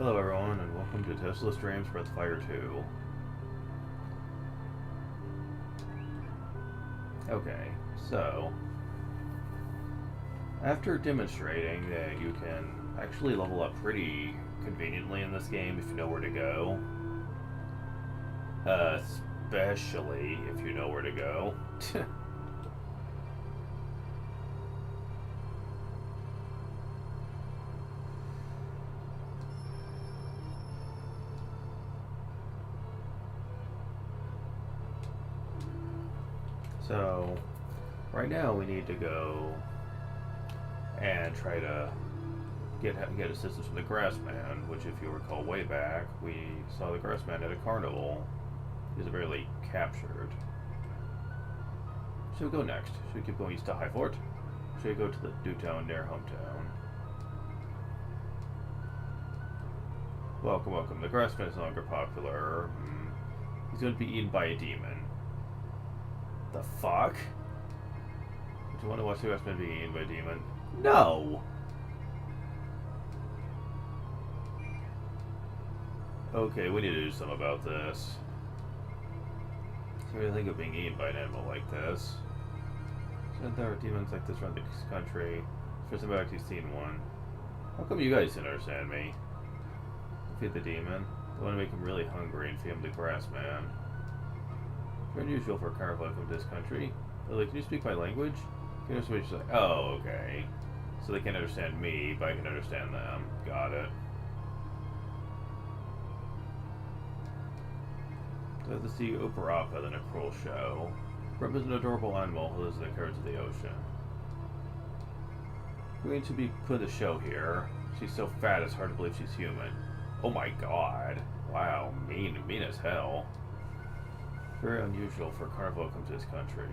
Hello everyone and welcome to Tesla Streams Breathfire 2. Okay, so after demonstrating that you can actually level up pretty conveniently in this game if you know where to go, especially if you know where to go. So, right now we need to go and try to get assistance from the Grassman, which if you recall way back, we saw the Grassman at a carnival. He was barely captured. Should we go next? Should we keep going east to High Fort? Should we go to the new town near hometown? Welcome, welcome. The Grassman is no longer popular. He's going to be eaten by a demon. The fuck? Do you want to watch the Grassman be eaten by a demon? No! Okay, we need to do something about this. So what do you think of being eaten by an animal like this? Said there are demons like this around this country. First time I've actually seen one. How come you guys didn't understand me? Feed the demon. I want to make him really hungry and feed him the Grassman. It's unusual for a carnival to come to this country. But like, can you speak my language? Can you understand what you're saying? Oh, okay. So they can't understand me, but I can understand them. Got it. So to see Uparapa, then a cruel show. Rub is an adorable animal who lives in the currents of the ocean. We're going to be put a show here. She's so fat it's hard to believe she's human. Oh my god. Wow, mean as hell. Very unusual for a carnival to come to this country.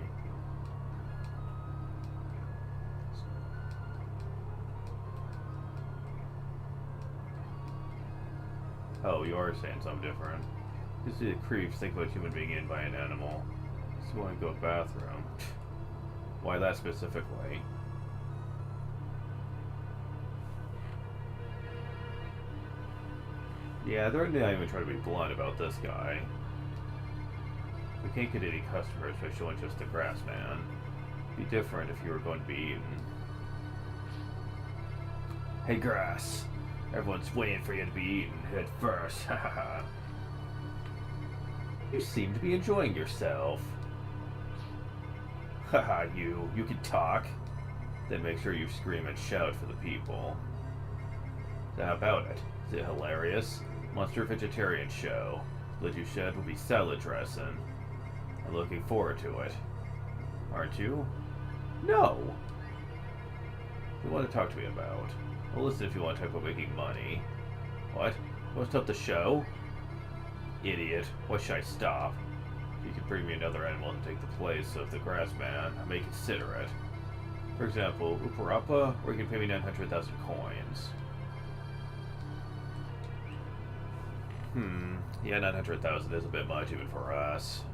Oh, you are saying something different. You see the creeps think about a human being eaten by an animal. Just want to go to the bathroom. Why that specifically? Yeah, they're not even trying to be blunt about this guy. We can't get any customers by showing just the Grassman. It'd be different if you were going to be eaten. Hey, Grass. Everyone's waiting for you to be eaten head first. Haha. You seem to be enjoying yourself. Haha, you can talk. Then make sure you scream and shout for the people. So how about it? Is it hilarious? Monster Vegetarian Show. Blood you shed will be salad dressing. I'm looking forward to it. Aren't you? No! What do you want to talk to me about? Well, listen if you want to talk about making money. What? You want to stop the show? Idiot. Why should I stop? You could bring me another animal to take the place of the Grassman. I may consider it. For example, Uparapa, or you can pay me 900,000 coins. Yeah, 900,000 is a bit much even for us.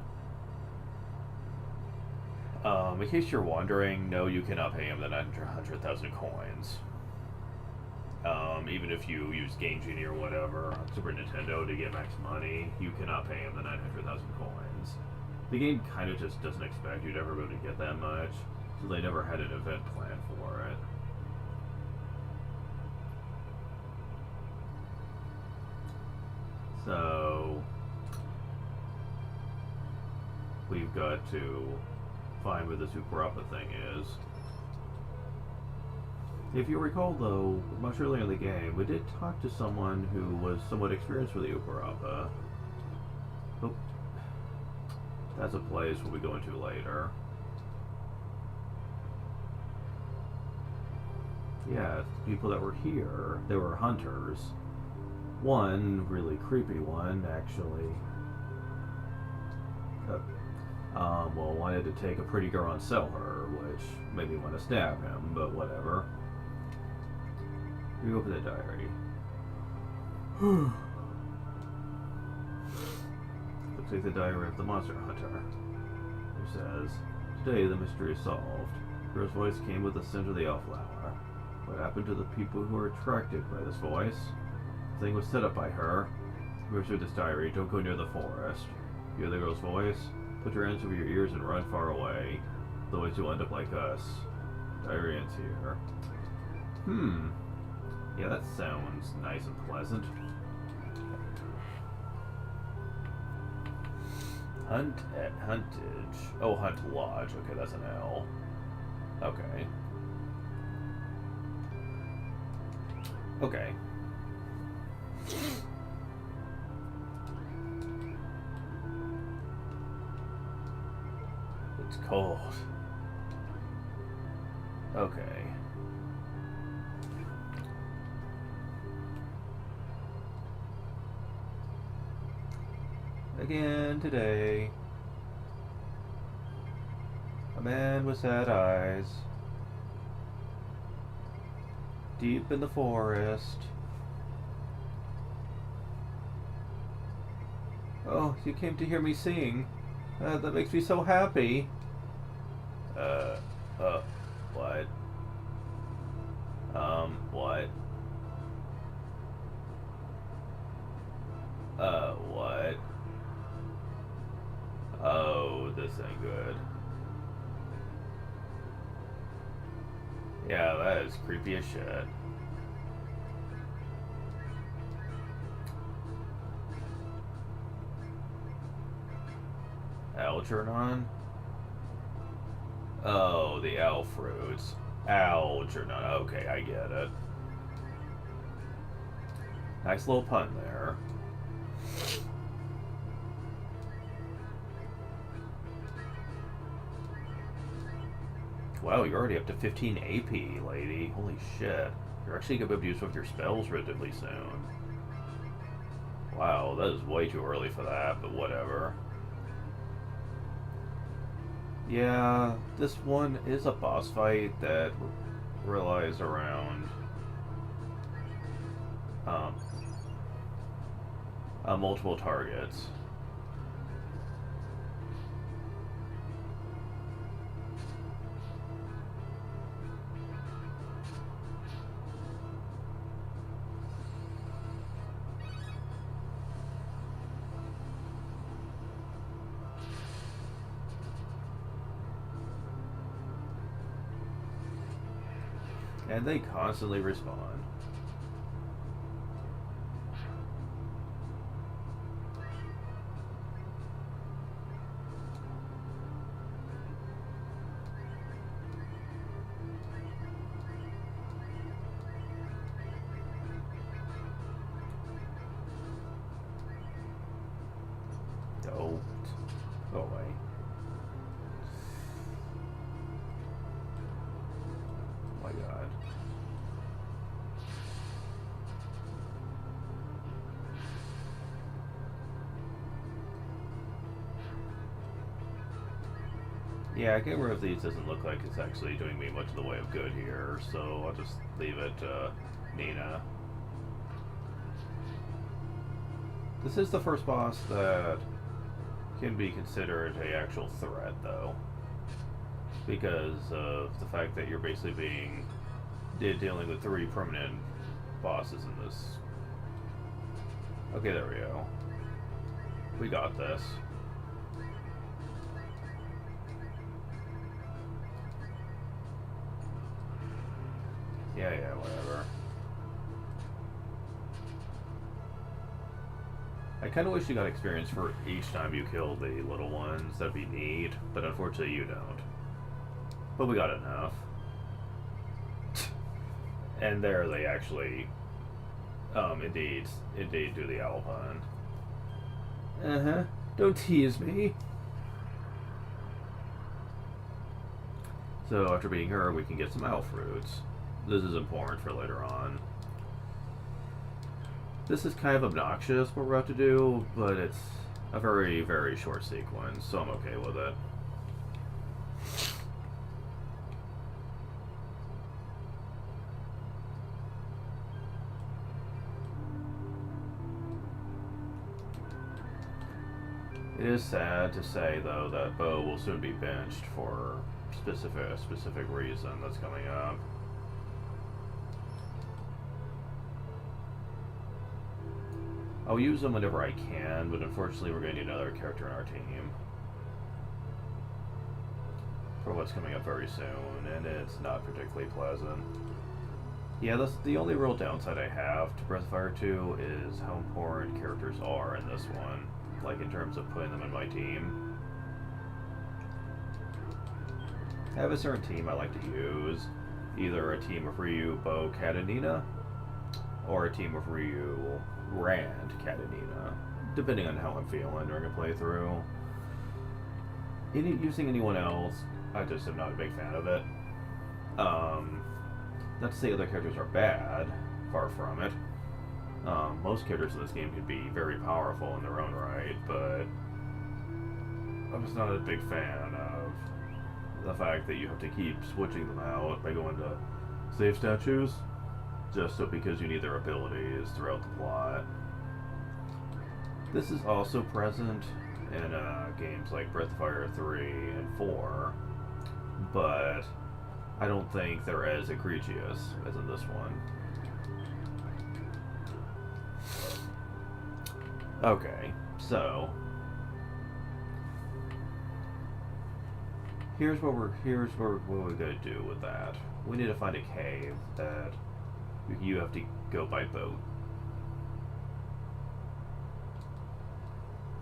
In case you're wondering, no, you cannot pay him the 900,000 coins. Even if you use Game Genie or whatever on Super Nintendo to get max money, you cannot pay him the 900,000 coins. The game kind of just doesn't expect you to ever be able to get that much, so they never had an event plan for it. So we've got to find where the Uparapa thing is. If you recall, though, much earlier in the game, we did talk to someone who was somewhat experienced with the Uparapa. Oh, that's a place we'll be going to later. Yeah, the people that were here, they were hunters. One really creepy one, actually. Well, wanted to take a pretty girl and sell her, which made me want to stab him, but whatever. We open the diary. Looks like the diary of the monster hunter. It says, "Today the mystery is solved. Girl's voice came with the scent of the elf flower. What happened to the people who were attracted by this voice? The thing was set up by her. Where's this diary? Don't go near the forest. You hear the girl's voice? Put your hands over your ears and run far away. Otherwise you'll end up like us. Diary ends here. Yeah, that sounds nice and pleasant. Huntage. Oh, Hunt Lodge. Okay, that's an L. Okay. Okay. It's cold. Okay. Again today. A man with sad eyes. Deep in the forest. Oh, you came to hear me sing. That makes me so happy. What? What? What? Oh, this ain't good. Yeah, that is creepy as shit. Algernon? Oh, the owl fruits. Algernon. Okay, I get it. Nice little pun there. Wow, you're already up to 15 AP, lady. Holy shit. You're actually going to be able to use some of your spells relatively soon. Wow, that is way too early for that, but whatever. Yeah, this one is a boss fight that relies around multiple targets. And they constantly respawn. Don't go away. Oh my god. Yeah, getting rid of these doesn't look like it's actually doing me much in the way of good here, so I'll just leave it to Nina. This is the first boss that can be considered an actual threat, though, because of the fact that you're basically dealing with 3 permanent bosses in this. Okay, there we go. We got this. Yeah, whatever. I kind of wish you got experience for each time you kill the little ones. That'd be neat, but unfortunately you don't. But we got enough. And there they actually, indeed do the owl pun. Don't tease me. So after beating her, we can get some owl fruits. This is important for later on. This is kind of obnoxious what we're about to do, but it's a very, very short sequence, so I'm okay with it. It is sad to say, though, that Bo will soon be benched for a specific reason that's coming up. I'll use them whenever I can, but unfortunately we're going to need another character in our team for what's coming up very soon, and it's not particularly pleasant. Yeah, that's the only real downside I have to Breath of Fire 2 is how important characters are in this one, like in terms of putting them in my team. I have a certain team I like to use, either a team of Ryu, Bo, Kat, and Nina, or a team of Ryu, Rand, Kat, and Nina, depending on how I'm feeling during a playthrough. Using anyone else, I just am not a big fan of it. Not to say other characters are bad, far from it. Most characters in this game can be very powerful in their own right, but I'm just not a big fan of the fact that you have to keep switching them out by going to save statues, just so because you need their abilities throughout the plot. This is also present in games like Breath of Fire 3 and 4, but I don't think they're as egregious as in this one. Okay, so here's what we're gonna do with that. We need to find a cave that you have to go by boat.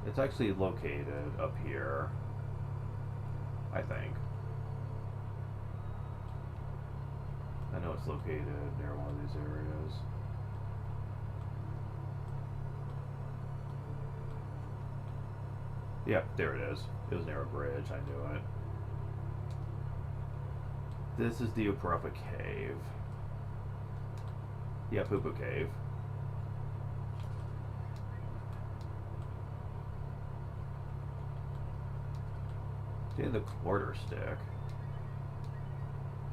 It's actually located up here, I think. I know it's located near one of these areas. Yep, there it is. It was near a bridge, I knew it. This is the Uparapa Cave. Yeah, Poo Poo Cave. Getting the quarter stick.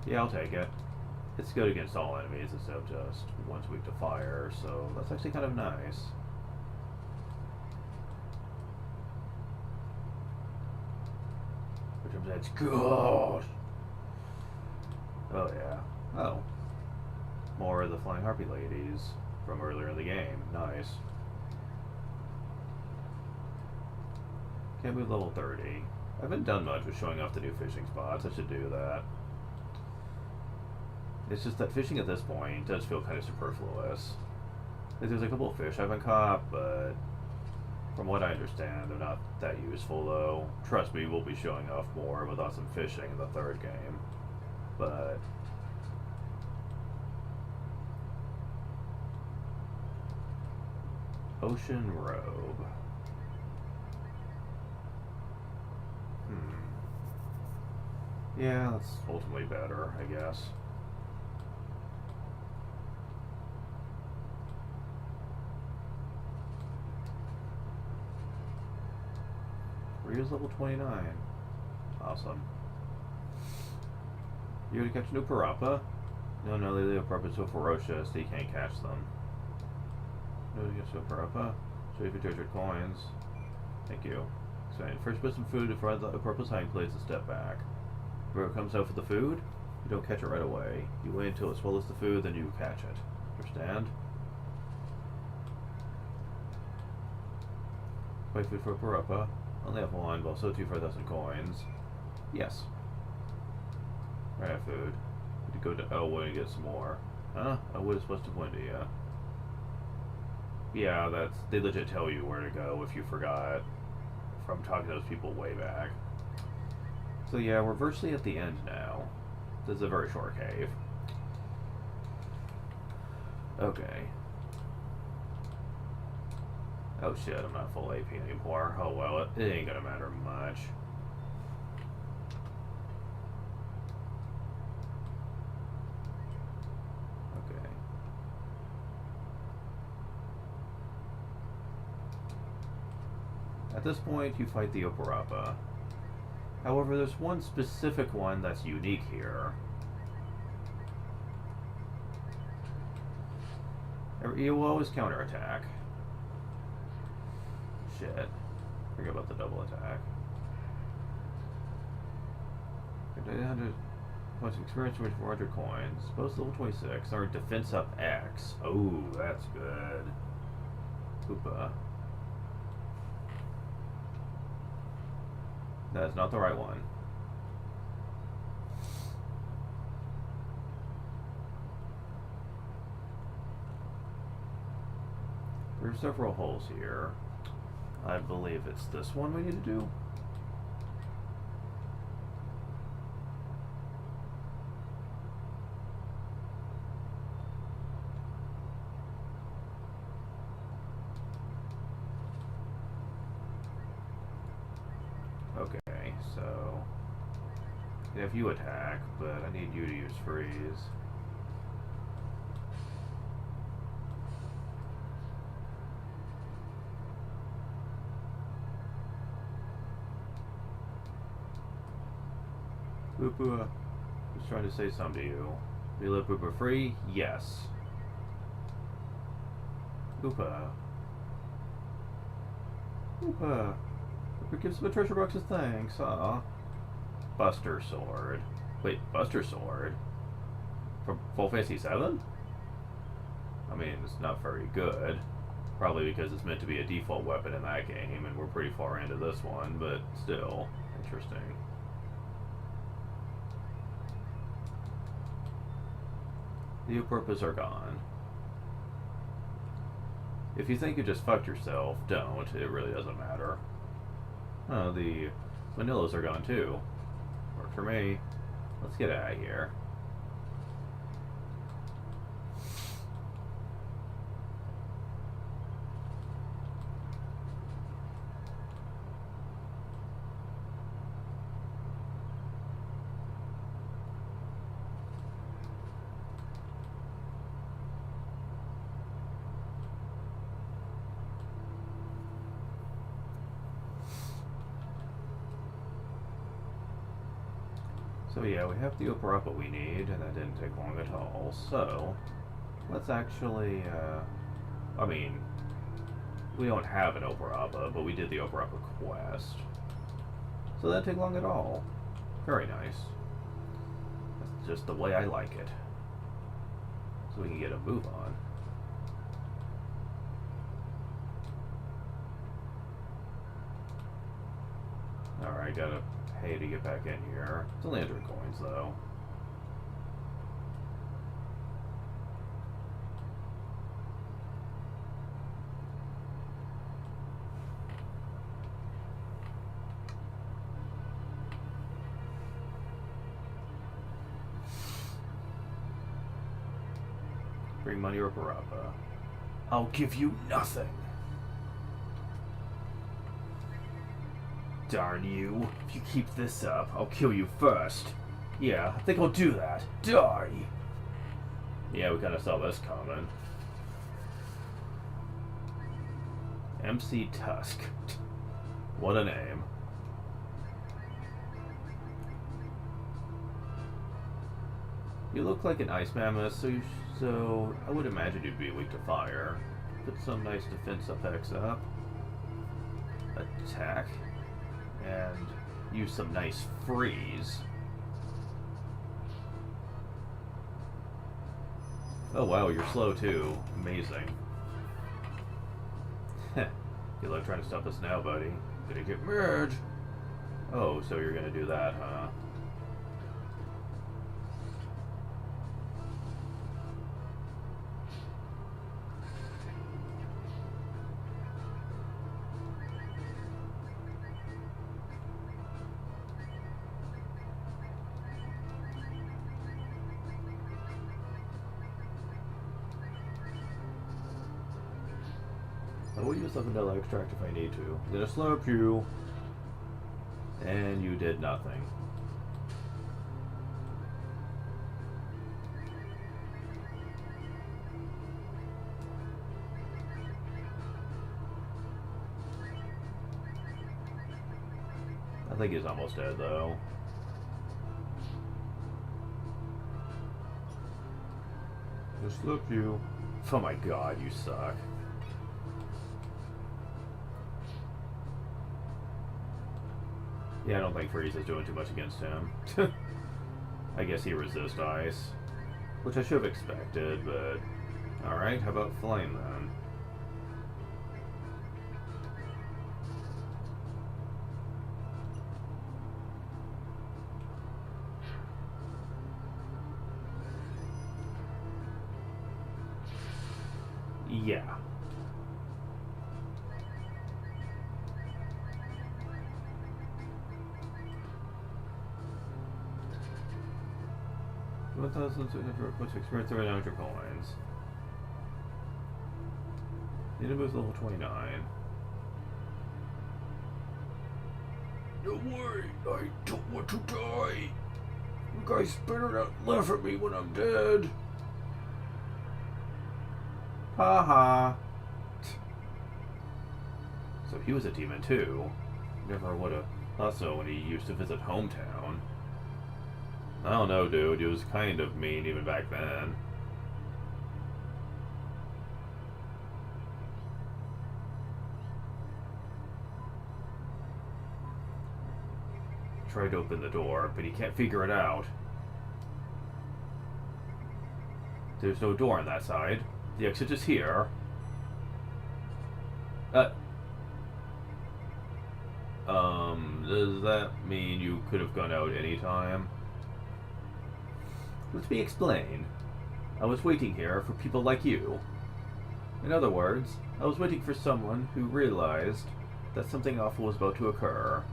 Yeah, I'll take it. It's good against all enemies instead of just one's weak to fire, so that's actually kind of nice. Which that's good. Oh yeah. Oh. More of the Flying Harpy ladies from earlier in the game. Nice. Can't move level 30. I haven't done much with showing off the new fishing spots. I should do that. It's just that fishing at this point does feel kind of superfluous. There's a couple of fish I haven't caught, but from what I understand, they're not that useful though. Trust me, we'll be showing off more with awesome fishing in the third game. But Ocean Robe. Yeah, that's ultimately better, I guess. Ryu's level 29. Awesome. You gonna catch an Uparapa? No, the Uparapa is so ferocious that you can't catch them. No, you catch an Uparapa? Show you for treasured coins. Thank you. Exciting. First put some food in front of the Uparapa's hind place and step back. Where it comes out for the food, you don't catch it right away. You wait until it swallows the food, then you catch it. Understand? Buy food for Uparapa. Only have one, but also 2 for 1,000 coins. Yes. Right, have food. Need to go to Elwood and get some more. Huh? Elwood is west of Windia. Yeah, they legit tell you where to go if you forgot from talking to those people way back. So yeah, we're virtually at the end now. This is a very short cave. Okay. Oh shit, I'm not full AP anymore. Oh well, it ain't gonna matter much. Okay. At this point, you fight the Uparapa. However, there's one specific one that's unique here. You will always counterattack. Shit. Forget about the double attack. 800 points of experience worth 400 coins. Both level 26 are defense up X. Oh, that's good. Koopa. That is not the right one. There are several holes here. I believe it's this one we need to do. Okay, so if you attack, but I need you to use freeze. Poopa, just trying to say something to you. We let Poopa free? Yes. Poopa. Poopa. Poopa gives him a treasure box as thanks. Aw. Buster Sword. Wait, Buster Sword? From Full Fantasy 7? I mean, it's not very good. Probably because it's meant to be a default weapon in that game, and we're pretty far into this one, but still, interesting. The purpose are gone. If you think you just fucked yourself, don't. It really doesn't matter. Oh, the vanillas are gone too. Worked for me. Let's get out of here. So yeah, we have the Oparapa we need, and that didn't take long at all. So, let's actually, I mean, we don't have an Oparapa, but we did the Oparapa quest. So that didn't take long at all. Very nice. That's just the way I like it. So we can get a move on. Alright, gotta pay to get back in here. It's only 100 coins, though. Bring money or Parappa. I'll give you nothing. Darn you. If you keep this up, I'll kill you first. Yeah, I think I'll do that. Die! Yeah, we kind of saw this coming. MC Tusk. What a name. You look like an ice mammoth, so I would imagine you'd be weak to fire. Put some nice defense effects up. Attack. And use some nice freeze. Oh wow, you're slow too. Amazing. Good luck trying to stop us now, buddy. Gonna get merged. Oh, so you're gonna do that, huh? I will use the vanilla extract if I need to. I'm gonna slurp you. And you did nothing. I think he's almost dead though. Just slurp you. Oh my god, you suck. Yeah, I don't think Freeze is doing too much against him. I guess he resists ice. Which I should have expected, but... Alright, how about Flame then? Yeah. What does experience over 900 coins? Need to move level 29. No way, I don't want to die. You guys better not laugh at me when I'm dead. Haha. So he was a demon too. Never would have thought so when he used to visit hometown. I don't know, dude. He was kind of mean even back then. Tried to open the door, but he can't figure it out. There's no door on that side. The exit is here. Does that mean you could have gone out anytime? Let me explain. I was waiting here for people like you. In other words, I was waiting for someone who realized that something awful was about to occur.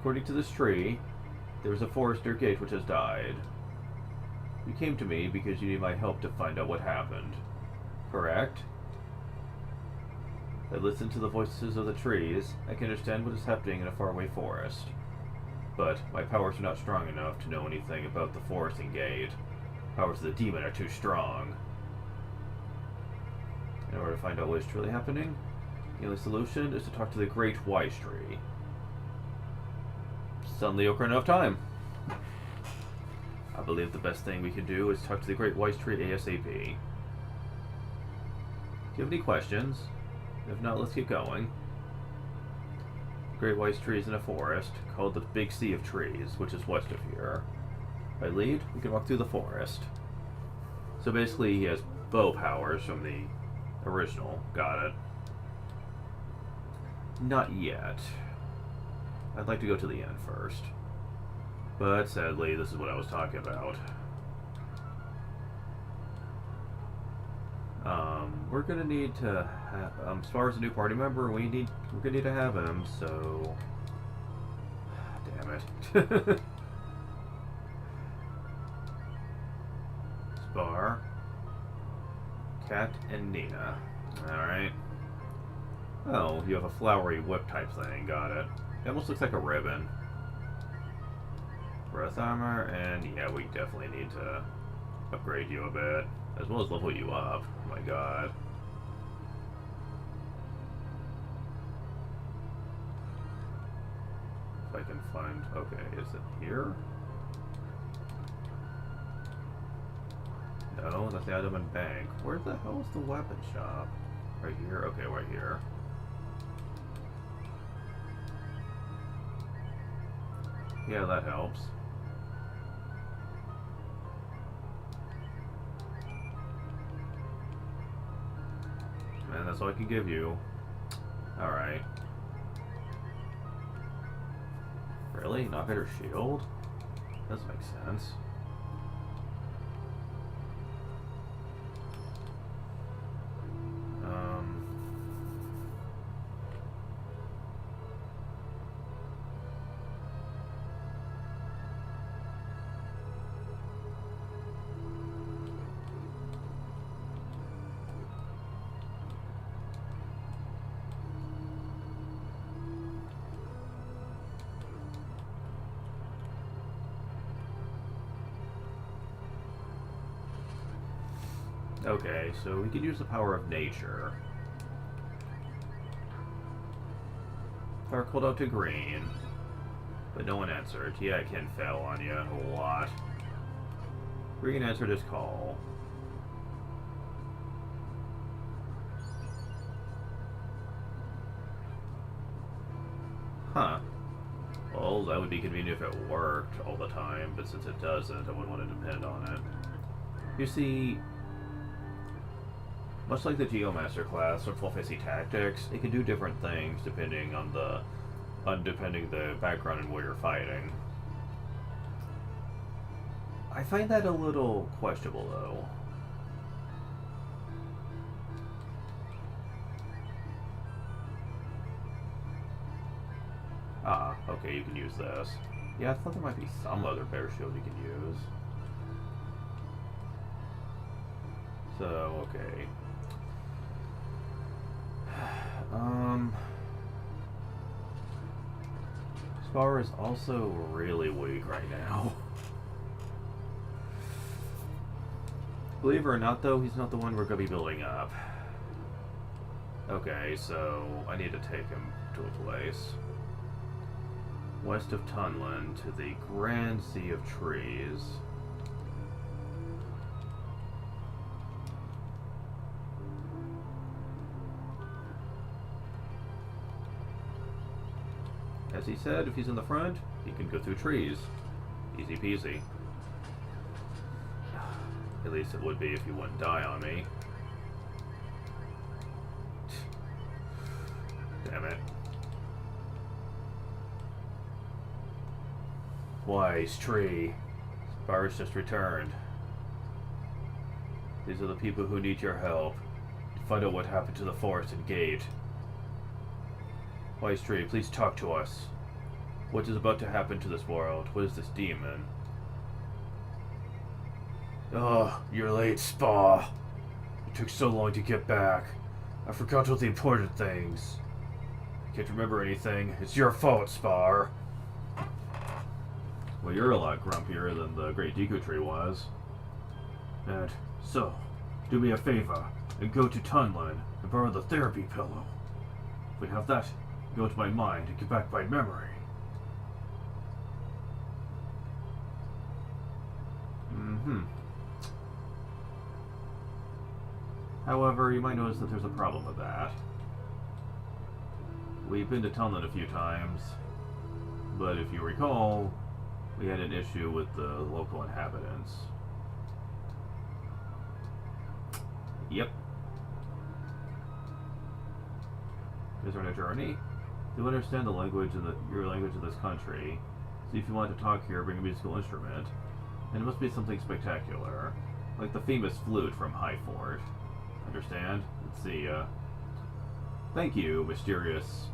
According to this tree, there is a forester gate which has died. You came to me because you need my help to find out what happened. Correct? I listened to the voices of the trees. I can understand what is happening in a faraway forest. But my powers are not strong enough to know anything about the foresting gate. Powers of the demon are too strong. In order to find out what is truly happening, the only solution is to talk to the Great Wise Tree. Suddenly occur enough time. I believe the best thing we can do is talk to the Great Wise Tree ASAP. Do you have any questions? If not, let's get going. The Great Wise Tree is in a forest called the Big Sea of Trees, which is west of here. By lead, we can walk through the forest. So basically, he has bow powers from the original. Got it. Not yet. I'd like to go to the end first. But sadly, this is what I was talking about. We're gonna need to have, as far as a new party member, we're gonna need to have him, so... Damn it. Spar. Cat and Nina. Alright. Oh, you have a flowery whip type thing, got it. It almost looks like a ribbon. Breath armor, and yeah, we definitely need to upgrade you a bit, as well as level you up. Oh my god. If I can find... Okay, is it here? No, that's the item and bank. Where the hell is the weapon shop? Right here? Okay, right here. Yeah, that helps. And that's all I can give you. Alright. Really? Not better shield? Doesn't make sense. Okay, so we can use the power of nature. Power called out to green, but no one answered. Yeah, I can fail on you a lot. Green answered his call. Huh. Well, that would be convenient if it worked all the time, but since it doesn't, I wouldn't want to depend on it. You see, much like the Geomaster class or Full Fantasy Tactics, it can do different things depending on the background and where you're fighting. I find that a little questionable, though. Ah, okay, you can use this. Yeah, I thought there might be some other bear shield you can use. So, okay. Spar is also really weak right now. Believe it or not, though, he's not the one we're going to be building up. Okay, so I need to take him to a place west of Tunland to the Grand Sea of Trees. As he said, if he's in the front, he can go through trees. Easy peasy. At least it would be if he wouldn't die on me. Damn it. Wise tree. Spars just returned. These are the people who need your help. Find out what happened to the forest and gate. Wise tree, please talk to us. What is about to happen to this world? What is this demon? Oh, you're late, Spa. It took so long to get back. I forgot all the important things. I can't remember anything. It's your fault, Spar. Well, you're a lot grumpier than the Great Deku Tree was. And so, do me a favor and go to Tunland and borrow the therapy pillow. If we have that, go to my mind and get back my memory. However, you might notice that there's a problem with that. We've been to Tunland a few times, but if you recall, we had an issue with the local inhabitants. Yep. Is there a journey? To understand the language in your language of this country, see if you want to talk here, bring a musical instrument, and it must be something spectacular, like the famous flute from High Fort. Understand? Let's see, thank you, mysterious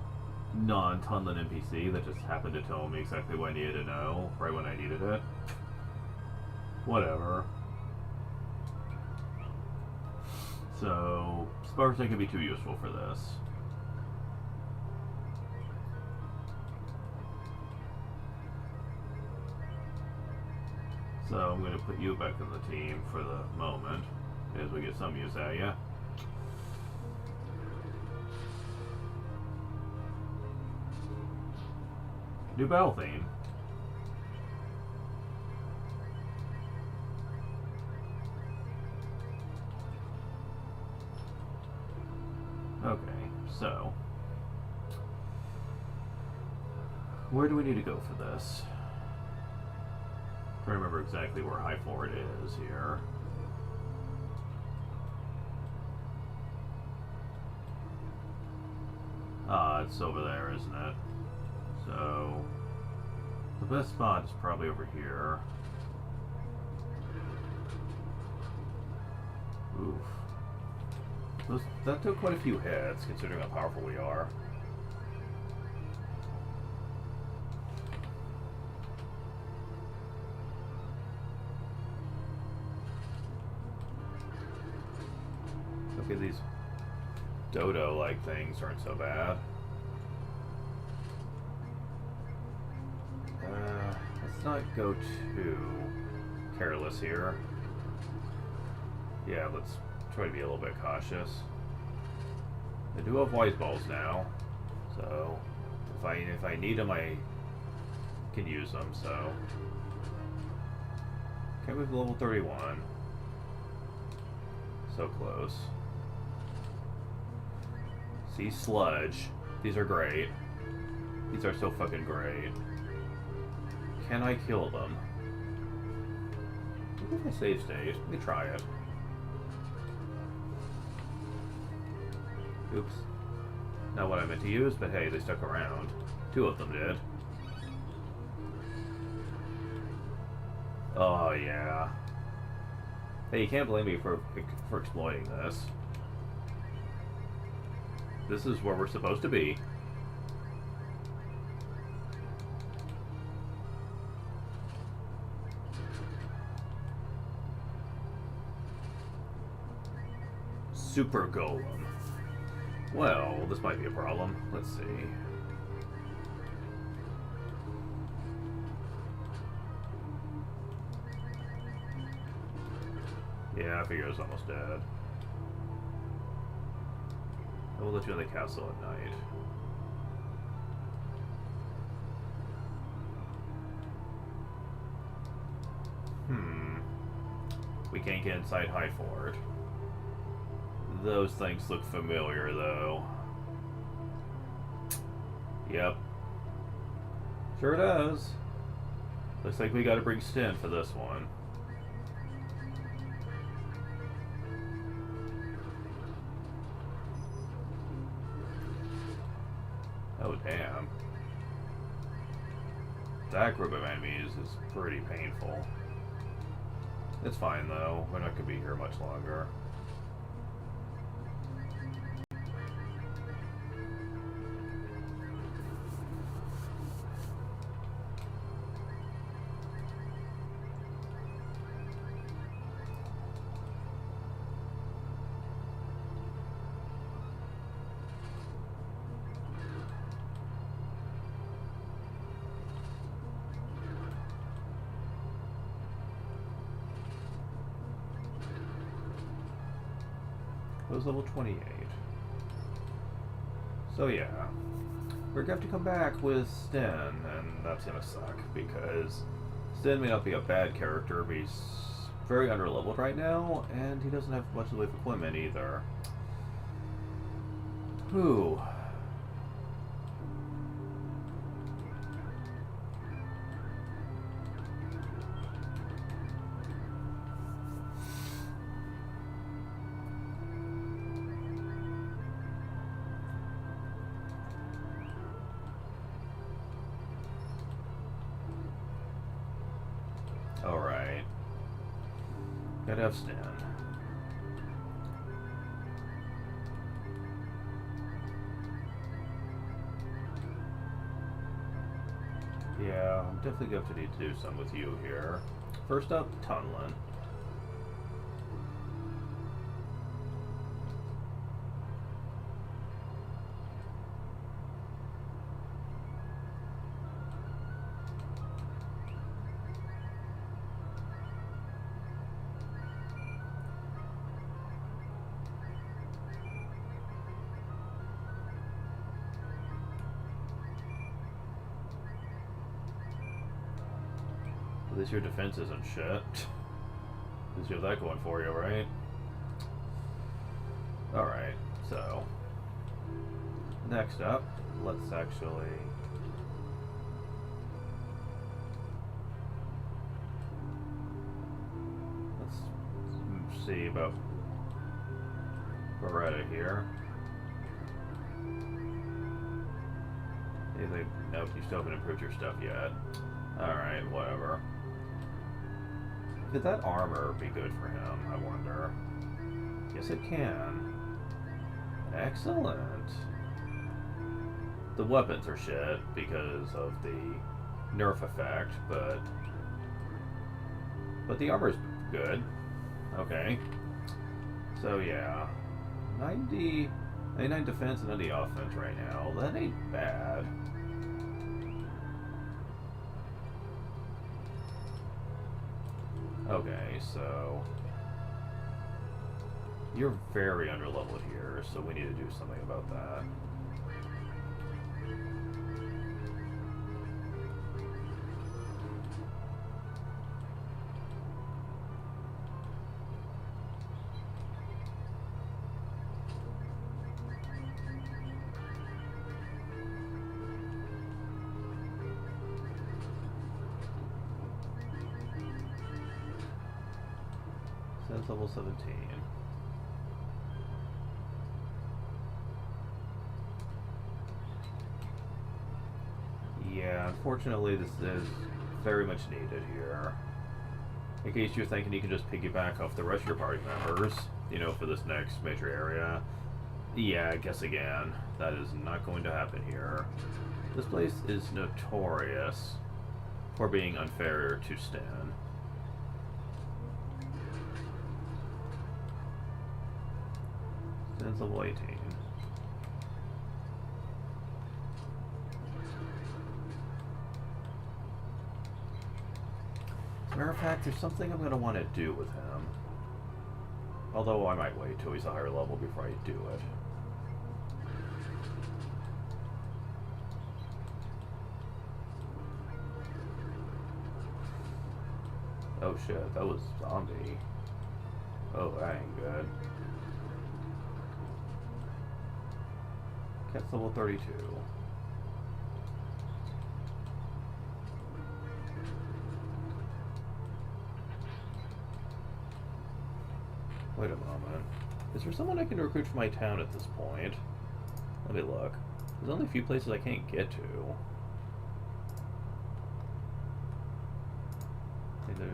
non-Tunland NPC that just happened to tell me exactly what I needed to know, right when I needed it. Whatever. So, Spars ain't gonna be too useful for this. So, I'm gonna put you back in the team for the moment, as we get some use out of you. New battle theme. Okay, so where do we need to go for this? I'm trying to remember exactly where High Fort is here. It's over there, isn't it? So, the best spot is probably over here. Oof. That took quite a few hits, considering how powerful we are. Okay, these dodo-like things aren't so bad. Let's not go too careless here. Yeah, let's try to be a little bit cautious. I do have wise balls now, so if I need them, I can use them. So okay, we've level 31. So close. See, sludge. These are great. These are so fucking great. Can I kill them? Look at my save state. Let me try it. Oops. Not what I meant to use, but hey, they stuck around. 2 of them did. Oh, yeah. Hey, you can't blame me for exploiting this. This is where we're supposed to be. super golem. Well, this might be a problem. Let's see. Yeah, I figure it's almost dead. I will let you in the castle at night. We can't get inside High Fort. Those things look familiar, though. Yep. Sure does. Looks like we gotta bring Sten for this one. Oh, damn. That group of enemies is pretty painful. It's fine, though. We're not going to be here much longer. It was level 28. So yeah, we're going to have to come back with Sten, and that's going to suck, because Sten may not be a bad character, but he's very underleveled right now, and he doesn't have much of equipment either. Whew. Alright. Gotta have Stan. Yeah, I'm definitely going to need to do some with you here. First up, Tunlin. At least your defense isn't shit. At least you have that going for you, right? Alright, so next up, let's actually let's see about Beretta here. Anything? Nope, you still haven't improved your stuff yet. Alright, whatever. Could that armor be good for him, I wonder? Yes, it can. Excellent. The weapons are shit because of the nerf effect, but the armor's good. Okay. So yeah, 99 defense and 90 offense right now. That ain't bad. Okay, so you're very underleveled here, so we need to do something about that. That's level 17. Yeah, unfortunately this is very much needed here. In case you're thinking you can just piggyback off the rest of your party members, you know, for this next major area. Yeah, guess again. That is not going to happen here. This place is notorious for being unfair to Stan. Since level 18. As a matter of fact, there's something I'm going to want to do with him. Although I might wait till he's a higher level before I do it. Oh shit, that was zombie. Oh, that ain't good. Cat's level 32. Wait a moment. Is there someone I can recruit for my town at this point? Let me look. There's only a few places I can't get to. I think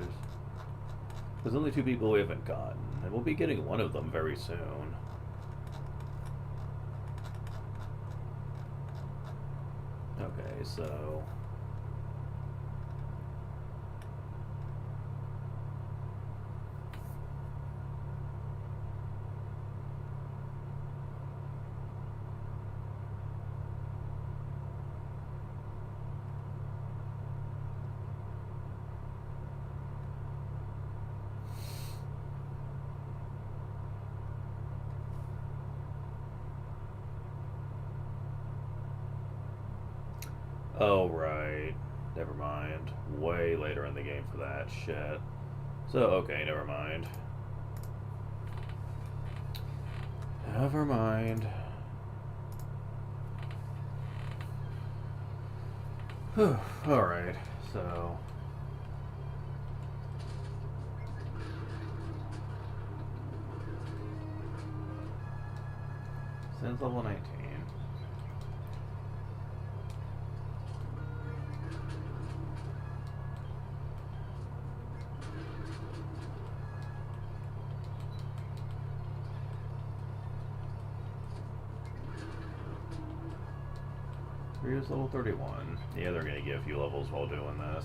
there's only 2 people we haven't gotten, and we'll be getting one of them very soon. Okay, so... Oh, right. Never mind. Way later in the game for that shit. So, okay, never mind. Never mind. Whew. Alright, so... Since level 19. Ryu's level 31. Yeah, they're gonna get a few levels while doing this.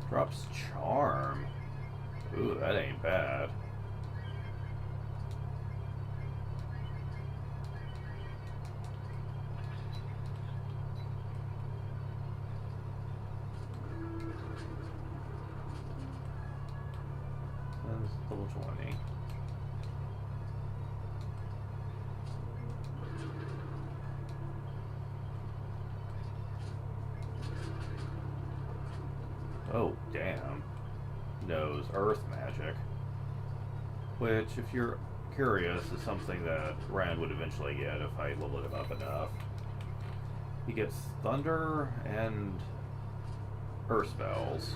Drops charm. Ooh, that ain't bad. That's level 20. Oh, damn. Knows earth magic. Which, if you're curious, is something that Rand would eventually get if I leveled him up enough. He gets thunder and earth spells.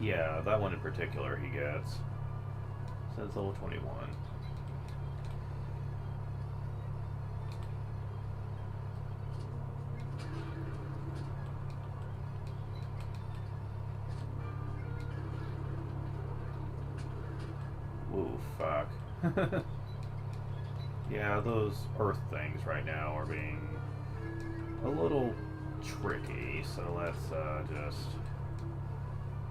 Yeah, that one in particular he gets. Since level 21. Ooh, fuck. Yeah, those earth things right now are being a little tricky, so let's just...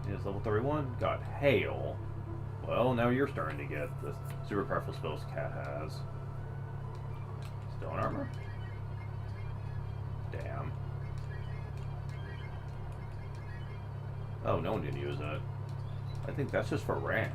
Is level 31, got hail. Well, now you're starting to get the super powerful spells Cat has. Stone armor? Damn. Oh, no one can use it. I think that's just for Rand.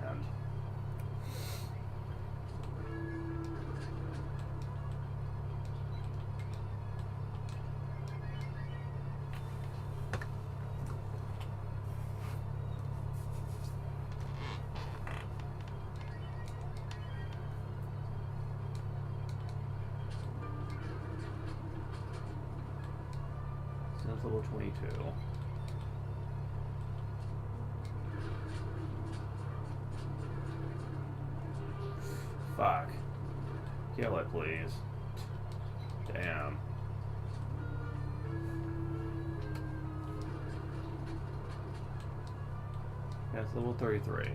Since level 22. Fuck. Kill it, please. Damn. That's level 33.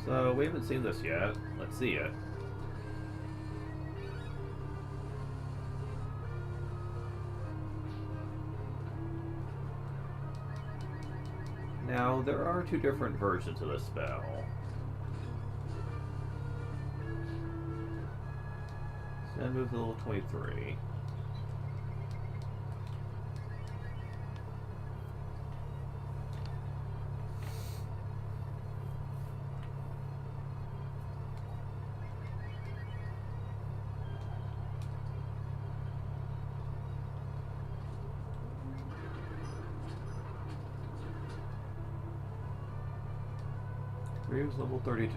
So, we haven't seen this yet. Let's see it. Now, there are two different versions of this spell. So, move to level 23. Reeves level 32.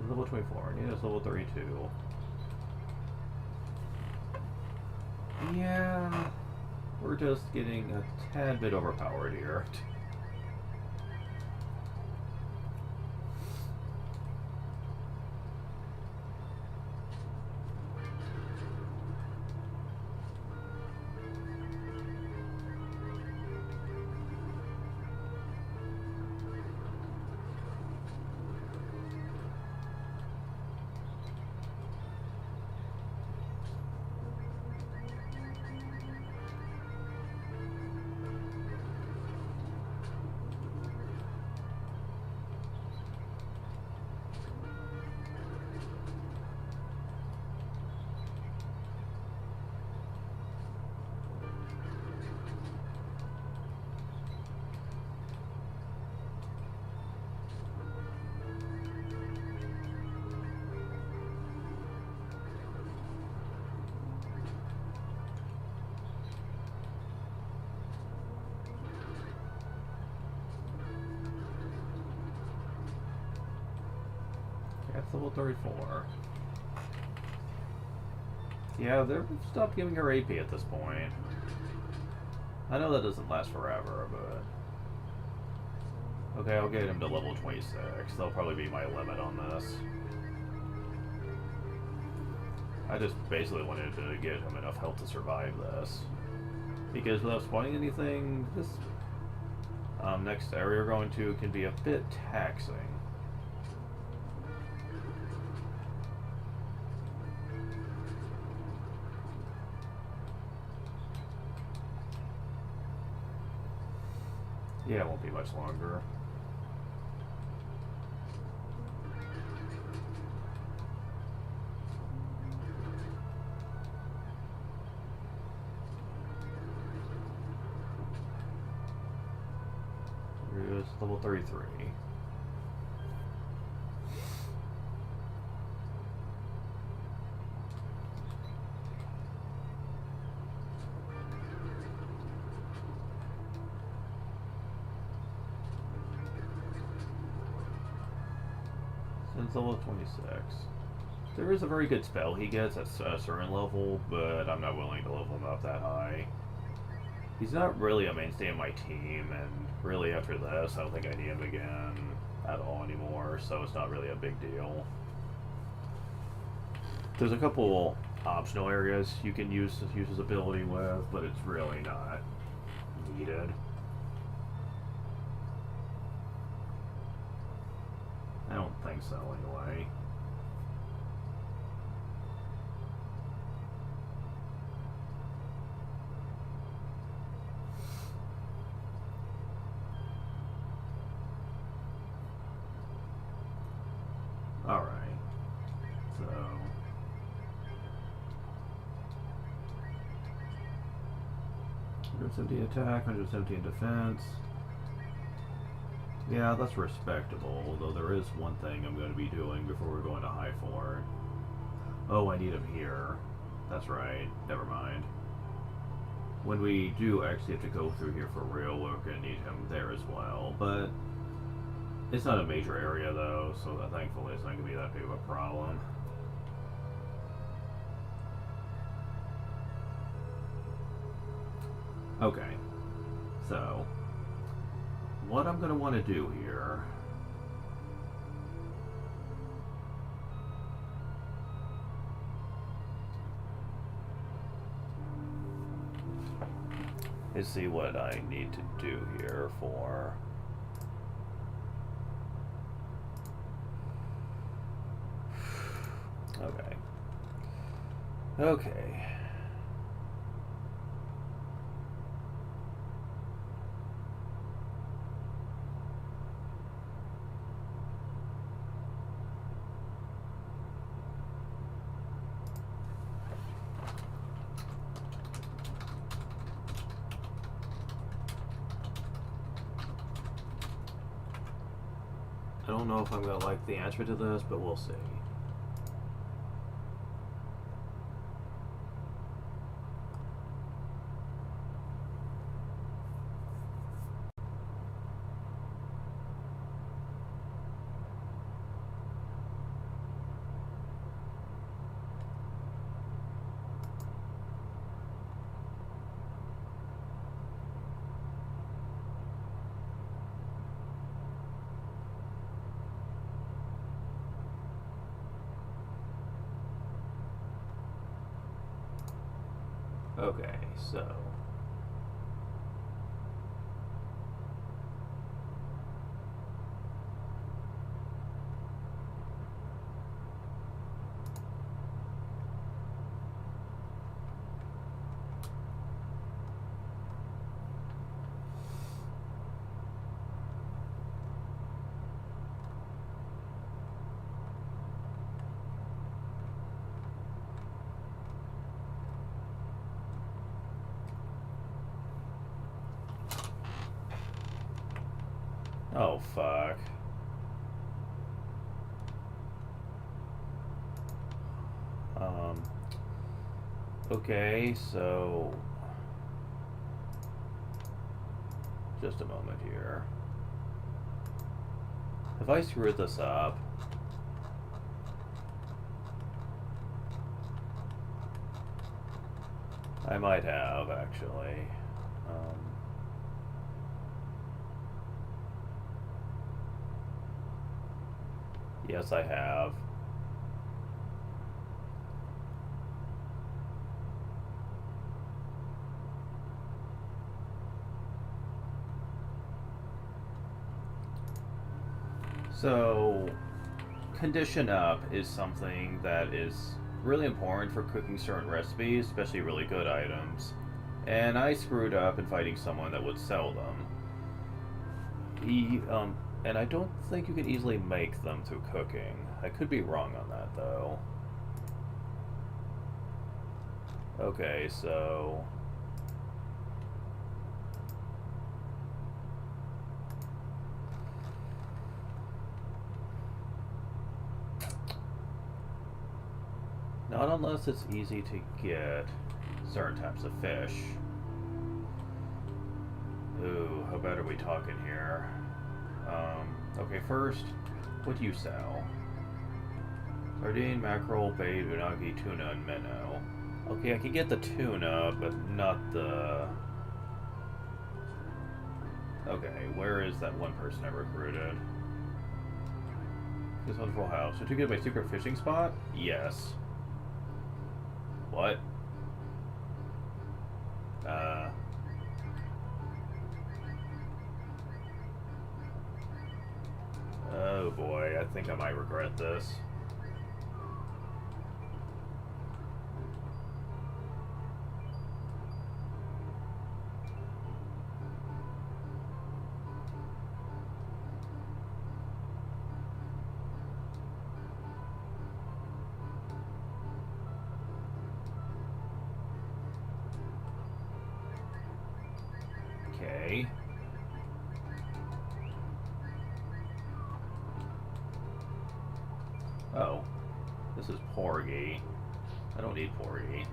Level 24. Nina's level 32. Yeah, we're just getting a tad bit overpowered here. That's level 34. Yeah, they've stopped giving her AP at this point. I know that doesn't last forever, but... Okay, I'll get him to level 26. That'll probably be my limit on this. I just basically wanted to get him enough health to survive this. Because without spawning anything, this next area we're going to can be a bit taxing. Yeah, it won't be much longer. Here's level 33. Since level 26. There is a very good spell he gets at a certain level, but I'm not willing to level him up that high. He's not really a mainstay in my team, and really after this, I don't think I need him again at all anymore, so it's not really a big deal. There's a couple optional areas you can use his ability with, but it's really not needed. I don't think so, anyway. 170 attack, 117 defense. Yeah, that's respectable, though there is one thing I'm going to be doing before we're going to High Fort. Oh, I need him here. That's right, never mind. When we do actually have to go through here for real, we're going to need him there as well, but it's not a major area though, so thankfully it's not going to be that big of a problem. Okay, so what I'm going to want to do here is see what I need to do here for okay. Okay. I don't know if I'm going to like the answer to this, but we'll see. Okay, so oh fuck. Okay, so just a moment here. Have I screwed this up? I might have, actually. Yes, I have. So, condition up is something that is really important for cooking certain recipes, especially really good items. And I screwed up in fighting someone that would sell them. And I don't think you can easily make them through cooking. I could be wrong on that, though. Okay, so not unless it's easy to get certain types of fish. Ooh, how bad are we talking here? Okay, first, what do you sell? Sardine, mackerel, bait, unagi, tuna, and minnow. Okay, I can get the tuna, but not the... Okay, where is that one person I recruited? This wonderful house. Did you get my secret fishing spot? Yes. What? Oh boy, I think I might regret this. Okay. Oh. This is Porgy. I don't need Porgy.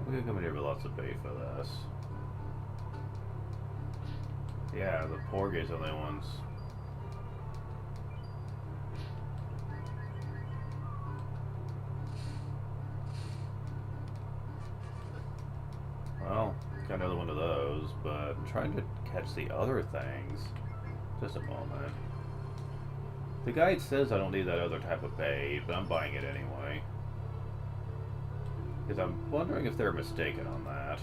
We could come in here with lots of bait for this. Yeah, the Porgy's are the only ones. Well, got another one of those, but I'm trying to catch the other things. Just a moment. The guide says I don't need that other type of bait, but I'm buying it anyway. Because I'm wondering if they're mistaken on that.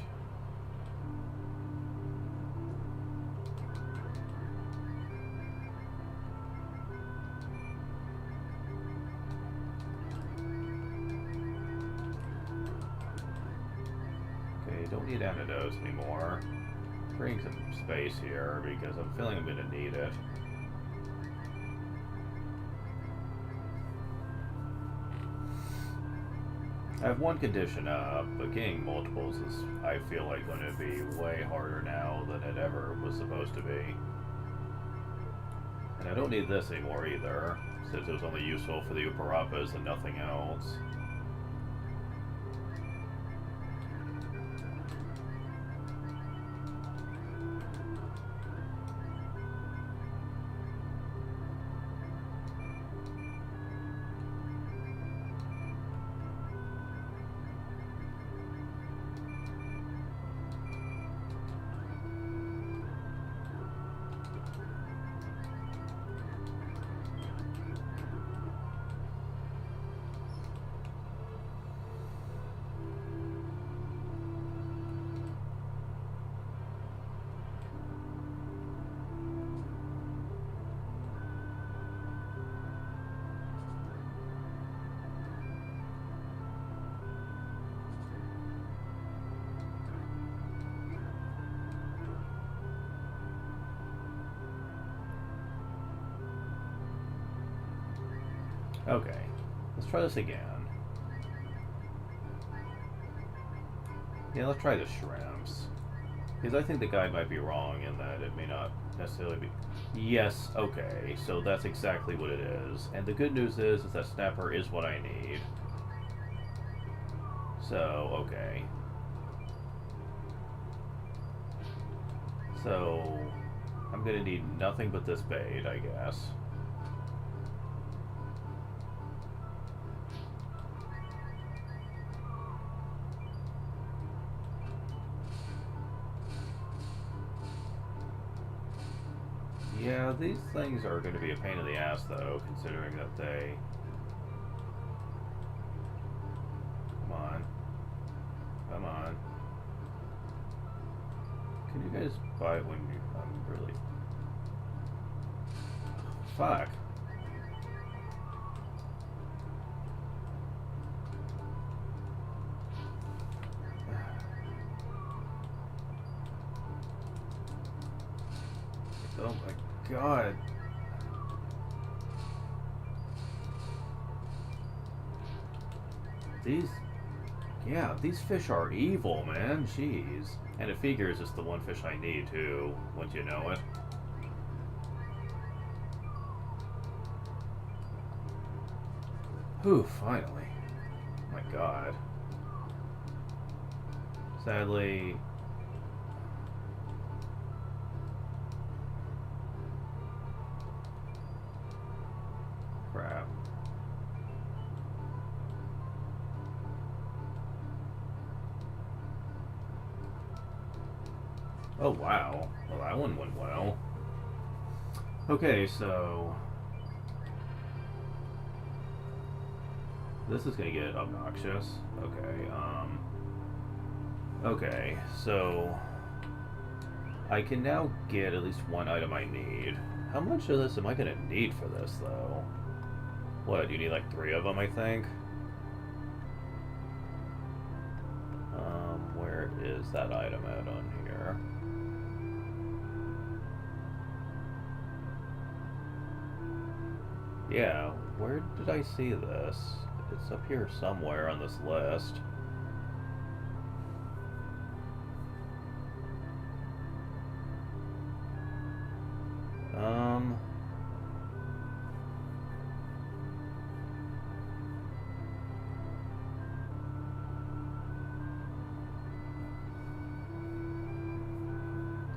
Okay, don't need antidotes anymore. Bring some space here because I'm feeling I'm going to need it. I have one condition up, but getting multiples is, I feel like, going to be way harder now than it ever was supposed to be. And I don't need this anymore either, since it was only useful for the Uparapas and nothing else. Okay, let's try this again. Yeah, let's try the shrimps. Because I think the guide might be wrong in that it may not necessarily be... Yes, okay, so that's exactly what it is. And the good news is that snapper is what I need. So, okay. So, I'm gonna need nothing but this bait, I guess. Yeah, these things are going to be a pain in the ass, though, considering that they... Come on. Come on. Can you guys buy it when you... I'm really... Fuck. Oh my God. These fish are evil, man. Jeez. And it figures it's the one fish I need, too, once you know it. Whew, finally. Oh my God. Sadly... Crap. Oh, wow. Well, that one went well. Okay, so... This is gonna get obnoxious. Okay, Okay, so... I can now get at least one item I need. How much of this am I gonna need for this, though? What, you need like 3 of them, I think? where is that item at on here? Yeah, where did I see this? It's up here somewhere on this list.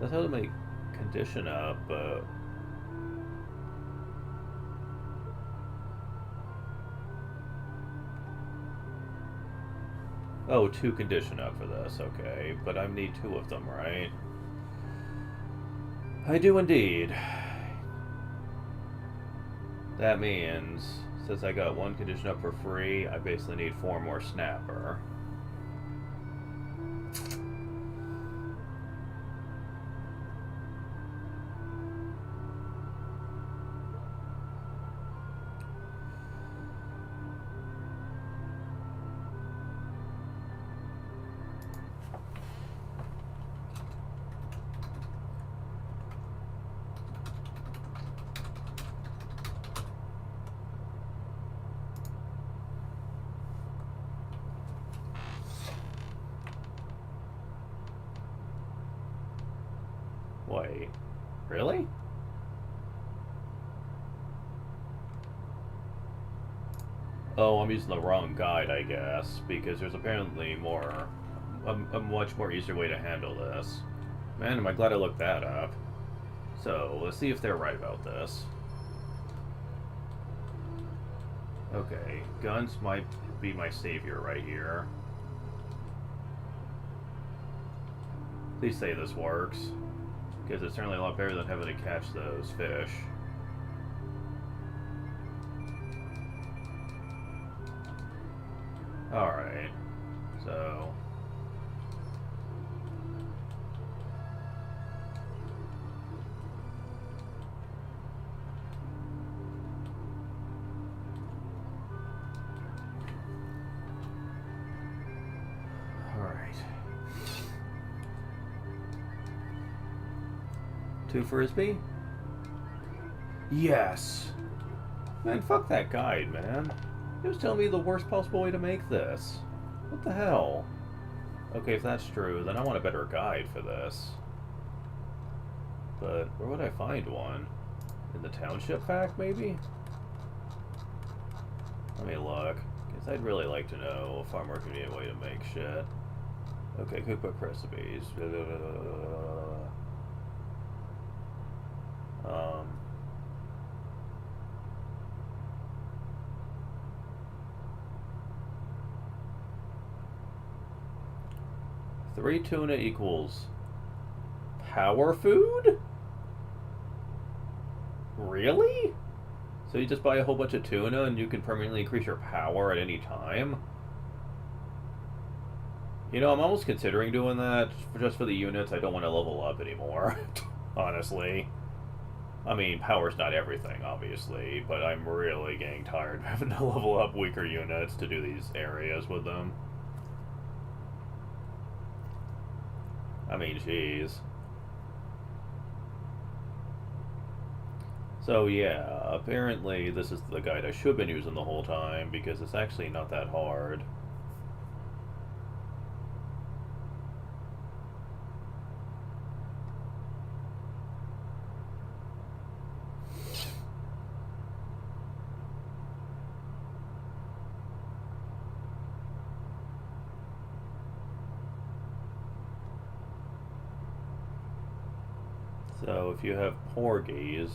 That's how to make condition up, but oh, 2 condition up for this, okay. But I need 2 of them, right? I do indeed. That means, since I got 1 condition up for free, I basically need 4 more snapper. Wait, really? Oh, I'm using the wrong guide, I guess, because there's apparently a much more easier way to handle this. Man, am I glad I looked that up. So, let's see if they're right about this. Okay, guns might be my savior right here. Please say this works. Because it's certainly a lot better than having to catch those fish. Alright. So... Alright. 2 frisbee? Yes! Man, fuck that guide, man. He was telling me the worst possible way to make this. What the hell? Okay, if that's true, then I want a better guide for this. But where would I find one? In the township pack, maybe? Let me look. Because I'd really like to know a far more convenient way to make shit. Okay, cookbook recipes. 3 tuna equals power food? Really? So you just buy a whole bunch of tuna and you can permanently increase your power at any time? You know, I'm almost considering doing that just for the units I don't want to level up anymore. Honestly. I mean, power's not everything, obviously, but I'm really getting tired of having to level up weaker units to do these areas with them. I mean, jeez. So yeah, apparently this is the guide I should have been using the whole time, because it's actually not that hard. So if you have porgies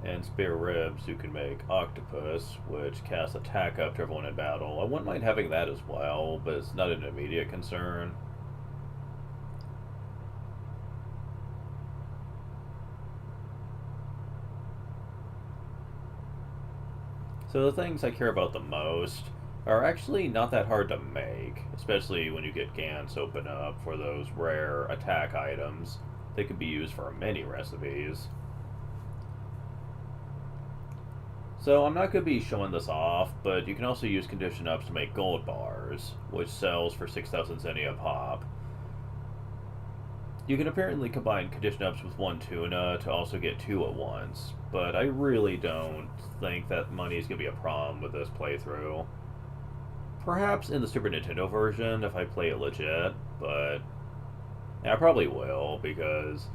and spare ribs, you can make octopus, which casts attack up to everyone in battle. I wouldn't mind having that as well, but it's not an immediate concern. So the things I care about the most are actually not that hard to make, especially when you get Gans open up for those rare attack items. They could be used for many recipes. So I'm not going to be showing this off, but you can also use condition ups to make gold bars, which sells for 6,000 zenny a pop. You can apparently combine condition ups with one tuna to also get two at once, but I really don't think that money is going to be a problem with this playthrough. Perhaps in the Super Nintendo version if I play it legit, but I probably will because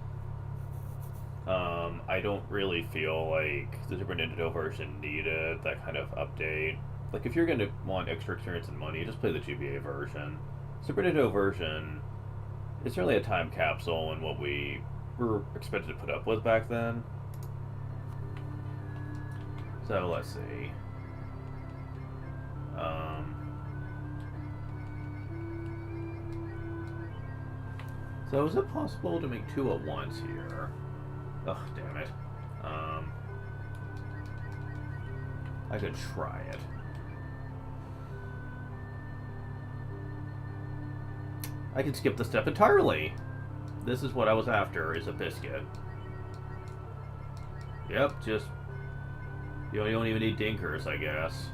I don't really feel like the Super Nintendo version needed that kind of update. Like, if you're going to want extra experience and money, just play the GBA version. Super Nintendo version is certainly a time capsule in what we were expected to put up with back then. So, let's see. So, is it possible to make two at once here? Oh, damn it. I could try it. I can skip the step entirely. This is what I was after, is a biscuit. Yep, just... You don't even need dinkers, I guess.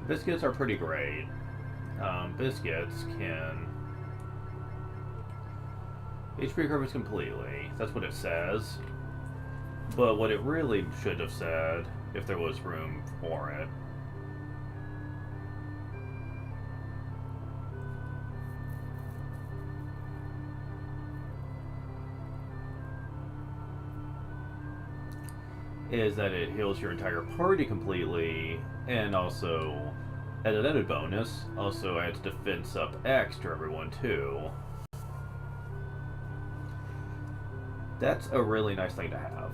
Biscuits are pretty great. Biscuits can HP recovers completely. That's what it says. But what it really should have said, if there was room for it, is that it heals your entire party completely, and also, as an added bonus, also adds defense up X to everyone too. That's a really nice thing to have.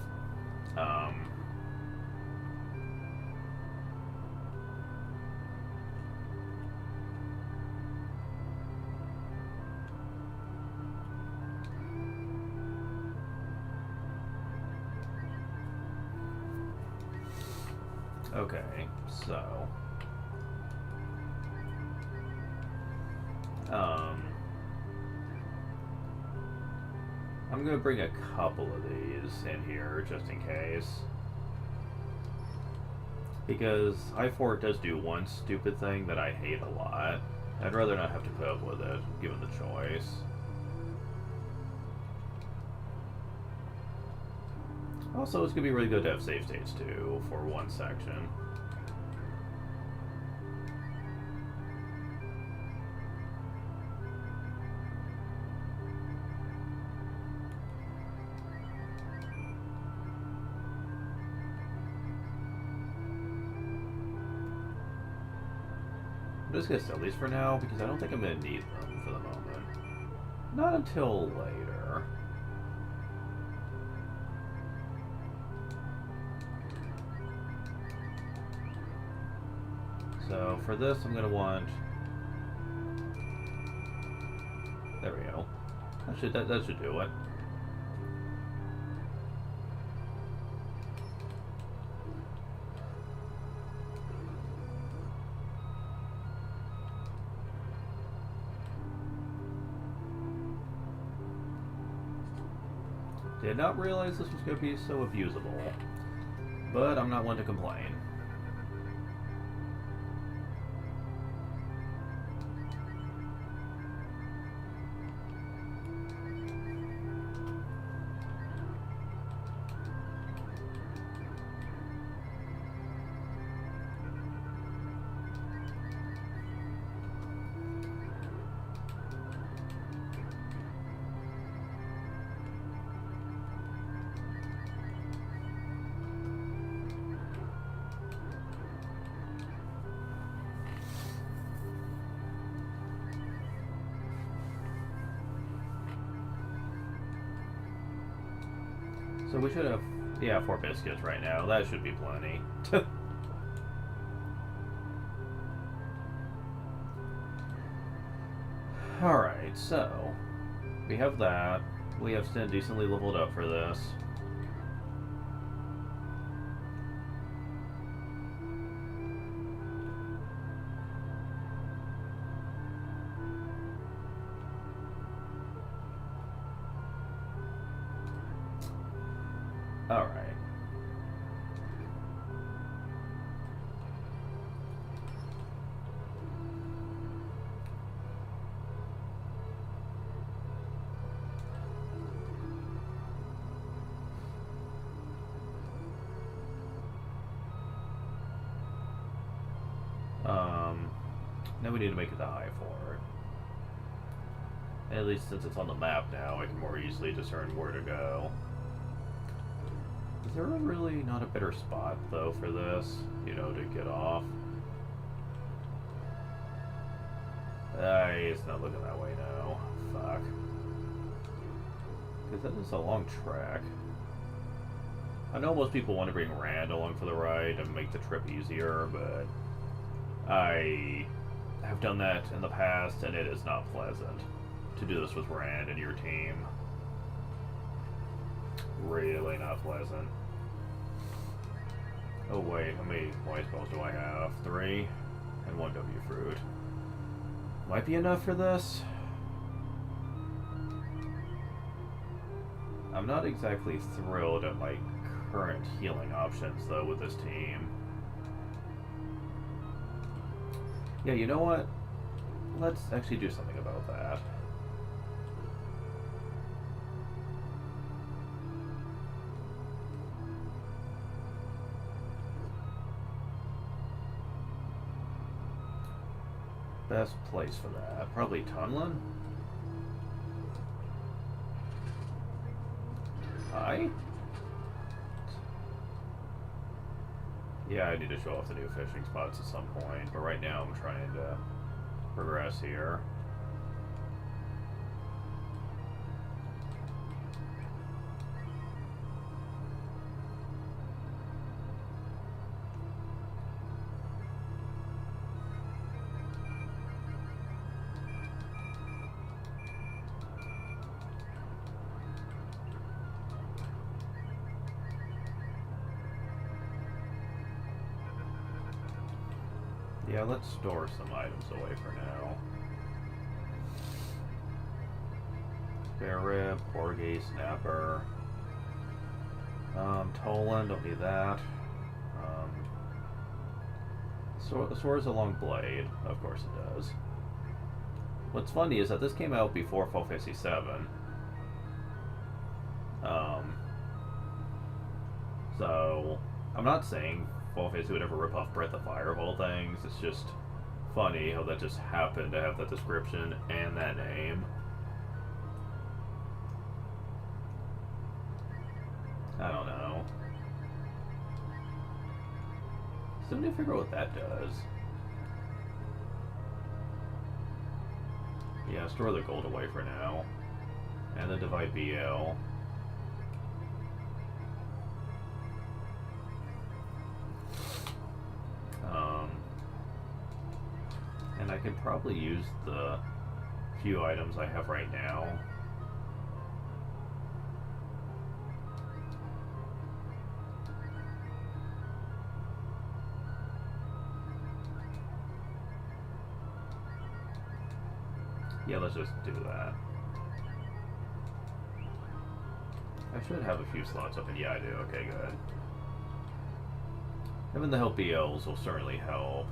Okay, so... I'm going to bring a couple of these in here, just in case. Because I4 does do one stupid thing that I hate a lot. I'd rather not have to put up with it, given the choice. Also, it's going to be really good to have save states, too, for one section. I'm just going to sell these for now, because I don't think I'm going to need them for the moment. Not until later. So for this, I'm going to want... There we go. That should do it. Did not realize this was going to be so abusable, but I'm not one to complain. So we should have, yeah, 4 biscuits right now. That should be plenty. Alright, so we have that. We have Sin decently leveled up for this. Alright. Now we need to make it the high for it. At least since it's on the map now, I can more easily discern where to go. Is there really not a better spot, though, for this? You know, to get off? It's not looking that way now. Fuck. Because that is a long track. I know most people want to bring Rand along for the ride and make the trip easier, but I have done that in the past, and it is not pleasant to do this with Rand and your team. Really not pleasant. Oh wait, how many white spells do I have? 3 and 1 W fruit. Might be enough for this. I'm not exactly thrilled at my current healing options though with this team. Yeah, you know what? Let's actually do something about that. Best place for that? Probably Tunlin? Hi? Yeah, I need to show off the new fishing spots at some point, but right now I'm trying to progress here. Yeah, let's store some items away for now. Spare rib, porgy, snapper. Tolan, don't need that. Sword's a long blade, of course it does. What's funny is that this came out before Final Fantasy VII. So I'm not saying Final Fantasy would ever rip off Breath of Fire of all things. It's just funny how that just happened to have that description and that name. I don't know. Somebody figure out what that does. Yeah, store the gold away for now. And the Divide BL. And I could probably use the few items I have right now. Yeah, let's just do that. I should have a few slots open. Yeah, I do. Okay, good. Having the help BLs will certainly help.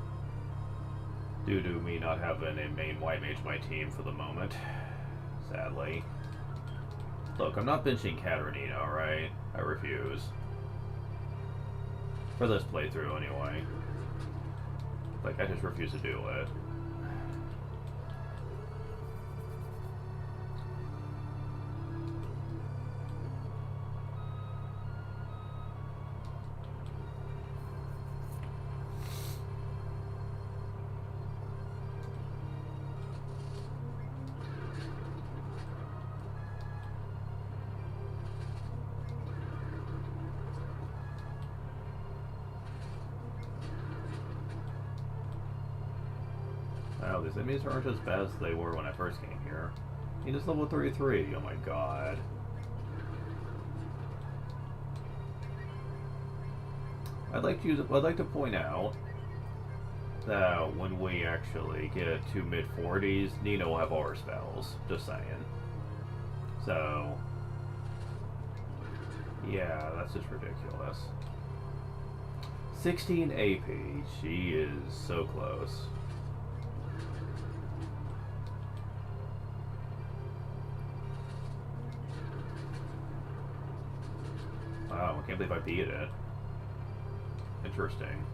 Due to me not having a main white mage my team for the moment. Sadly. Look, I'm not benching Katarina, alright? I refuse. For this playthrough, anyway. Like, I just refuse to do it. Wow, these enemies aren't as bad as they were when I first came here. He is level 33. Oh my god. I'd like to point out that when we actually get to mid-40s, Nina will have all her spells. Just saying. So, yeah, that's just ridiculous. 16 AP. She is so close. Wow, I can't believe I beat it. Interesting.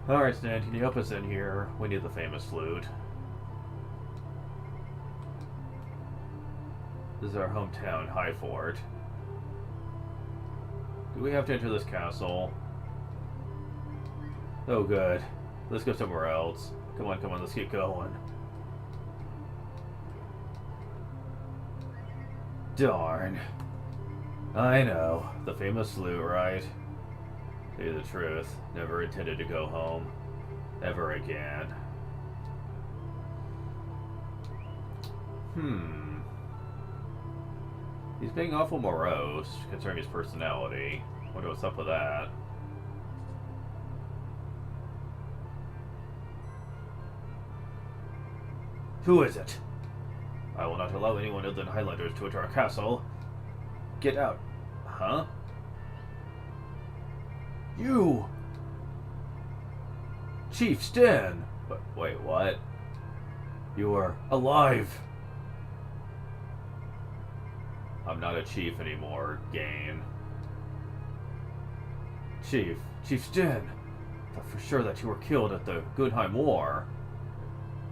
Alright, Stan, can you help us in here? We need the famous flute. This is our hometown, High Fort. Do we have to enter this castle? Oh, good. Let's go somewhere else. Come on, let's get going. Darn. I know. The famous flute, right? To tell you the truth, never intended to go home. Ever again. He's being awful morose, concerning his personality. Wonder what's up with that. Who is it? I will not allow anyone other than Highlanders to enter our castle. Get out. Huh? You! Chief Stan! But wait, what? You are alive! I'm not a chief anymore, Gain. Chief Stan! Thought for sure that you were killed at the Gunheim War.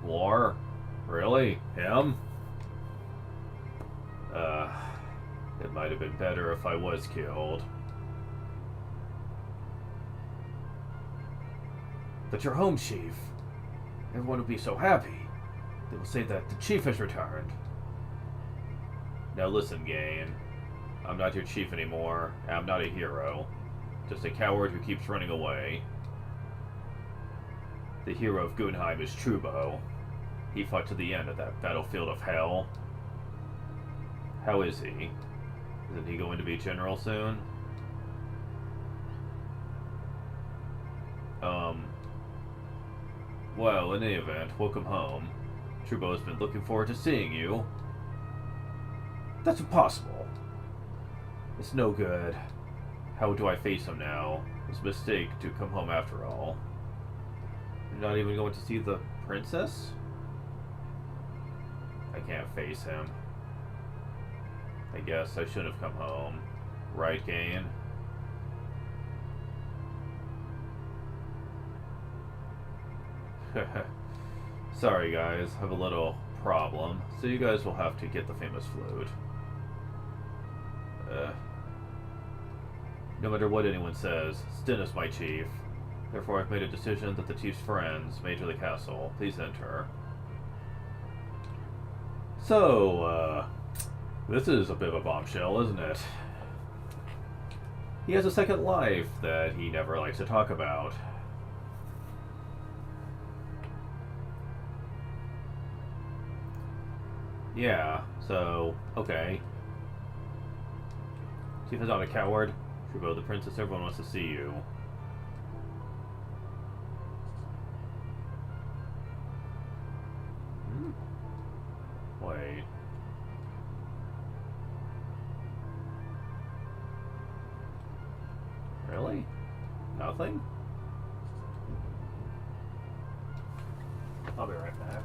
War? Really? Him? It might have been better if I was killed. But you're home, Chief. Everyone will be so happy. They will say that the Chief has returned. Now listen, Gain. I'm not your chief anymore, and I'm not a hero. Just a coward who keeps running away. The hero of Gunheim is Trubo. He fought to the end at that battlefield of hell. How is he? Isn't he going to be general soon? Well, in any event, welcome home. Trubo's been looking forward to seeing you. That's impossible. It's no good. How do I face him now? It's a mistake to come home after all. You're not even going to see the princess? I can't face him. I guess I should have come home. Right, Gain? Sorry guys, I have a little problem, so you guys will have to get the famous flute. No matter what anyone says, Sten is my chief. Therefore I've made a decision that the chief's friends may enter the castle. Please enter. So, this is a bit of a bombshell, isn't it? He has a second life that he never likes to talk about. Yeah, so, okay. Chief is not a coward. Trubo, the princess, everyone wants to see you. Wait. Really? Nothing? I'll be right back.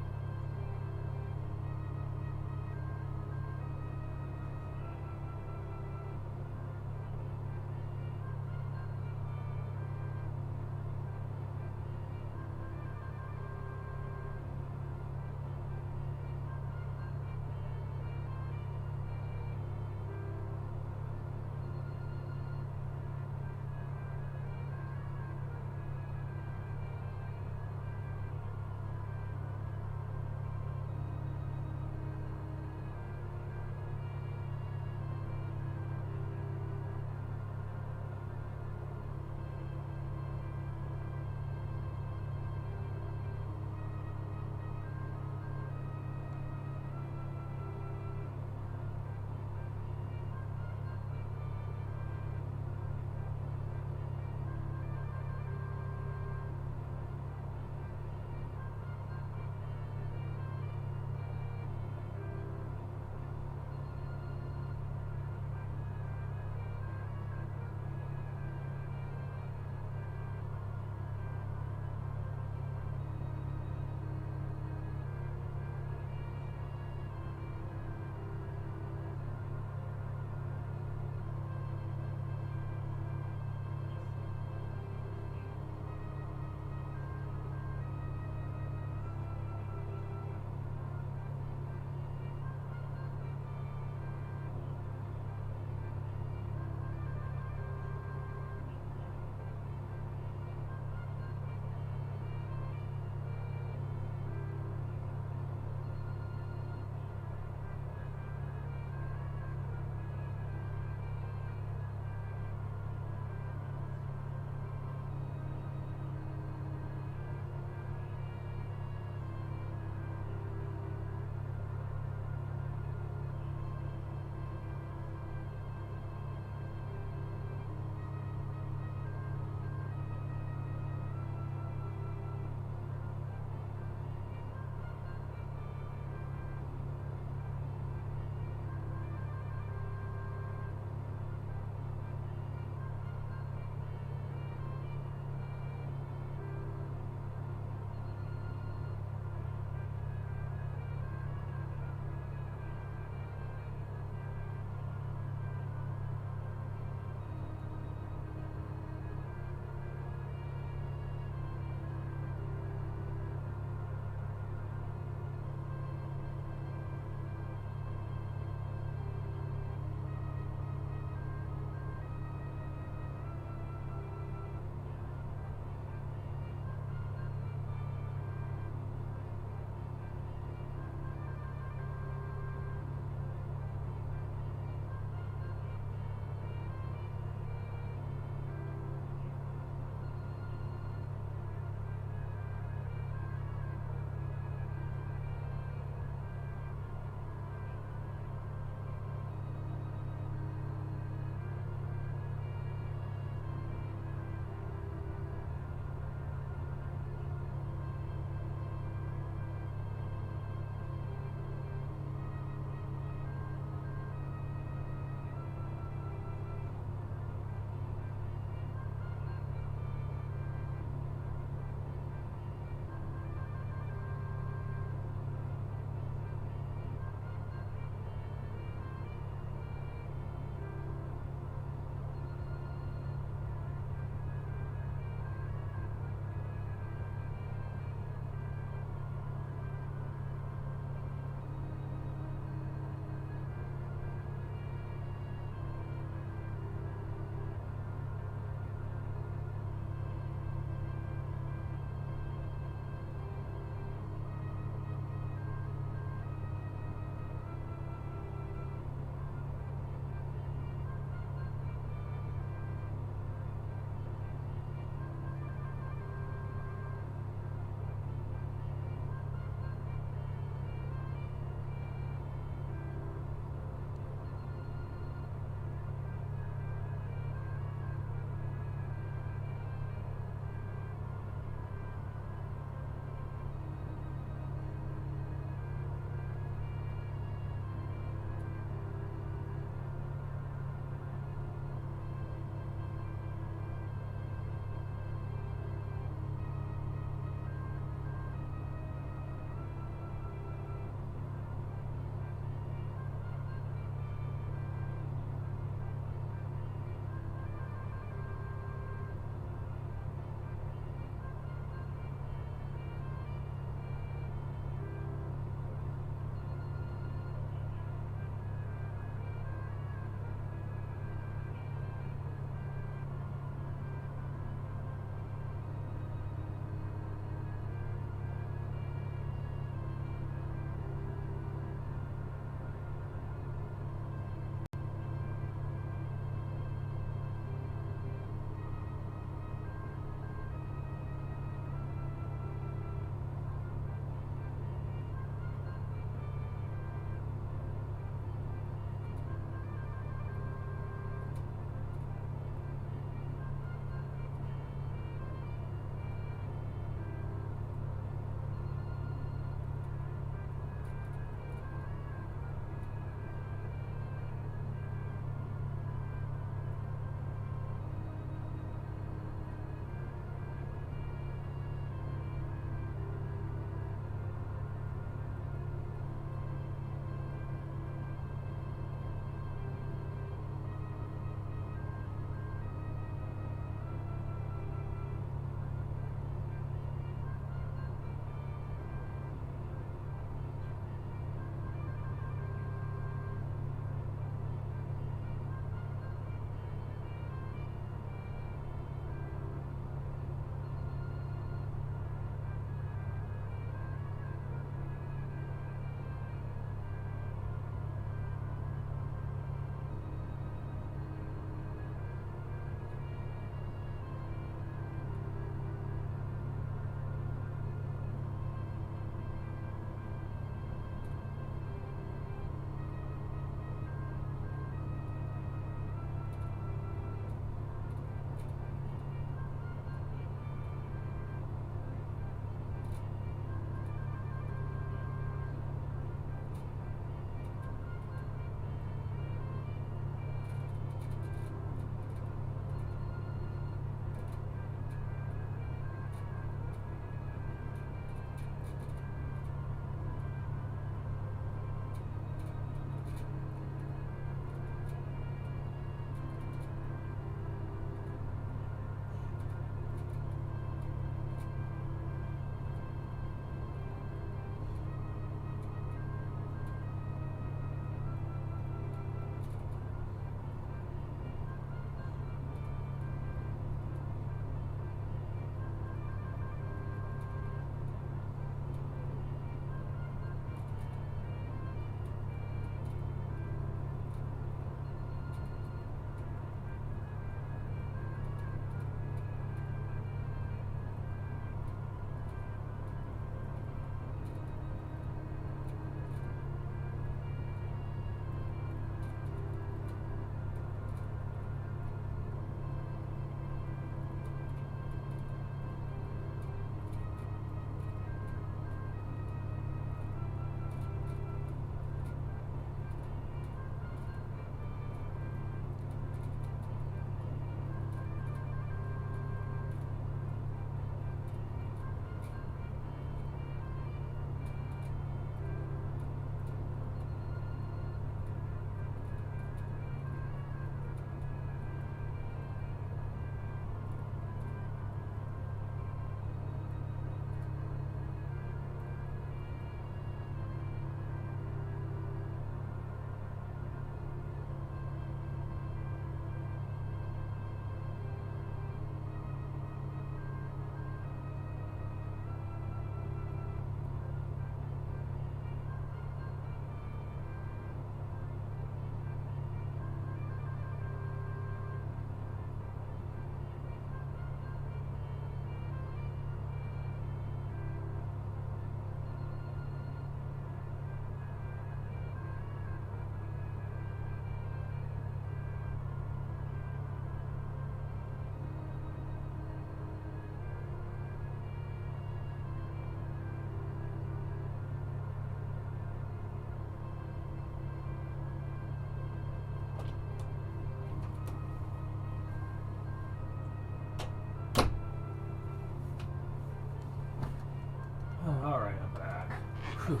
Whew.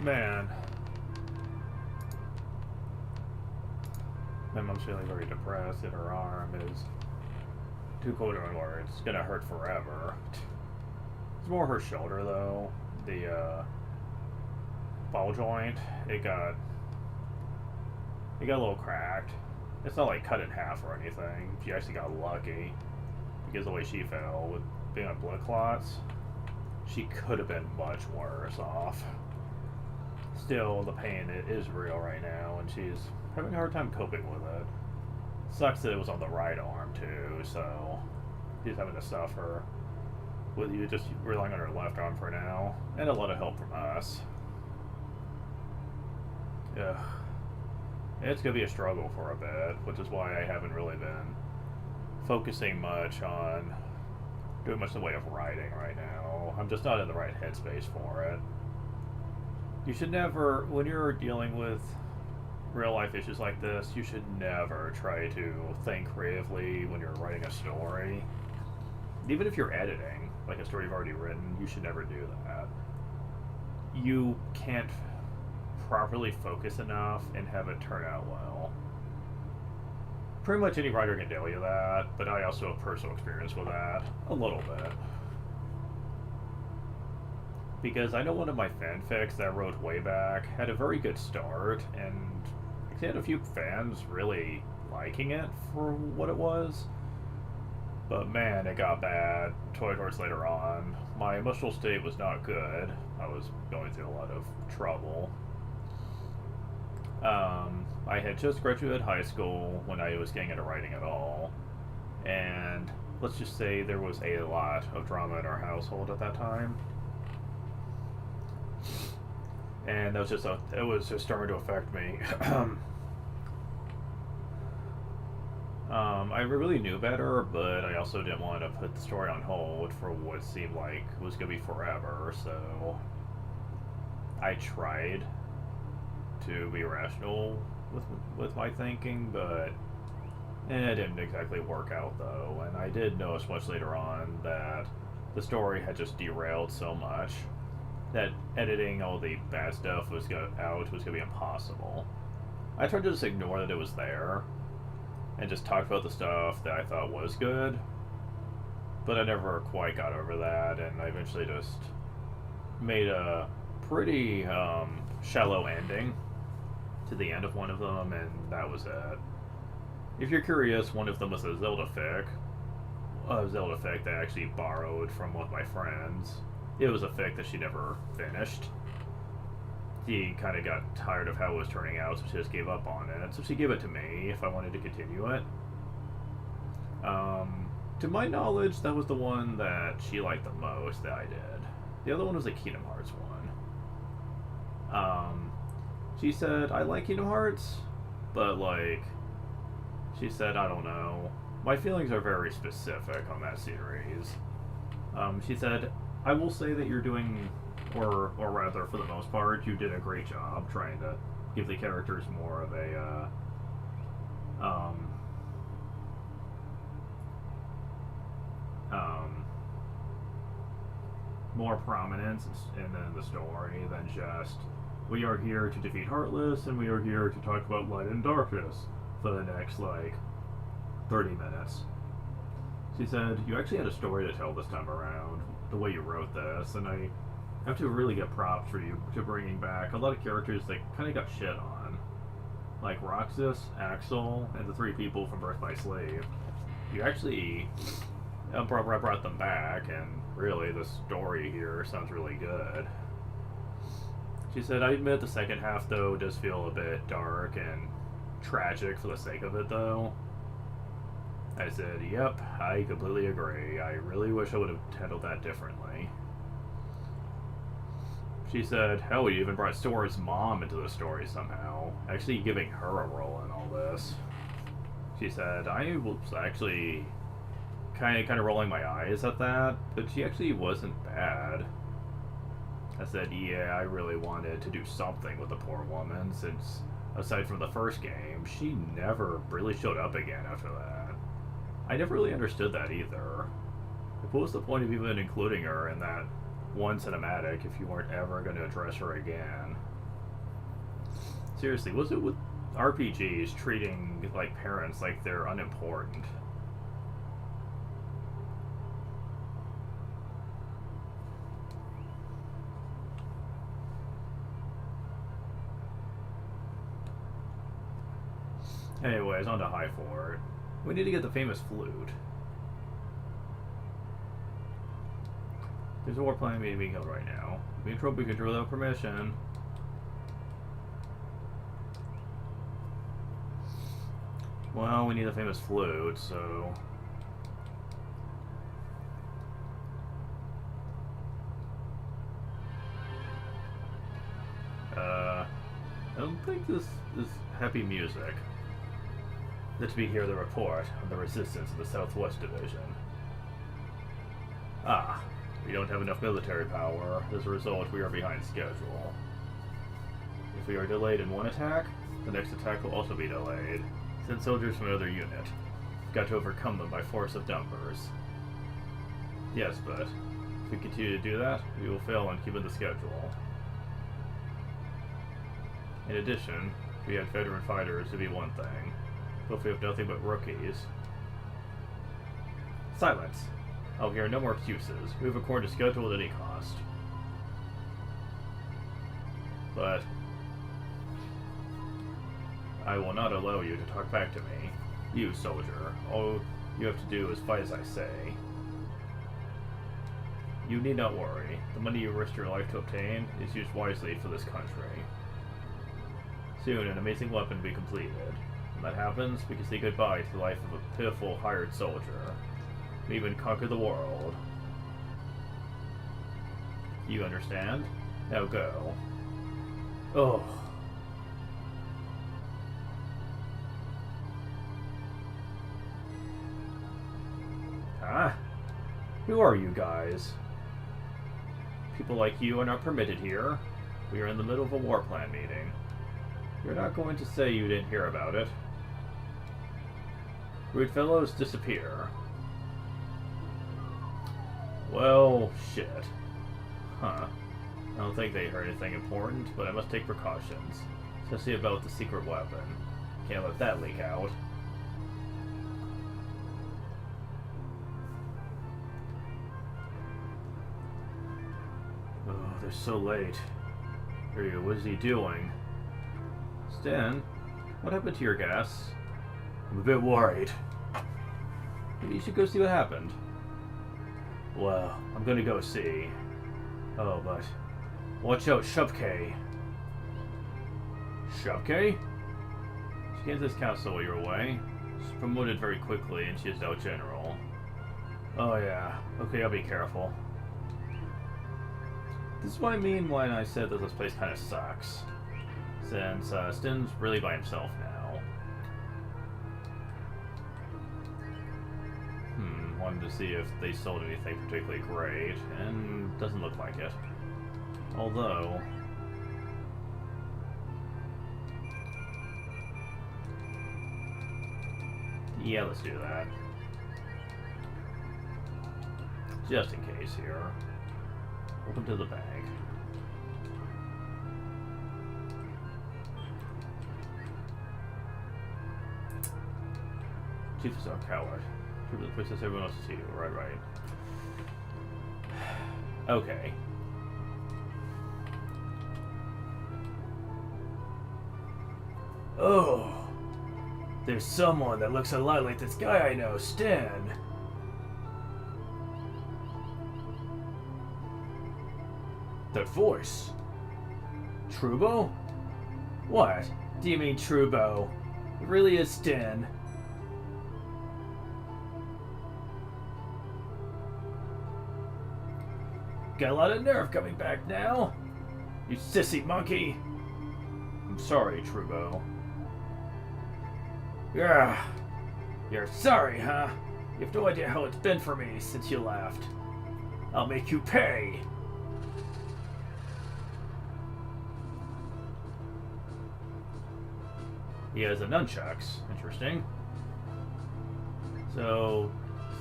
Man. My mom's feeling very depressed, and her arm is too cold to ignore. It's gonna hurt forever. It's more her shoulder, though. The ball joint, it got a little cracked. It's not like cut in half or anything. She actually got lucky because the way she fell with being on blood clots, she could have been much worse off. Still, the pain is real right now, and she's having a hard time coping with it. Sucks that it was on the right arm too, so she's having to suffer with you just relying on her left arm for now, and a lot of help from us. Yeah, it's gonna be a struggle for a bit, which is why I haven't really been focusing much on doing much in the way of writing right now. I'm just not in the right headspace for it. You should never, when you're dealing with real life issues like this, you should never try to think creatively when you're writing a story. Even if you're editing, like a story you've already written, you should never do that. You can't properly focus enough and have it turn out well. Pretty much any writer can tell you that, but I also have personal experience with that. A little bit. Because I know one of my fanfics that I wrote way back had a very good start, and I had a few fans really liking it for what it was. But man, it got bad towards later on. My emotional state was not good. I was going through a lot of trouble. I had just graduated high school when I was getting into writing at all. And let's just say there was a lot of drama in our household at that time. And that was it was just starting to affect me. I really knew better, but I also didn't want to put the story on hold for what seemed like was going to be forever, so I tried to be rational with my thinking, but it didn't exactly work out, though, and I did notice much later on that the story had just derailed so much that editing all the bad stuff was going to be impossible. I tried to just ignore that it was there and just talk about the stuff that I thought was good, but I never quite got over that, and I eventually just made a pretty shallow ending to the end of one of them, and that was it. If you're curious, one of them was a Zelda fic that I actually borrowed from one of my friends. It was a fic that she never finished. She kind of got tired of how it was turning out, so she just gave up on it. So she gave it to me if I wanted to continue it. To my knowledge, that was the one that she liked the most that I did. The other one was the Kingdom Hearts one. She said, I like Kingdom Hearts, but like, she said, I don't know. My feelings are very specific on that series. She said, I will say that you're doing, or rather, for the most part, you did a great job trying to give the characters more of a, more prominence in the story than just, we are here to defeat Heartless, and we are here to talk about light and darkness for the next, like, 30 minutes. She said, you actually had a story to tell this time around, the way you wrote this, and I have to really get props for you to bringing back a lot of characters that kind of got shit on. Like Roxas, Axel, and the three people from Birth by Slave. You actually brought them back, and really the story here sounds really good. She said, I admit the second half, though, does feel a bit dark and tragic for the sake of it, though. I said, yep, I completely agree. I really wish I would have handled that differently. She said, hell, you even brought Sora's mom into the story somehow, actually giving her a role in all this. She said, I was actually kind of rolling my eyes at that, but she actually wasn't bad. I said, yeah, I really wanted to do something with the poor woman, since, aside from the first game, she never really showed up again after that. I never really understood that either. What was the point of even including her in that one cinematic if you weren't ever going to address her again. Seriously, what's it with RPGs treating like parents like they're unimportant? Anyways, on to High Fort. We need to get the famous flute. There's a warplane being held right now. Being trophy control without permission. Well, we need the famous flute, so... I don't think this is happy music. Let me hear the report on the resistance of the Southwest Division. Ah, we don't have enough military power. As a result, we are behind schedule. If we are delayed in one attack, the next attack will also be delayed. Send soldiers from another unit. We've got to overcome them by force of numbers. Yes, but if we continue to do that, we will fail on keeping the schedule. In addition, if we had veteran fighters, it'd be one thing. But if we have nothing but rookies... Silence! I'll hear no more excuses. Move according to schedule at any cost. But... I will not allow you to talk back to me. You, soldier. All you have to do is fight as I say. You need not worry. The money you risked your life to obtain is used wisely for this country. Soon, an amazing weapon will be completed. When that happens, we can say goodbye to the life of a pitiful hired soldier. And even conquer the world. You understand? Now go. Oh. Huh? Who are you guys? People like you are not permitted here. We are in the middle of a war plan meeting. You're not going to say you didn't hear about it. Rude fellows, disappear. Well, shit. Huh. I don't think they heard anything important, but I must take precautions. Especially about the secret weapon. Can't let that leak out. Oh, they're so late. Ryu, what is he doing? Stan, what happened to your gas? I'm a bit worried. Maybe you should go see what happened. Well, I'm gonna go see. Oh, but... watch out, Shupke. Shupke? She came to this castle while you were away. She's promoted very quickly and she is now general. Oh yeah. Okay, I'll be careful. This is what I mean when I said that this place kind of sucks. Since Stan's really by himself now. Wanted to see if they sold anything particularly great, and doesn't look like it. Although... yeah, let's do that. Just in case here. Open to the bag. Chief is a coward. The princess everyone else to see you. Right. Okay. Oh. There's someone that looks a lot like this guy I know, Stan. That voice. Trubo? What? Do you mean Trubo? It really is Stan. Got a lot of nerve coming back now. You sissy monkey. I'm sorry, Trubo. Yeah. You're sorry, huh? You have no idea how it's been for me since you left. I'll make you pay. He has a nunchucks. Interesting. So,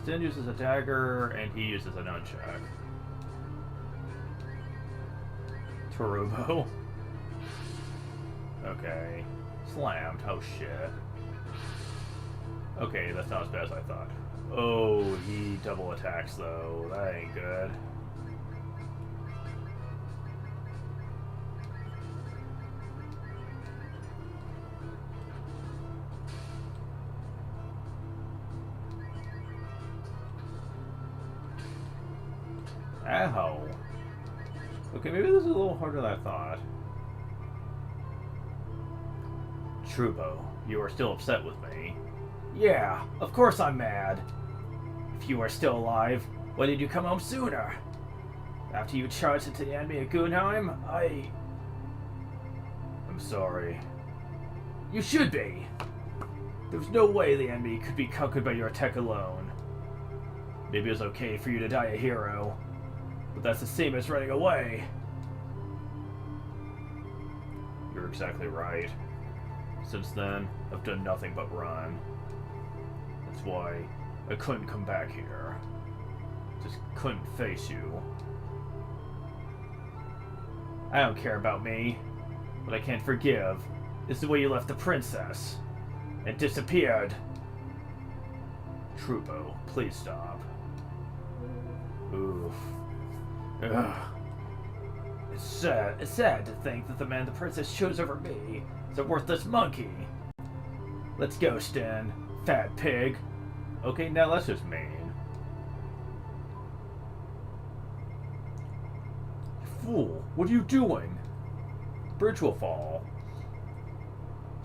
Stan uses a dagger, and he uses a nunchuck. Tarubo. Okay. Slammed. Oh shit. Okay, that's not as bad as I thought. Oh, he double attacks though. That ain't good. Ow. Okay, maybe this is a little harder than I thought. Trubo, you are still upset with me. Yeah, of course I'm mad. If you are still alive, why did you come home sooner? After you charged into the enemy at Gunheim, I'm sorry. You should be! There's no way the enemy could be conquered by your attack alone. Maybe it's okay for you to die a hero, but that's the same as running away. You're exactly right. Since then, I've done nothing but run. That's why I couldn't come back here. Just couldn't face you. I don't care about me. What I can't forgive is the way you left the princess and disappeared. Trubo, please stop. Oof. Ugh. It's sad to think that the man the princess chose over me is a worthless monkey. Let's go, Stan. Fat pig. Okay, now that's just mean. You fool, what are you doing? Bridge will fall.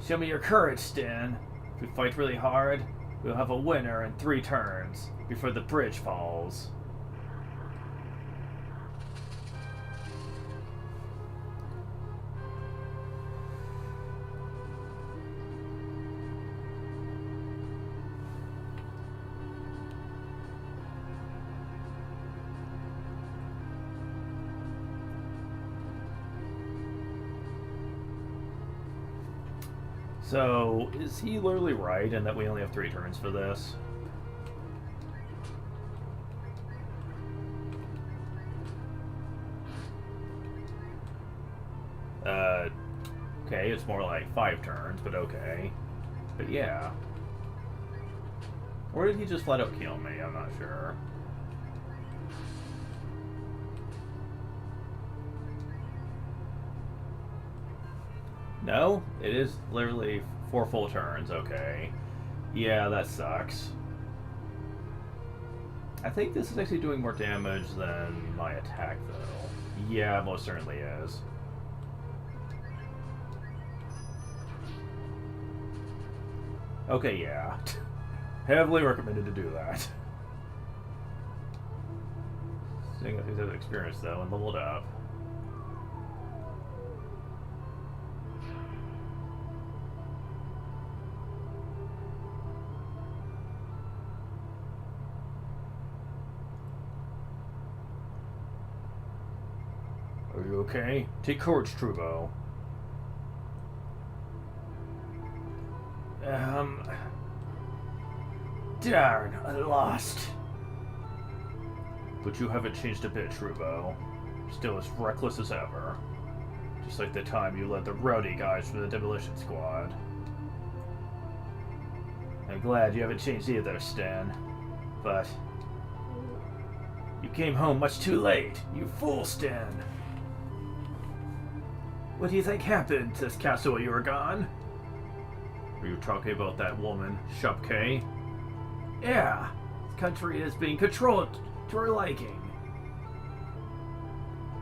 Show me your courage, Stan. If we fight really hard, we'll have a winner in 3 turns before the bridge falls. So, is he literally right in that we only have 3 turns for this? Okay, it's more like 5 turns, but okay. But yeah. Or did he just flat out kill me? I'm not sure. No, it is literally 4 full turns, okay. Yeah, that sucks. I think this is actually doing more damage than my attack, though. Yeah, most certainly is. Okay, yeah. Heavily recommended to do that. Seeing if he's had experience, though, and leveled up. Are you okay? Take courage, Trubo. Darn, I lost. But you haven't changed a bit, Trubo. Still as reckless as ever. Just like the time you led the rowdy guys from the demolition squad. I'm glad you haven't changed either, Stan. But you came home much too late, you fool, Stan. What do you think happened to this castle while you were gone? Are you talking about that woman, Shupke? Yeah, this country is being controlled to her liking.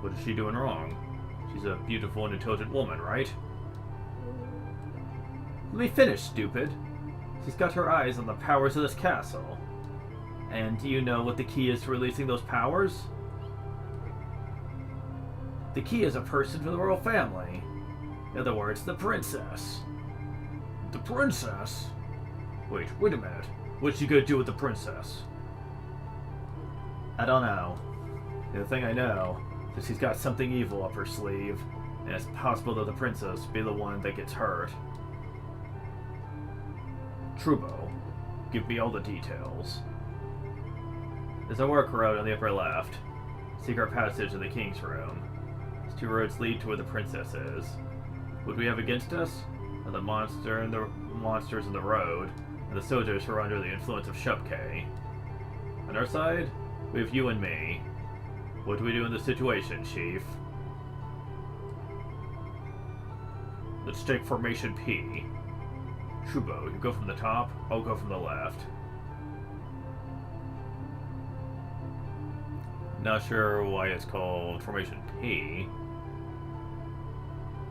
What is she doing wrong? She's a beautiful and intelligent woman, right? Let me finish, stupid. She's got her eyes on the powers of this castle. And do you know what the key is to releasing those powers? The key is a person from the royal family. In other words, the princess. The princess? Wait a minute. What's she gonna do with the princess? I don't know. The thing I know is she's got something evil up her sleeve, and it's possible that the princess be the one that gets hurt. Trubo, give me all the details. There's a work road on the upper left. Secret passage to the king's room. These 2 roads lead to where the princess is. What do we have against us? The monsters in the road, and the soldiers who are under the influence of Shupke. On our side, we have you and me. What do we do in this situation, Chief? Let's take formation P. Shubo, you go from the top, I'll go from the left. Not sure why it's called formation P.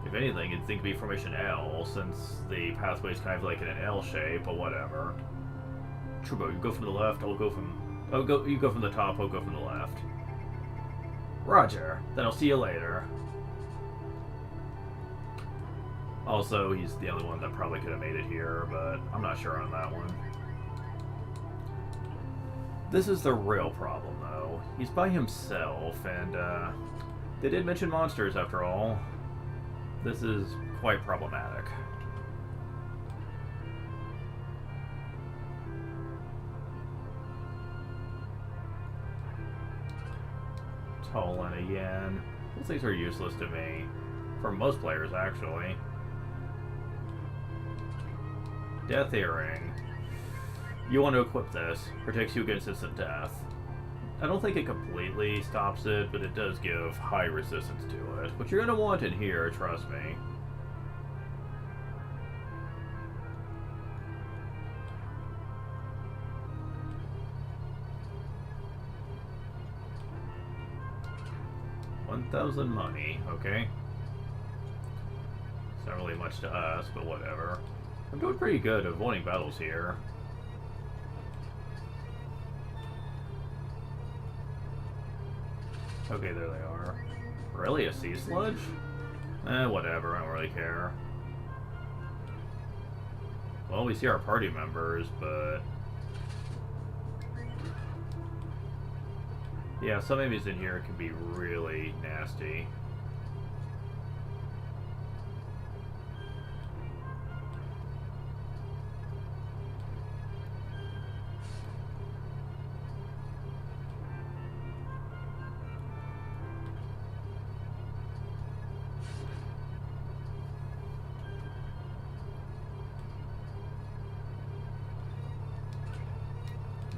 If anything, you'd think it'd be formation L, since the pathway is kind of like in an L shape, but whatever. Shubo, you go from the left, you go from the top, I'll go from the left. Roger, then I'll see you later. Also, he's the only one that probably could have made it here, but I'm not sure on that one. This is the real problem, though. He's by himself, and they did mention monsters after all. This is quite problematic. Tolan again. Those things are useless to me. For most players, actually. Death Earring. You want to equip this. Protects you against instant death. I don't think it completely stops it, but it does give high resistance to it. Which you're going to want in here, trust me. $1,000 money, okay. It's not really much to us, but whatever. I'm doing pretty good at avoiding battles here. Okay, there they are. Really? A sea sludge? Whatever, I don't really care. Well, we see our party members, but... yeah, some enemies in here can be really nasty.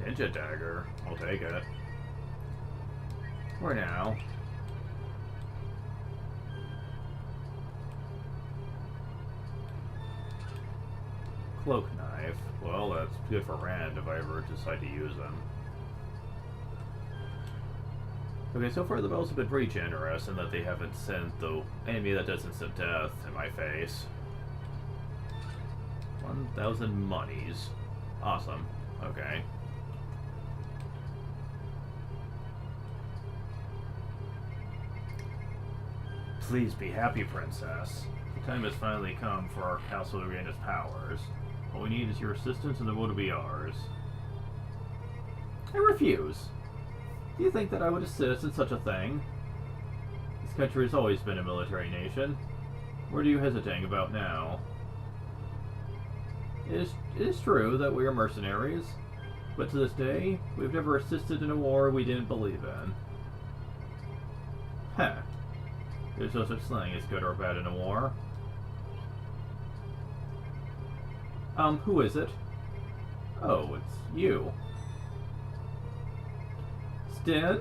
Ninja dagger. I'll take it. For now. Cloak knife. Well, that's good for Rand if I ever decide to use them. Okay, so far the bells have been pretty generous in that they haven't sent the enemy that does instant death in my face. 1,000 monies. Awesome. Okay. Please be happy, Princess. The time has finally come for our castle to regain its powers. All we need is your assistance and the will to be ours. I refuse. Do you think that I would assist in such a thing? This country has always been a military nation. What are you hesitating about now? It is true that we are mercenaries, but to this day, we've never assisted in a war we didn't believe in. Heh. There's no such thing as good or bad in a war. Who is it? Oh, it's you. Sten?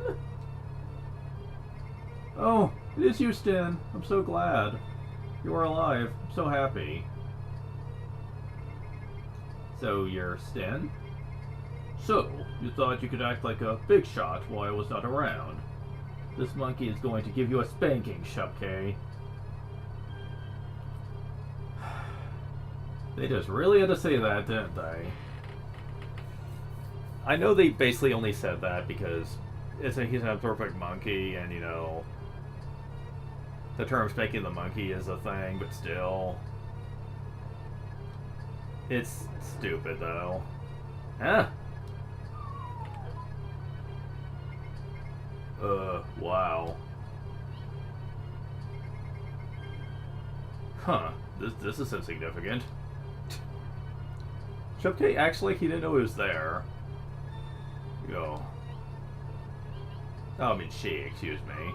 Oh, it is you, Sten. I'm so glad. You are alive. I'm so happy. So, you're Sten? So, you thought you could act like a big shot while I was not around. This monkey is going to give you a spanking, Shupke. They just really had to say that, didn't they? I know they basically only said that because he's an anthropic monkey, and, you know, the term spanking the monkey is a thing, but still. It's stupid, though. Huh? Wow. Huh, this is insignificant. Shupke, actually, he didn't know he was there. Go. Oh, I mean, she, excuse me.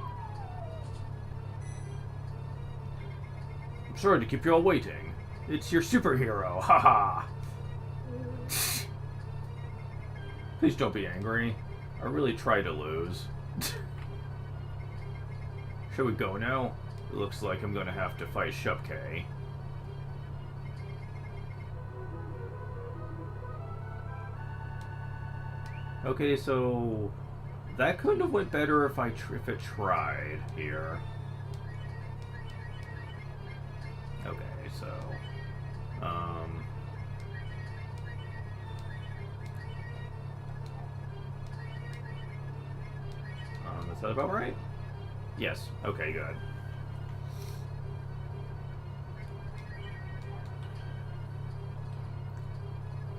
I'm sorry to keep you all waiting. It's your superhero, haha. Please don't be angry. I really tried to lose. Shall we go now? It looks like I'm gonna have to fight Shupke. Okay, so that couldn't have went better if it tried here. Okay, so is that about right? Yes. Okay, good.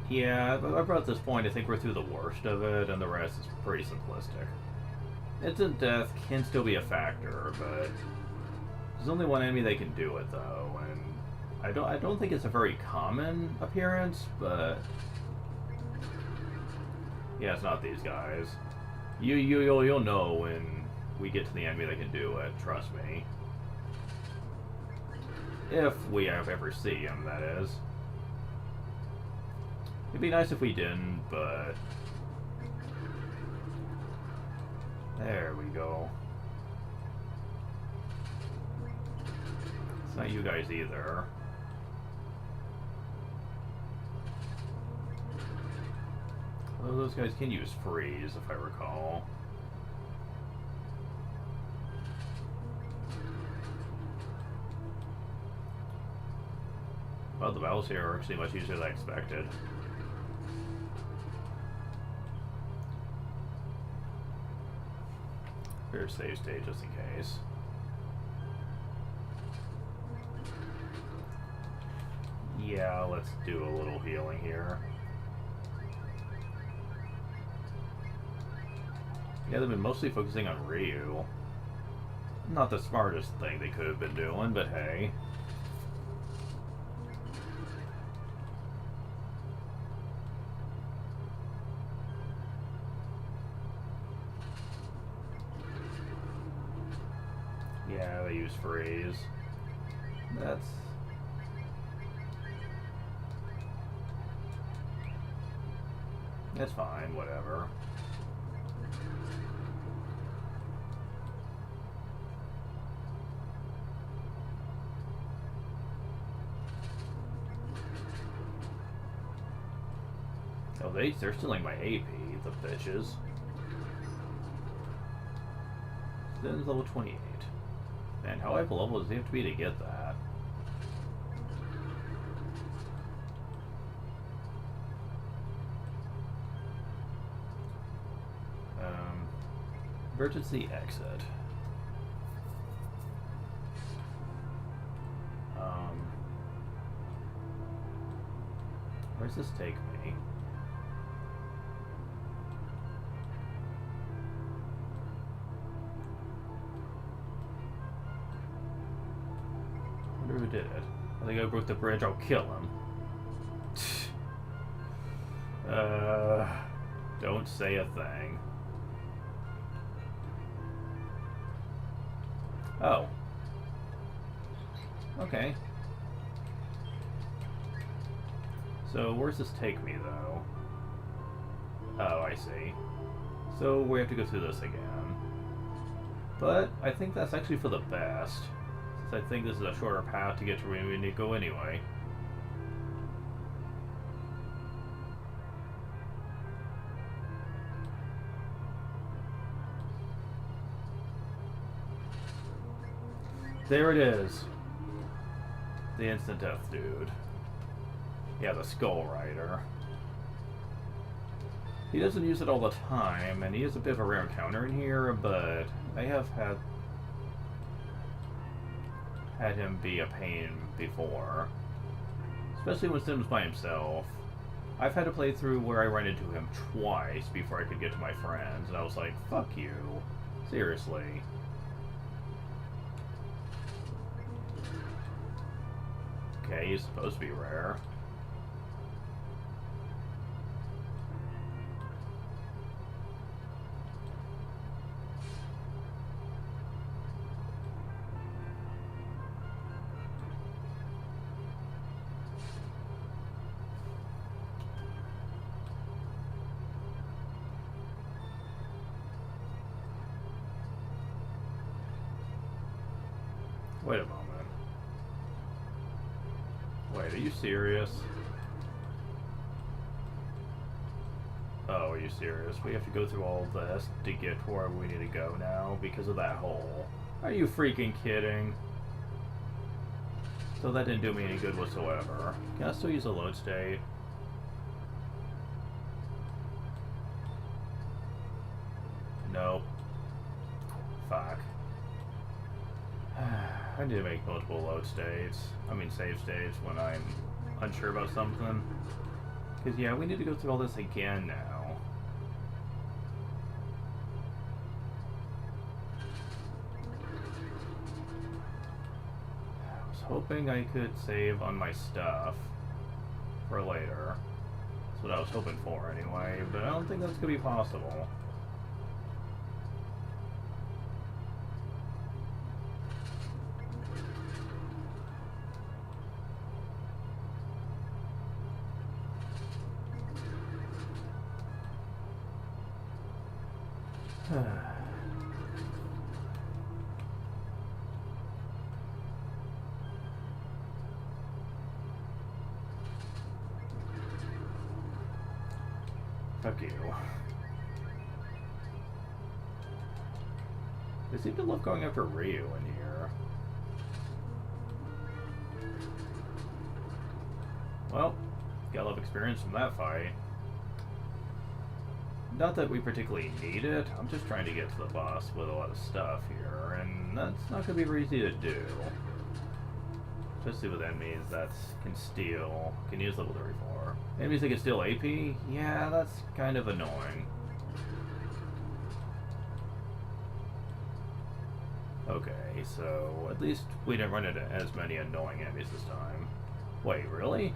Yeah, about this point, I think we're through the worst of it, and the rest is pretty simplistic. Instant death can still be a factor, but there's only one enemy that can do it, though, and I don't think it's a very common appearance, but yeah, it's not these guys. You'll know when we get to the enemy that can do it. Trust me. If we ever see him, that is. It'd be nice if we didn't, but there we go. It's not you guys either. Although those guys can use freeze, if I recall. Well, the battles here are actually much easier than I expected. Here's save state just in case. Yeah, let's do a little healing here. Yeah, they've been mostly focusing on Ryu. Not the smartest thing they could have been doing, but hey. Yeah, they use freeze. That's fine, whatever. Oh, they're stealing my AP, the bitches. Then level 28. Man, how high of a level does he have to be to get that? Emergency exit. Where's this take me? I wonder who did it. I think I broke the bridge, I'll kill him. Don't say a thing. Oh. Okay. So, where's this take me, though? Oh, I see. So, we have to go through this again. But, I think that's actually for the best. Since I think this is a shorter path to get to where we need to go anyway. There it is. The instant death dude. Yeah, the Skull Rider. He doesn't use it all the time, and he is a bit of a rare encounter in here, but I have had him be a pain before. Especially when Sim's by himself. I've had to play through where I ran into him twice before I could get to my friends, and I was like, fuck you. Seriously. Okay, he's supposed to be rare. Wait a moment. Wait, are you serious? Oh, are you serious? We have to go through all this to get to where we need to go now because of that hole. Are you freaking kidding? So that didn't do me any good whatsoever. Can I still use a load state? Nope. Fuck. I need to make multiple load states. I mean save states when I'm unsure about something. Because yeah, we need to go through all this again now. I was hoping I could save on my stuff for later. That's what I was hoping for anyway, but I don't think that's going to be possible. Fuck you. They seem to love going after Ryu in here. Well, got a lot of experience from that fight. Not that we particularly need it, I'm just trying to get to the boss with a lot of stuff here, and that's not going to be very easy to do. Especially with enemies that can steal, can use level 34. Enemies that can steal AP? Yeah, that's kind of annoying. Okay, so at least we didn't run into as many annoying enemies this time. Wait, really?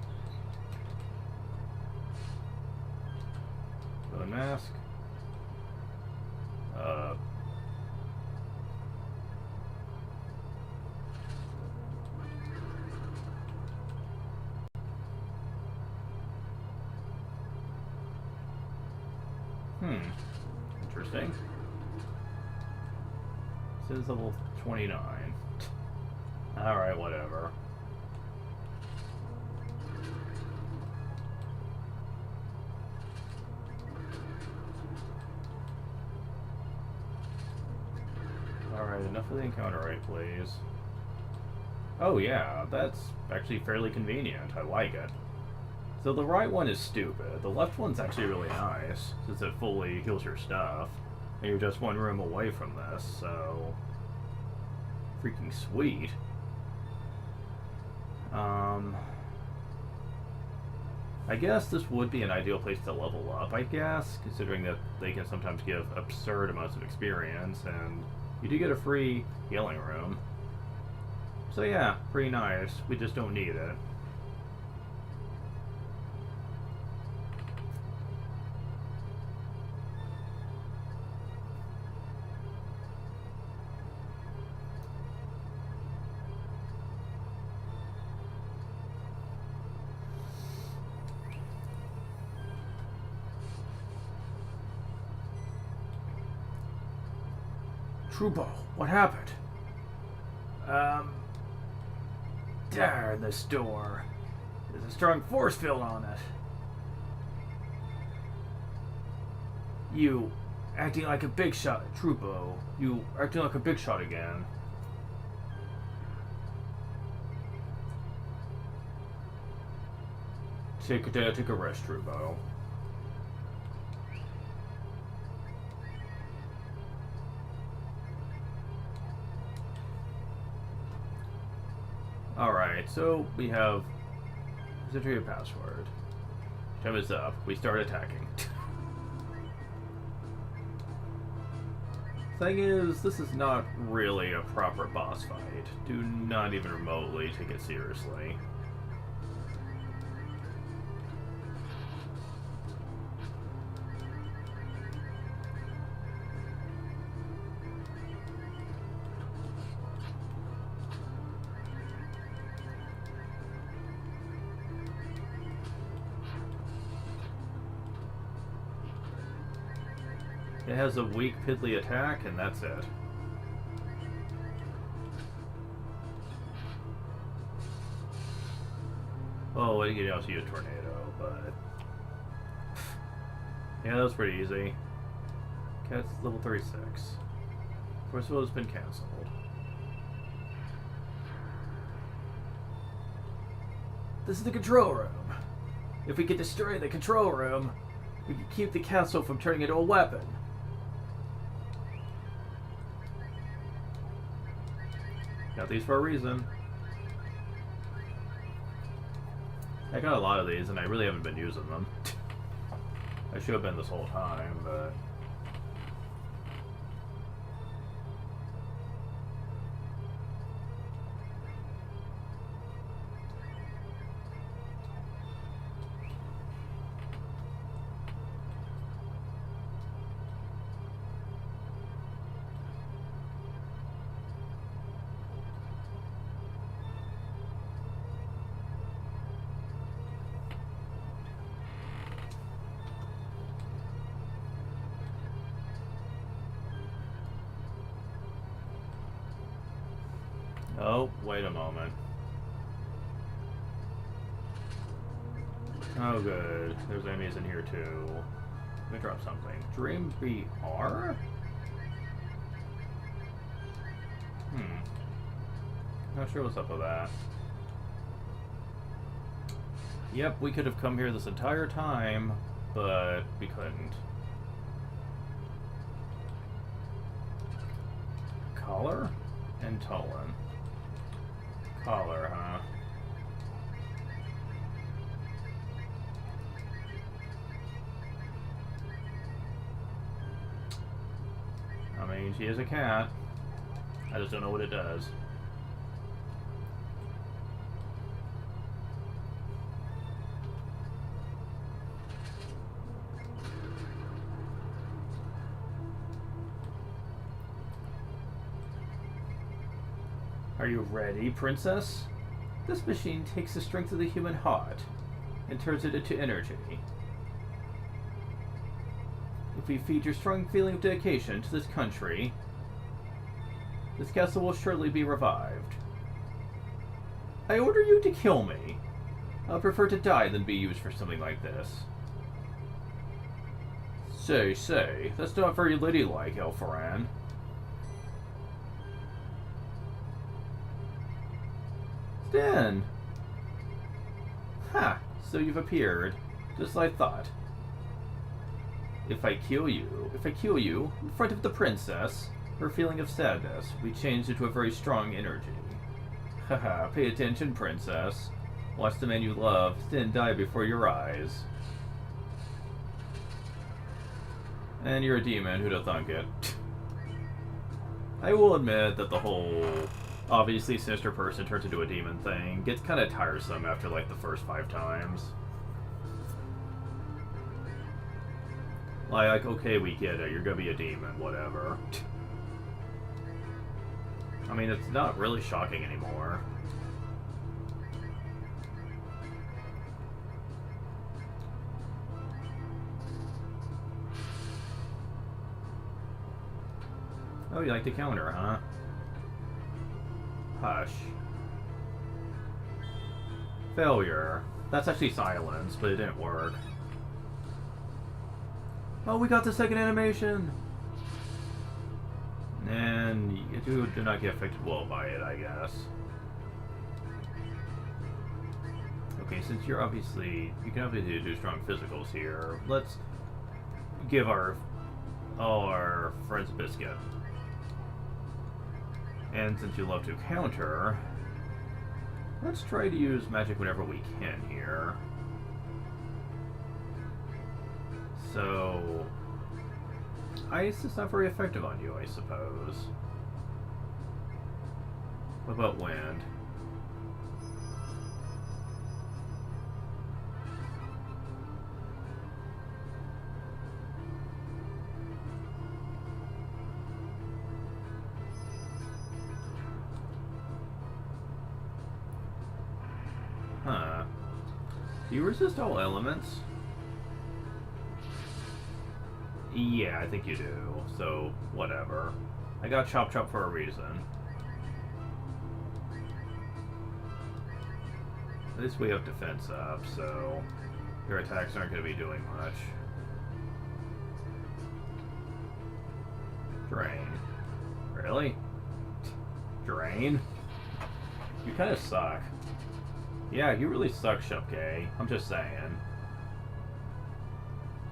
Bone mask? Interesting. This is level 29. Alright, whatever. Alright, enough of the encounter rate, please. Oh yeah, that's actually fairly convenient. I like it. So the right one is stupid. The left one's actually really nice, since it fully heals your stuff. And you're just one room away from this, so... freaking sweet. I guess this would be an ideal place to level up, I guess, considering that they can sometimes give absurd amounts of experience, and you do get a free healing room. So yeah, pretty nice. We just don't need it. Trubo, what happened? Darn this door. There's a strong force field on it. You acting like a big shot, Trubo. You acting like a big shot again. Take a rest, Trubo. Alright, so we have... enter a password. Time is up. We start attacking. Thing is, this is not really a proper boss fight. Do not even remotely take it seriously. It has a weak piddly attack, and that's it. Oh, you can also use tornado, but yeah, that was pretty easy. Cat's level 36. First of all, it's been cancelled. This is the control room. If we could destroy the control room, we could keep the castle from turning into a weapon. Got these for a reason. I got a lot of these, and I really haven't been using them. I should have been this whole time, but... Oh, wait a moment. Oh, good. There's enemies in here, too. Let me drop something. Dream BR? Not sure what's up with that. Yep, we could have come here this entire time, but we couldn't. Collar and Tolan. Collar, huh? I mean, she is a cat. I just don't know what it does. Are you ready, princess? This machine takes the strength of the human heart and turns it into energy. If we feed your strong feeling of dedication to this country, this castle will surely be revived. I order you to kill me. I'll prefer to die than be used for something like this. Say, that's not very ladylike, Elfaran. Stan! Ha! So you've appeared, just as I thought. If I kill you in front of the princess, her feeling of sadness will be changed into a very strong energy. Haha, pay attention, princess. Watch the man you love then die before your eyes. And you're a demon, who'd have thunk it? I will admit that the whole obviously sinister person turns into a demon thing gets kind of tiresome after like the first 5 times. Like, okay, we get it, you're gonna be a demon, whatever. I mean, it's not really shocking anymore. Oh, you like to counter, huh? Hush. Failure. That's actually silence, but it didn't work. Oh, we got the second animation! And you do not get affected well by it, I guess. Okay, since you're obviously... You can obviously do strong physicals here. Let's give all our friends a biscuit. And since you love to counter, let's try to use magic whenever we can here. So, ice is not very effective on you, I suppose. What about wind? Huh. Do you resist all elements? Yeah, I think you do. So, whatever. I got Chop Chop for a reason. At least we have defense up, so your attacks aren't going to be doing much. Drain. Really? Drain? You kind of suck. Yeah, you really suck, Shupke. I'm just saying.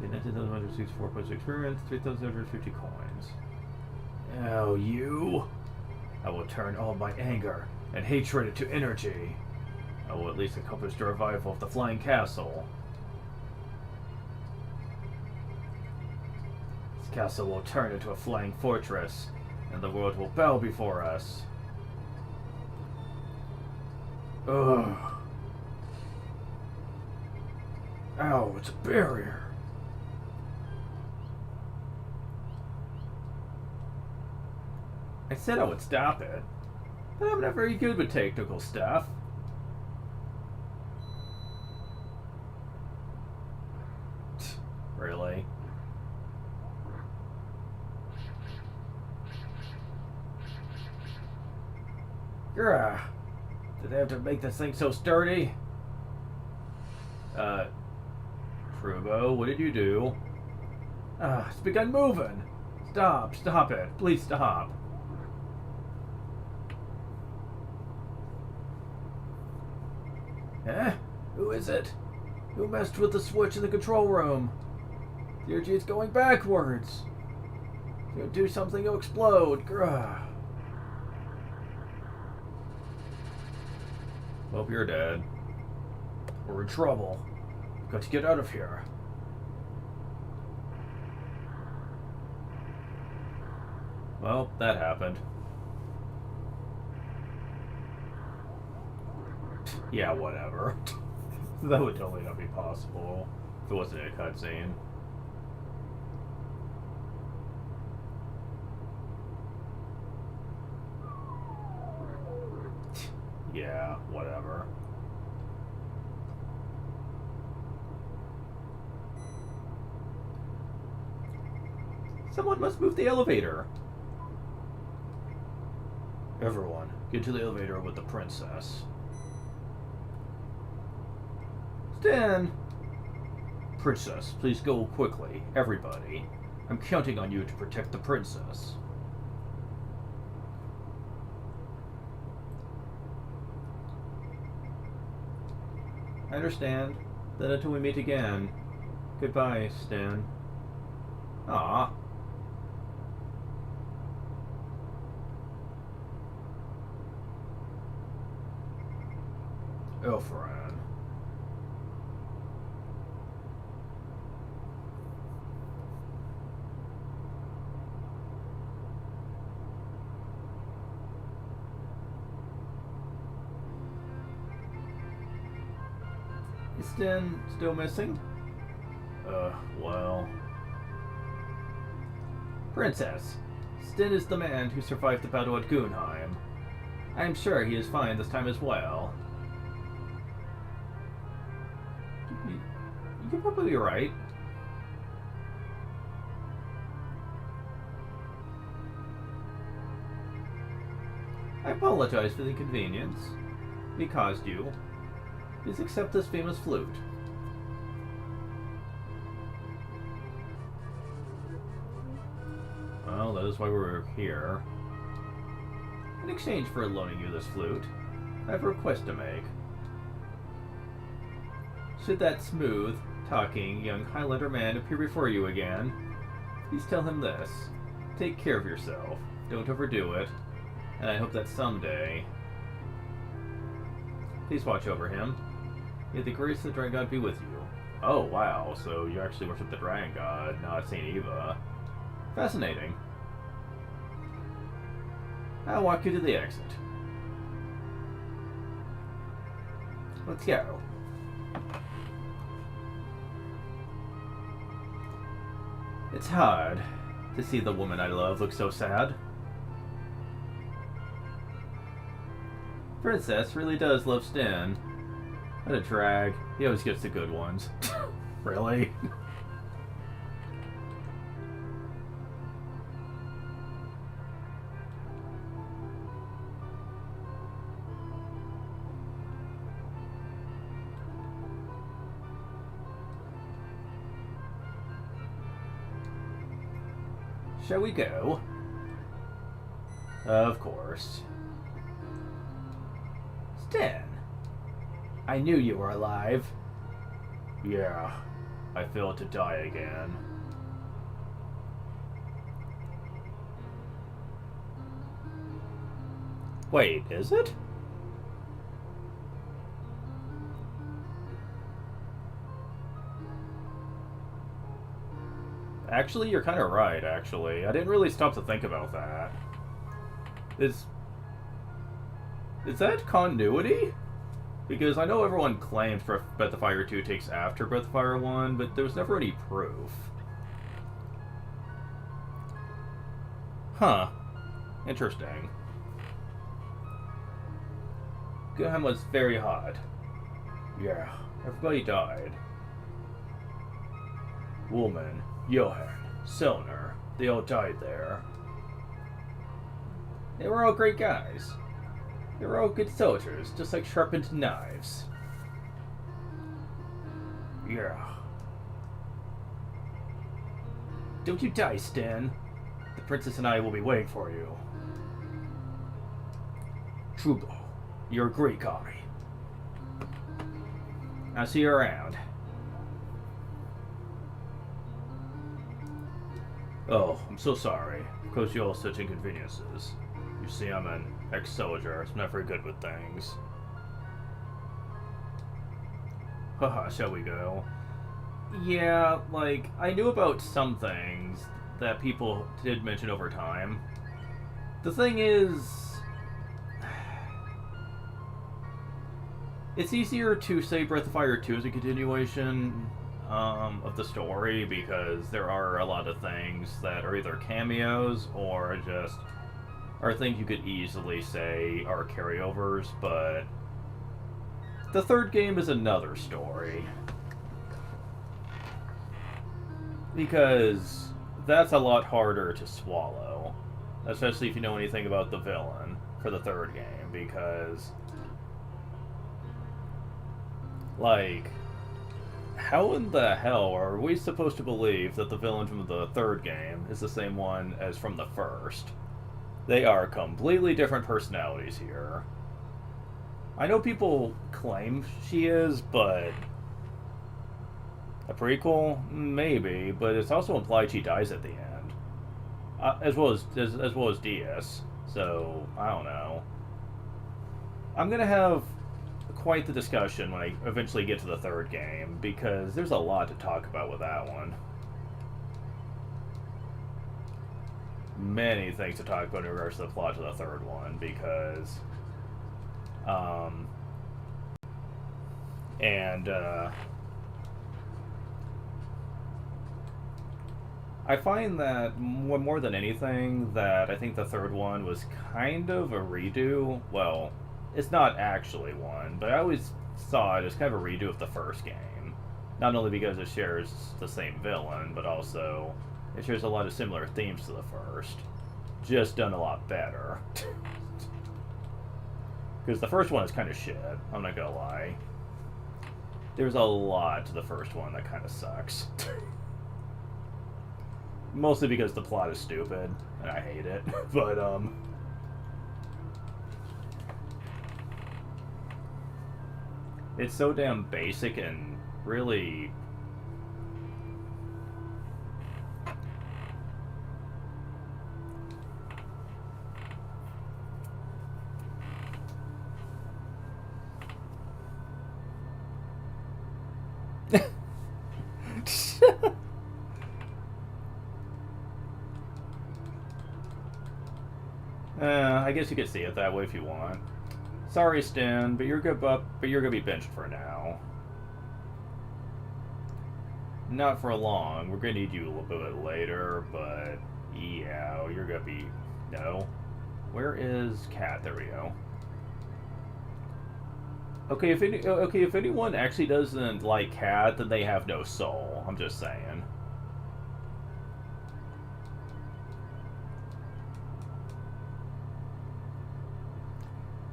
19,164 experience, 3,750 coins. Oh, you! I will turn all my anger and hatred into energy. I will at least accomplish the revival of the Flying Castle. This castle will turn into a flying fortress, and the world will bow before us. Ugh. Ow, it's a barrier. I said I would stop it, but I'm not very good with technical stuff. Really? Grr. Did they have to make this thing so sturdy? Trubo, what did you do? It's begun moving. Stop it. Please stop. Eh? Who is it? Who messed with the switch in the control room? The energy is going backwards. If you do something, it'll explode. Grr. Hope you're dead. We're in trouble. We've got to get out of here. Well, that happened. Yeah, whatever. That would totally not be possible if it wasn't a cutscene. Yeah, whatever. Someone must move the elevator. Everyone, get to the elevator with the princess. Stan! Princess, please go quickly. Everybody. I'm counting on you to protect the princess. I understand. Then until we meet again. Goodbye, Stan. Ah. Elfran. Is Stan still missing? Well... Princess, Stan is the man who survived the battle at Gunheim. I am sure he is fine this time as well. You're probably right. I apologize for the inconvenience we caused you. Please accept this famous flute. Well, that is why we're here. In exchange for loaning you this flute, I have a request to make. Should that smooth, talking, young Highlander man appear before you again, please tell him this. Take care of yourself, don't overdo it, and I hope that someday... Please watch over him. May the grace of the Dragon God be with you. Oh, wow, so you actually worship the Dragon God, not Saint Eva. Fascinating. I'll walk you to the exit. Let's go. It's hard to see the woman I love look so sad. Princess really does love Stan. What a drag. He always gets the good ones. Really? shall we go? Of course. Stan, I knew you were alive. Yeah, I failed to die again. Wait, is it? Actually, you're kind of right, actually. I didn't really stop to think about that. Is that continuity? Because I know everyone claims Breath of Fire 2 takes after Breath of Fire 1, but there was never any proof. Huh. Interesting. Guhan was very hot. Yeah, everybody died. Woman, Johan, Selner, they all died there. They were all great guys. They were all good soldiers, just like sharpened knives. Yeah. Don't you die, Stan. The princess and I will be waiting for you. Trubo, you're a great guy. I'll see you around. Oh, I'm so sorry. Caused you all such inconveniences. You see, I'm an ex-soldier. I'm not very good with things. Haha, shall we go? Yeah, like, I knew about some things that people did mention over time. The thing is, it's easier to say Breath of Fire 2 is a continuation of the story because there are a lot of things that are either cameos or just are things you could easily say are carryovers, but the third game is another story. Because that's a lot harder to swallow, especially if you know anything about the villain for the third game, because, like, how in the hell are we supposed to believe that the villain from the third game is the same one as from the first? They are completely different personalities here. I know people claim she is, but a prequel? Maybe, but it's also implied she dies at the end. As well as DS. So, I don't know. I'm gonna have quite the discussion when I eventually get to the third game, because there's a lot to talk about with that one. Many things to talk about in regards to the plot to the third one, because I find that more than anything that I think the third one was kind of a redo. Well, it's not actually one, but I always saw it as kind of a redo of the first game. Not only because it shares the same villain, but also it shares a lot of similar themes to the first. Just done a lot better. Because the first one is kind of shit, I'm not gonna lie. There's a lot to the first one that kind of sucks. Mostly because the plot is stupid, and I hate it. But, it's so damn basic and really... I guess you could see it that way if you want. Sorry, Stan, but you're gonna be benched for now. Not for long. We're gonna need you a little bit later, but yeah, you're gonna be... No. Where is Cat? There we go. Okay, if anyone actually doesn't like Cat, then they have no soul. I'm just saying.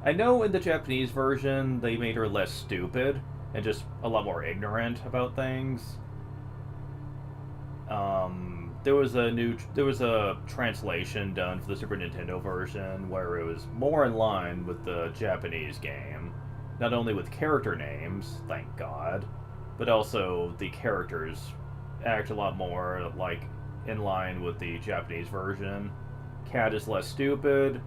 I know in the Japanese version they made her less stupid and just a lot more ignorant about things. there was a translation done for the Super Nintendo version where it was more in line with the Japanese game, not only with character names, thank God, but also the characters act a lot more like in line with the Japanese version. Cat is less stupid.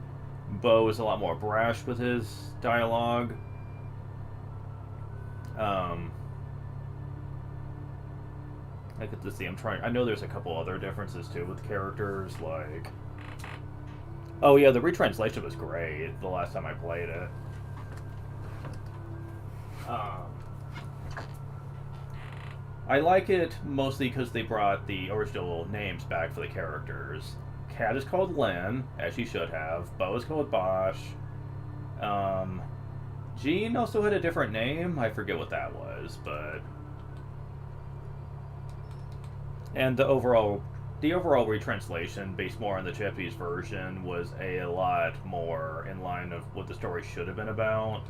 Bo is a lot more brash with his dialogue. I get to see. I know there's a couple other differences too with characters. Like, oh yeah, the retranslation was great the last time I played it. I like it mostly because they brought the original names back for the characters. Cat is called Lynn, as she should have. Bo is called Bosch. Jean also had a different name. I forget what that was, but... And the overall retranslation, based more on the Japanese version, was a lot more in line of what the story should have been about.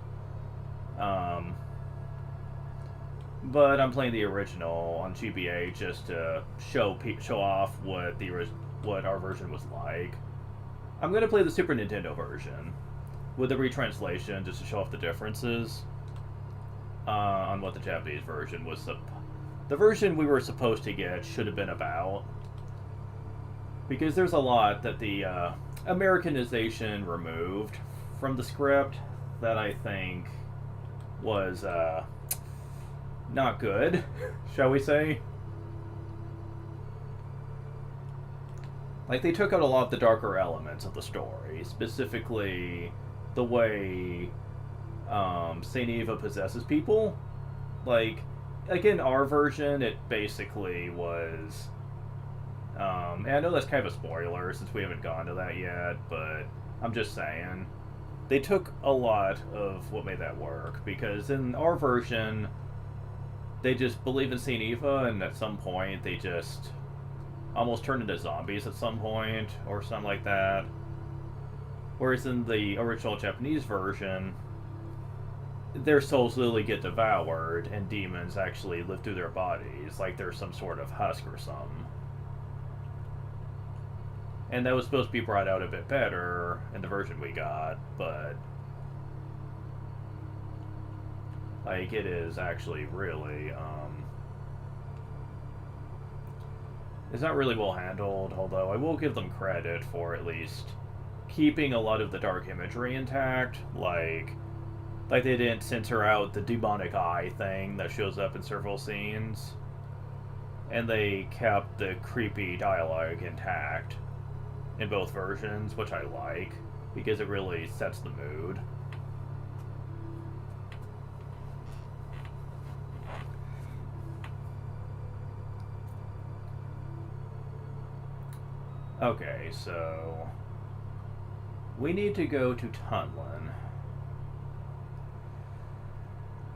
But I'm playing the original on GBA just to show off what our version was like. I'm gonna play the Super Nintendo version with the retranslation just to show off the differences on what the Japanese version was. The version we were supposed to get should have been about, because there's a lot that the Americanization removed from the script that I think was not good, shall we say. Like, they took out a lot of the darker elements of the story, specifically the way Saint Eva possesses people. Like in our version, it basically was... and I know that's kind of a spoiler since we haven't gone to that yet, but I'm just saying. They took a lot of what made that work, because in our version, they just believe in Saint Eva, and at some point they just almost turn into zombies at some point, or something like that. Whereas in the original Japanese version, their souls literally get devoured, and demons actually live through their bodies, like they're some sort of husk or something. And that was supposed to be brought out a bit better in the version we got, but... like, it is actually really, it's not really well handled, although I will give them credit for at least keeping a lot of the dark imagery intact, like they didn't censor out the demonic eye thing that shows up in several scenes, and they kept the creepy dialogue intact in both versions, which I like, because it really sets the mood. Okay, so we need to go to Tunlin.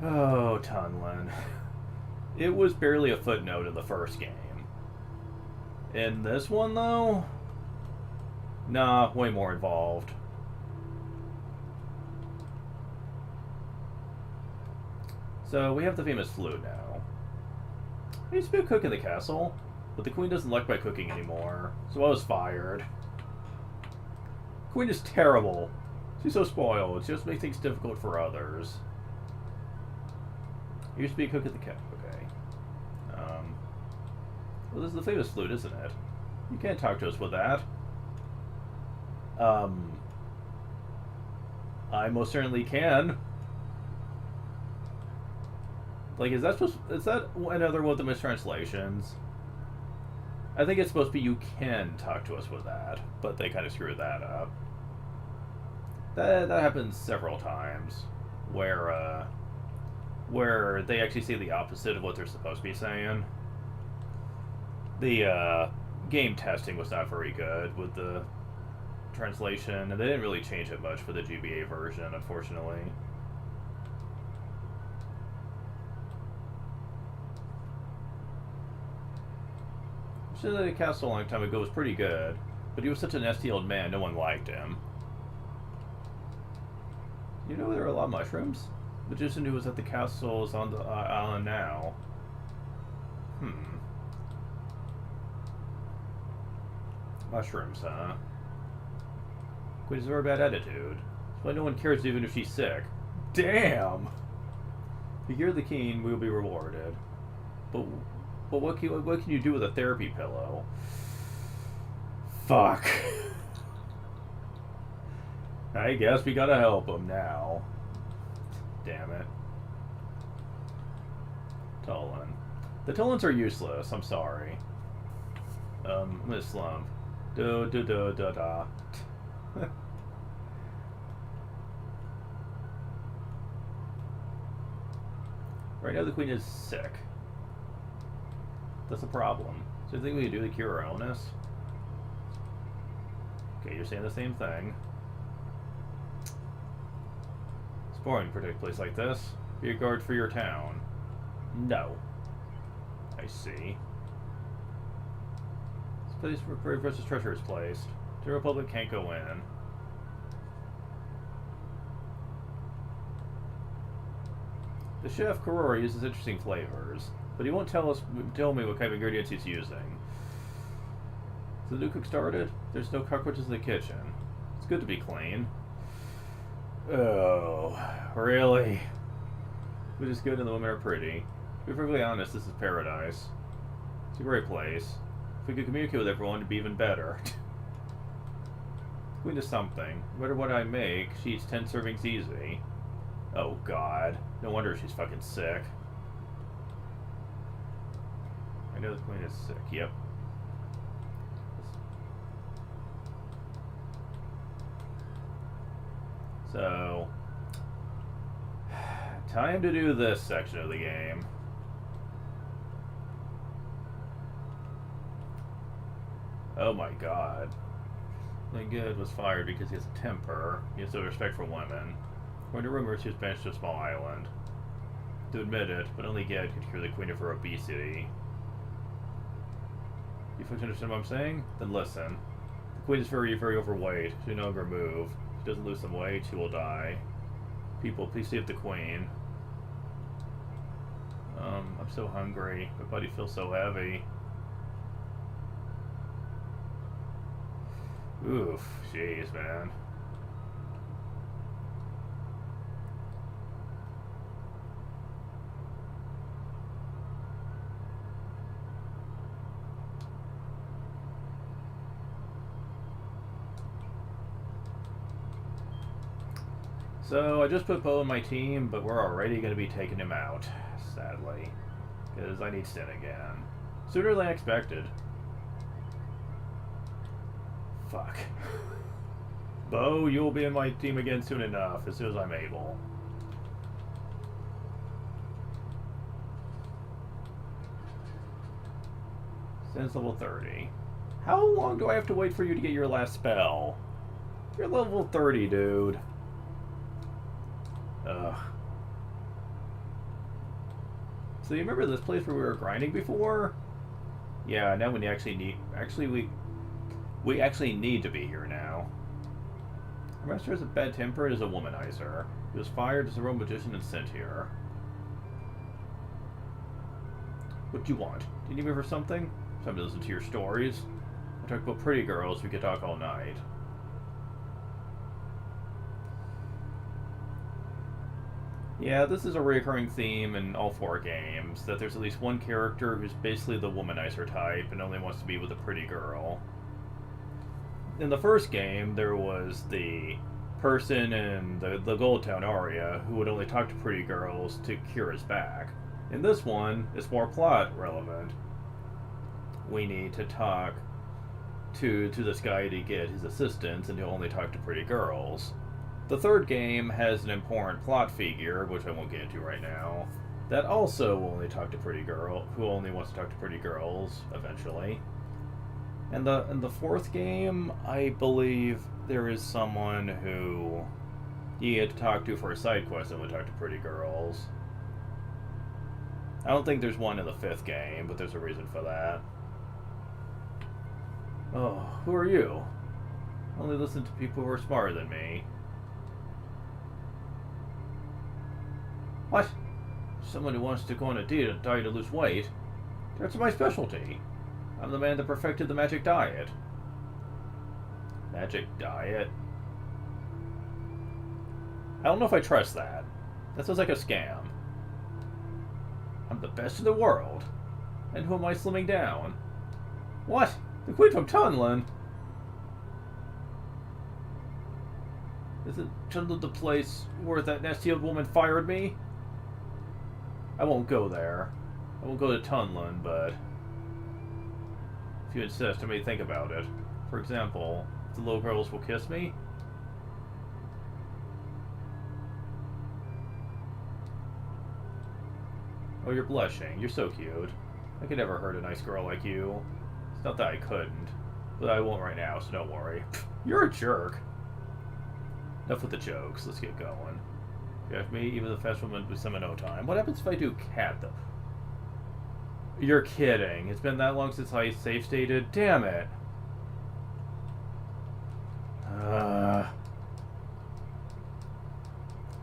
Oh, Tunlin. It was barely a footnote in the first game. In this one, though? Nah, way more involved. So, we have the famous flute now. I used to be a cook in the castle, but the queen doesn't like my cooking anymore, so I was fired. Queen is terrible. She's so spoiled. She just makes things difficult for others. I used to be a cook at the castle. Okay. Well, this is the famous flute, isn't it? You can't talk to us with that. I most certainly can. Like, is that another one of the mistranslations? I think it's supposed to be you can talk to us with that, but they kind of screwed that up. That happens several times, where they actually say the opposite of what they're supposed to be saying. The game testing was not very good with the translation, and they didn't really change it much for the GBA version, unfortunately. The castle a long time ago was pretty good, but he was such a nasty old man, no one liked him. You know there are a lot of mushrooms? The magician who was at the castle is on the island now. Mushrooms, huh? Queen has a very bad attitude. That's why no one cares even if she's sick. Damn! If you hear the king, we'll be rewarded. But what can you do with a therapy pillow? Fuck. I guess we gotta help him now. Damn it. Tolan. The Tolans are useless, I'm sorry. I'm gonna slump. Da. Right now the queen is sick. That's a problem. So you think we can do to cure her illness? Okay, you're saying the same thing. It's boring to protect a place like this. Be a guard for your town. No. I see. This place where Prairie Precious treasure is placed. The Republic can't go in. The chef Karori uses interesting flavors, but he won't tell me what kind of ingredients he's using. So the new cook started? There's no cockroaches in the kitchen. It's good to be clean. Oh, really? Which is good and the women are pretty. To be perfectly honest, this is paradise. It's a great place. If we could communicate with everyone, it'd be even better. Queen is something. No matter what I make, she eats 10 servings easy. Oh god. No wonder she's fucking sick. I know the queen is sick, yep. So, time to do this section of the game. Oh my god. Good was fired because he has a temper. He has no respect for women. According to rumors, he was banished to a small island. To admit it, but only Gad could cure the queen of her obesity. You folks understand what I'm saying? Then listen. The queen is very, very overweight. She no longer move. If she doesn't lose some weight, she will die. People, please save the queen. I'm so hungry. My body feels so heavy. Oof, jeez, man. So, I just put Poe in my team, but we're already going to be taking him out, sadly. Because I need Sin again. Sooner than I expected. Fuck. Bo, you'll be in my team again soon enough, as soon as I'm able. Sin's level 30. How long do I have to wait for you to get your last spell? You're level 30, dude. Ugh. So you remember this place where we were grinding before? Yeah, now we actually need... We actually need to be here now. Our master has a bad temper and is a womanizer. He was fired as a rogue magician and sent here. What do you want? Do you need me for something? Time to listen to your stories. I talk about pretty girls, we could talk all night. Yeah, this is a recurring theme in all 4 games, that there's at least one character who's basically the womanizer type and only wants to be with a pretty girl. In the first game, there was the person in the Gold Town area who would only talk to pretty girls to cure his back. In this one, it's more plot relevant. We need to talk to this guy to get his assistance, and he'll only talk to pretty girls. The third game has an important plot figure, which I won't get into right now, that also will only talk to pretty girl, who only wants to talk to pretty girls, eventually. And the fourth game, I believe there is someone who you had to talk to for a side quest and would talk to pretty girls. I don't think there's one in the 5th game, but there's a reason for that. Oh, who are you? I only listen to people who are smarter than me. What? Someone who wants to go on a diet to lose weight? That's my specialty. I'm the man that perfected the magic diet. Magic diet? I don't know if I trust that. That sounds like a scam. I'm the best in the world. And who am I slimming down? What? The Queen from Tunlin? Isn't Tunlin the place where that nasty old woman fired me? I won't go there. I won't go to Tunlin, but if you insist, I may think about it. For example, if the little girls will kiss me. Oh, you're blushing. You're so cute. I could never hurt a nice girl like you. It's not that I couldn't, but I won't right now, so don't worry. You're a jerk. Enough with the jokes. Let's get going. You have me, even the fast woman with some in no time. What happens if I do cat, though? You're kidding. It's been that long since I safe stated. Damn it.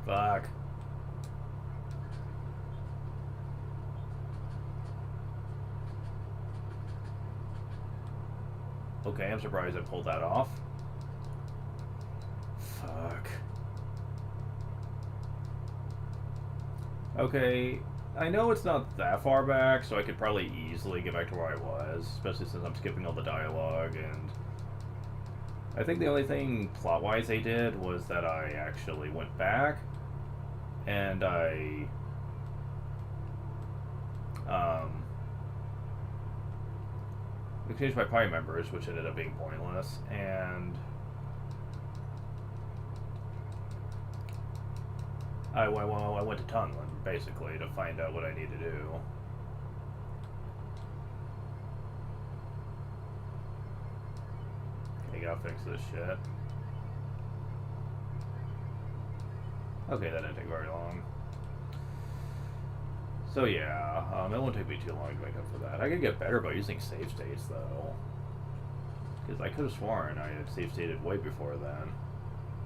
Fuck. Okay, I'm surprised I pulled that off. Fuck. Okay, I know it's not that far back, so I could probably easily get back to where I was, especially since I'm skipping all the dialogue, and I think the only thing plot-wise they did was that I actually went back, and I exchanged my party members, which ended up being pointless, and I went to Tunlin, basically, to find out what I need to do. Okay, gotta fix this shit. Okay, that didn't take very long. So yeah, it won't take me too long to make up for that. I could get better by using save states, though. Because I could have sworn I had save stated way before then.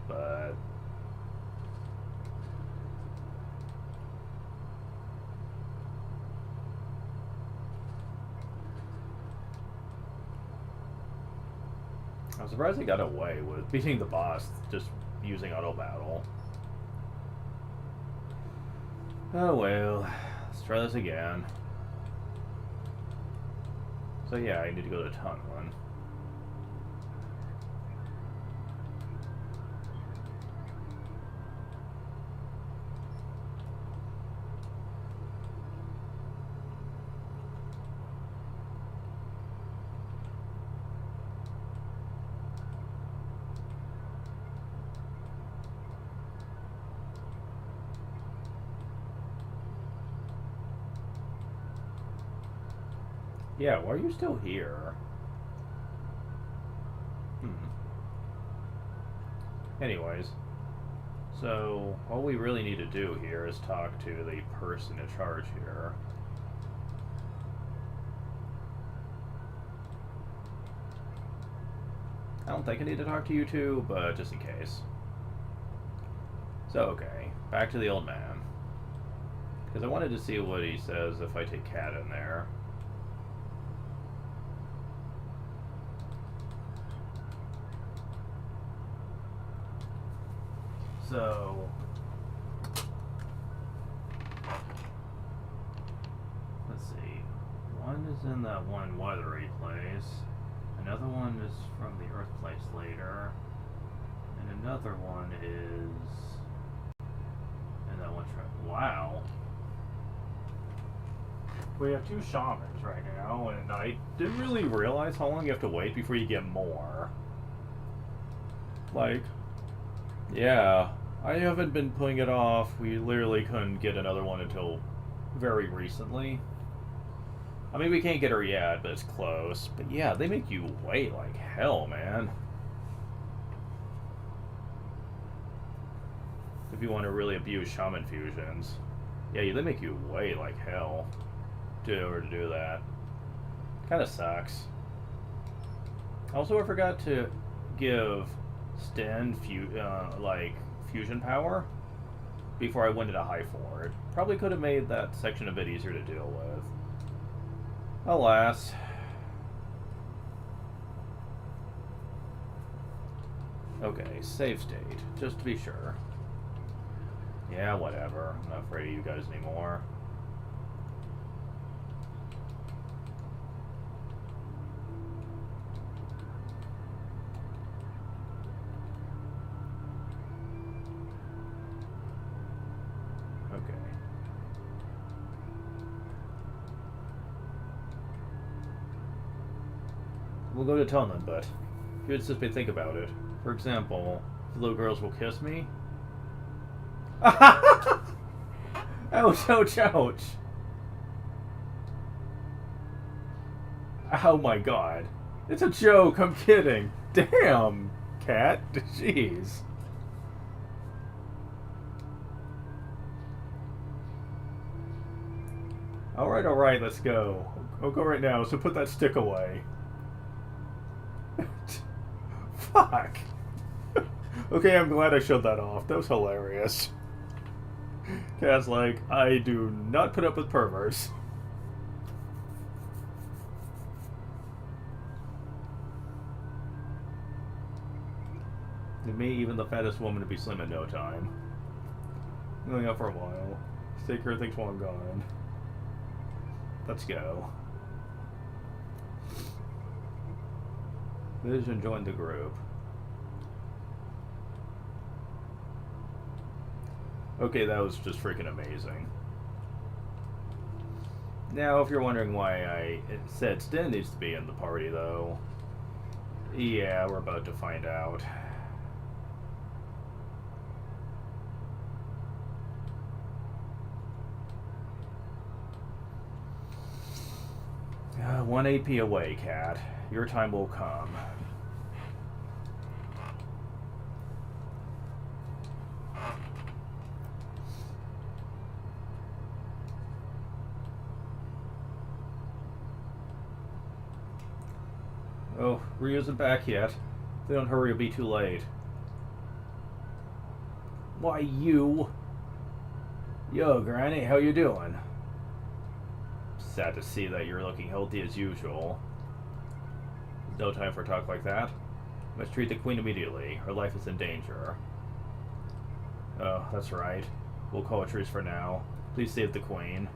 But I'm surprised I got away with beating the boss just using auto battle. Oh well, let's try this again. So yeah, I need to go to Tunlin. Yeah, why are you still here? Anyways, so all we really need to do here is talk to the person in charge here. I don't think I need to talk to you two, but just in case. So, okay, back to the old man. Because I wanted to see what he says if I take Cat in there. So, let's see. One is in that one watery place. Another one is from the Earth place later. And another one is in that one trip. Wow. We have two shamans right now, and I didn't really realize how long you have to wait before you get more. Like, yeah, I haven't been putting it off. We literally couldn't get another one until very recently. I mean, we can't get her yet, but it's close. But yeah, they make you wait like hell, man. If you want to really abuse shaman fusions. Yeah, they make you wait like hell to do that. Kind of sucks. Also, I forgot to give Sten fusion power before I went into High Fort. Probably could have made that section a bit easier to deal with. Alas. Okay, save state, just to be sure. Yeah, whatever. I'm not afraid of you guys anymore. Okay. We'll go to Tunland, but you insist me think about it. For example, if the little girls will kiss me. Ouch, ouch, ouch. Oh my god. It's a joke, I'm kidding. Damn, cat. Jeez. Alright, let's go. I'll go right now, so put that stick away. Fuck. Okay, I'm glad I showed that off. That was hilarious. Cat's like, I do not put up with perverts. To me, even the fattest woman to be slim in no time. Going out for a while. Take care of things while I'm gone. Let's go. Vision joined the group. Okay, that was just freaking amazing. Now, if you're wondering why I said Stin needs to be in the party, though, yeah, we're about to find out. One AP away, Cat. Your time will come. Oh, Ryu isn't back yet. If they don't hurry, it'll be too late. Why, you? Yo, Granny, how you doing? Sad to see that you're looking healthy as usual. There's no time for talk like that. Must treat the Queen immediately. Her life is in danger. Oh, that's right. We'll call a truce for now. Please save the Queen.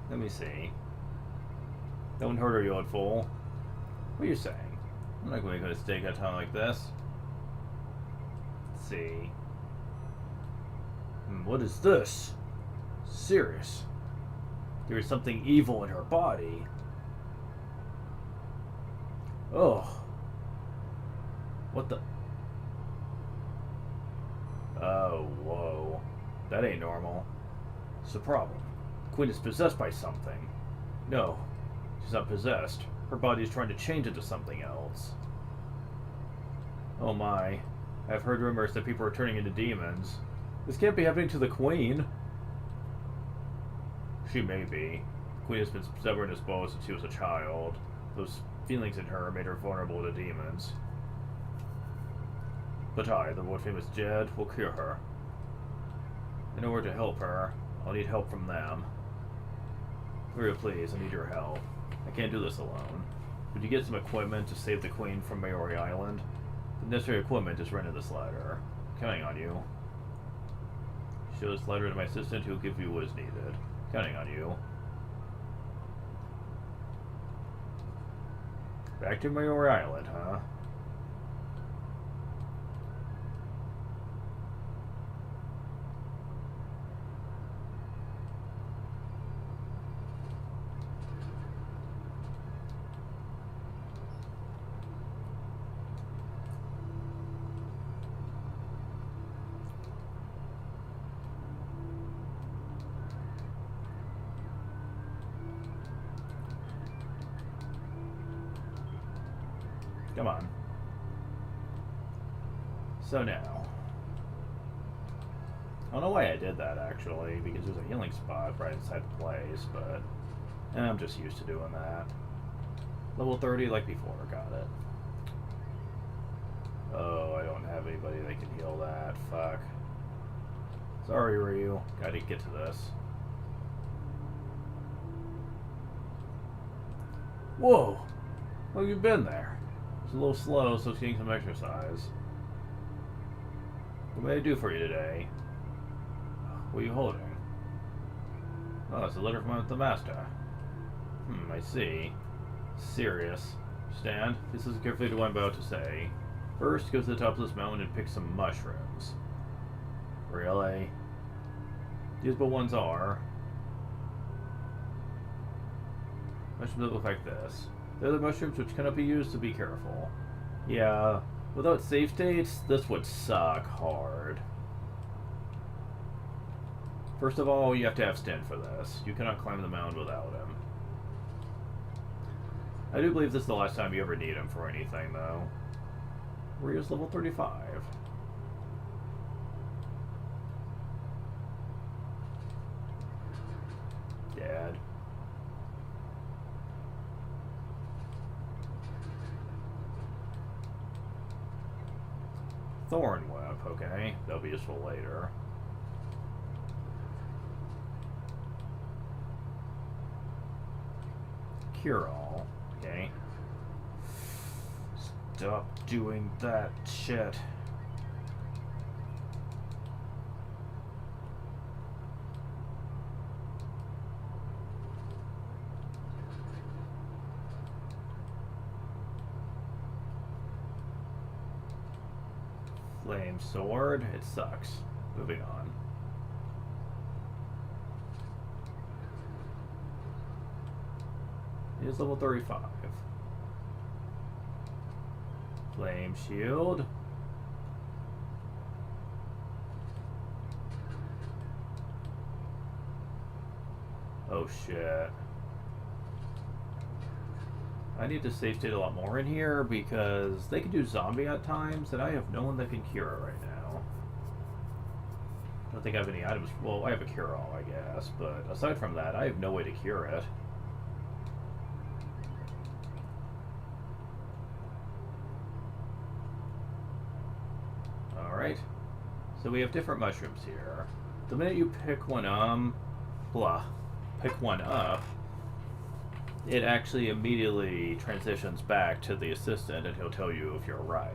Let me see. Don't hurt her, you old fool. What are you saying? I'm not going to stake at a time like this. Let's see. What is this? Serious. There is something evil in her body. Oh. What the? Oh, whoa. That ain't normal. It's a problem. The Queen is possessed by something. No, she's not possessed. Her body is trying to change into something else. Oh my. I've heard rumors that people are turning into demons. This can't be happening to the Queen. She may be. The Queen has been stubborn as bow since she was a child. Those feelings in her made her vulnerable to demons. But I, the world famous Jed, will cure her. In order to help her, I'll need help from them. Hurry, please, I need your help. I can't do this alone. Would you get some equipment to save the Queen from Maori Island? The necessary equipment is written in this letter. Counting on you. Show this letter to my assistant who will give you what is needed. Counting on you. Back to Maori Island, huh? Come on. So now. I don't know why I did that, actually, because there's a healing spot right inside the place, but I'm just used to doing that. Level 30 like before, got it. Oh, I don't have anybody that can heal that. Fuck. Sorry, Ryu. Gotta get to this. Whoa! Oh, you've been there. It's a little slow, so it's getting some exercise. What may I do for you today? What are you holding? Oh, it's a letter from the master. I see. Serious. Stand. Please listen carefully to what I'm about to say. First, go to the top of this mountain and pick some mushrooms. Really? The usable ones are... mushrooms that look like this. They're the mushrooms which cannot be used, so be careful. Yeah, without save states, this would suck hard. First of all, you have to have Stin for this. You cannot climb the mountain without him. I do believe this is the last time you ever need him for anything, though. Rio's level 35. Dad. Thorn Whip, okay. That'll be useful later. Cure-all, okay. Stop doing that shit. Flame sword, it sucks. Moving on. He is level 35. Flame shield. Oh shit. I need to save state a lot more in here because they can do zombie at times and I have no one that can cure it right now. I don't think I have any items. Well, I have a cure-all, I guess, but aside from that, I have no way to cure it. Alright. So we have different mushrooms here. The minute you pick one pick one up, it actually immediately transitions back to the assistant and he'll tell you if you're right.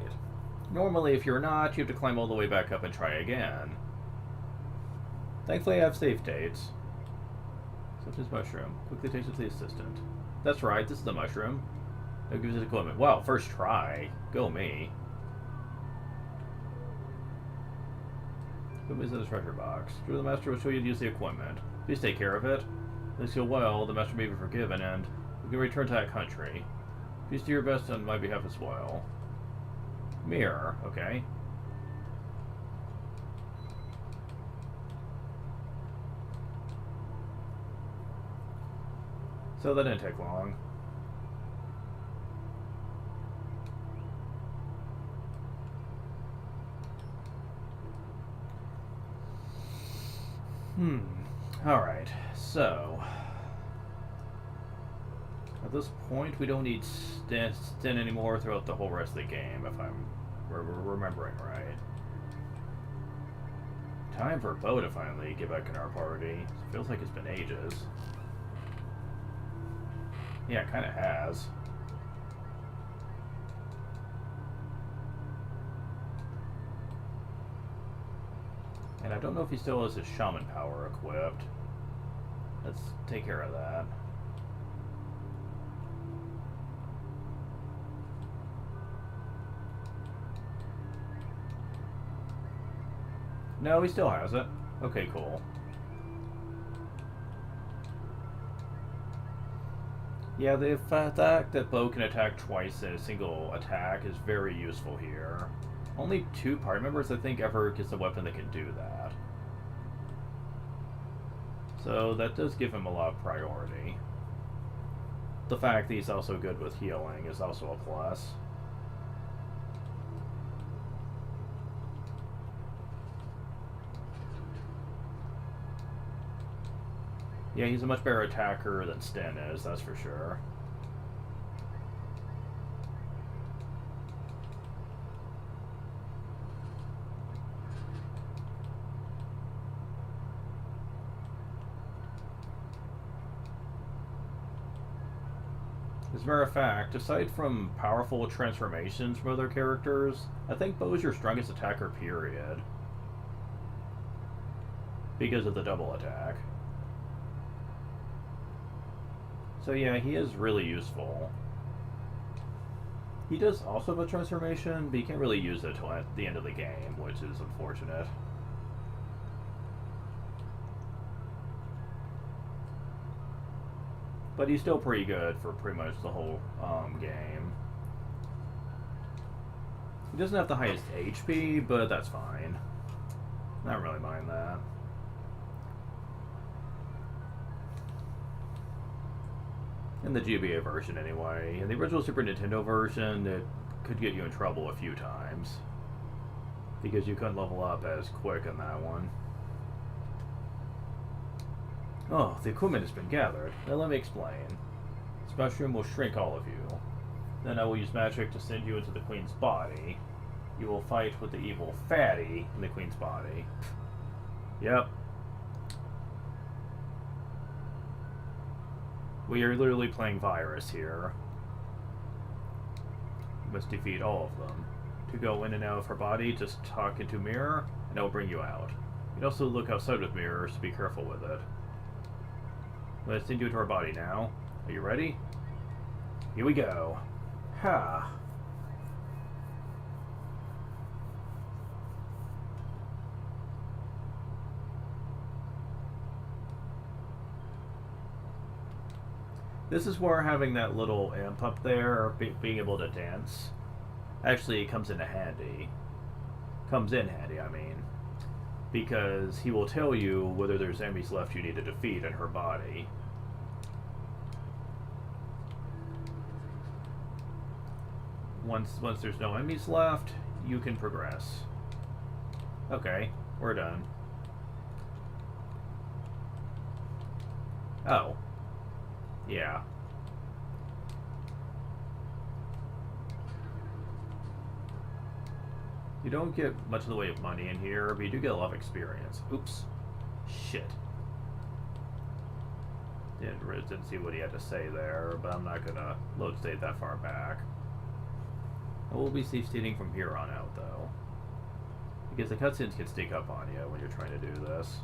Normally, if you're not, you have to climb all the way back up and try again. Thankfully, I have save states. Such as mushroom. Quickly takes it to the assistant. That's right, this is the mushroom. That gives it equipment. Wow, first try. Go me. Equipment is in the treasure box. Through the master will show you to use the equipment. Please take care of it. Things go well, the master may be forgiven, and we can return to that country. Please do your best on my behalf as well. Mirror, okay. So that didn't take long. Alright, so... at this point, we don't need Stin anymore throughout the whole rest of the game, if I'm remembering right. Time for Bo to finally get back in our party. It feels like it's been ages. Yeah, it kind of has. And I don't know if he still has his shaman power equipped. Let's take care of that. No, he still has it. Okay, cool. Yeah, the fact that Bo can attack twice in a single attack is very useful here. Only 2 party members, I think, ever gets a weapon that can do that. So that does give him a lot of priority. The fact that he's also good with healing is also a plus. Yeah, he's a much better attacker than Stin is, that's for sure. As a matter of fact, aside from powerful transformations from other characters, I think Bo's your strongest attacker, period. Because of the double attack. So yeah, he is really useful. He does also have a transformation, but you can't really use it till at the end of the game, which is unfortunate. But he's still pretty good for pretty much the whole game. He doesn't have the highest HP, but that's fine. I don't really mind that. In the GBA version, anyway. In the original Super Nintendo version, it could get you in trouble a few times. Because you couldn't level up as quick in that one. Oh, the equipment has been gathered. Now let me explain. This mushroom will shrink all of you. Then I will use magic to send you into the Queen's body. You will fight with the evil fatty in the Queen's body. Yep. We are literally playing virus here. You must defeat all of them. To go in and out of her body, just talk into mirror, and it will bring you out. You can also look outside with mirrors, so be careful with it. Let's send you into her body now. Are you ready? Here we go. Ha! This is where having that little imp up there, being able to dance, actually comes in handy. Comes in handy, I mean. Because he will tell you whether there's enemies left you need to defeat in her body. Once there's no enemies left, you can progress. Okay, we're done. Oh. Yeah. You don't get much in the way of money in here, but you do get a lot of experience. Oops. Shit. Didn't see what he had to say there, but I'm not gonna load state that far back. I will be safe stating from here on out, though. Because the cutscenes can sneak up on you when you're trying to do this.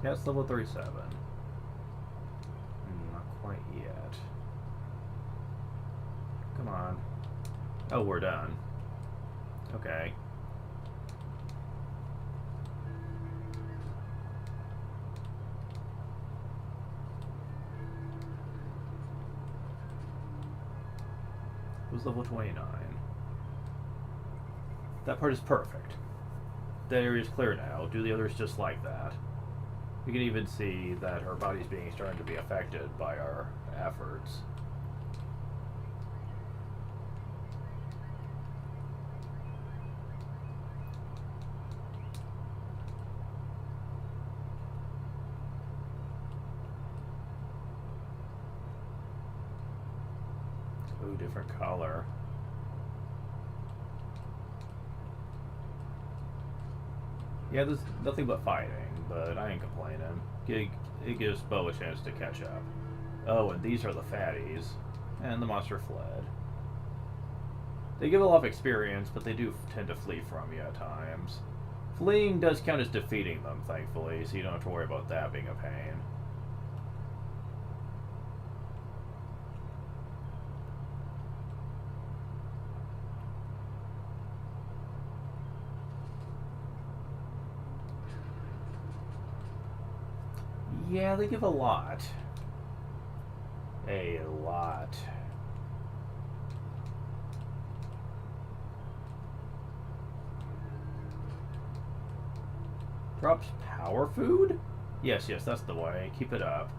Yeah, it's level 37. Not quite yet. Come on. Oh, we're done. Okay. It was level 29. That part is perfect. That area is clear now. Do the others just like that. You can even see that her body's starting to be affected by our efforts. Ooh, different color. Yeah, there's nothing but fighting, but I ain't complaining. It gives Bo a chance to catch up. Oh, and these are the fatties. And the monster fled. They give a lot of experience, but they do tend to flee from you at times. Fleeing does count as defeating them, thankfully, so you don't have to worry about that being a pain. Yeah, they give a lot. A lot. Drops power food? Yes, that's the way. Keep it up.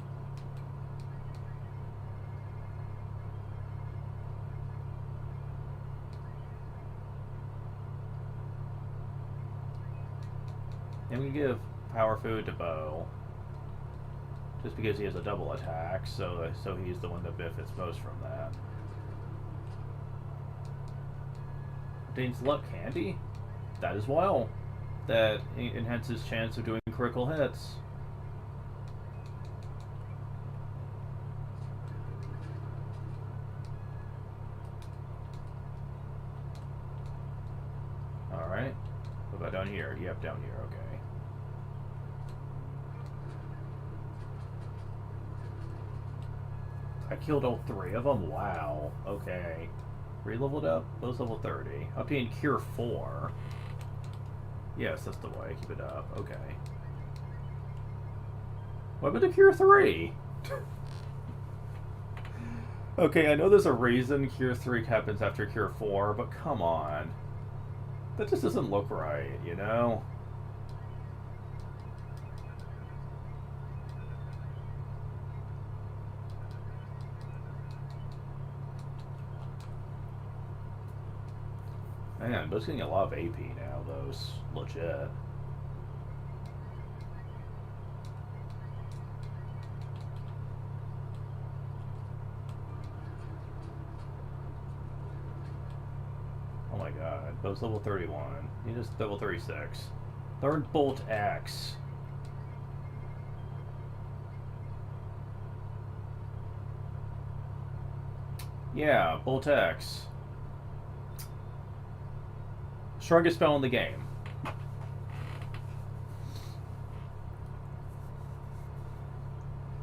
And we give power food to Bo. Just because he has a double attack, so he's the one that benefits most from that. Contains luck candy? That as well. that enhances chance of doing critical hits. Alright. What about down here? Yep, down here, okay. I killed all 3 of them? Wow. Okay. Re-leveled up? Those level 30. Obtained Cure 4. Yes, that's the way. Keep it up. Okay. What about the Cure 3? Okay, I know there's a reason Cure 3 happens after Cure 4, but come on. That just doesn't look right, you know? Man, those getting a lot of AP now, those. Legit. Oh my god. Those level 31. He just level 36. Third Bolt Axe. Yeah, Bolt Axe. Strongest spell in the game.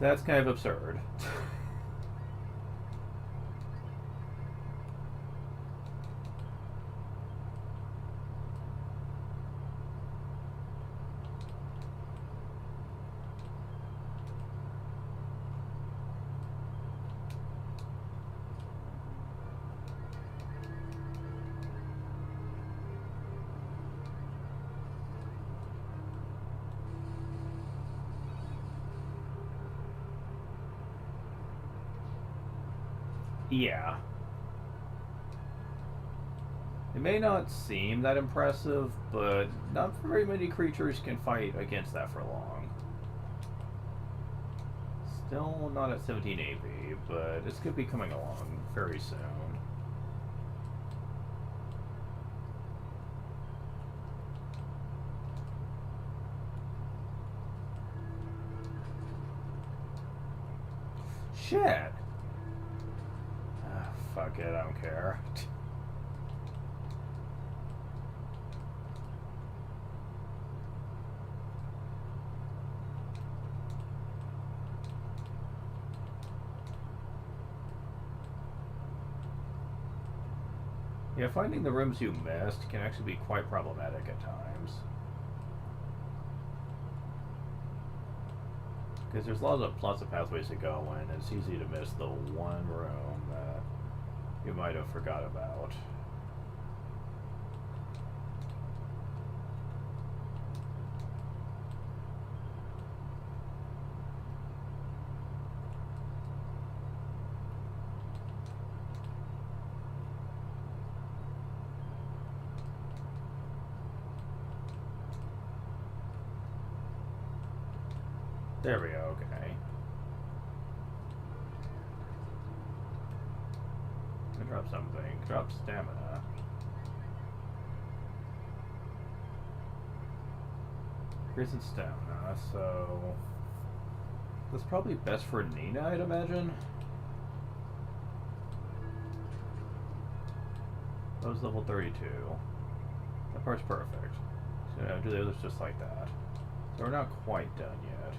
That's kind of absurd. Yeah. It may not seem that impressive, but not very many creatures can fight against that for long. Still not at 17 AP, but it's going to be coming along very soon. Shit! Fuck it, I don't care. Yeah, finding the rooms you missed can actually be quite problematic at times. Because there's lots of pathways to go in, and it's easy to miss the one room that you might have forgot about. There we go, okay. Drop something. Drop stamina. Increase in stamina, so... That's probably best for Nina, I'd imagine? That was level 32. That part's perfect. So now do the others just like that. So we're not quite done yet.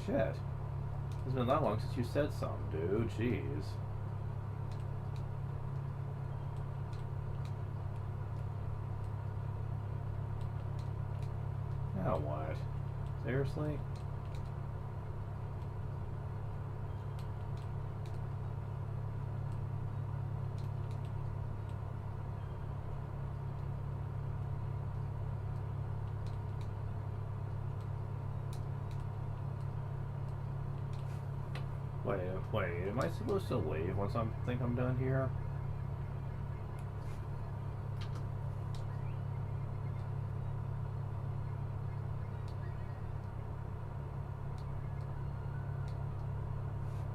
Shit. It's been that long since you said something, dude. Jeez. Now what? Seriously? Wait, am I supposed to leave once I think I'm done here?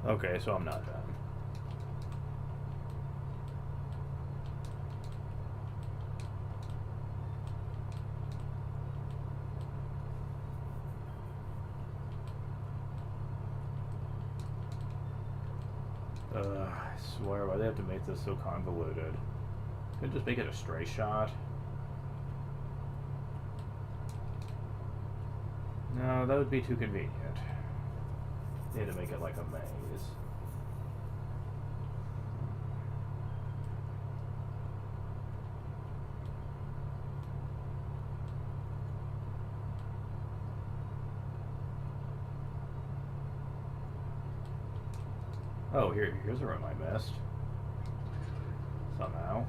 Okay, so I'm not done. I swear, why do they have to make this so convoluted? Couldn't just make it a straight shot? No, that would be too convenient. They had to make it like a maze. Oh, here's a room I missed. Somehow.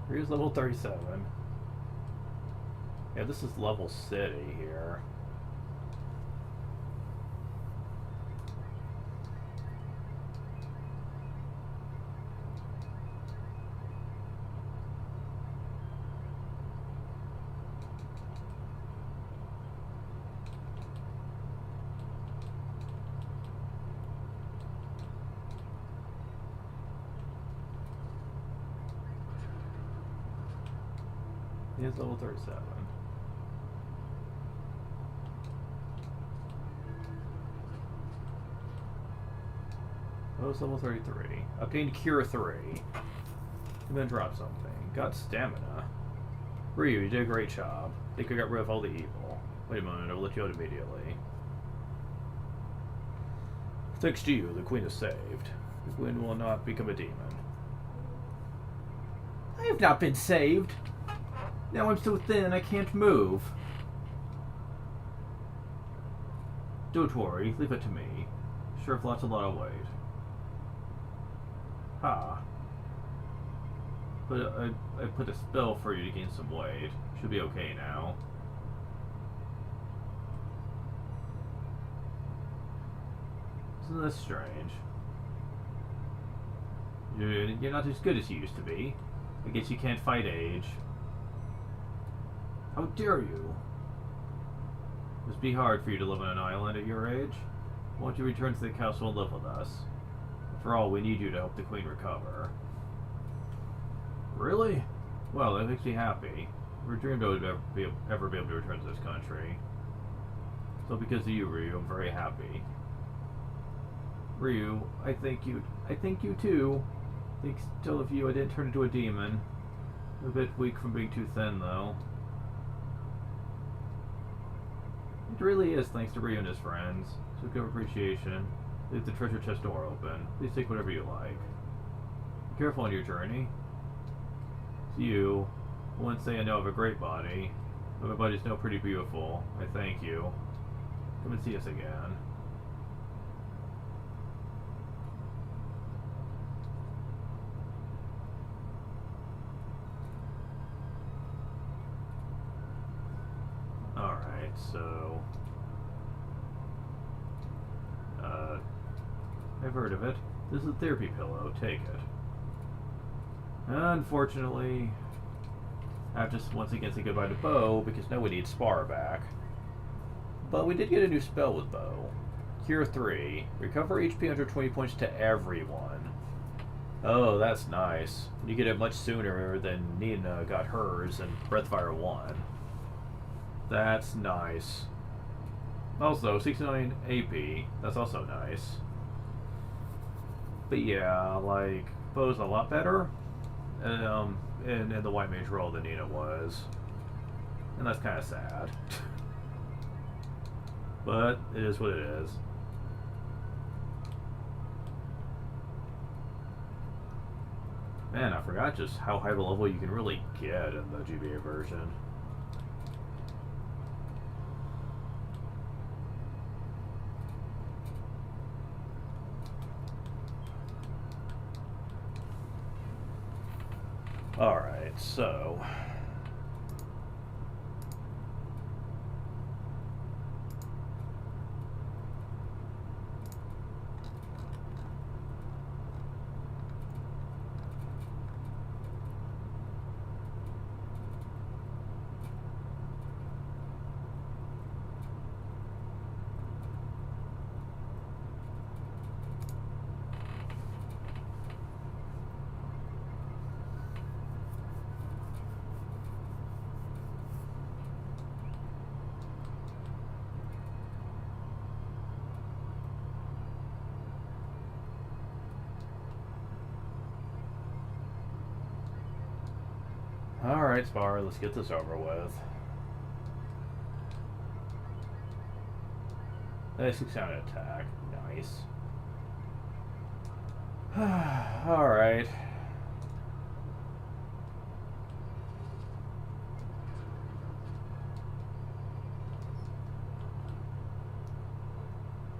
Here's level 37. Yeah, this is level city here. Here's level 37. Oh, it's level 33. Obtained Cure 3. And then drop something. Got stamina. Ryu, you did a great job. Think I got rid of all the evil. Wait a moment, I'll let you out immediately. Thanks to you, the queen is saved. The queen will not become a demon. I have not been saved! Now I'm so thin I can't move. Don't worry, leave it to me. Sure, I've lost a lot of weight. Ha. But I put a spell for you to gain some weight. Should be okay now. Isn't this strange? You're not as good as you used to be. I guess you can't fight age. How dare you? It must be hard for you to live on an island at your age. Why don't you return to the castle and live with us? After all, we need you to help the queen recover. Really? Well, that makes me happy. Never dreamed I would ever be able to return to this country. So because of you, Ryu, I'm very happy. Ryu, I thank you too. Thanks to all of you, I didn't turn into a demon. I'm a bit weak from being too thin, though. It really is thanks to Ryu and his friends. So give appreciation. Leave the treasure chest door open. Please take whatever you like. Be careful on your journey. To you, I wouldn't say I know I have a great body, but my body's now pretty beautiful. I thank you. Come and see us again. Alright, so... I've heard of it. This is a therapy pillow. Take it. Unfortunately, I have to once again say goodbye to Bo, because now we need Spar back. But we did get a new spell with Bo. Cure 3. Recover HP 120 points to everyone. Oh, that's nice. You get it much sooner than Nina got hers and Breathfire 1. That's nice. Also, 69 AP. That's also nice. But yeah, like, Bo's a lot better in the White Mage role than Nina was. And that's kind of sad. But it is what it is. Man, I forgot just how high of a level you can really get in the GBA version. Alright, so... Alright, Spar, let's get this over with. Nice 6-sound attack. Nice. Alright.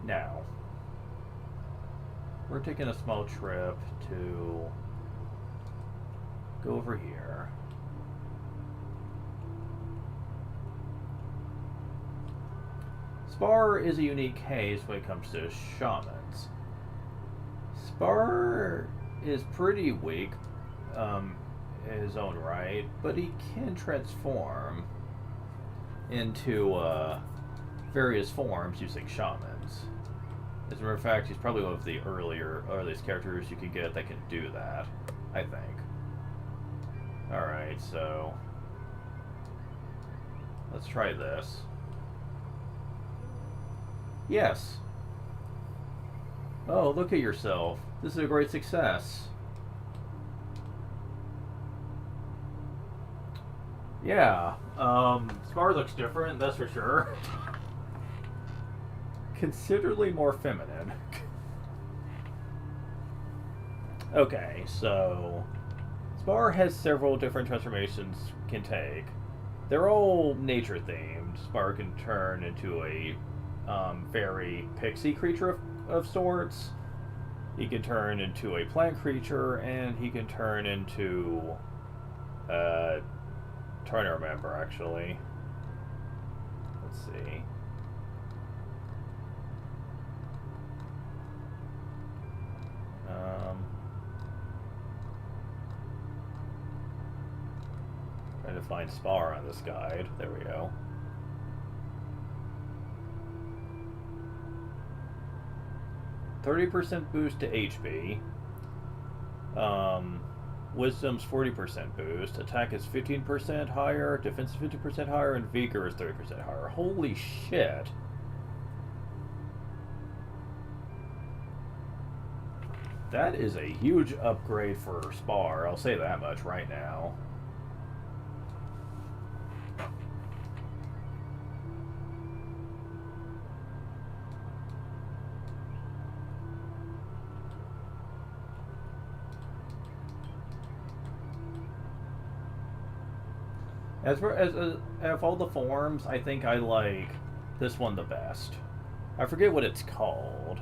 Now, we're taking a small trip to go over here. Spar is a unique case when it comes to shamans. Spar is pretty weak in his own right, but he can transform into various forms using shamans. As a matter of fact, he's probably one of the earliest characters you can get that can do that, I think. Alright, so let's try this. Yes. Oh, look at yourself. This is a great success. Yeah, Spar looks different, that's for sure. Considerably more feminine. Okay, so Spar has several different transformations can take. They're all nature themed. Spar can turn into a fairy pixie creature of sorts. He can turn into a plant creature, and he can turn into trying to remember actually. Let's see. Trying to find Spar on this guide. There we go. %30 boost to HP. Wisdom's 40% boost. Attack is 15% higher. Defense is 50% higher, and Vigor is 30% higher. Holy shit! That is a huge upgrade for Spar. I'll say that much right now. As for of all the forms, I think I like this one the best. I forget what it's called.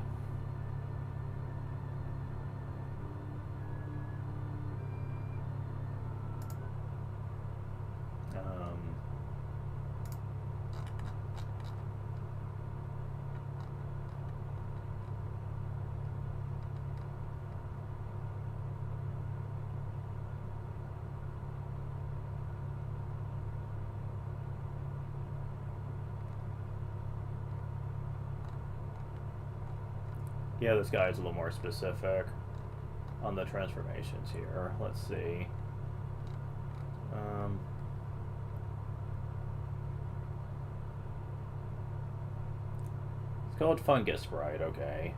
Yeah, this guy's a little more specific on the transformations here. Let's see. It's called Fungus Sprite, okay.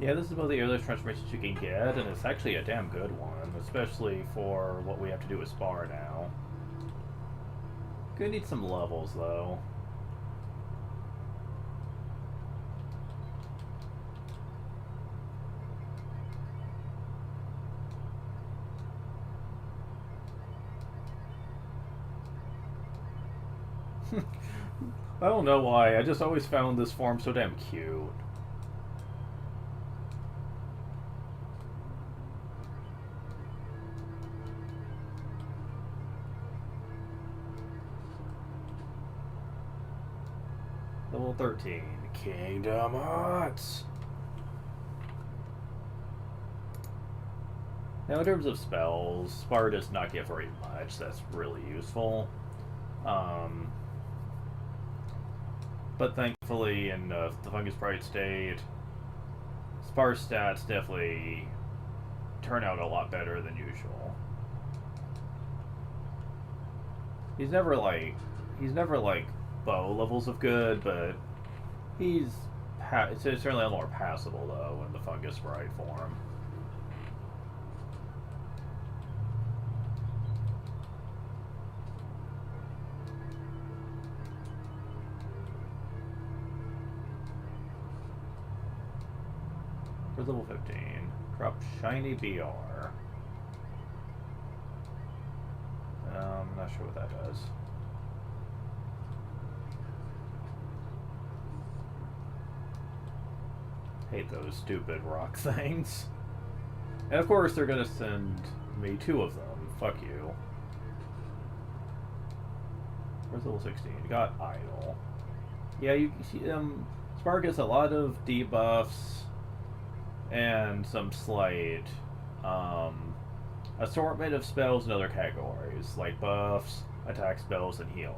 Yeah, this is one of the earliest transformations you can get, and it's actually a damn good one, especially for what we have to do with Spar now. Gonna need some levels, though. I don't know why, I just always found this form so damn cute. Level 13, Kingdom Hearts. Now, in terms of spells, Spar does not get very much. That's really useful. But thankfully, in the Fungus Bright state, Spar's stats definitely turn out a lot better than usual. He's never like bow levels of good, but it's certainly a little more passable though in the Fungus Bright form. For level 15, drop Shiny BR. I'm not sure what that does. Hate those stupid rock things. And of course they're gonna send me 2 of them. Fuck you. Where's level 16? Got Idle. Yeah, you see, Spark gets a lot of debuffs and some slight assortment of spells in other categories, like buffs, attack spells, and healing.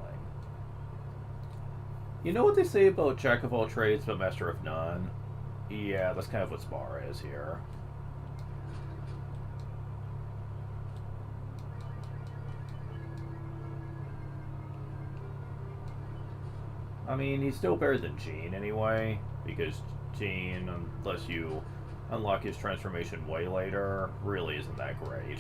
You know what they say about Jack of all trades but master of none? Yeah, that's kind of what Spar is here. I mean, he's still better than Gene anyway, because Gene, unless you unlock his transformation way later, really isn't that great.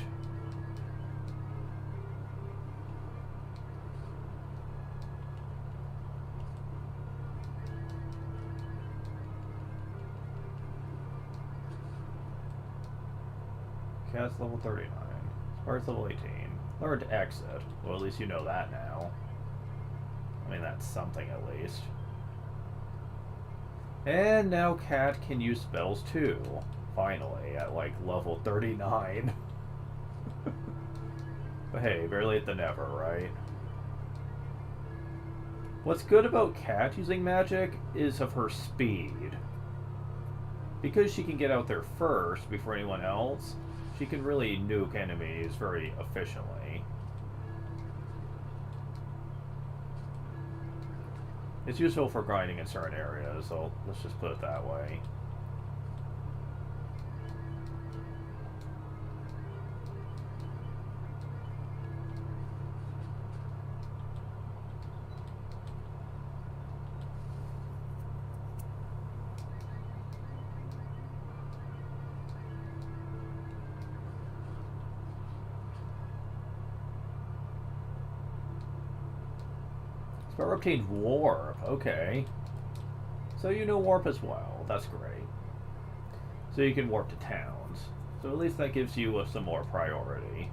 Cat's level 39. Spar's level 18. Learn to exit. Well, at least you know that now. I mean, that's something at least. And now Cat can use spells too. Finally, at like level 39. But hey, better late than never, right? What's good about Cat using magic is of her speed. Because she can get out there first before anyone else, she can really nuke enemies very efficiently. It's useful for grinding in certain areas, so let's just put it that way. Spar obtained Warp, okay. So you know Warp as well, that's great. So you can warp to towns. So at least that gives you some more priority.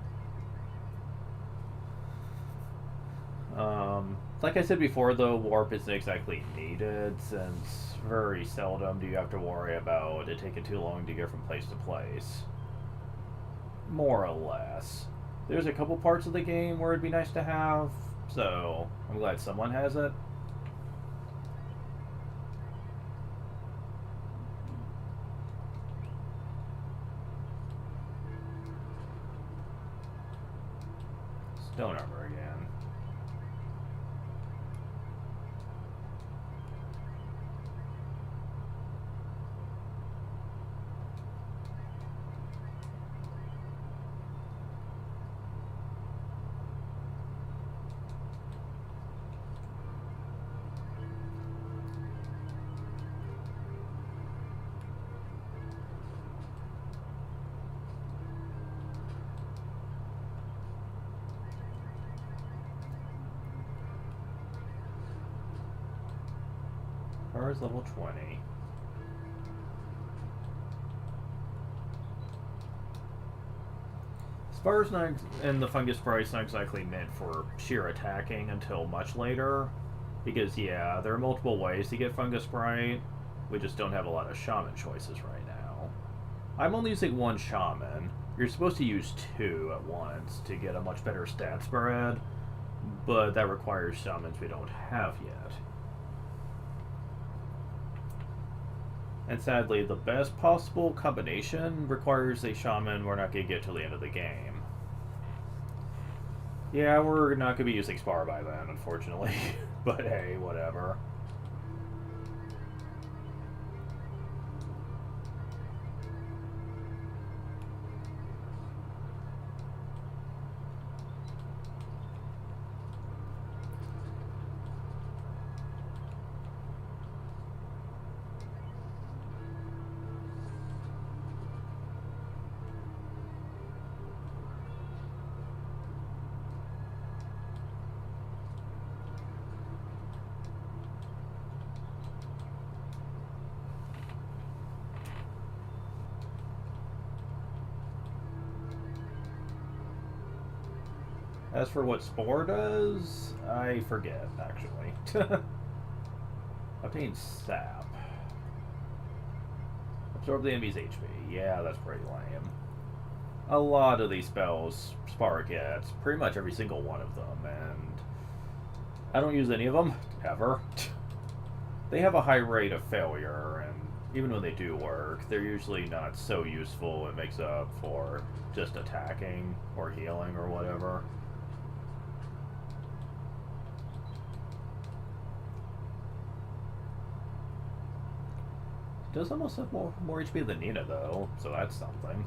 Like I said before though, Warp isn't exactly needed, since very seldom do you have to worry about it taking too long to get from place to place. More or less. There's a couple parts of the game where it'd be nice to have, so I'm glad someone has it. Stone armor again. Spar's level 20. Spar's not, and the Fungus Price not exactly meant for sheer attacking until much later. Because, yeah, there are multiple ways to get Fungus Sprite. We just don't have a lot of Shaman choices right now. I'm only using one Shaman. You're supposed to use two at once to get a much better stat spread, but that requires Shamans we don't have yet. And sadly, the best possible combination requires a Shaman we're not going to get till the end of the game. Yeah, we're not going to be using Spar by then, unfortunately. But hey, whatever. As for what Spore does, I forget, actually. Obtain Sap. Absorb the enemy's HP. Yeah, that's pretty lame. A lot of these spells Spar gets, pretty much every single one of them, and I don't use any of them, ever. They have a high rate of failure, and even when they do work, they're usually not so useful. It makes up for just attacking or healing or whatever. Does almost have more HP than Nina, though, so that's something.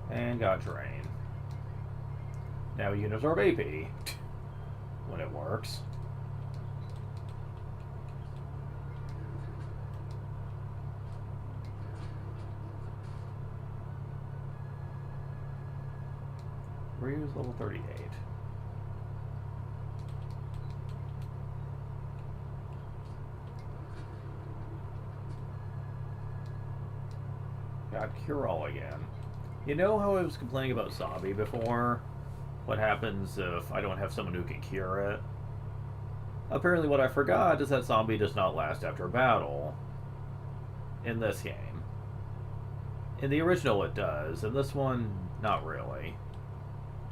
And got Drain. Now you can absorb AP when it works. Ryu's level 38. Got Cure All again. You know how I was complaining about Zombie before? What happens if I don't have someone who can cure it? Apparently what I forgot is that Zombie does not last after a battle. In this game. In the original it does, in this one, not really.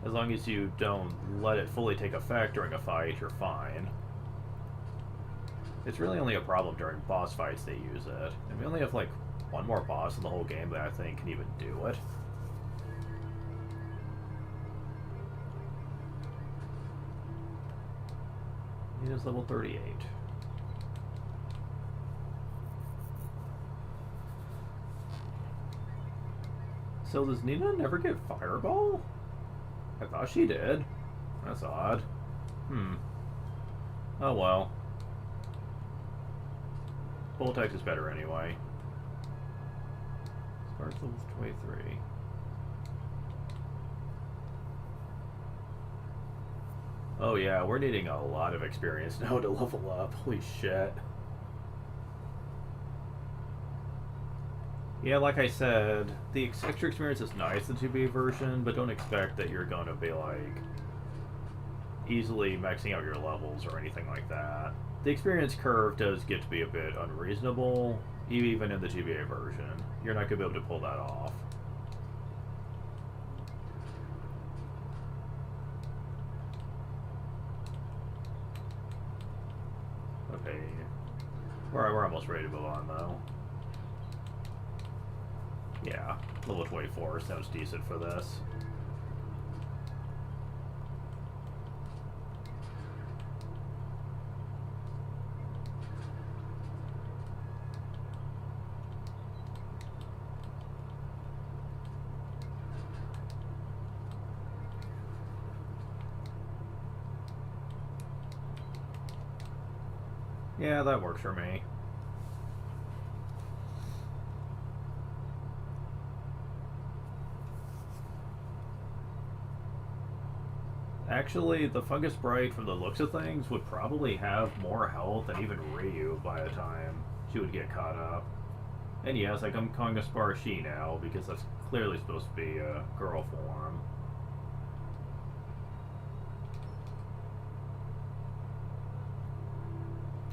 As long as you don't let it fully take effect during a fight, you're fine. It's really only a problem during boss fights they use it. And we only have like one more boss in the whole game that I think can even do it. Nina's level 38. So does Nina never get Fireball? I thought she did. That's odd. Oh well. Voltex is better anyway. Sparks level 23. Oh yeah, we're needing a lot of experience now to level up. Holy shit. Yeah, like I said, the extra experience is nice in the GBA version, but don't expect that you're going to be, like, easily maxing out your levels or anything like that. The experience curve does get to be a bit unreasonable, even in the GBA version. You're not going to be able to pull that off. Okay. We're almost ready to move on, though. Yeah, level 24 sounds decent for this. Yeah, that works for me. Actually, the Fungus Sprite, from the looks of things, would probably have more health than even Ryu by the time she would get caught up. And yes, I'm calling the Spar she now, because that's clearly supposed to be a girl form.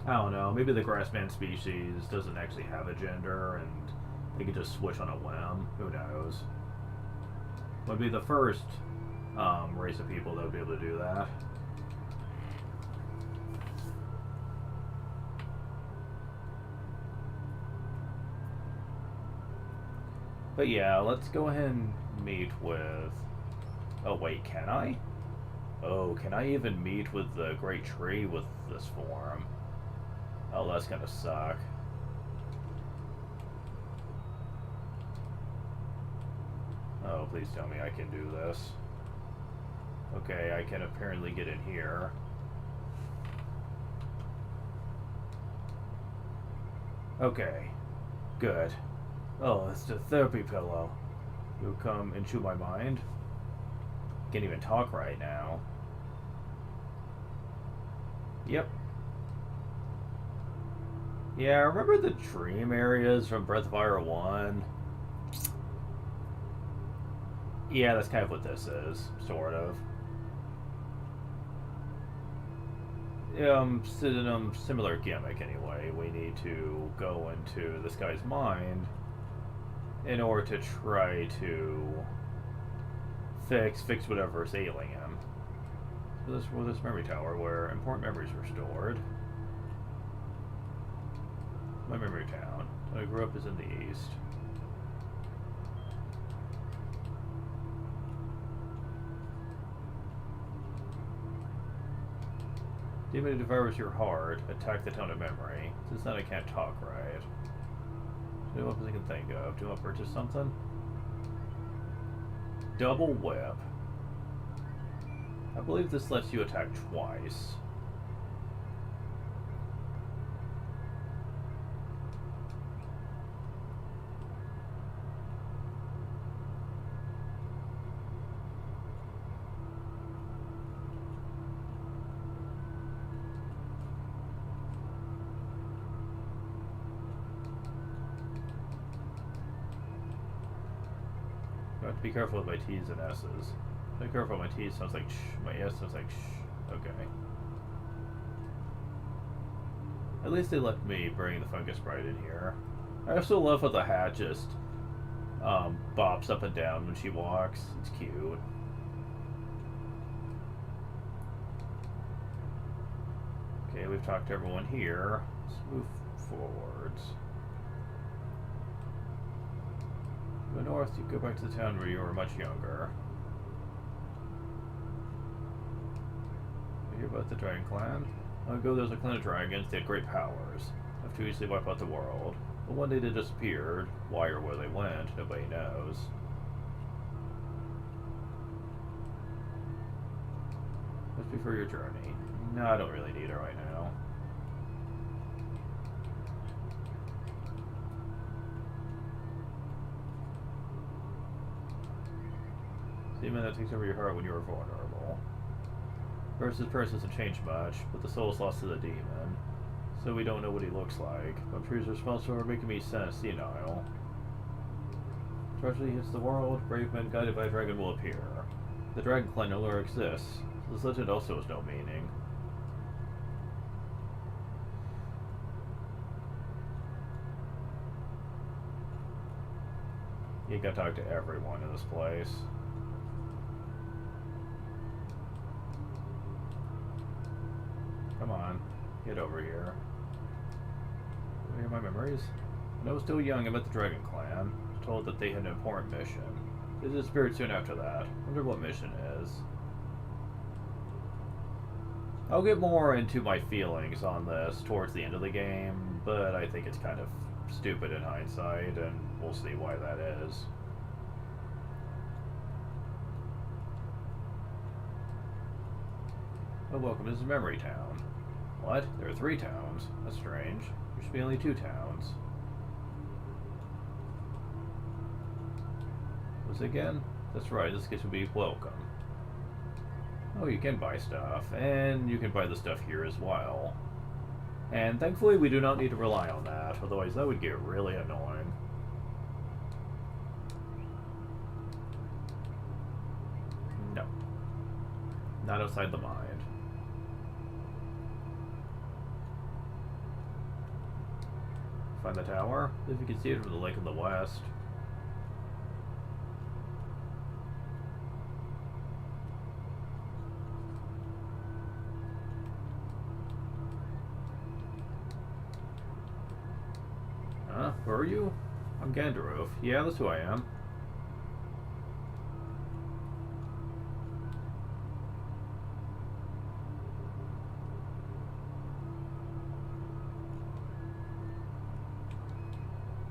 I don't know, maybe the Grassman species doesn't actually have a gender, and they could just switch on a whim. Who knows? Would be the first race of people that would be able to do that. But yeah, let's go ahead and meet with... Oh wait, can I? Oh, can I even meet with the Great Tree with this form? Oh, that's gonna suck. Oh, please tell me I can do this. Okay, I can apparently get in here. Okay, good. Oh, it's the therapy pillow. You come into my mind? Can't even talk right now. Yep. Yeah, remember the dream areas from Breath of Fire 1? Yeah, that's kind of what this is, sort of. Similar gimmick anyway. We need to go into this guy's mind in order to try to fix whatever's ailing him. So this memory tower where important memories were stored. My memory town. I grew up is in the east. Demon devours your heart. Attack the town of memory. Since then I can't talk right. New weapons I can think of. Do I purchase something? Double whip. I believe this lets you attack twice. I have to be careful with my T's and S's. Be careful, my T sounds like sh, my S sounds like sh. Okay. At least they let me bring the Fungus Sprite in here. I also love how the hat just bops up and down when she walks. It's cute. Okay, we've talked to everyone here. Let's move forwards. Go north, you go back to the town where you were much younger. You hear about the Dragon Clan? Long ago there was a clan of dragons, they had great powers. Enough to easily wipe out the world. But one day they disappeared. Why or where they went, nobody knows. Just before your journey. No, I don't really need it right now. Demon that takes over your heart when you are vulnerable. Versus person hasn't changed much, but the soul is lost to the demon. So we don't know what he looks like. I'm sure he's responsible for making me senile. Tragedy hits the world, brave men guided by a dragon will appear. The Dragon Clan no longer exists. This legend also has no meaning. You gotta talk to everyone in this place. Come on, get over here. Hear my memories? When I was still young, I met the Dragon Clan. I was told that they had an important mission. They disappeared soon after that. Wonder what mission is. I'll get more into my feelings on this towards the end of the game, but I think it's kind of stupid in hindsight, and we'll see why that is. Oh, welcome, this is Memory Town. What? There are 3 towns. That's strange. There should be only 2 towns. What's it again? That's right, this gets to be welcome. Oh, you can buy stuff, and you can buy the stuff here as well. And thankfully we do not need to rely on that, otherwise that would get really annoying. No. Not outside the mind. Find the tower? If you can see it from the lake in the west. Huh? Who are you? I'm Gandalf. Yeah, that's who I am.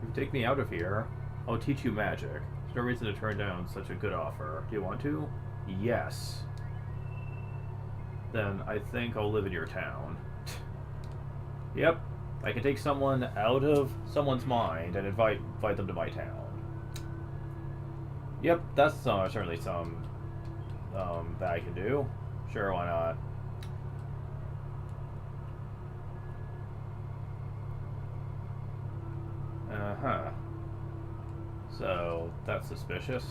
If you take me out of here, I'll teach you magic. There's no reason to turn down such a good offer. Do you want to? Yes. Then I think I'll live in your town. Yep. I can take someone out of someone's mind and invite them to my town. Yep, that's certainly some that I can do. Sure, why not? Uh-huh. So, that's suspicious.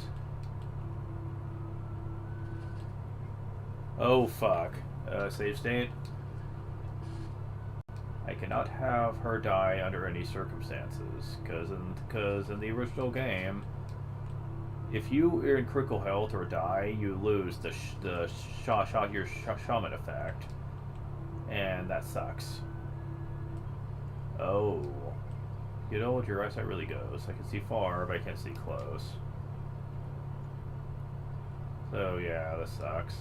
Oh, fuck. Save state? I cannot have her die under any circumstances, because in the original game, if you are in critical health or die, you lose your shaman effect, and that sucks. Oh, you know what your eyesight really goes. I can see far, but I can't see close. So yeah, this sucks.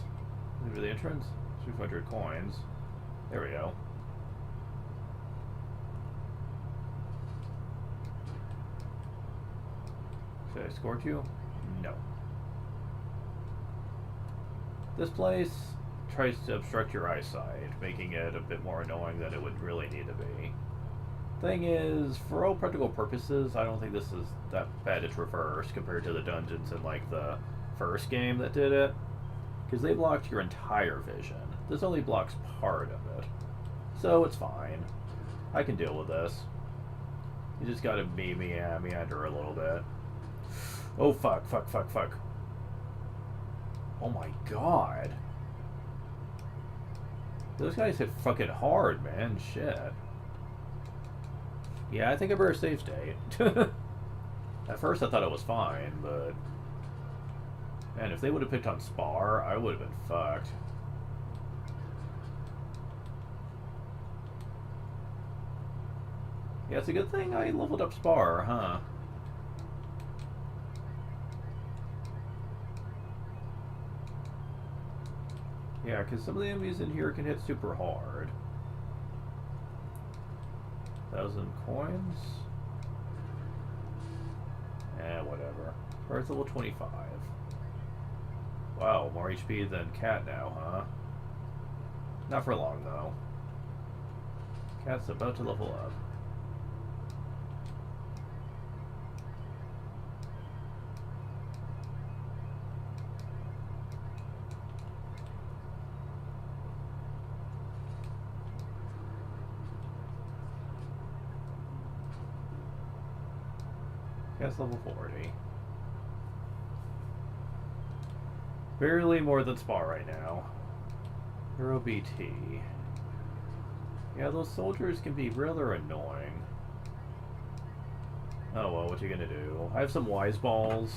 Maybe the entrance? 200 coins. There we go. Should I escort you? No. This place tries to obstruct your eyesight, making it a bit more annoying than it would really need to be. Thing is, for all practical purposes, I don't think this is that bad to traverse compared to the dungeons in like the first game that did it. Because they blocked your entire vision. This only blocks part of it. So it's fine. I can deal with this. You just gotta meander a little bit. Oh, fuck. Oh my god. Those guys hit fucking hard, man. Shit. Yeah, I think I better save state. At first I thought it was fine, but... Man, if they would have picked on Spar, I would have been fucked. Yeah, it's a good thing I leveled up Spar, huh? Yeah, because some of the enemies in here can hit super hard. 1,000 coins? Whatever. Spar's level 25. Wow, more HP than Cat now, huh? Not for long, though. Cat's about to level up. Cat's level 40. Barely more than Spar right now. Hero BT. Yeah, those soldiers can be rather annoying. Oh well, what you gonna do? I have some Wise Balls.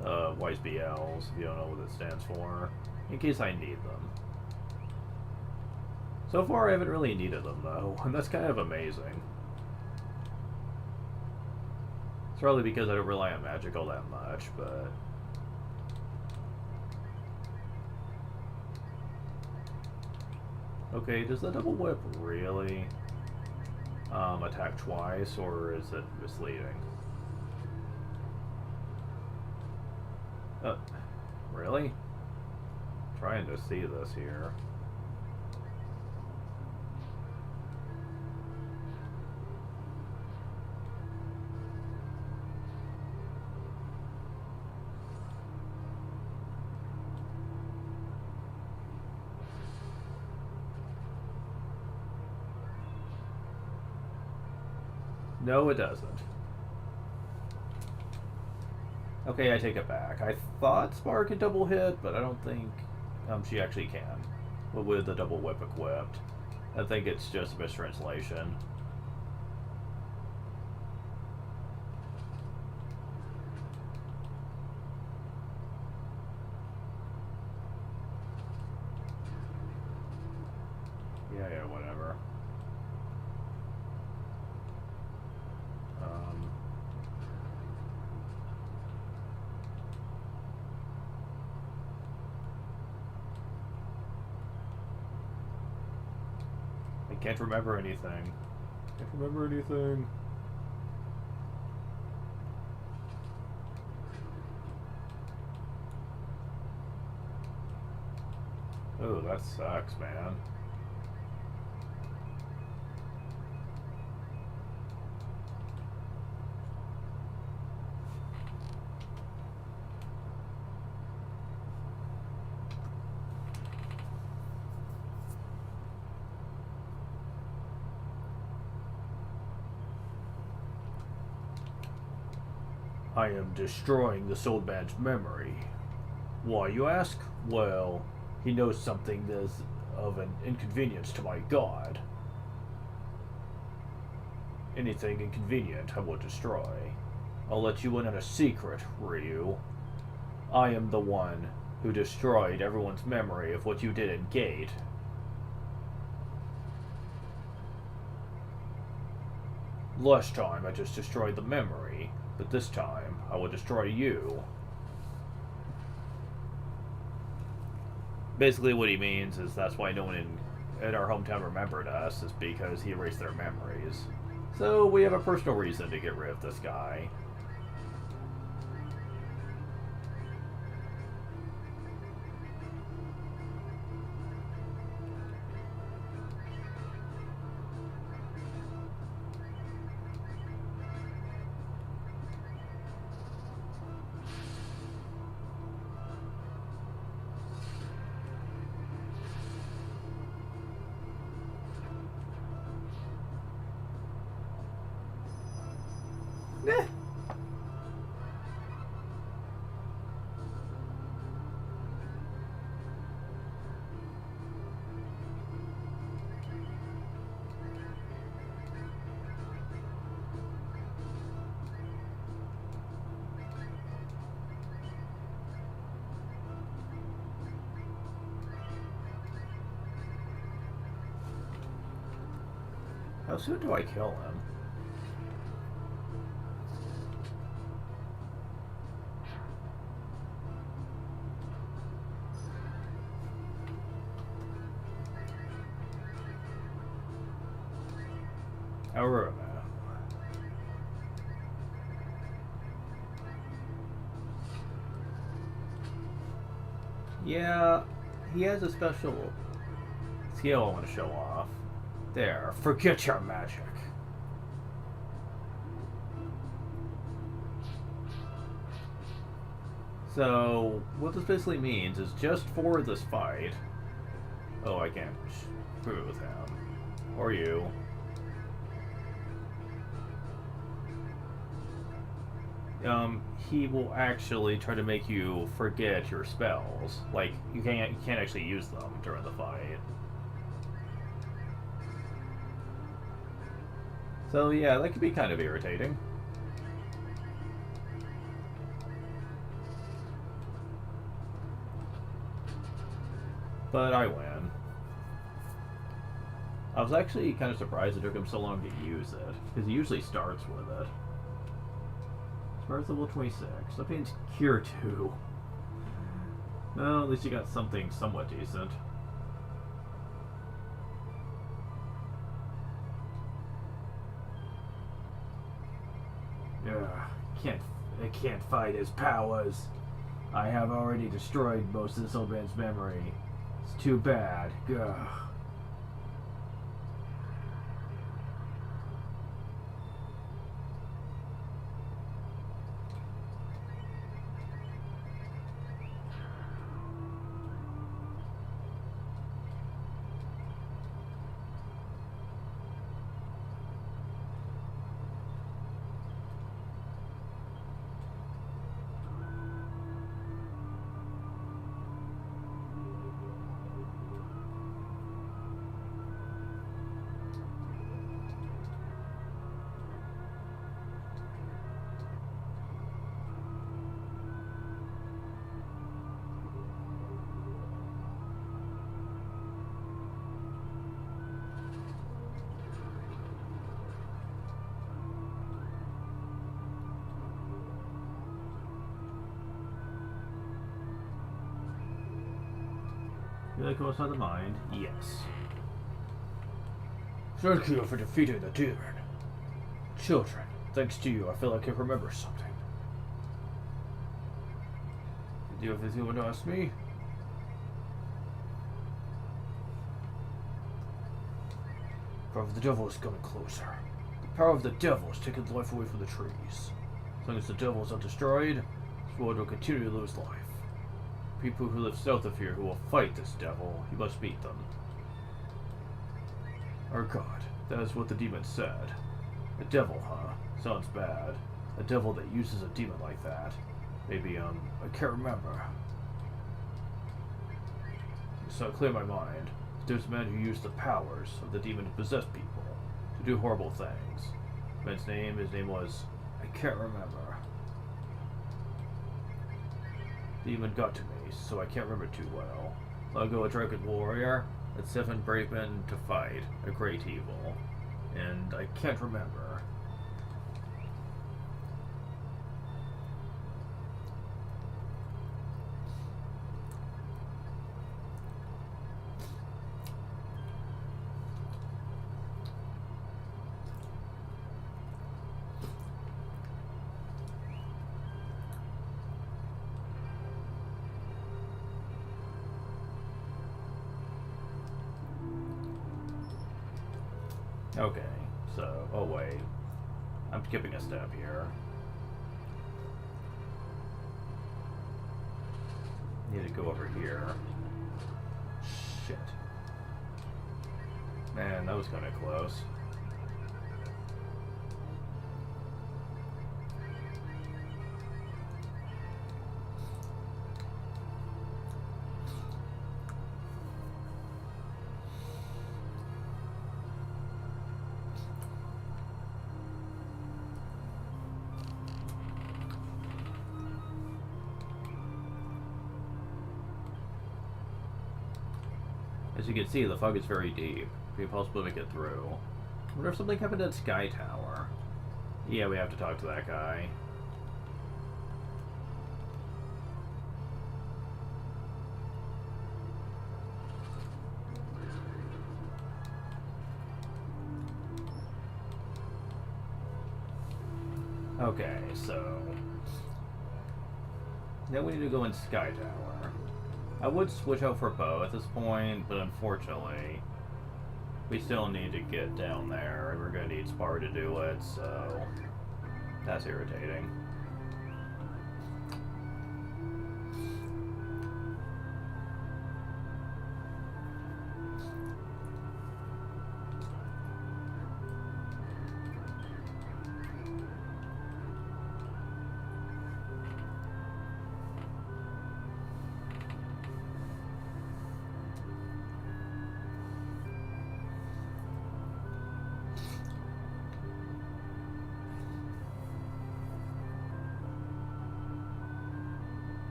Wise BLs, if you don't know what it stands for. In case I need them. So far I haven't really needed them though, and that's kind of amazing. It's probably because I don't rely on magic all that much, but... Okay, does the double whip really attack twice, or is it misleading? Really? Trying to see this here. No, it doesn't. Okay, I take it back. I thought Spark could double hit, but I don't think she actually can. With the double whip equipped. I think it's just a mistranslation. Yeah, whatever. I can't remember anything. Can't remember anything. Oh, that sucks, man. I am destroying this old man's memory. Why, you ask? Well, he knows something that is of an inconvenience to my god. Anything inconvenient I will destroy. I'll let you in on a secret, Ryu. I am the one who destroyed everyone's memory of what you did in Gate. Last time I just destroyed the memory, but this time I will destroy you. Basically what he means is that's why no one in our hometown remembered us, is because he erased their memories. So we have a personal reason to get rid of this guy. Eh. How soon do I kill him? Aurora. Yeah, he has a special skill I want to show off. There, forget your magic. So, what this basically means is just for this fight... Oh, I can't screw with him. Or you. He will actually try to make you forget your spells. Like, you can't actually use them during the fight. So yeah, that could be kind of irritating. But I win. I was actually kind of surprised it took him so long to use it, because he usually starts with it. Starts level 26. That means Cure 2. Well, at least you got something somewhat decent. I can't fight his powers. I have already destroyed most of this old man's memory. It's too bad. Ugh. Do they go outside the mind? Yes. Thank you for defeating the demon. Children, thanks to you, I feel like I remember something. Do you have anything you want to ask me? The power of the devil is coming closer. The power of the devil is taking life away from the trees. As long as the devil is not destroyed, this world will continue to lose life. People who live south of here who will fight this devil, you must meet them. Our God, that is what the demon said. A devil, huh? Sounds bad. A devil that uses a demon like that. Maybe, I can't remember. So clear my mind. There's a man who used the powers of the demon to possess people, to do horrible things. The man's name, his name was... I can't remember. The demon got to me, so I can't remember too well. Long ago, a dragon warrior and 7 brave men to fight a great evil. And I can't remember. Okay, so, oh wait, I'm skipping a step here. Need to go over here. Shit. Man, that was kind of close. As you can see, the fog is very deep. It'd be impossible to get through. I wonder if something happened at Sky Tower. Yeah, we have to talk to that guy. Okay, so... now we need to go in Sky Tower. I would switch out for Bo at this point, but unfortunately, we still need to get down there, and we're going to need Spar to do it, so that's irritating.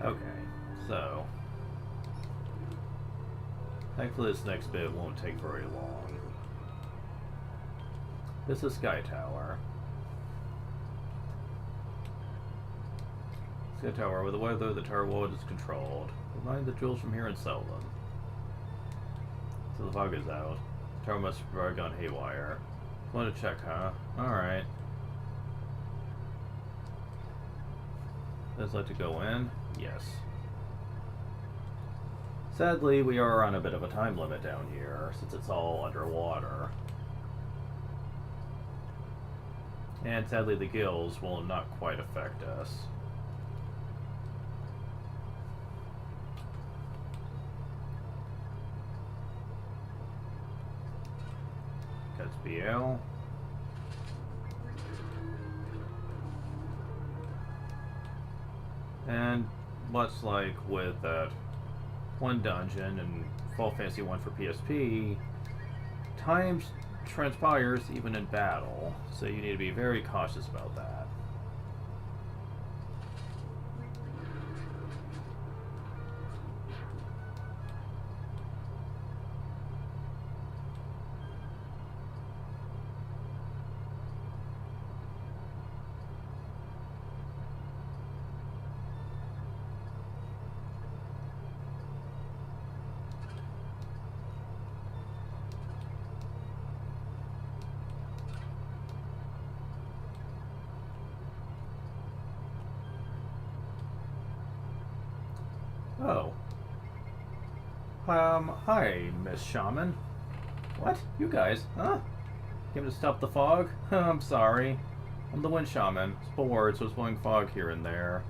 Okay, so thankfully this next bit won't take very long. This is Sky Tower. Sky Tower, with the weather, the tower world is controlled. We'll mine the jewels from here and sell them. So the fog is out. The tower must have gone haywire. Want to check, huh? Alright. Does like to go in? Yes. Sadly, we are on a bit of a time limit down here, since it's all underwater. And sadly, the gills will not quite affect us. That's BL. And much like with that one dungeon and Fall Fantasy 1 for PSP, time transpires even in battle, so you need to be very cautious about that. Oh. Hi, Miss Shaman. What? You guys? Huh? Came to stop the fog? I'm sorry. I'm the wind shaman. It's bored, so it's blowing fog here and there.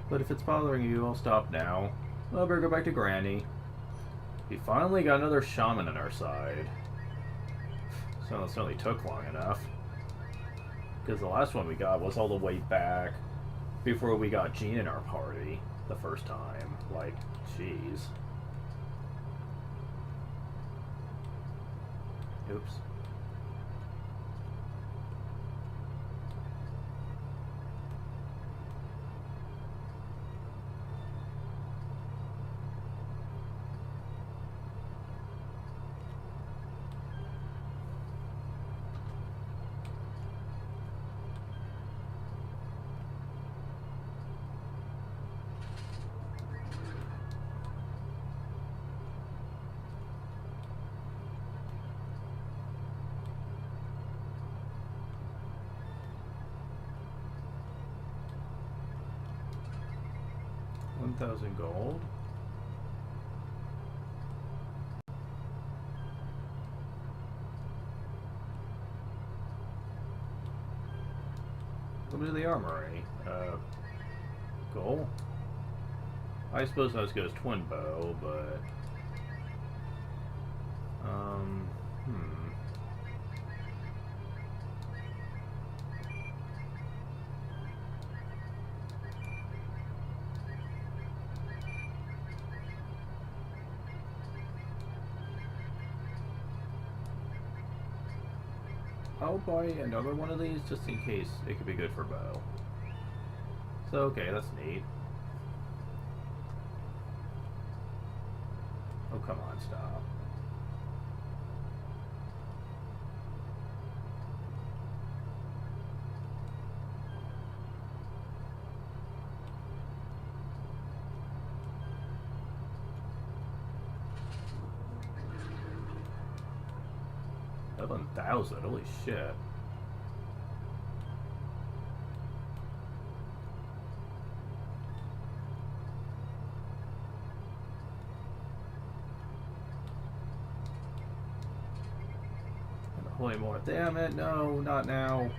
But if it's bothering you, I'll stop now. Well, better go back to Granny. We finally got another shaman on our side. So it certainly took long enough. Because the last one we got was all the way back before we got Jean in our party the first time. Like, jeez. Oops. $1,000 gold. Come to the armory. Goal? I suppose not as good as twin bow, but I'll buy another one of these just in case it could be good for bow. So, okay, that's neat. Oh, come on, stop. $11,000, holy shit. Holy more. Damn it, no, not now.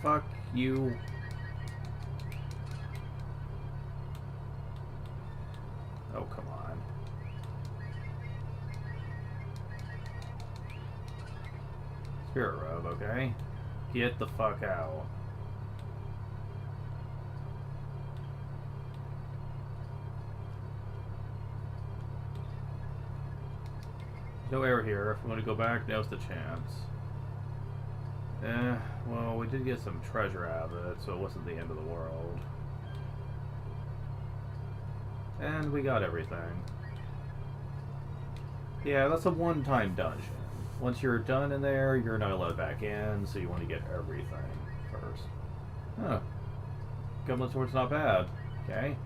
Fuck you. Oh, come on. Spirit Robe, okay? Get the fuck out. No error here. If we want to go back, now's the chance. Well, we did get some treasure out of it, so it wasn't the end of the world. And we got everything. Yeah, that's a one-time dungeon. Once you're done in there, you're not allowed back in, so you want to get everything first. Huh. Goblin Sword's not bad. Okay.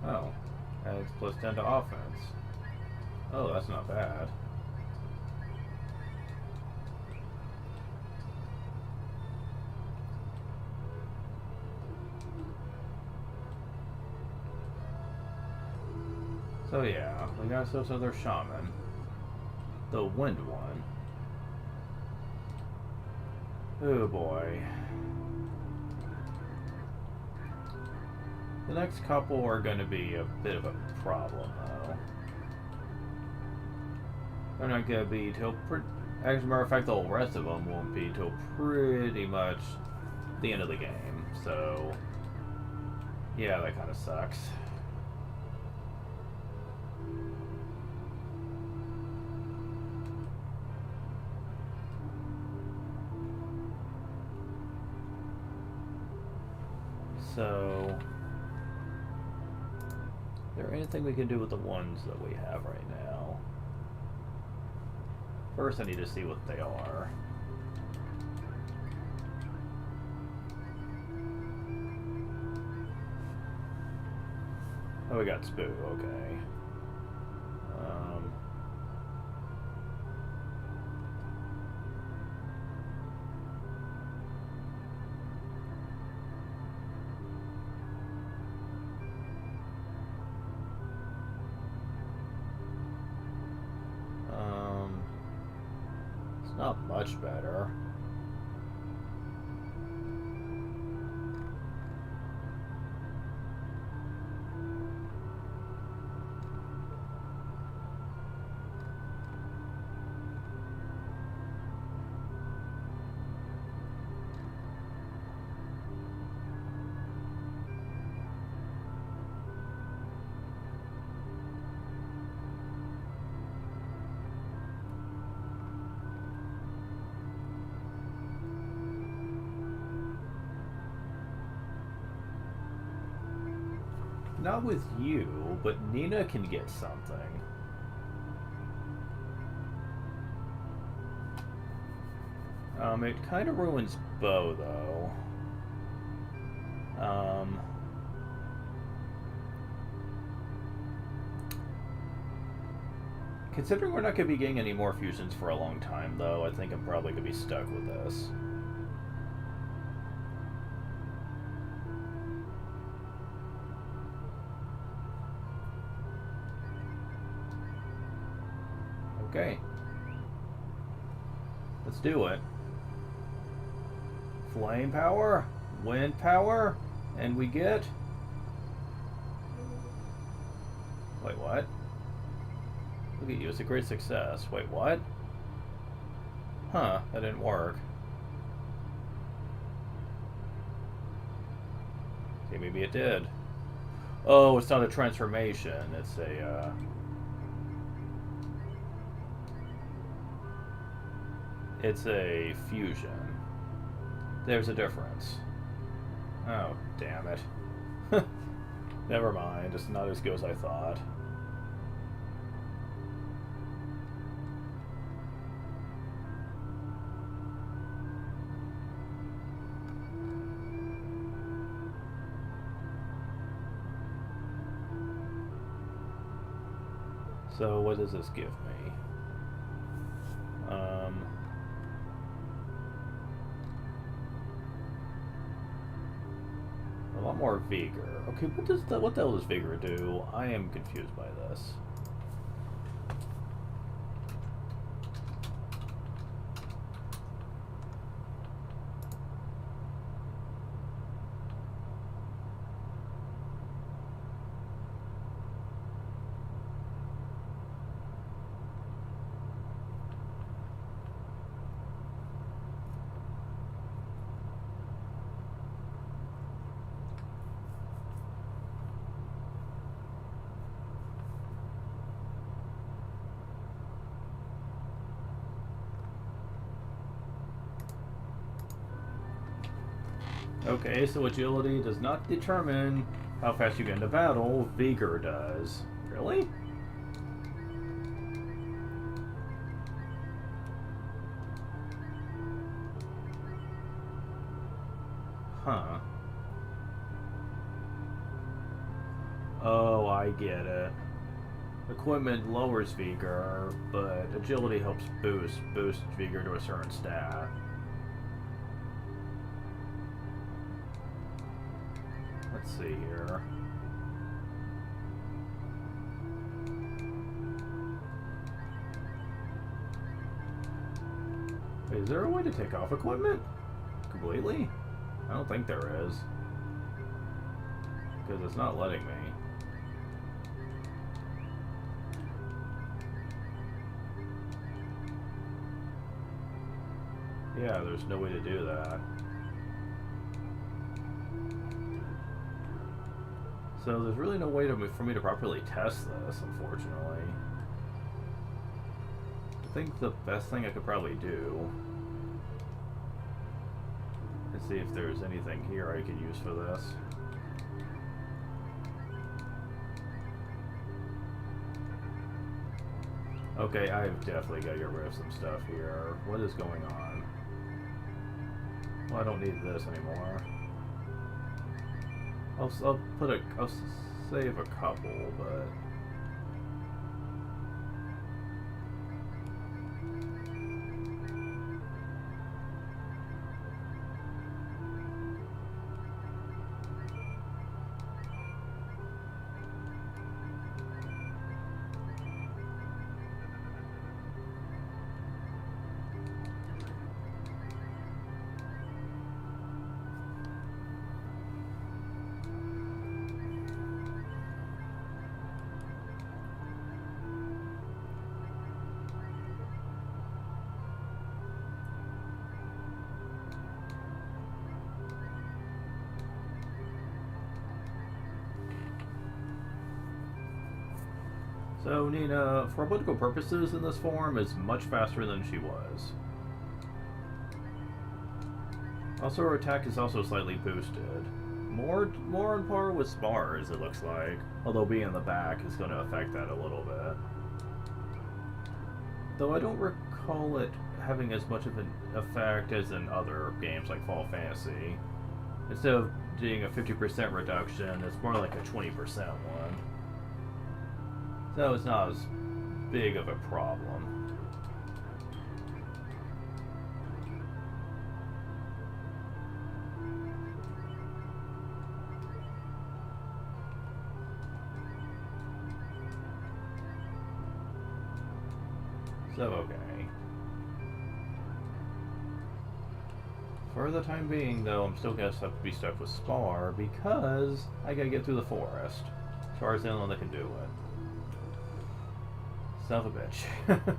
Oh. Adds plus 10 to offense. Oh, that's not bad. So yeah, we got ourselves another shaman. The wind one. Oh boy. The next couple are going to be a bit of a problem, though. They're not going to be till... As a matter of fact, the whole rest of them won't be till pretty much the end of the game. So, yeah, that kind of sucks. So... Is there anything we can do with the ones that we have right now? First, I need to see what they are. Oh, we got Spoo, okay. Not much better. Not with you, but Nina can get something. It kind of ruins Bo, though. Considering we're not going to be getting any more fusions for a long time, though, I think I'm probably going to be stuck with this. Okay. Let's do it. Flame power, wind power, and we get... Wait, what? Look at you, it's a great success. Wait, what? Huh, that didn't work. Okay, maybe it did. Oh, it's not a transformation, it's a, It's a fusion. There's a difference. Oh, damn it. Never mind, it's not as good as I thought. So what does this give me? A lot more vigor. Okay, what the hell does vigor do? I am confused by this. Okay, so agility does not determine how fast you get into battle. Vigor does. Really? Huh. Oh, I get it. Equipment lowers vigor, but agility helps boost vigor to a certain stat. Let's see here. Wait, is there a way to take off equipment? Completely? I don't think there is. Because it's not letting me. Yeah, there's no way to do that. So there's really no way for me to properly test this, unfortunately. I think the best thing I could probably do is see if there's anything here I could use for this. Okay, I've definitely got to get rid of some stuff here. What is going on? Well, I don't need this anymore. I'll save a couple, but... So Nina, for political purposes in this form, is much faster than she was. Also, her attack is also slightly boosted. More on par with Spars, it looks like. Although being in the back is going to affect that a little bit. Though I don't recall it having as much of an effect as in other games like Final Fantasy. Instead of doing a 50% reduction, it's more like a 20% one. So it's not as big of a problem. So, okay. For the time being, though, I'm still gonna have to be stuck with Spar because I gotta get through the forest. Spar's the only one that can do it. Son of a bitch.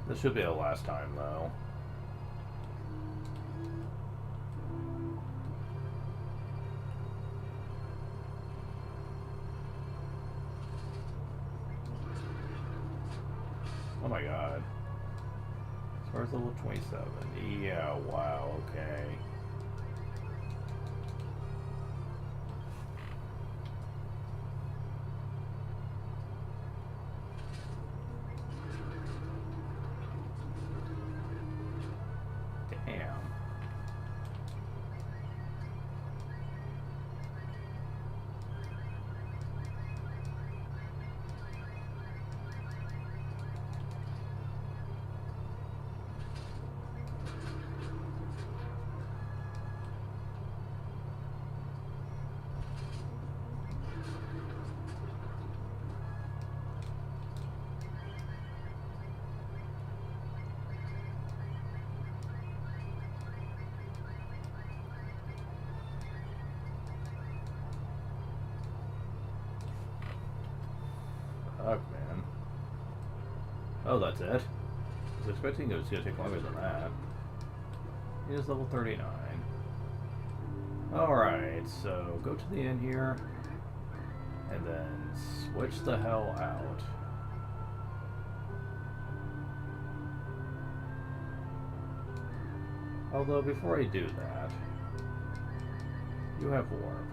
This should be the last time, though. Oh my god. As far as level 27. Yeah, wow, okay. Damn. Fuck, man. Oh, that's it? I was expecting it was going to take longer than that. It is level 39. Alright, so go to the end here. And then switch the hell out. Although, before I do that, you have warp.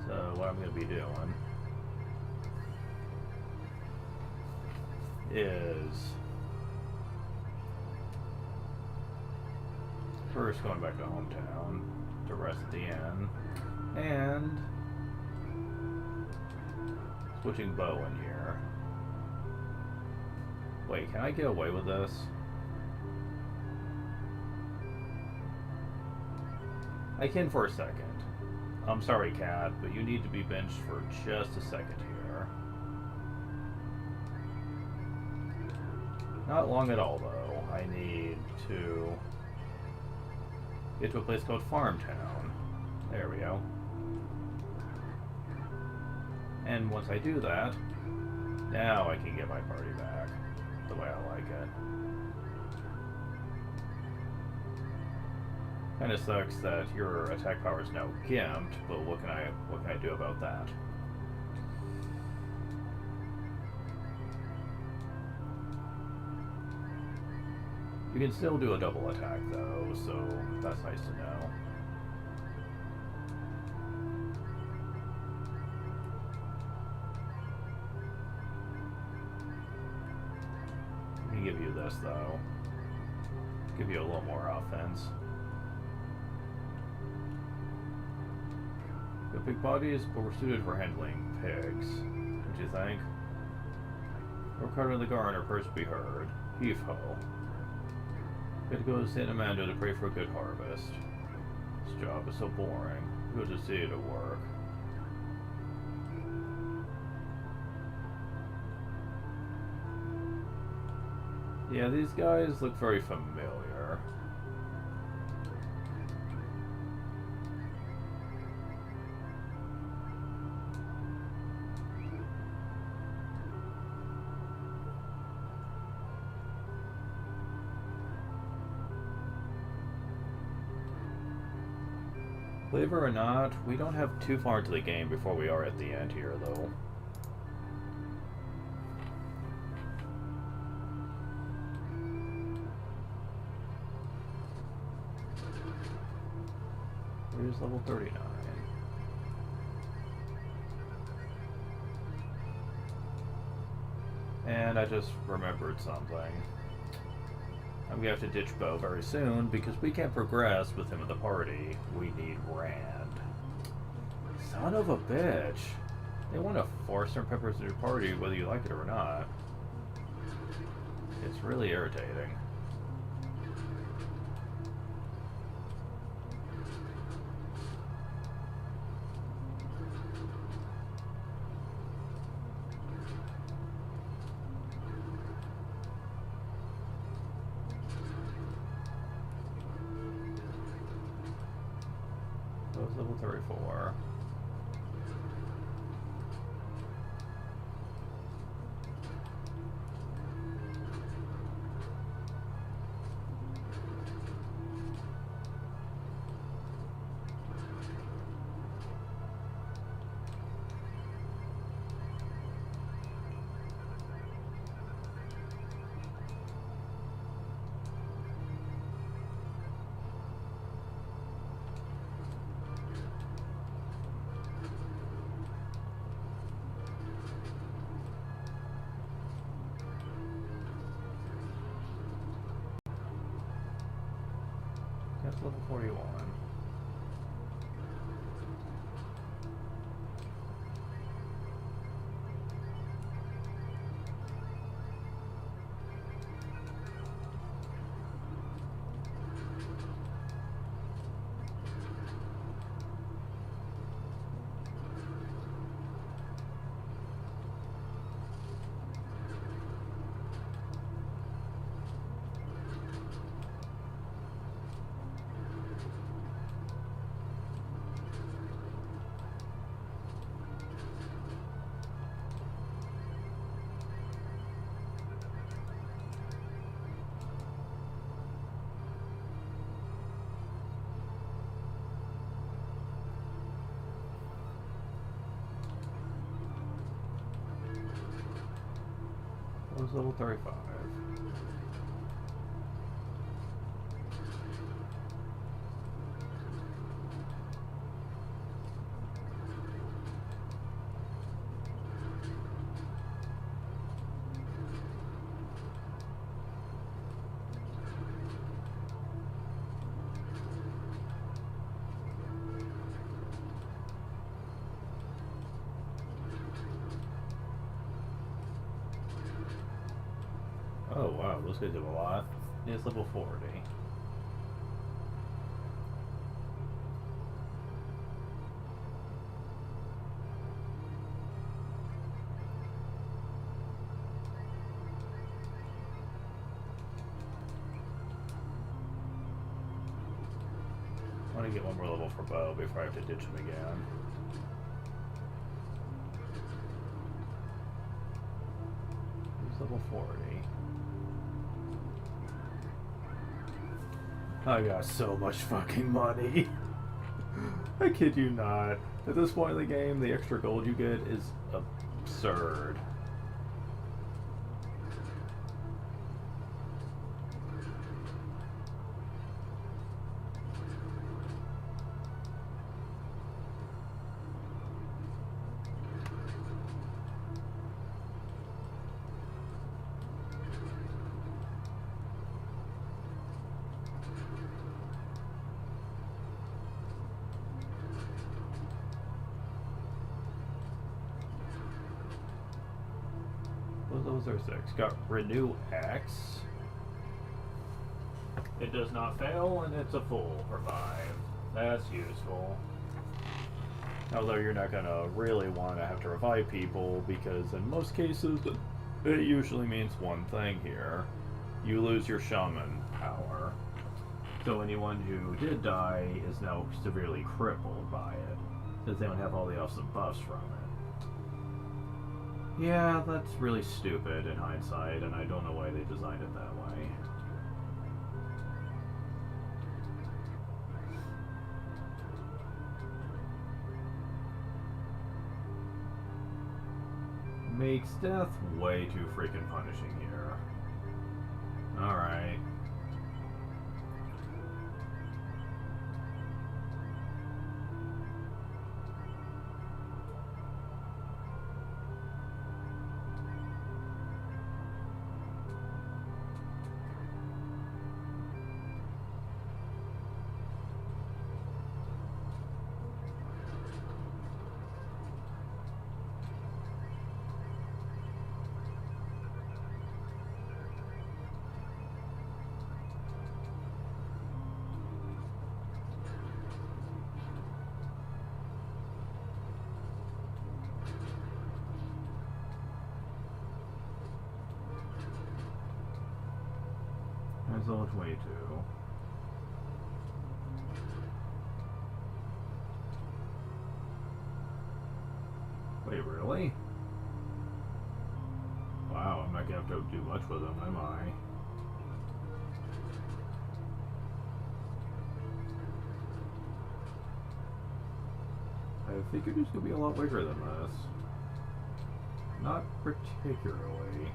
So, what I'm going to be doing is first going back to hometown to rest at the inn, and switching bow in here. Wait, can I get away with this? I can for a second. I'm sorry, Cat, but you need to be benched for just a second here. Not long at all, though. I need to get to a place called Farmtown. There we go. And once I do that, now I can get my party back the way I like it. Kinda sucks that your attack power is now gimped, but what can I do about that? You can still do a double attack though, so that's nice to know. Let me give you this though. Give you a little more offense. The big bodies, but we're suited for handling pigs. Don't you think? Work hard in the garden or first be heard. Heave ho. Got to go to St. Amanda to pray for a good harvest. This job is so boring. Go to see it at work. Yeah, these guys look very familiar. Believe it or not, we don't have too far into the game before we are at the end here, though. Where's level 39? And I just remembered something. I'm gonna have to ditch Bo very soon because we can't progress with him in the party. We need Rand. Son of a bitch. They want to force their peppers into your party whether you like it or not. It's really irritating. That was level 34. That's level 41. That was level 35. Oh wow, those guys do a lot. It's level 40. I want to get one more level for Bo before I have to ditch him again. He's level 40. I got so much fucking money. I kid you not. At this point in the game, the extra gold you get is absurd. Those are 6. Got Renew X. It does not fail, and it's a full revive. That's useful. Although you're not gonna really want to have to revive people, because in most cases, it usually means one thing here. You lose your shaman power. So anyone who did die is now severely crippled by it, since they don't have all the awesome buffs from it. Yeah, that's really stupid in hindsight, and I don't know why they designed it that way. Makes death way too freaking punishing here. Alright. That's level 22. Wait, really? Wow, I'm not gonna have to do much with them, am I? I figured he's gonna be a lot bigger than this. Not particularly.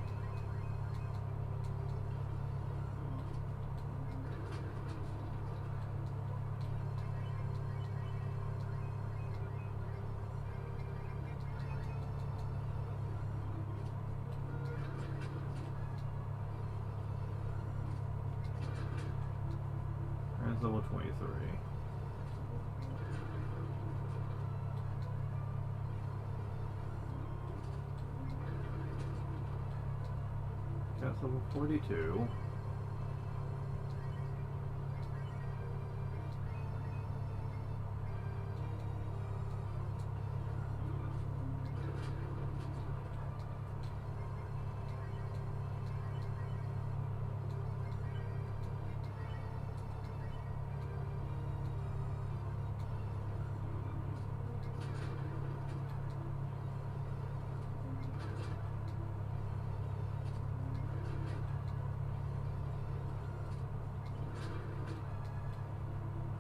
That's level 23. That's level 42.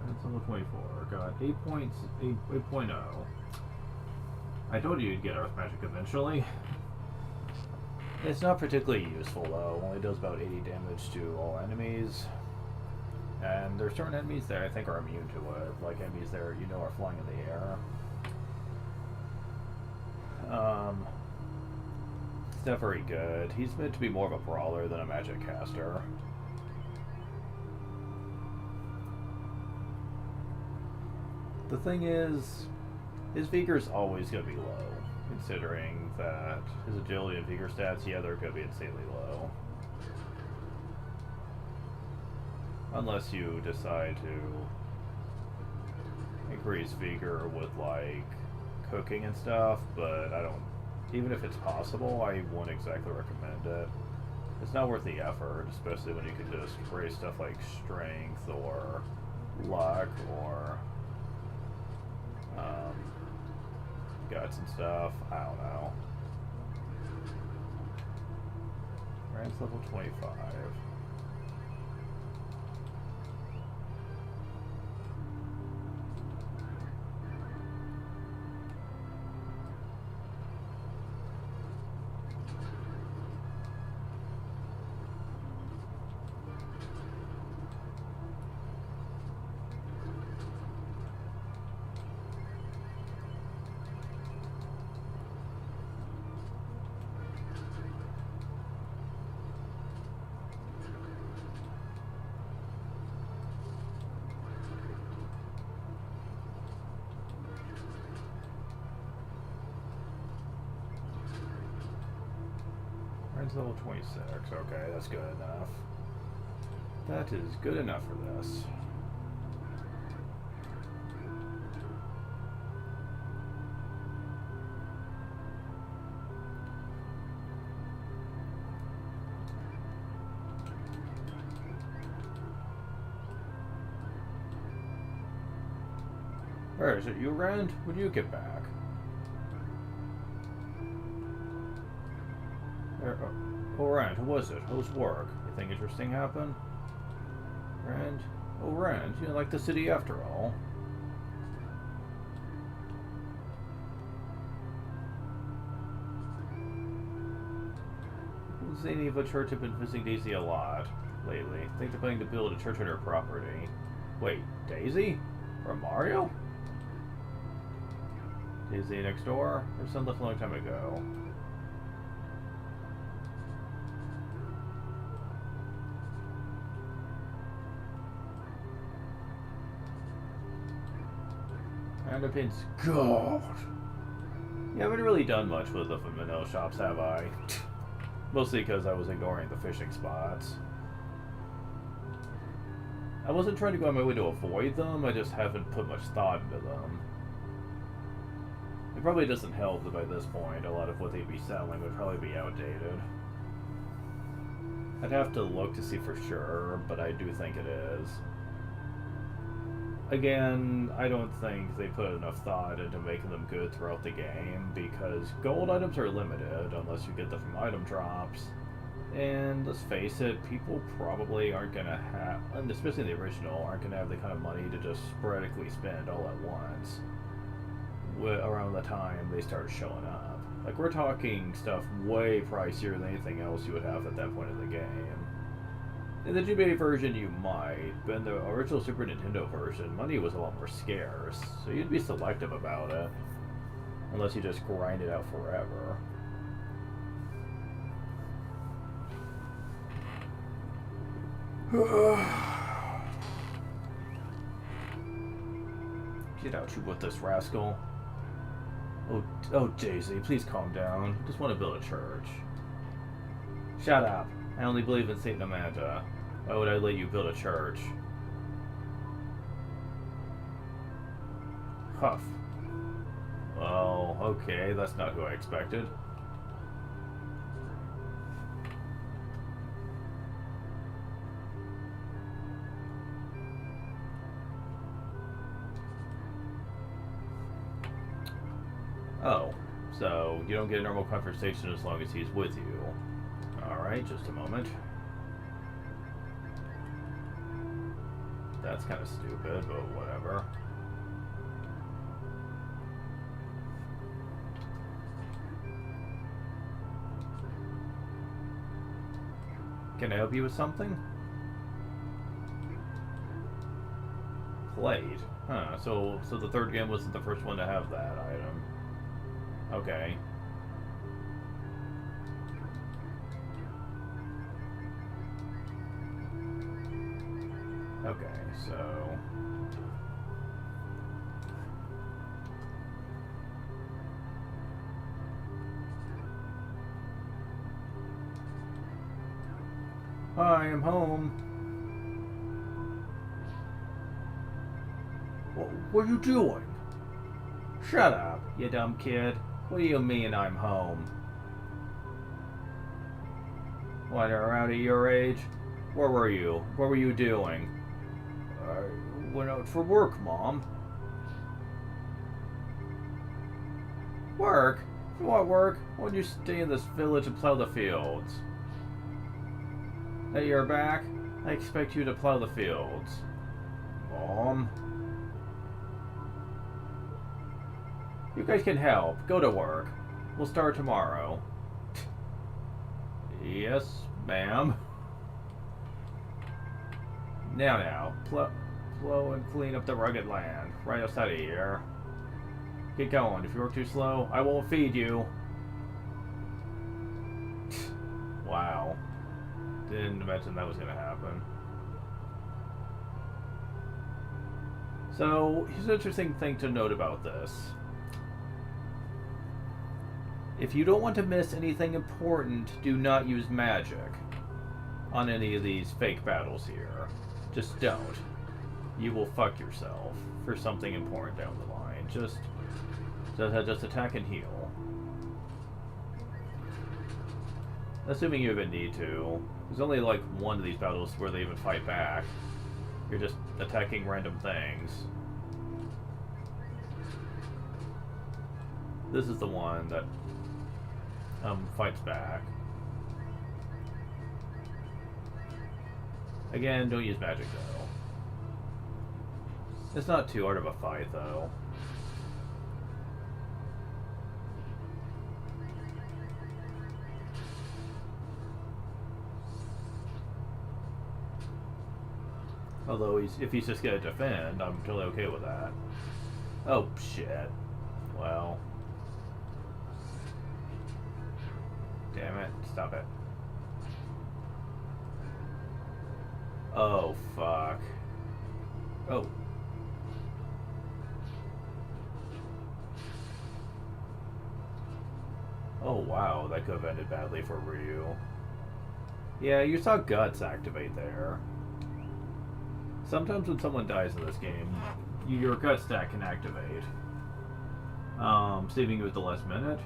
That's level 24. Got 8.0. I told you you'd get Earth Magic eventually. It's not particularly useful though. Only does about 80 damage to all enemies. And there's certain enemies that I think are immune to it. Like enemies there you know are flying in the air. It's not very good. He's meant to be more of a brawler than a magic caster. The thing is, his vigor's always going to be low, considering that his agility and vigor stats, yeah, they're going to be insanely low. Unless you decide to increase vigor with, like, cooking and stuff, but I don't, even if it's possible, I wouldn't exactly recommend it. It's not worth the effort, especially when you can just raise stuff like strength or luck or guts and stuff. I don't know. Rand's level 25. Rand's level 26. Okay, that's good enough. That is good enough for this. Where is it? You, Rand? When do you get back? Oh, Rand, who was it? How's work? Anything interesting happen? Rand? Oh, Rand, you like the city after all. Zany of a church have been visiting Daisy a lot lately. I think they're planning to build a church on her property. Wait, Daisy? From Mario? Daisy next door? Her son left a long time ago. Underpins. God! Yeah, I haven't really done much with the vanilla shops, have I? Mostly because I was ignoring the fishing spots. I wasn't trying to go on my way to avoid them, I just haven't put much thought into them. It probably doesn't help that by this point, a lot of what they'd be selling would probably be outdated. I'd have to look to see for sure, but I do think it is. Again, I don't think they put enough thought into making them good throughout the game, because gold items are limited unless you get them from item drops. And let's face it, people probably aren't going to have, and especially in the original, aren't going to have the kind of money to just sporadically spend all at once around the time they start showing up. Like, we're talking stuff way pricier than anything else you would have at that point in the game. In the GBA version, you might, but in the original Super Nintendo version, money was a lot more scarce, so you'd be selective about it, unless you just grind it out forever. Get out, you with this rascal. Oh, Daisy, please calm down. I just want to build a church. Shut up. I only believe in Saint Amanda. Why would I let you build a church? Huff. Well, okay, that's not who I expected. Oh, so you don't get a normal conversation as long as he's with you. Alright, just a moment. That's kind of stupid, but whatever. Can I help you with something? Plate? Huh, so the third game wasn't the first one to have that item. Okay. Okay, so... Hi, I'm home. What are you doing? Shut up, you dumb kid. What do you mean I'm home? What, around at your age? Where were you? What were you doing? I went out for work, Mom. Work? For what work? Why don't you stay in this village and plow the fields? Hey, you're back? I expect you to plow the fields. Mom? You guys can help. Go to work. We'll start tomorrow. Yes, ma'am. Now, plow and clean up the rugged land right outside of here. Get going. If you work too slow, I won't feed you. Wow. Didn't imagine that was going to happen. So, here's an interesting thing to note about this. If you don't want to miss anything important, do not use magic on any of these fake battles here. Just don't. You will fuck yourself for something important down the line. Just attack and heal. Assuming you even need to. There's only like one of these battles where they even fight back. You're just attacking random things. This is the one that fights back. Again, don't use magic though. It's not too hard of a fight though. Although if he's just gonna defend, I'm totally okay with that. Oh shit. Well. Damn it. Stop it. Oh, fuck. Oh. Oh, wow. That could have ended badly for Ryu. Yeah, you saw Guts activate there. Sometimes when someone dies in this game, your Gut stack can activate. Saving you at the last minute.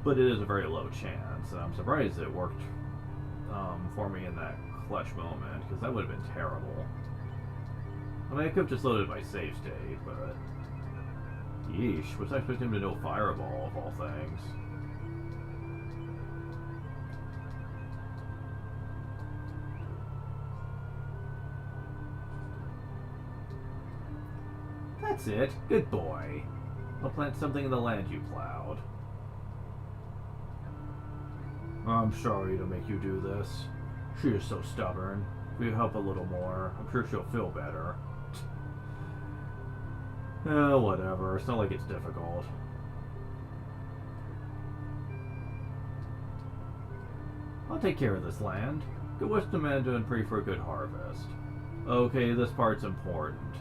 But it is a very low chance. I'm surprised it worked for me in that clutch moment, because that would have been terrible. I mean, I could have just loaded my save state, but... Yeesh, was I expecting him to know Fireball, of all things? That's it. Good boy. I'll plant something in the land you plowed. I'm sorry to make you do this. She is so stubborn. If you help a little more, I'm sure she'll feel better. Whatever. It's not like it's difficult. I'll take care of this land. Go wish Amanda and pray for a good harvest. Okay, this part's important.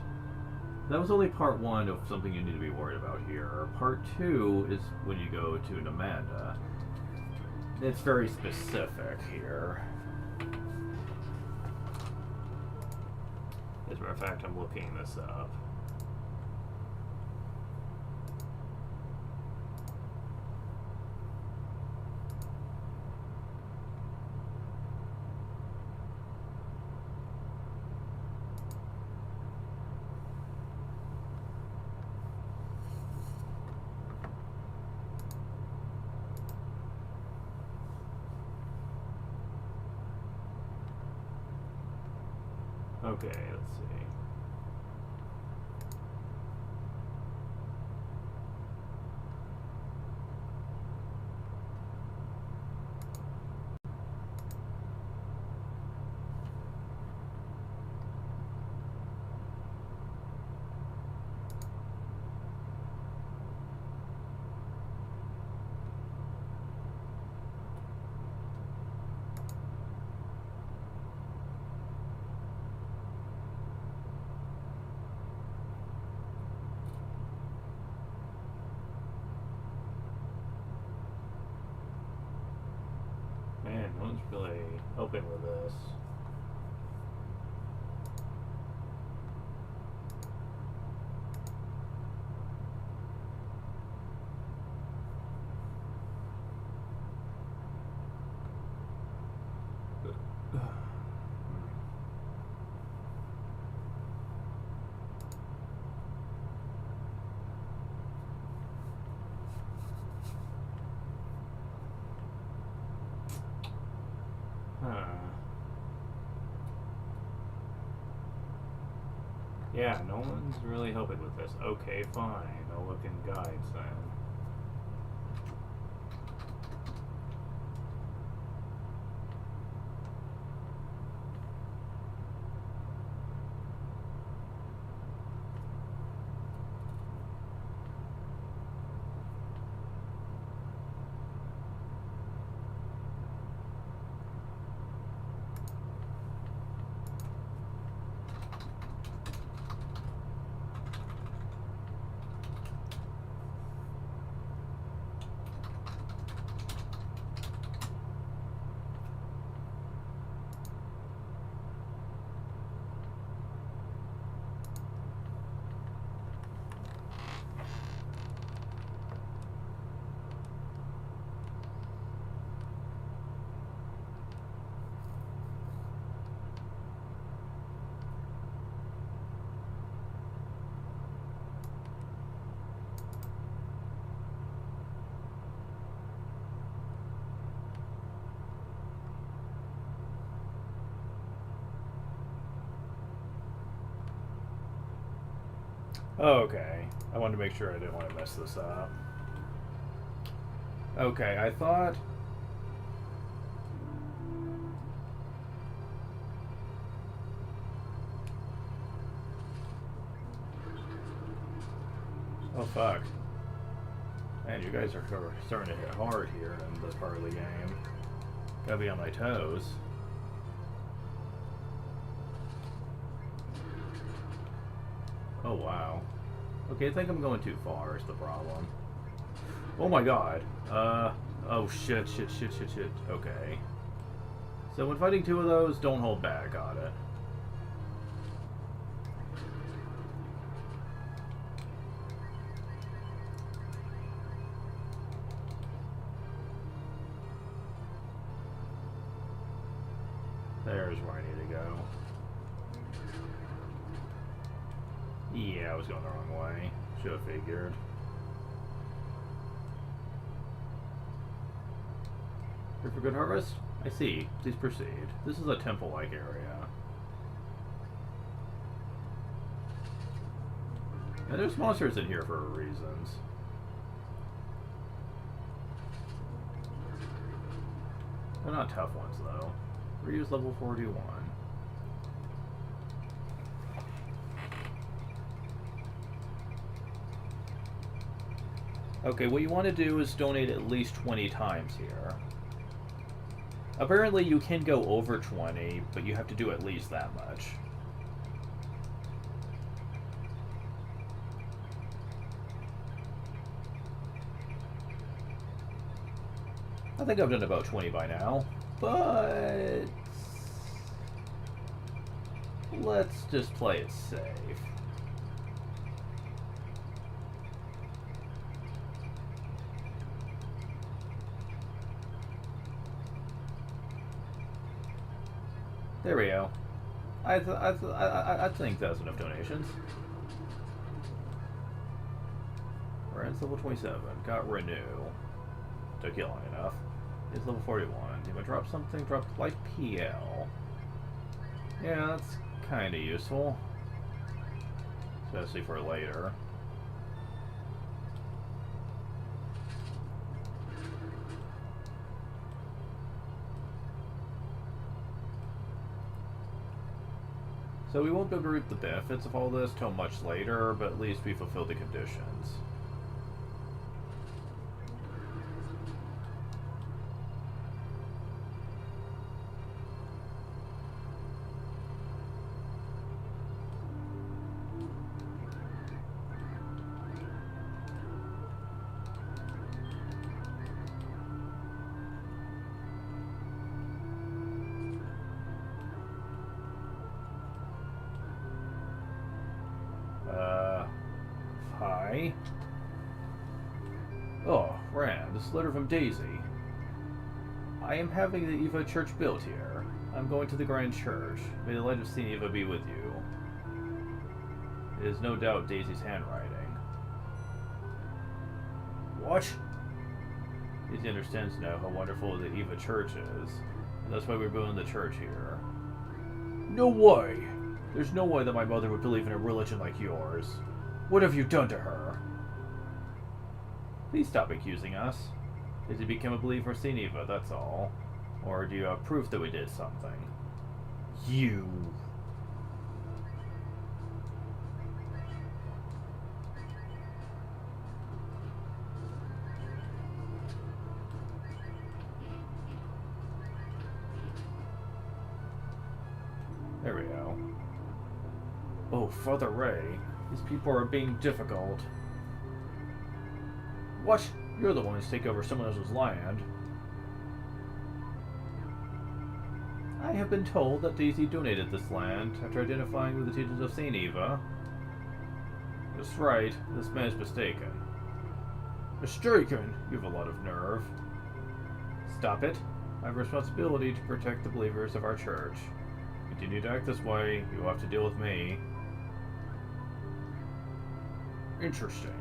That was only part 1 of something you need to be worried about here. Part 2 is when you go to Namanda. It's very specific here. As a matter of fact, I'm looking this up. Okay, let's see. Man, no one's really helping with this. Yeah, no one's really helping with this. Okay, fine. I'll look in guides then. Oh, okay. I wanted to make sure I didn't want to mess this up. Okay, I thought... Oh, fuck. Man, you guys are starting to hit hard here in this part of the game. Gotta be on my toes. Oh, wow. Okay, I think I'm going too far is the problem. Oh my god. Oh shit. Okay. So when fighting 2 of those, don't hold back on it. There's where I need to go. Yeah, I was going the wrong way. Should have figured. Here for good harvest? I see. Please proceed. This is a temple-like area. And there's monsters in here for reasons. They're not tough ones, though. Reuse level 41. Okay, what you want to do is donate at least 20 times here. Apparently you can go over 20, but you have to do at least that much. I think I've done about 20 by now, but let's just play it safe. There we go. I think that's enough donations. We're at level 27. Got renew. Took you long enough. It's level 41. Do I drop something? Drop light PL. Yeah, that's kind of useful. Especially for later. So we won't be able to reap the benefits of all this till much later, but at least we fulfill the conditions. Hi. Oh, Rand, this letter from Daisy. I am having the Eva church built here. I'm going to the Grand Church. May the light of St. Eva be with you. It is no doubt Daisy's handwriting. What? Daisy understands now how wonderful the Eva church is, and that's why we're building the church here. No way! There's no way that my mother would believe in a religion like yours. What have you done to her? Please stop accusing us. Did you become a believer of St. Eva, that's all? Or do you have proof that we did something? You... There we go. Oh, Father Ray. These people are being difficult. What? You're the one who's taken over someone else's land. I have been told that Daisy donated this land after identifying with the teachings of St. Eva. That's right. This man is mistaken. Mistaken? You have a lot of nerve. Stop it. I have a responsibility to protect the believers of our church. Continue to act this way, you will have to deal with me. Interesting.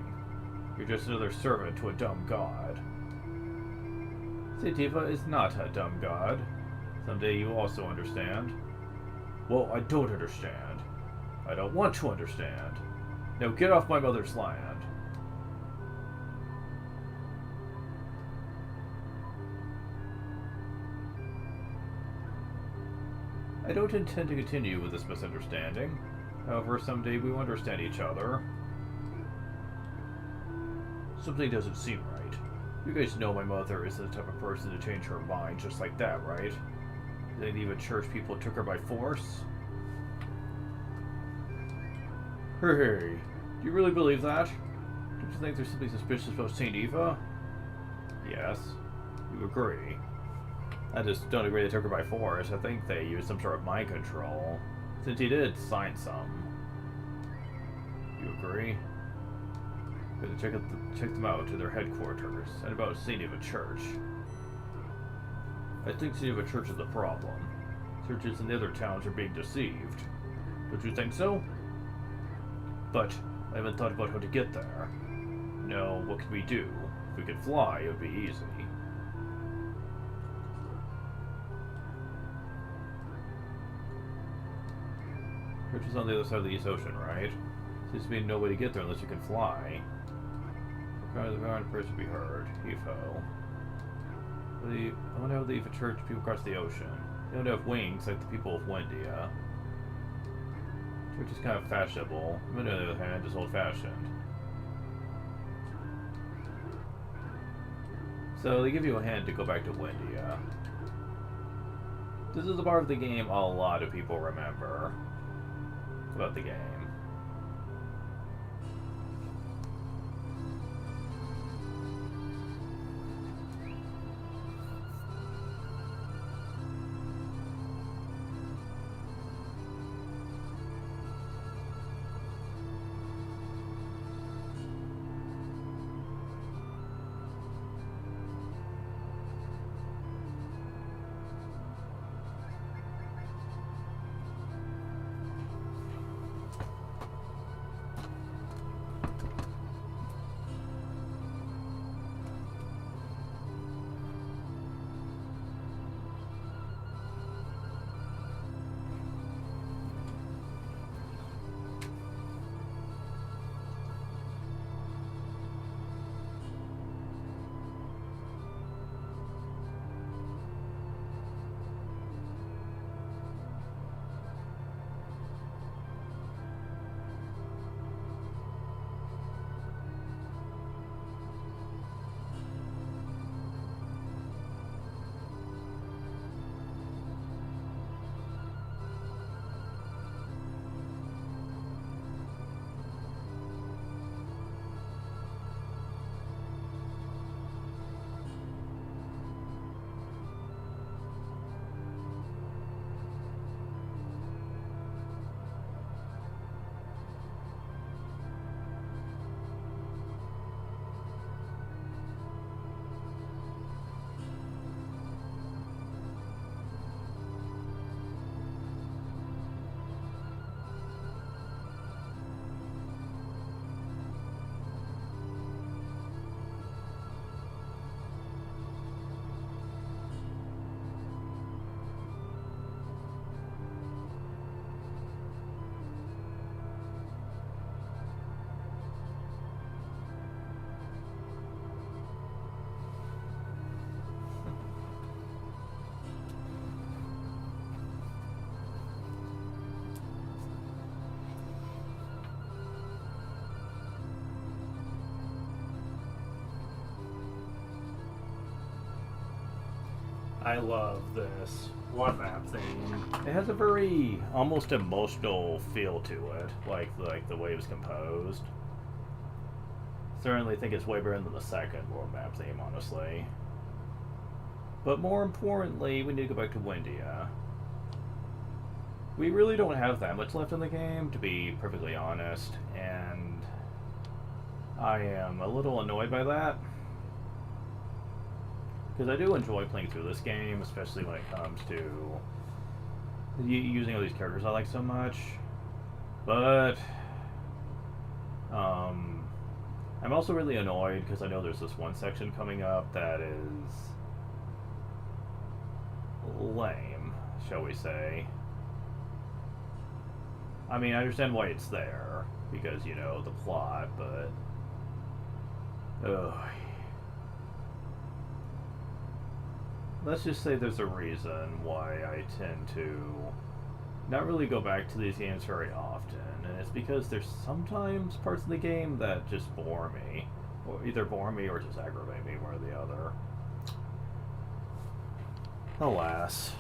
You're just another servant to a dumb god. St. Eva is not a dumb god. Someday you will also understand. Well, I don't understand. I don't want to understand. Now get off my mother's land. I don't intend to continue with this misunderstanding. However, someday we will understand each other. Something doesn't seem right. You guys know my mother isn't the type of person to change her mind just like that, right? They even church people took her by force? Hey, do you really believe that? Don't you think there's something suspicious about St. Eva? Yes. You agree. I just don't agree they took her by force. I think they used some sort of mind control. Since he did sign some. You agree? We're gonna check them out to their headquarters. And about St. Eva Church. I think St. Eva Church is the problem. Churches in the other towns are being deceived. Don't you think so? But I haven't thought about how to get there. No, what could we do? If we could fly, it would be easy. Churches on the other side of the East Ocean, right? Seems to be no way to get there unless you can fly. Require the ground person to be heard. Heave-ho. I wonder how they leave a church people across the ocean. They don't have wings like the people of Wendia. Church is kind of fashionable. On the other hand, is old-fashioned. So they give you a hand to go back to Wendia. This is the part of the game a lot of people remember about the game. I love this one map theme. It has a very almost emotional feel to it, like the way it was composed. Certainly think it's way better than the second world map theme, honestly. But more importantly, we need to go back to Wendia. We really don't have that much left in the game, to be perfectly honest, and I am a little annoyed by that. Because I do enjoy playing through this game, especially when it comes to using all these characters I like so much. But I'm also really annoyed because I know there's this one section coming up that is lame, shall we say. I mean, I understand why it's there, because, you know, the plot, but let's just say there's a reason why I tend to not really go back to these games very often, and it's because there's sometimes parts of the game that just bore me, or either bore me or just aggravate me, one or the other. Alas.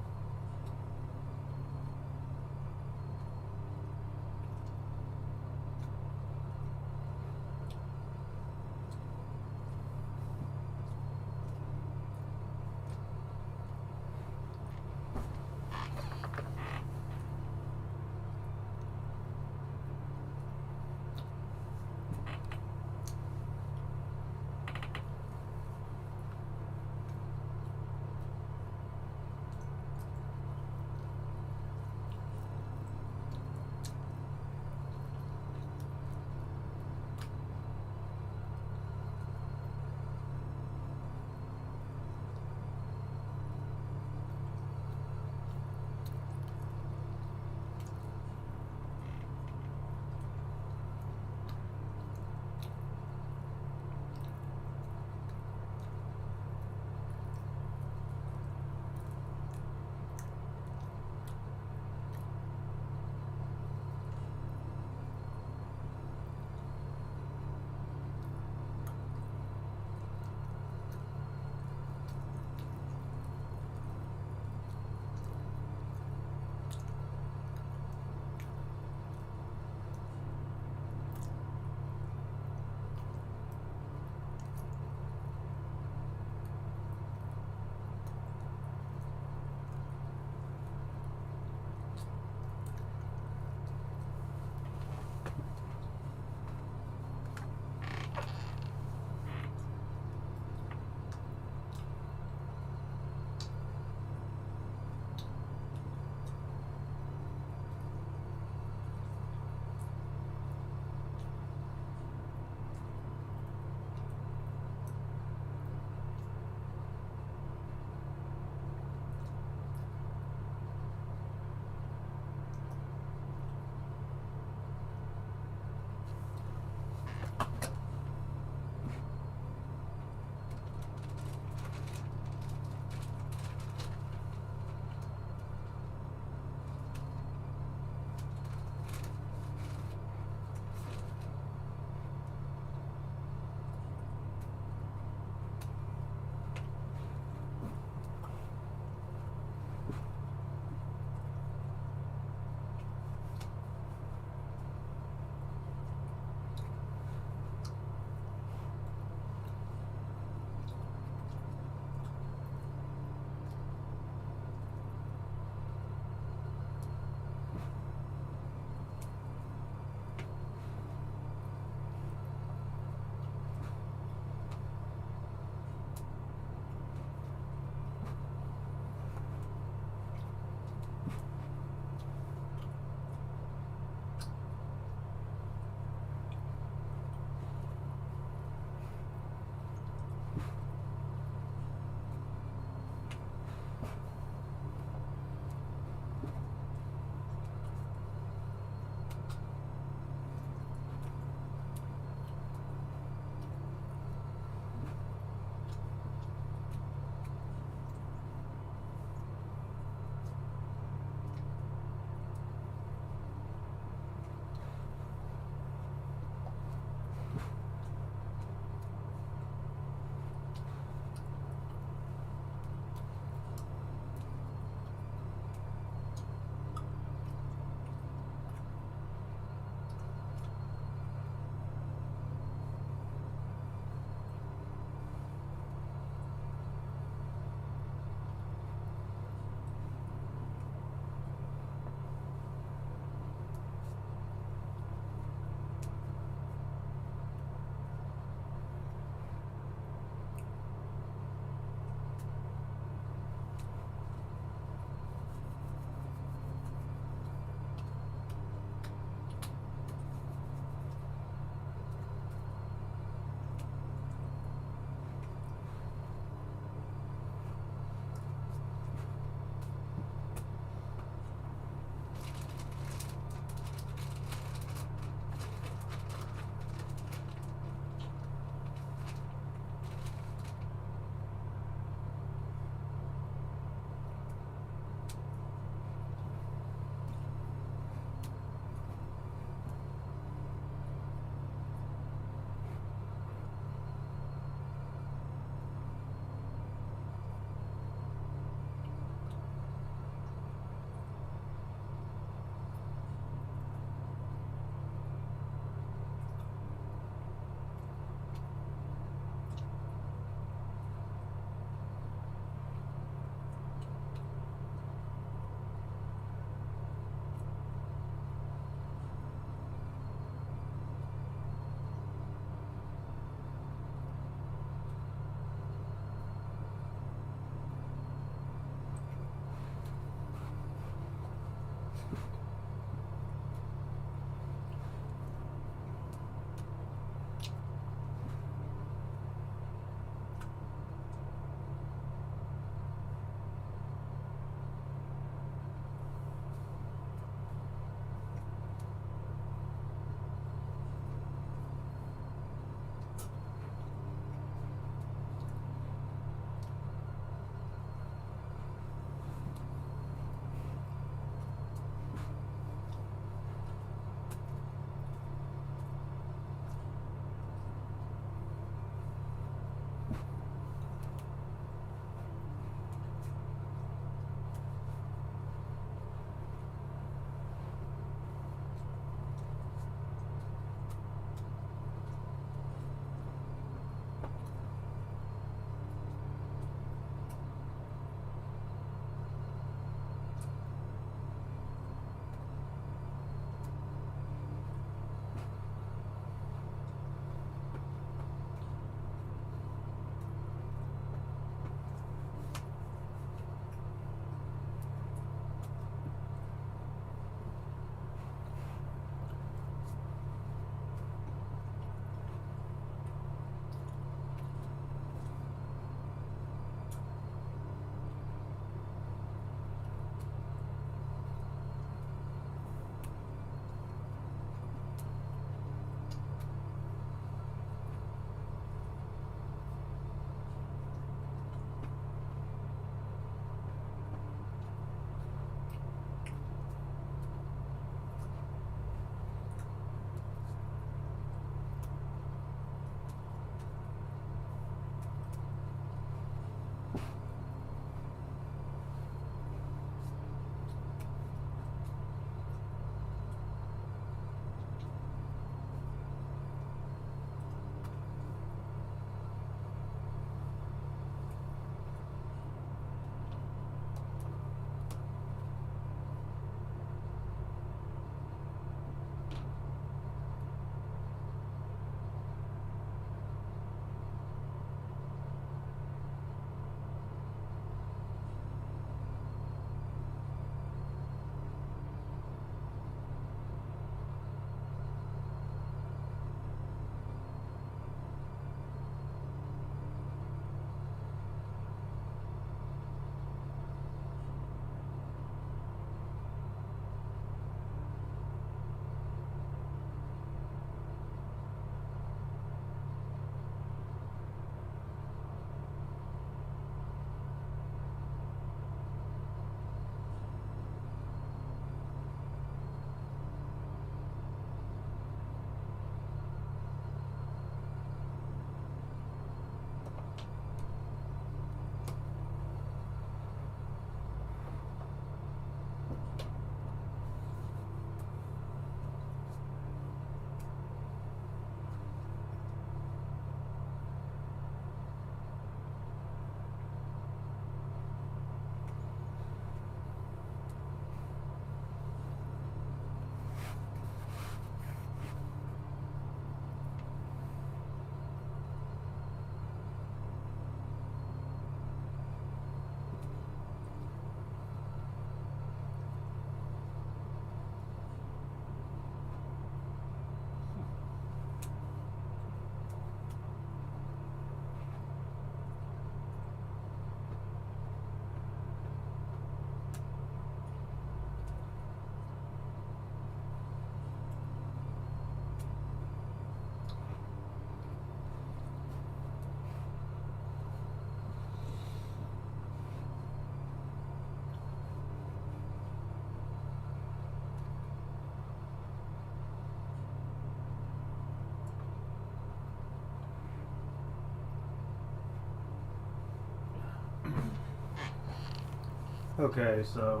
Okay, so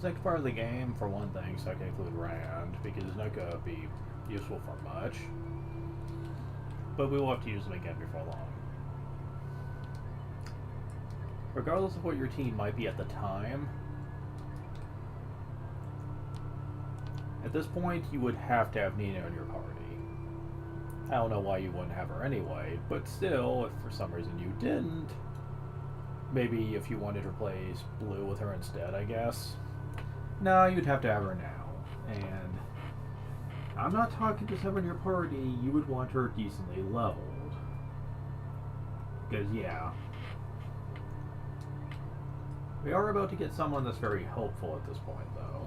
Second part of the game, for one thing, so I can include Rand, because it's not going to be useful for much. But we will have to use them again before long. Regardless of what your team might be at the time, at this point, you would have to have Nina in your party. I don't know why you wouldn't have her anyway, but still, if for some reason you didn't, maybe if you wanted to replace Blue with her instead, I guess. No, you'd have to have her now. And I'm not talking just having your party, you would want her decently leveled. Because, yeah. We are about to get someone that's very helpful at this point, though.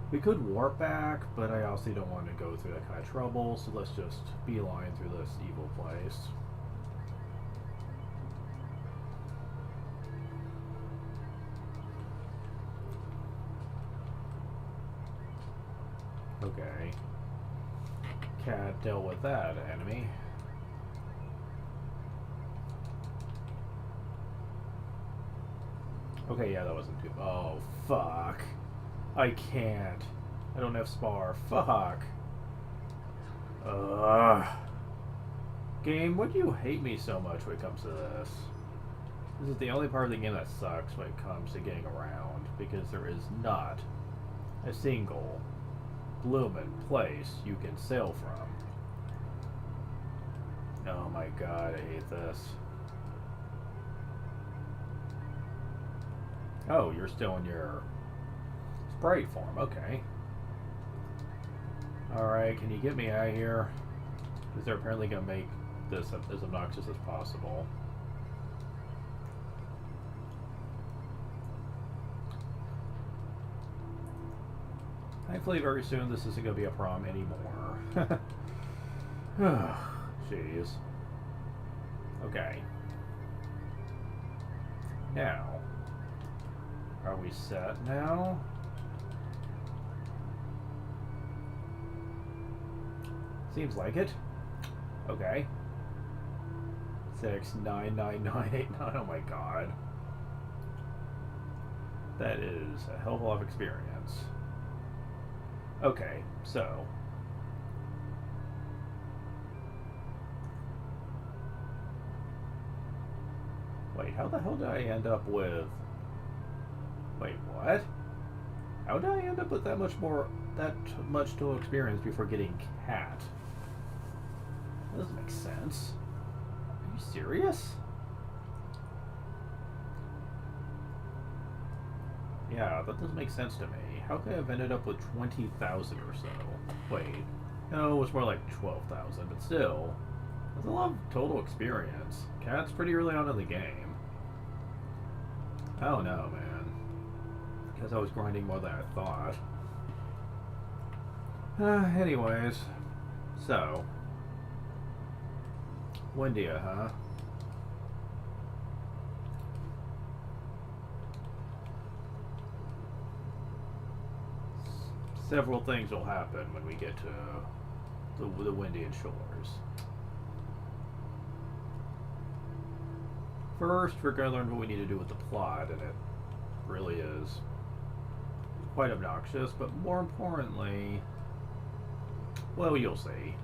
We could warp back, but I also don't want to go through that kind of trouble, so let's just beeline through this evil place. Okay. Cat dealt with that enemy. Okay, yeah, that wasn't too... Oh, fuck. I can't. I don't have Spar. Fuck. Ugh. Game, would you hate me so much when it comes to this? This is the only part of the game that sucks when it comes to getting around, because there is not a single bloomin' place you can sail from. Oh my god, I hate this. Oh, you're still in your sprite form, okay. Alright, can you get me out of here? Because they're apparently going to make this as obnoxious as possible. Thankfully, very soon this isn't going to be a problem anymore. Jeez. Okay. Now, are we set now? Seems like it. Okay. 6999989. Oh my god. That is a hell of a lot of experience. Okay, so wait, how the hell did I end up with... Wait, what? How did I end up with that much total experience before getting Cat? That doesn't make sense. Are you serious? Yeah, that doesn't make sense to me. How could I have ended up with 20,000 or so? Wait, no, it was more like 12,000, but still, that's a lot of total experience. Cat's pretty early on in the game. I don't know, man. Guess I was grinding more than I thought. Anyways, so Windia, huh? Several things will happen when we get to the Windian shores. First, we're going to learn what we need to do with the plot, and it really is quite obnoxious, but more importantly, well, you'll see.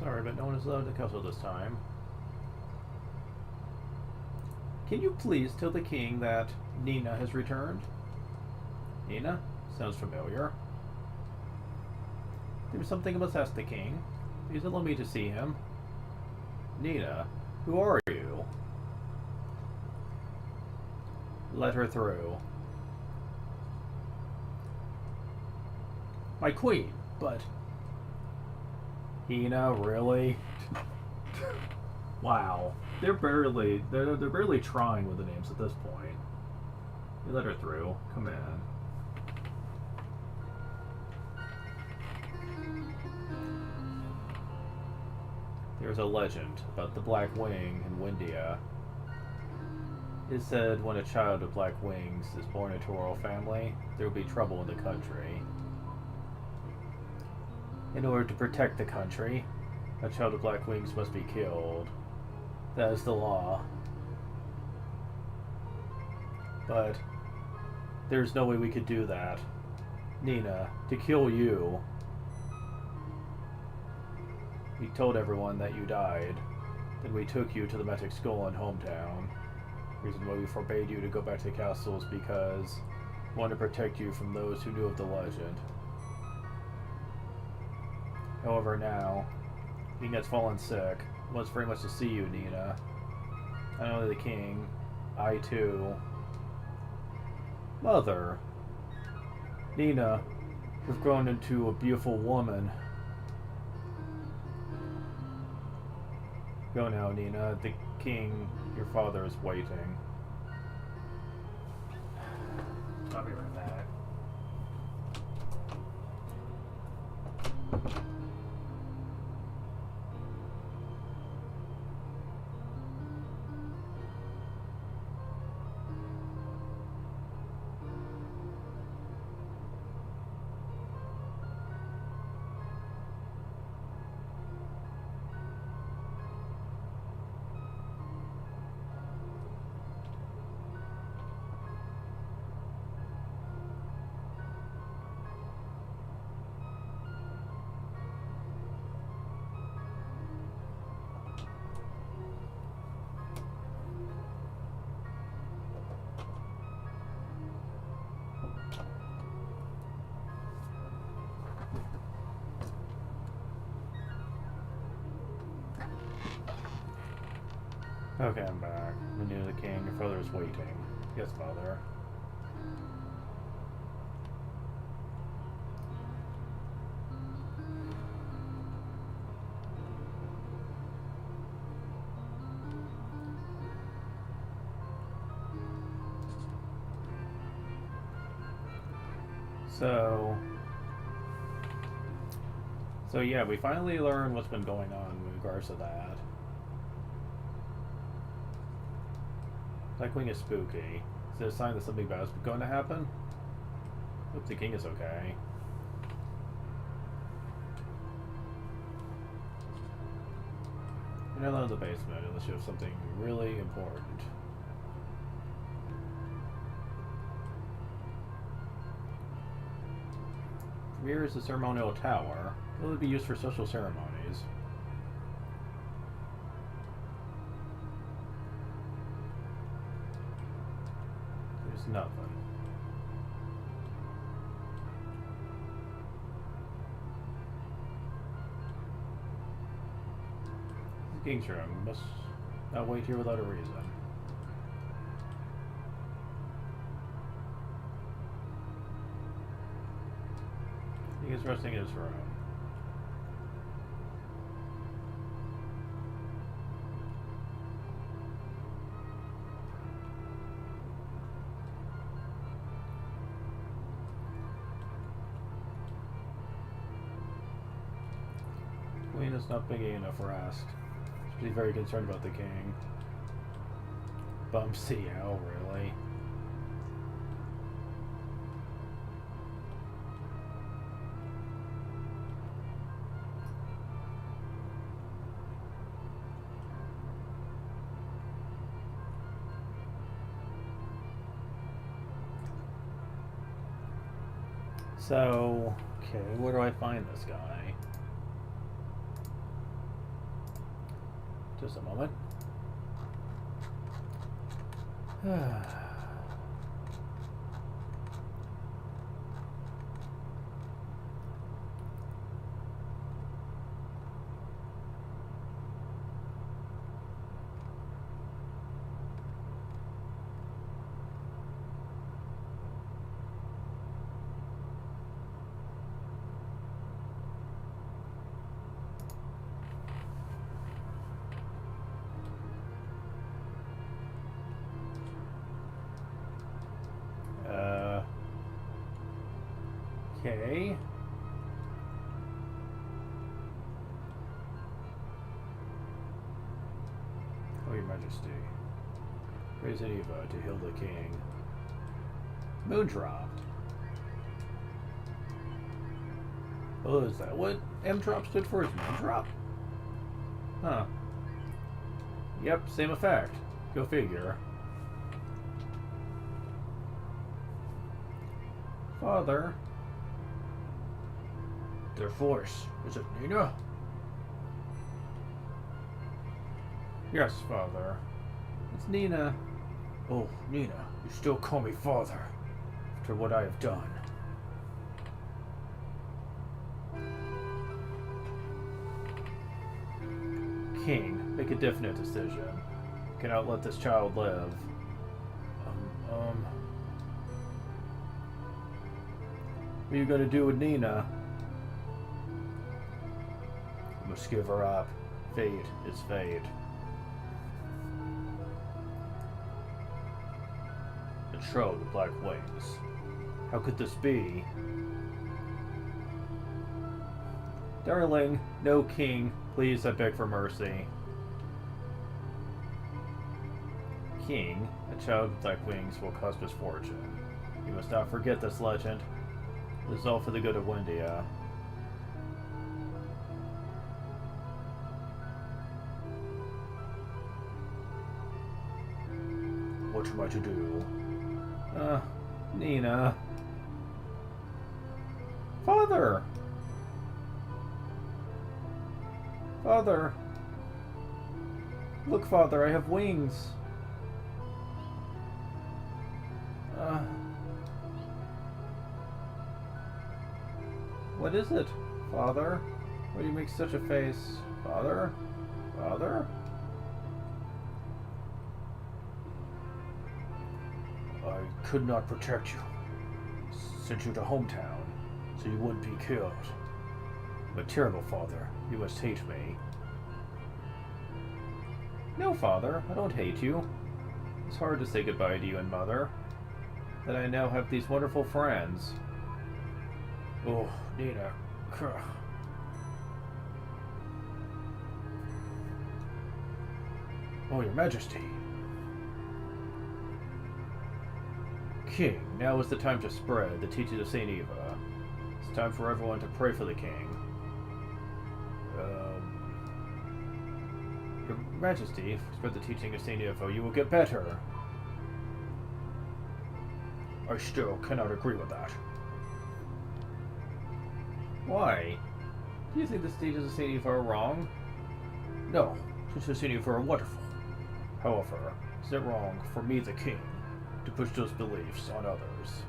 Sorry, but no one is allowed to castle this time. Can you please tell the king that Nina has returned? Nina? Sounds familiar. There was something I must ask the king. Please allow me to see him. Nina, who are you? Let her through. My queen, but... Nina, really? Wow. They're barely trying with the names at this point. You let her through. Come in. There's a legend about the Black Wing in Windia. It is said when a child of Black Wings is born into a royal family, there will be trouble in the country. In order to protect the country, a child of Black Wings must be killed. That is the law. But there's no way we could do that. Nina, to kill you. We told everyone that you died. Then we took you to the Metic Skull in hometown. The reason why we forbade you to go back to the castle is because we wanted to protect you from those who knew of the legend. However, now, King has fallen sick. He wants very much to see you, Nina. Not only the king, I too. Mother. Nina, you've grown into a beautiful woman. Go now, Nina. The king, your father, is waiting. I'll be right back. Okay, I'm back. The news of the king, your father is waiting. Yes, father. So yeah, we finally learned what's been going on with regards to that. Black Wing is spooky. Is it a sign that something bad is going to happen? Hope the king is okay. You're not allowed in the basement unless you have something really important. From here is the ceremonial tower. It will be used for social ceremonies. There's nothing. The king's room. Must not wait here without a reason. He is resting in his room. Queen is not big enough rest. She's very concerned about the king. Bum CL, really. So, okay, where do I find this guy? Just a moment. Okay. Oh, Your Majesty. Praise Eva to heal the king. Moondrop. Oh, is that what M-drop stood for? Is Moondrop? Huh. Yep, same effect. Go figure. Father. Their voice. Is it Nina? Yes, Father. It's Nina. Oh, Nina, you still call me father after what I have done. King, make a definite decision. You cannot let this child live. What are you gonna do with Nina? I must give her up. Fate is fate. The troll with black wings. How could this be? Darling, no king. Please, I beg for mercy. King, a child with black wings will cause misfortune. You must not forget this legend. This is all for the good of Windia. What am I to do? Nina. Father! Father! Look, Father, I have wings. What is it, Father? Why do you make such a face? Father? Father? I could not protect you. Sent you to hometown, so you wouldn't be killed. I'm a terrible father. You must hate me. No, Father, I don't hate you. It's hard to say goodbye to you and Mother. That I now have these wonderful friends. Oh, Nina. Oh, Your Majesty. King, now is the time to spread the teachings of Saint Eva. It's time for everyone to pray for the king. Your Majesty, if you spread the teaching of Saint Eva, you will get better. I still cannot agree with that. Why? Do you think the teachings of Saint Eva are wrong? No, teachings of Saint Eva are wonderful. However, is it wrong for me, the king, to push those beliefs on others?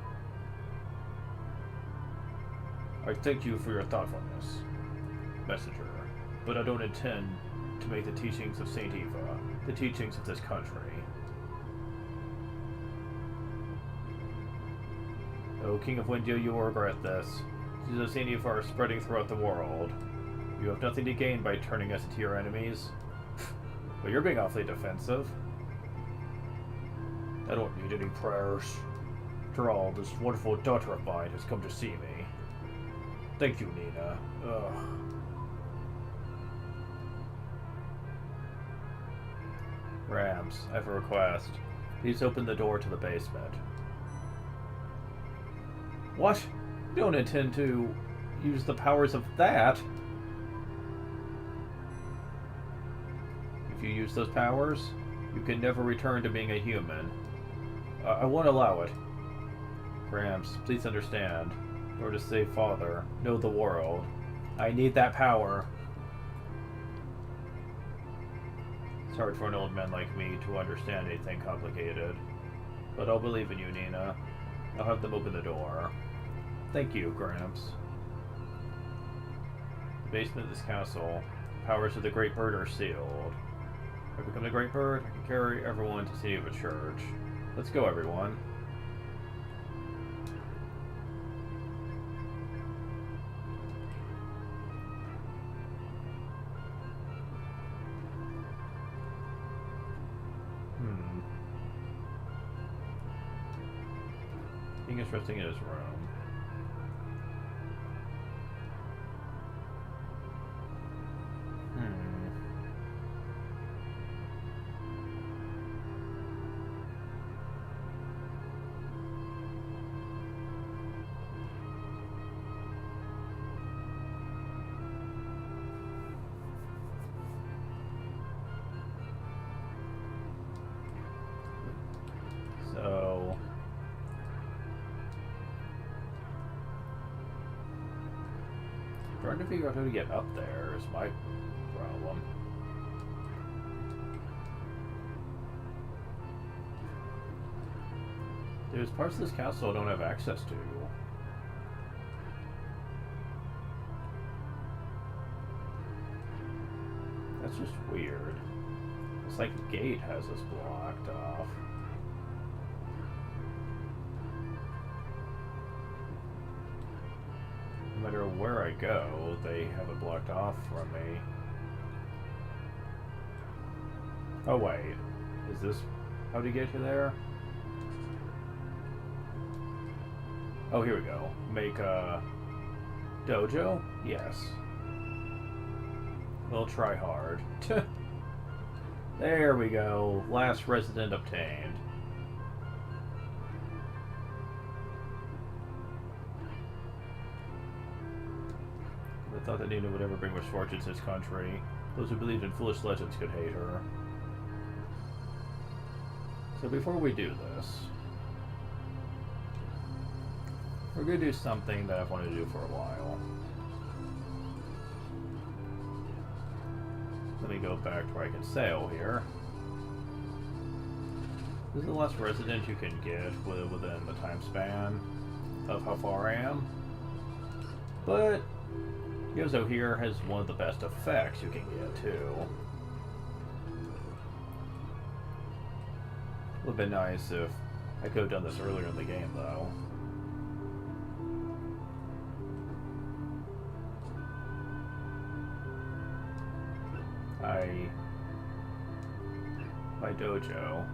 I thank you for your thoughtfulness, messenger, but I don't intend to make the teachings of Saint Eva the teachings of this country. O King of Windia, you will regret this. Teachings of Saint Eva are spreading throughout the world. You have nothing to gain by turning us into your enemies. But you're being awfully defensive. I don't need any prayers. After all, this wonderful daughter of mine has come to see me. Thank you, Nina. Rams, I have a request. Please open the door to the basement. What? You don't intend to use the powers of that? If you use those powers, you can never return to being a human. I won't allow it. Gramps, please understand. In order to save Father, know the world, I need that power. It's hard for an old man like me to understand anything complicated. But I'll believe in you, Nina. I'll have them open the door. Thank you, Gramps. The basement of this castle. The powers of the Great Bird are sealed. If I become the Great Bird, I can carry everyone to City of a Church. Let's go, everyone. King is resting in his room. So... trying to figure out how to get up there is my problem. There's parts of this castle I don't have access to. That's just weird. It's like a gate has us blocked off. No matter where I go, they have it blocked off from me. Oh wait, is this how to get you there? Oh, here we go. Make a dojo? Yes. We'll try hard. There we go. Last resident obtained. I thought that Nina would ever bring misfortune to his country. Those who believed in foolish legends could hate her. So before we do this, we're going to do something that I've wanted to do for a while. Let me go back to where I can sail here. This is the last resident you can get within the time span of how far I am. But Yozo here has one of the best effects you can get too. Would have been nice if I could have done this earlier in the game though. My dojo.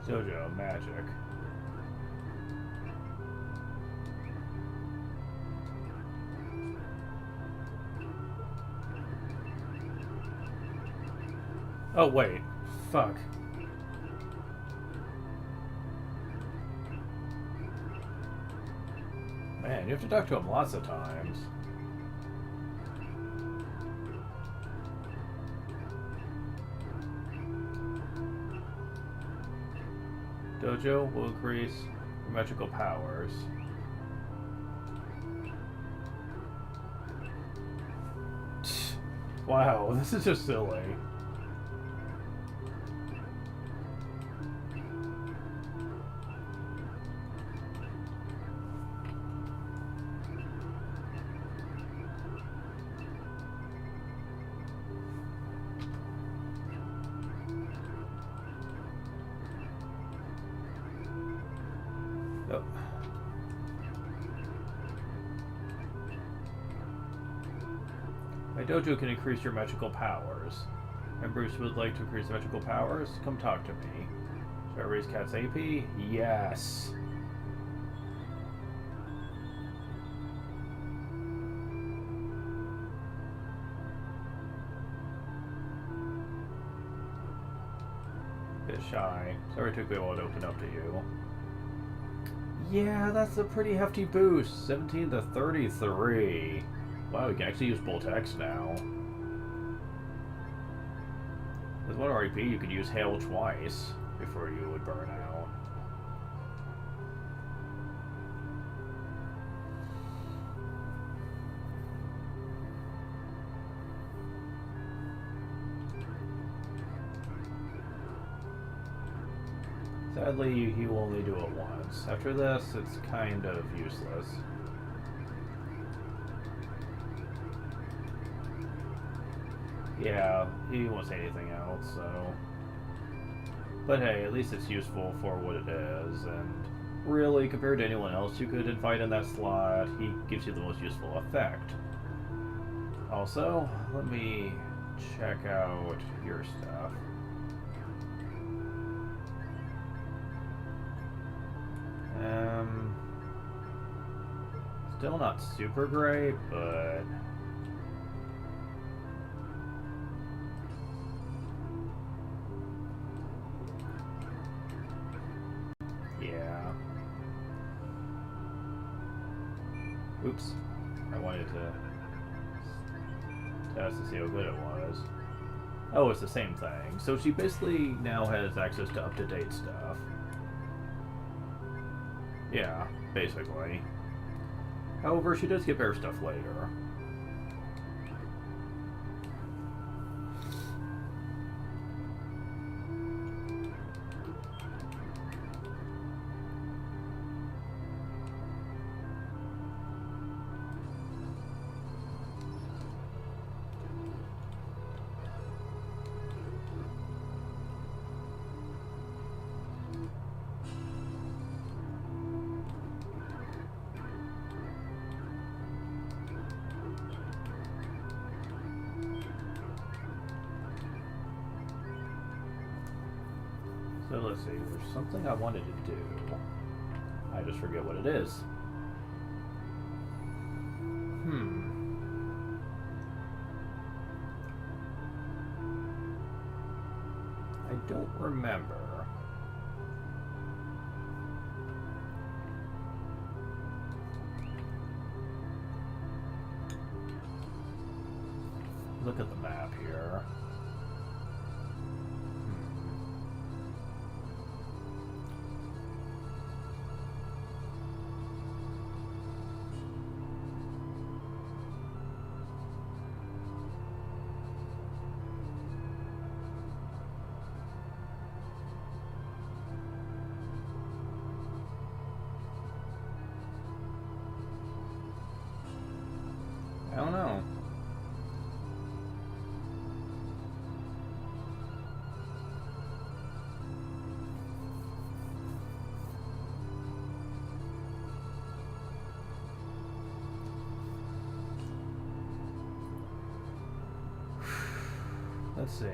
Dojo magic. Oh wait, fuck. Man, you have to talk to him lots of times. Dojo will increase your magical powers. Wow, this is just silly. Oh. My dojo can increase your magical powers. And Bruce would like to increase magical powers? Come talk to me. Should I raise Cat's AP? Yes. Bit shy. Sorry it took me a while to open up to you. Yeah, that's a pretty hefty boost. 17 to 33. Wow, you can actually use Bolt X now. With one REP, you could use Hail twice before you would burn out. Sadly, you only do it once. After this, it's kind of useless. Yeah, he won't say anything else, so... But hey, at least it's useful for what it is, and really, compared to anyone else you could invite in that slot, he gives you the most useful effect. Also, let me check out your stuff. Still not super great, but... yeah. Oops. I wanted to test to see how good it was. Oh, it's the same thing. So she basically now has access to up-to-date stuff. Yeah, basically. However, she does get better stuff later. So let's see, there's something I wanted to do. I just forget what it is. I don't remember. Look at the map here. I don't know. Let's see.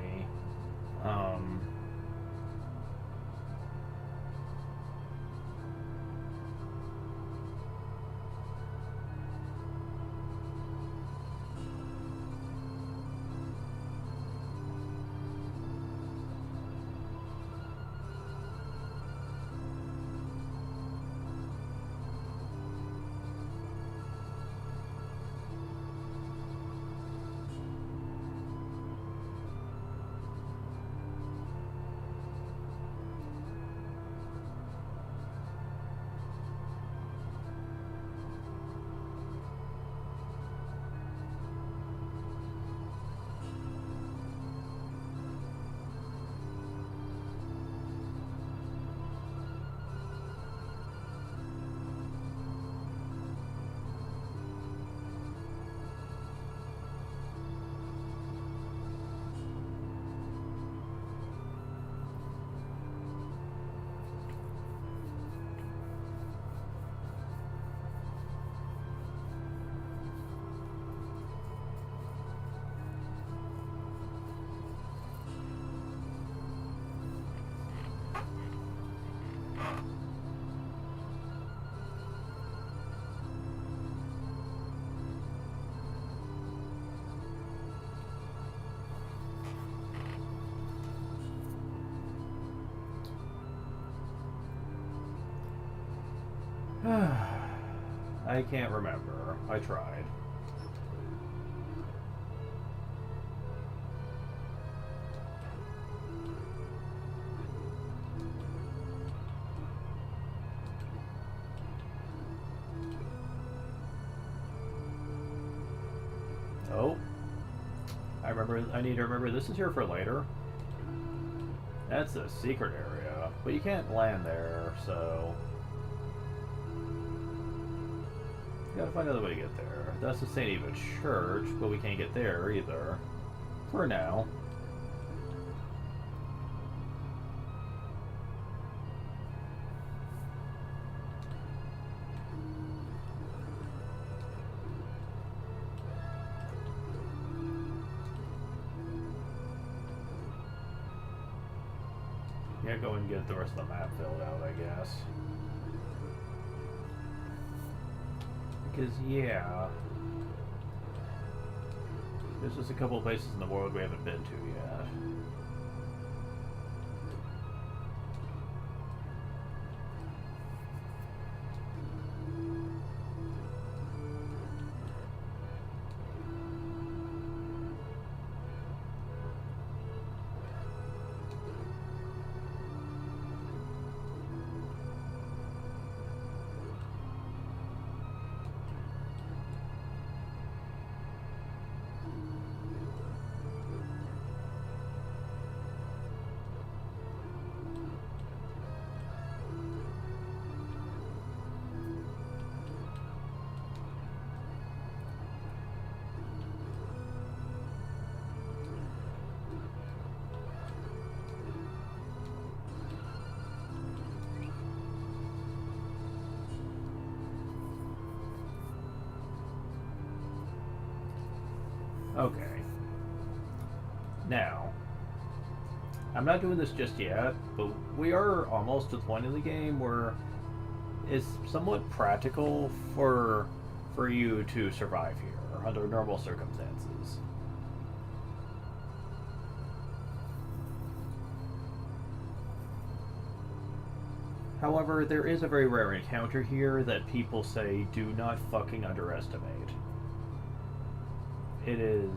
I can't remember. I tried. Oh. I need to remember this is here for later. That's a secret area, but you can't land there, so you gotta find another way to get there. That's the St. Eva Church, but we can't get there either. For now. Yeah, go and get the rest of the map filled out, I guess. Because, yeah, there's just a couple of places in the world we haven't been to yet. Okay. Now, I'm not doing this just yet, but we are almost to the point in the game where it's somewhat practical for you to survive here under normal circumstances. However, there is a very rare encounter here that people say do not fucking underestimate. It is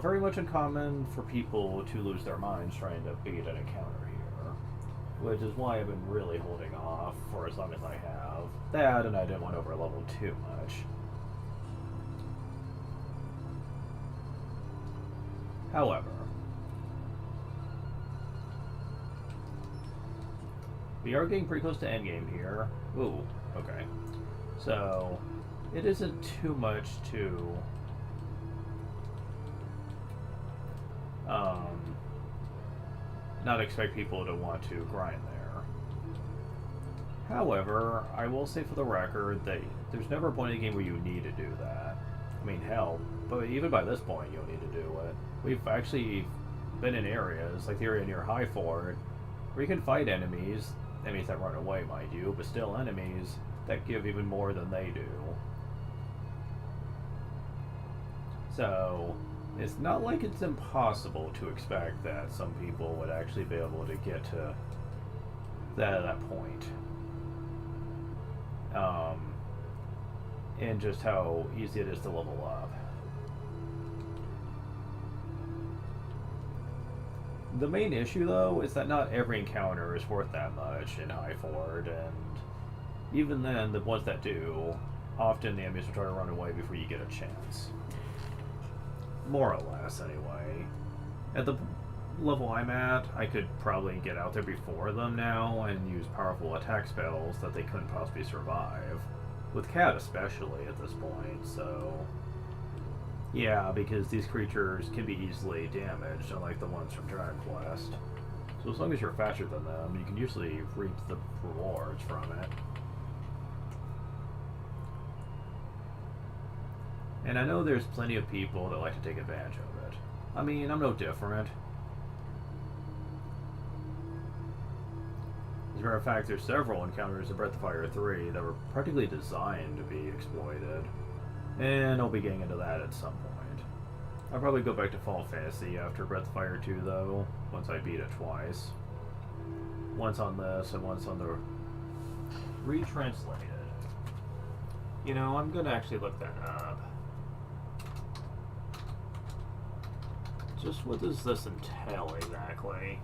very much uncommon for people to lose their minds trying to beat an encounter here, which is why I've been really holding off for as long as I have. That, and I didn't want to overlevel too much. However, we are getting pretty close to endgame here. Ooh, okay. So, it isn't too much to not expect people to want to grind there. However, I will say for the record that there's never a point in the game where you need to do that. I mean, hell, but even by this point, you'll need to do it. We've actually been in areas, like the area near High Fort, where you can fight enemies that run away, mind you, but still enemies that give even more than they do. So, it's not like it's impossible to expect that some people would actually be able to get to that point. And just how easy it is to level up. The main issue, though, is that not every encounter is worth that much in High Fort, and even then, the ones that do, often the enemies will try to run away before you get a chance. More or less, anyway. At the level I'm at, I could probably get out there before them now and use powerful attack spells that they couldn't possibly survive. With Cat especially at this point, so... Yeah, because these creatures can be easily damaged, unlike the ones from Dragon Quest. So as long as you're faster than them, you can usually reap the rewards from it. And I know there's plenty of people that like to take advantage of it. I mean, I'm no different. As a matter of fact, there's several encounters in Breath of Fire 3 that were practically designed to be exploited. And I'll be getting into that at some point. I'll probably go back to Final Fantasy after Breath of Fire 2, though, once I beat it twice. Once on this, and once on the retranslated. You know, I'm gonna actually look that up. Just what does this entail exactly?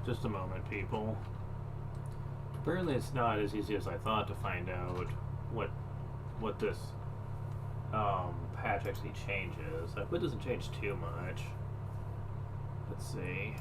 Just a moment, people. Apparently it's not as easy as I thought to find out what this patch actually changes. I hope it doesn't change too much. Let's see.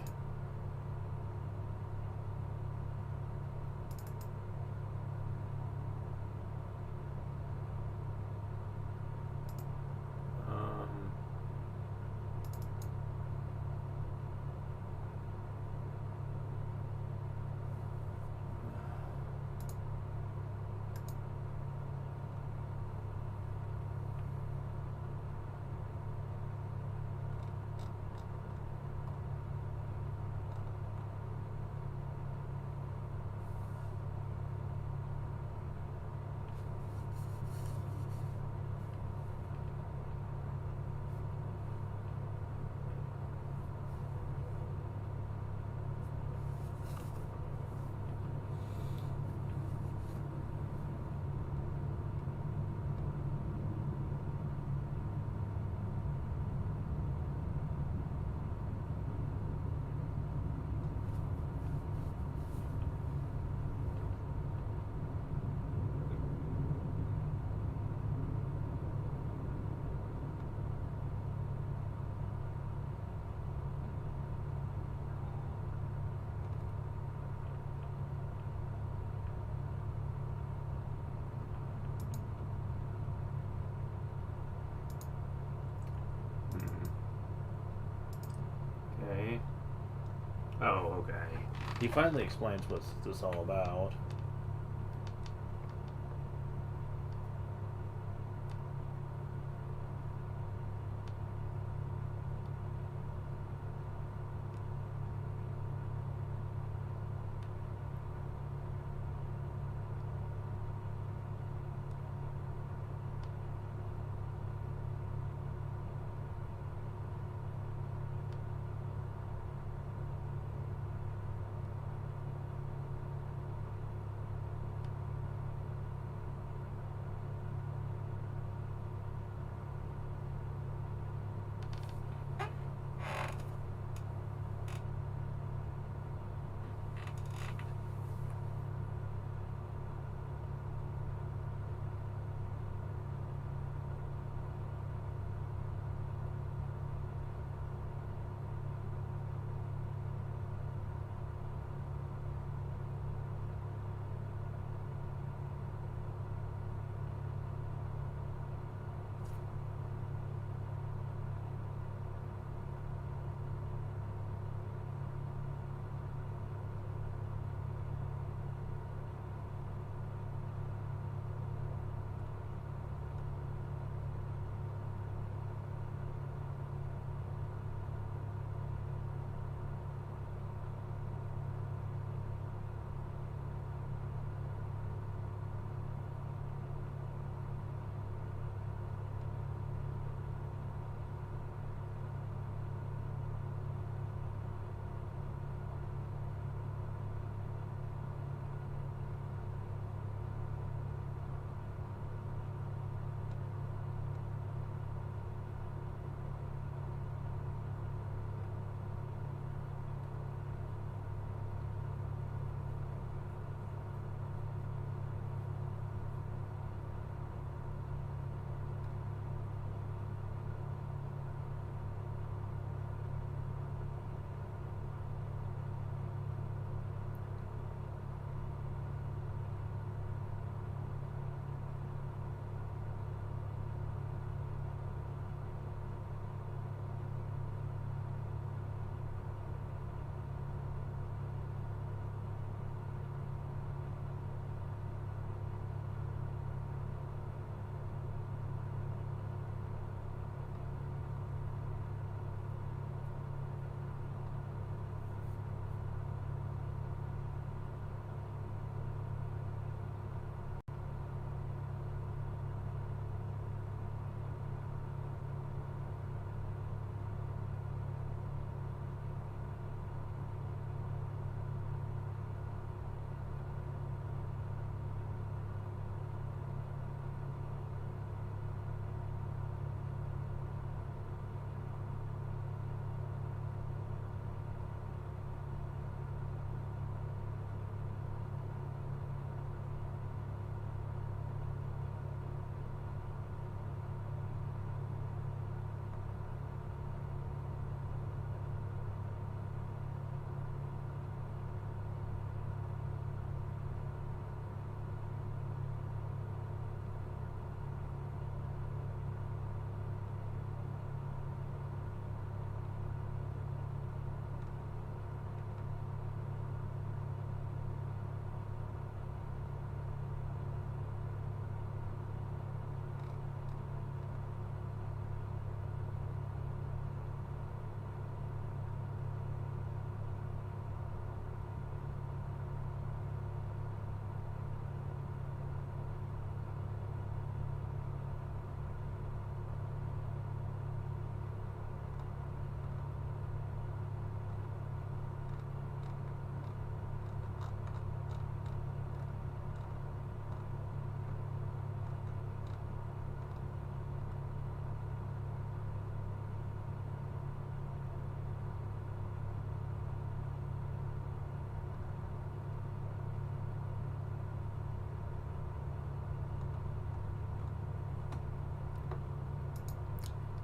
Okay. Oh, okay. He finally explains what's this all about.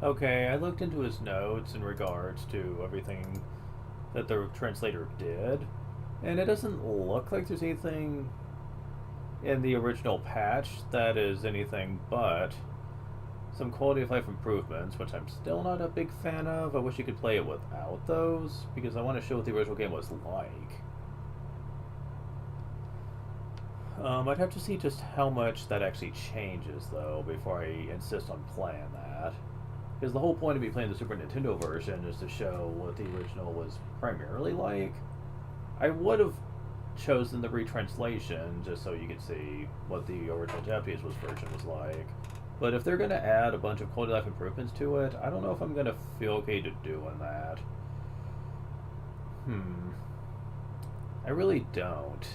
Okay, I looked into his notes in regards to everything that the translator did, and it doesn't look like there's anything in the original patch that is anything but some quality of life improvements, which I'm still not a big fan of. I wish you could play it without those, because I want to show what the original game was like. I'd have to see just how much that actually changes, though, before I insist on playing that. Because the whole point of me playing the Super Nintendo version is to show what the original was primarily like. I would have chosen the retranslation just so you could see what the original Japanese version was like. But if they're going to add a bunch of quality of life improvements to it, I don't know if I'm going to feel okay to doing that. I really don't.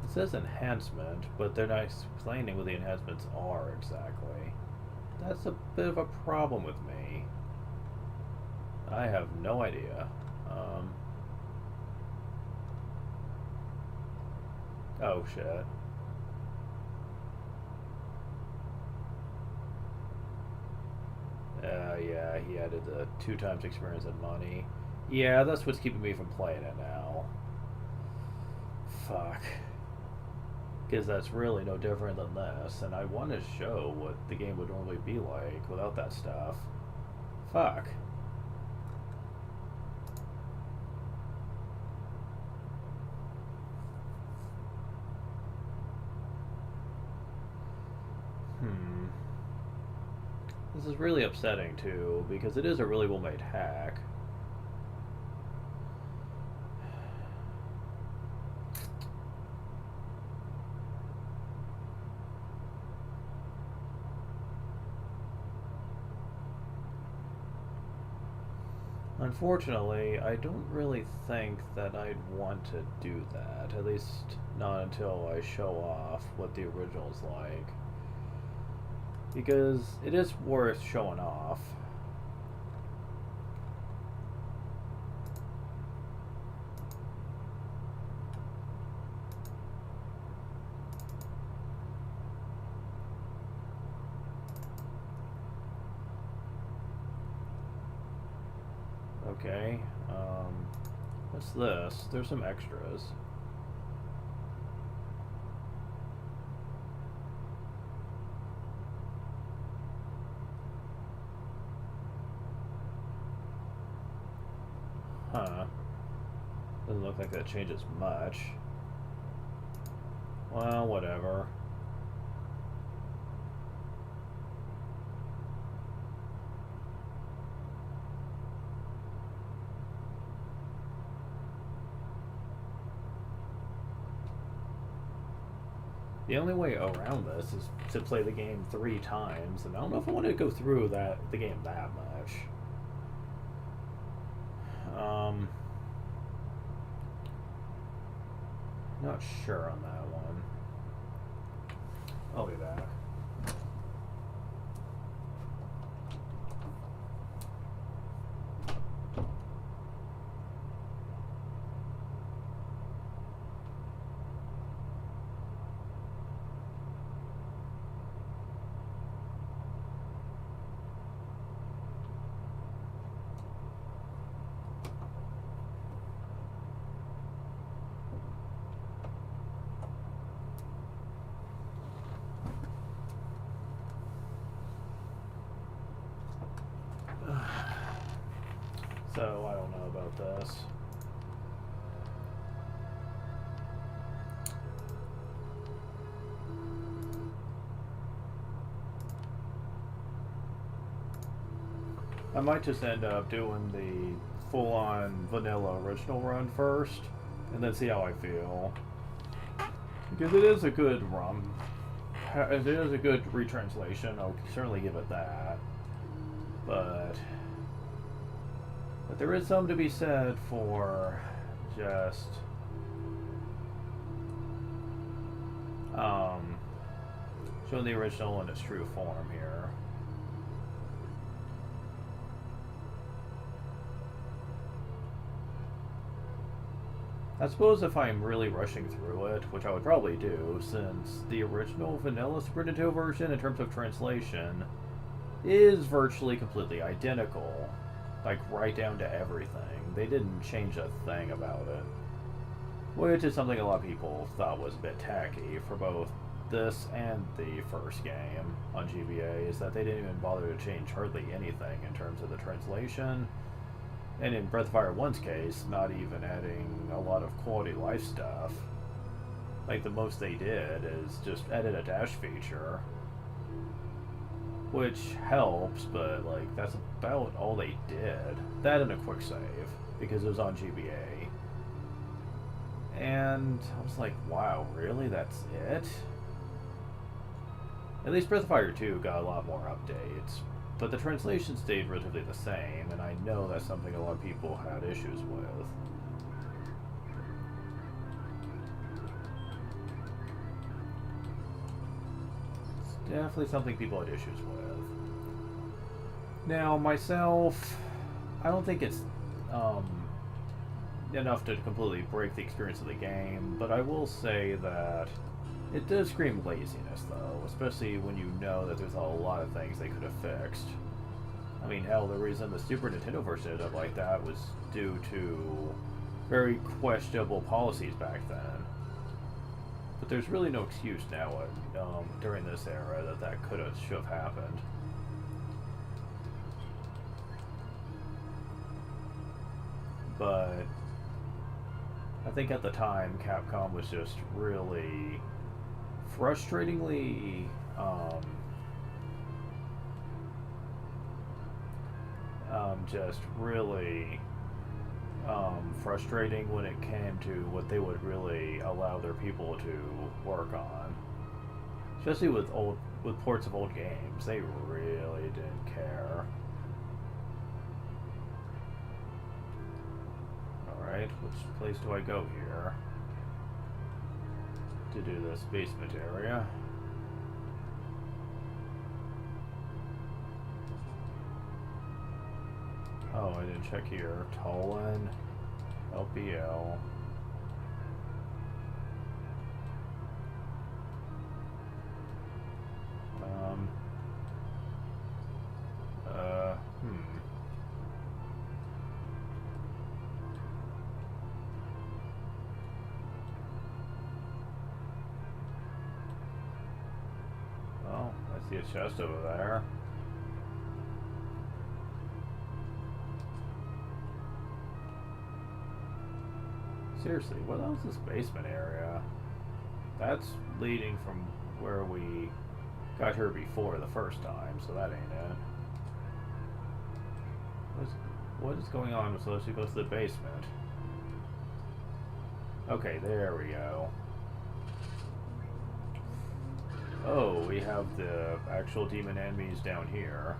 It says enhancement, but they're not explaining what the enhancements are exactly. That's a bit of a problem with me. I have no idea. Oh shit. Yeah, he added the 2 times experience and money. Yeah, that's what's keeping me from playing it now. Fuck. Because that's really no different than this, and I want to show what the game would normally be like without that stuff. Fuck. This is really upsetting too, because it is a really well-made hack. Unfortunately, I don't really think that I'd want to do that, at least not until I show off what the original's like. Because it is worth showing off. Okay, what's this? There's some extras. Huh. Doesn't look like that changes much. Well, whatever. The only way around this is to play the game 3 times, and I don't know if I want to go through the game that much. Not sure on that one. I'll be back. So, I don't know about this. I might just end up doing the full-on vanilla original run first, and then see how I feel. Because it is a good run. It is a good retranslation, I'll certainly give it that. But there is something to be said for just Showing the original in its true form here. I suppose if I'm really rushing through it, which I would probably do, since the original vanilla Super Nintendo version, in terms of translation, is virtually completely identical. Like, right down to everything. They didn't change a thing about it. Which is something a lot of people thought was a bit tacky for both this and the first game on GBA, is that they didn't even bother to change hardly anything in terms of the translation. And in Breath of Fire 1's case, not even adding a lot of quality life stuff. Like, the most they did is just added a dash feature. Which helps, but, like, that's about all they did. That and a quick save, because it was on GBA. And I was like, wow, really? That's it? At least Breath of Fire 2 got a lot more updates. But the translation stayed relatively the same, and I know that's something a lot of people had issues with. It's definitely something people had issues with. Now, myself, I don't think it's enough to completely break the experience of the game, but I will say that it does scream laziness, though, especially when you know that there's a lot of things they could have fixed. I mean, hell, the reason the Super Nintendo version ended up like that was due to very questionable policies back then. But there's really no excuse now during this era that should have happened. But I think at the time, Capcom was just really frustratingly frustrating when it came to what they would really allow their people to work on. Especially with ports of old games, they really didn't care. Alright, which place do I go here to do this basement area? Oh, I didn't check here. Tolan, LPL. Well, I see a chest over there. Seriously, what else is this basement area? That's leading from where we got here before the first time, so that ain't it. What is going on with those who go to the basement? Okay, there we go. Oh, we have the actual demon enemies down here.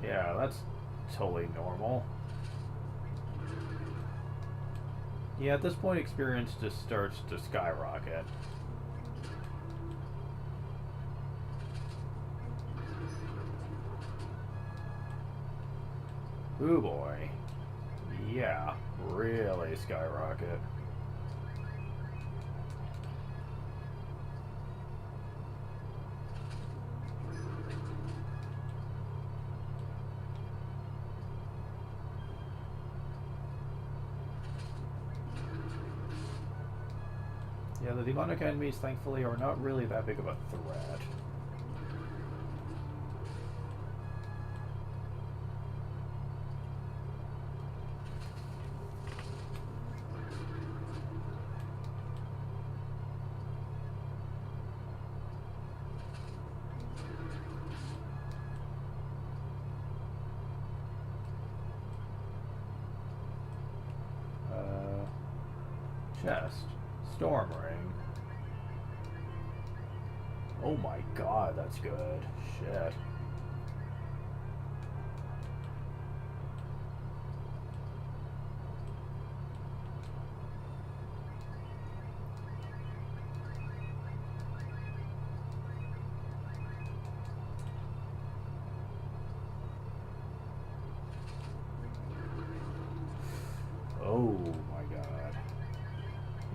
Yeah, that's totally normal. Yeah, at this point, experience just starts to skyrocket. Ooh boy. Yeah, really skyrocket. Yeah, the demonic enemies, thankfully, are not really that big of a threat. Chest. Storm ring. Oh my god, that's good. Shit.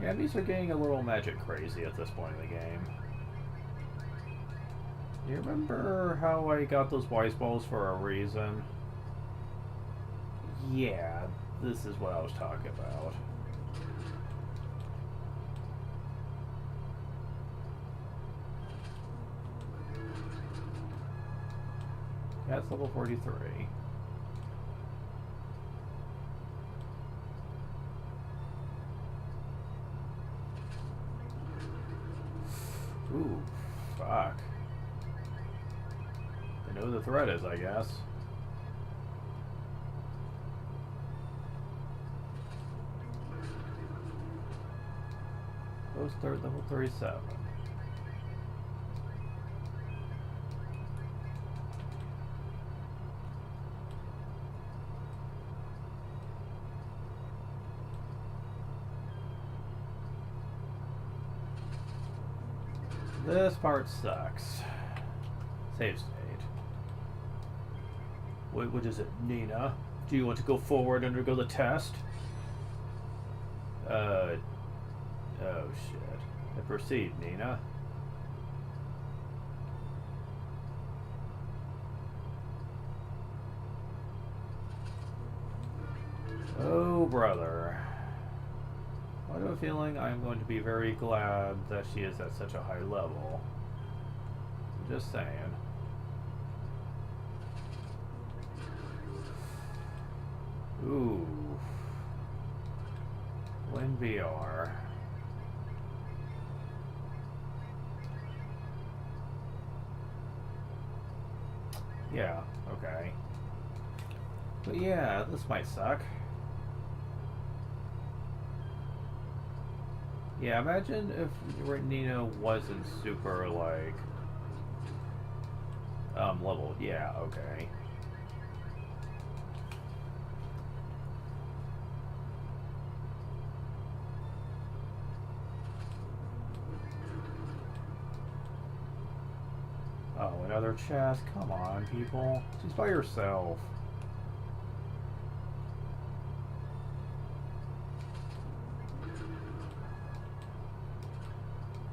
Yeah, these are getting a little magic crazy at this point in the game. Do you remember how I got those wise balls for a reason? Yeah, this is what I was talking about. That's level 43. Ooh, fuck. I know who the threat is, I guess. Post third level 37. This part sucks. Save state. Wait, what is it, Nina? Do you want to go forward and undergo the test? Oh shit. Proceed, Nina. Oh, brother. I have a feeling I'm going to be very glad that she is at such a high level. I'm just saying. Ooh. Win VR. Yeah, okay. But yeah, this might suck. Yeah, imagine if Nina wasn't super, like, leveled. Yeah, okay. Oh, another chest? Come on, people. She's by herself.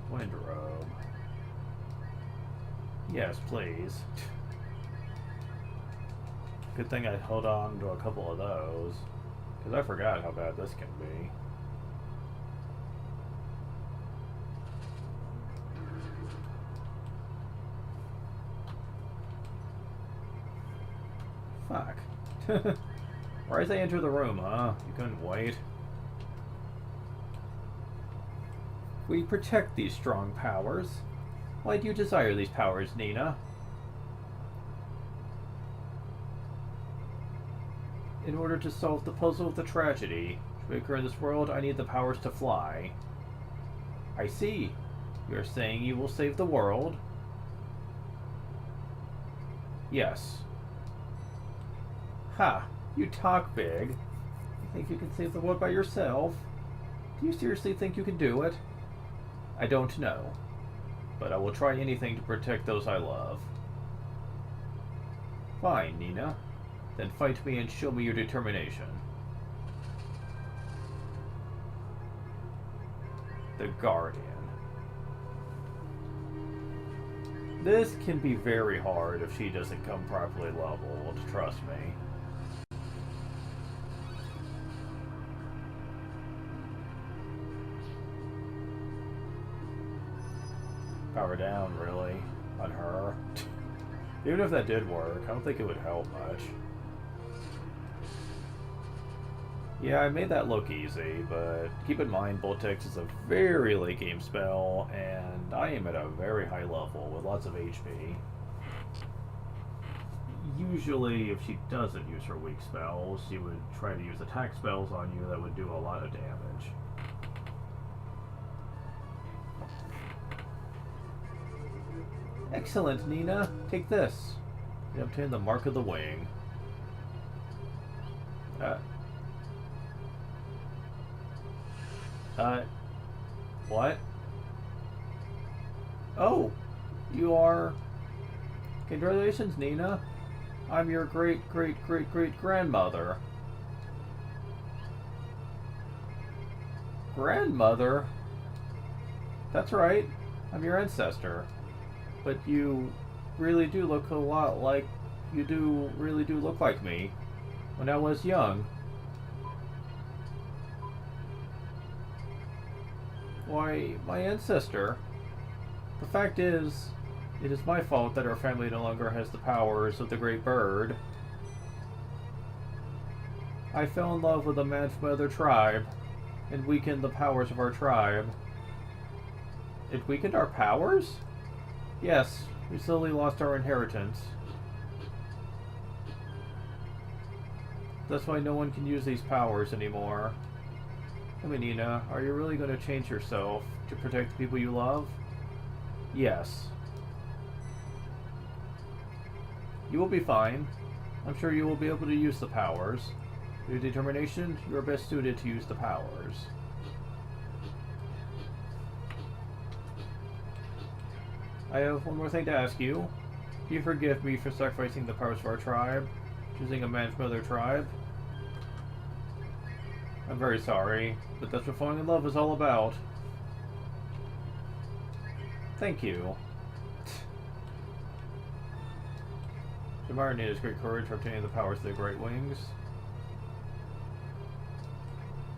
Windrobe. Yes, please. Good thing I held on to a couple of those, because I forgot how bad this can be. Fuck. Why did they enter the room, huh? You couldn't wait. We protect these strong powers. Why do you desire these powers, Nina? In order to solve the puzzle of the tragedy to occur in this world, I need the powers to fly. I see. You're saying you will save the world? Yes. Ha! You talk big. You think you can save the world by yourself? Do you seriously think you can do it? I don't know, but I will try anything to protect those I love. Fine, Nina. Then fight me and show me your determination. The Guardian. This can be very hard if she doesn't come properly leveled, trust me. Power down, really, on her. Even if that did work, I don't think it would help much. Yeah, I made that look easy, but keep in mind Voltex is a very late game spell, and I am at a very high level with lots of HP. Usually, if she doesn't use her weak spells, she would try to use attack spells on you that would do a lot of damage. Excellent, Nina. Take this. You obtain the Mark of the Wing. What? Oh, you are... Congratulations, Nina. I'm your great-great-great-great-grandmother. Grandmother? That's right. I'm your ancestor. But you really do look a lot like... really do look like me. When I was young. Why, my ancestor. The fact is, it is my fault that our family no longer has the powers of the Great Bird. I fell in love with a man from another tribe, and weakened the powers of our tribe. It weakened our powers? Yes, we slowly lost our inheritance. That's why no one can use these powers anymore. I mean, Nina, are you really going to change yourself to protect the people you love? Yes. You will be fine. I'm sure you will be able to use the powers. With your determination, you are best suited to use the powers. I have one more thing to ask you. Do you forgive me for sacrificing the powers of our tribe? Choosing a man from another tribe? I'm very sorry, but that's what falling in love is all about. Thank you. Admire Nina's great courage for obtaining the powers of the Great Wings.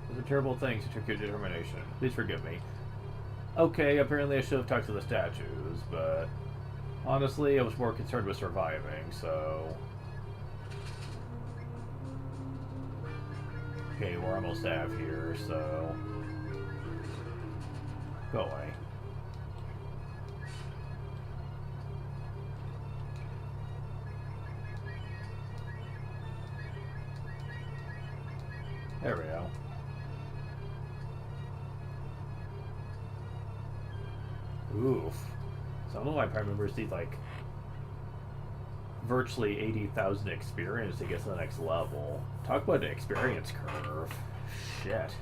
Those are terrible things to took your determination. Please forgive me. Okay, apparently I should have talked to the statues, but honestly, I was more concerned with surviving, so... Okay, we're almost out here, so... Go away. There we go. Oof. Some of my prime members need, like, virtually 80,000 experience to get to the next level. Talk about an experience curve. Shit.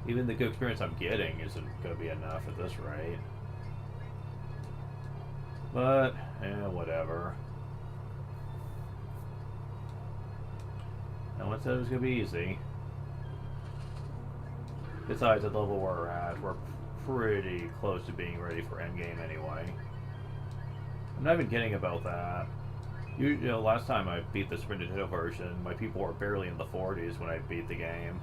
Even the good experience I'm getting isn't going to be enough at this rate. But, whatever. No one said it was going to be easy. Besides, at the level we're at, we're pretty close to being ready for endgame anyway. I'm not even kidding about that. You know, last time I beat the Super Nintendo version, my people were barely in the 40s when I beat the game.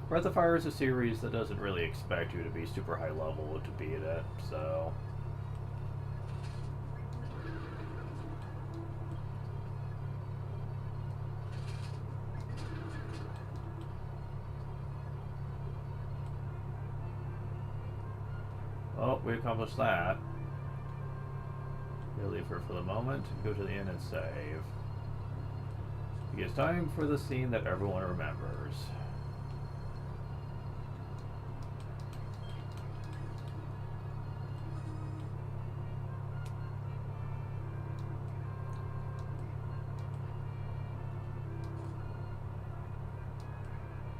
Breath of Fire is a series that doesn't really expect you to be super high level to beat it, so... Oh, we accomplished that. We'll leave her for the moment and go to the inn and save. It's time for the scene that everyone remembers.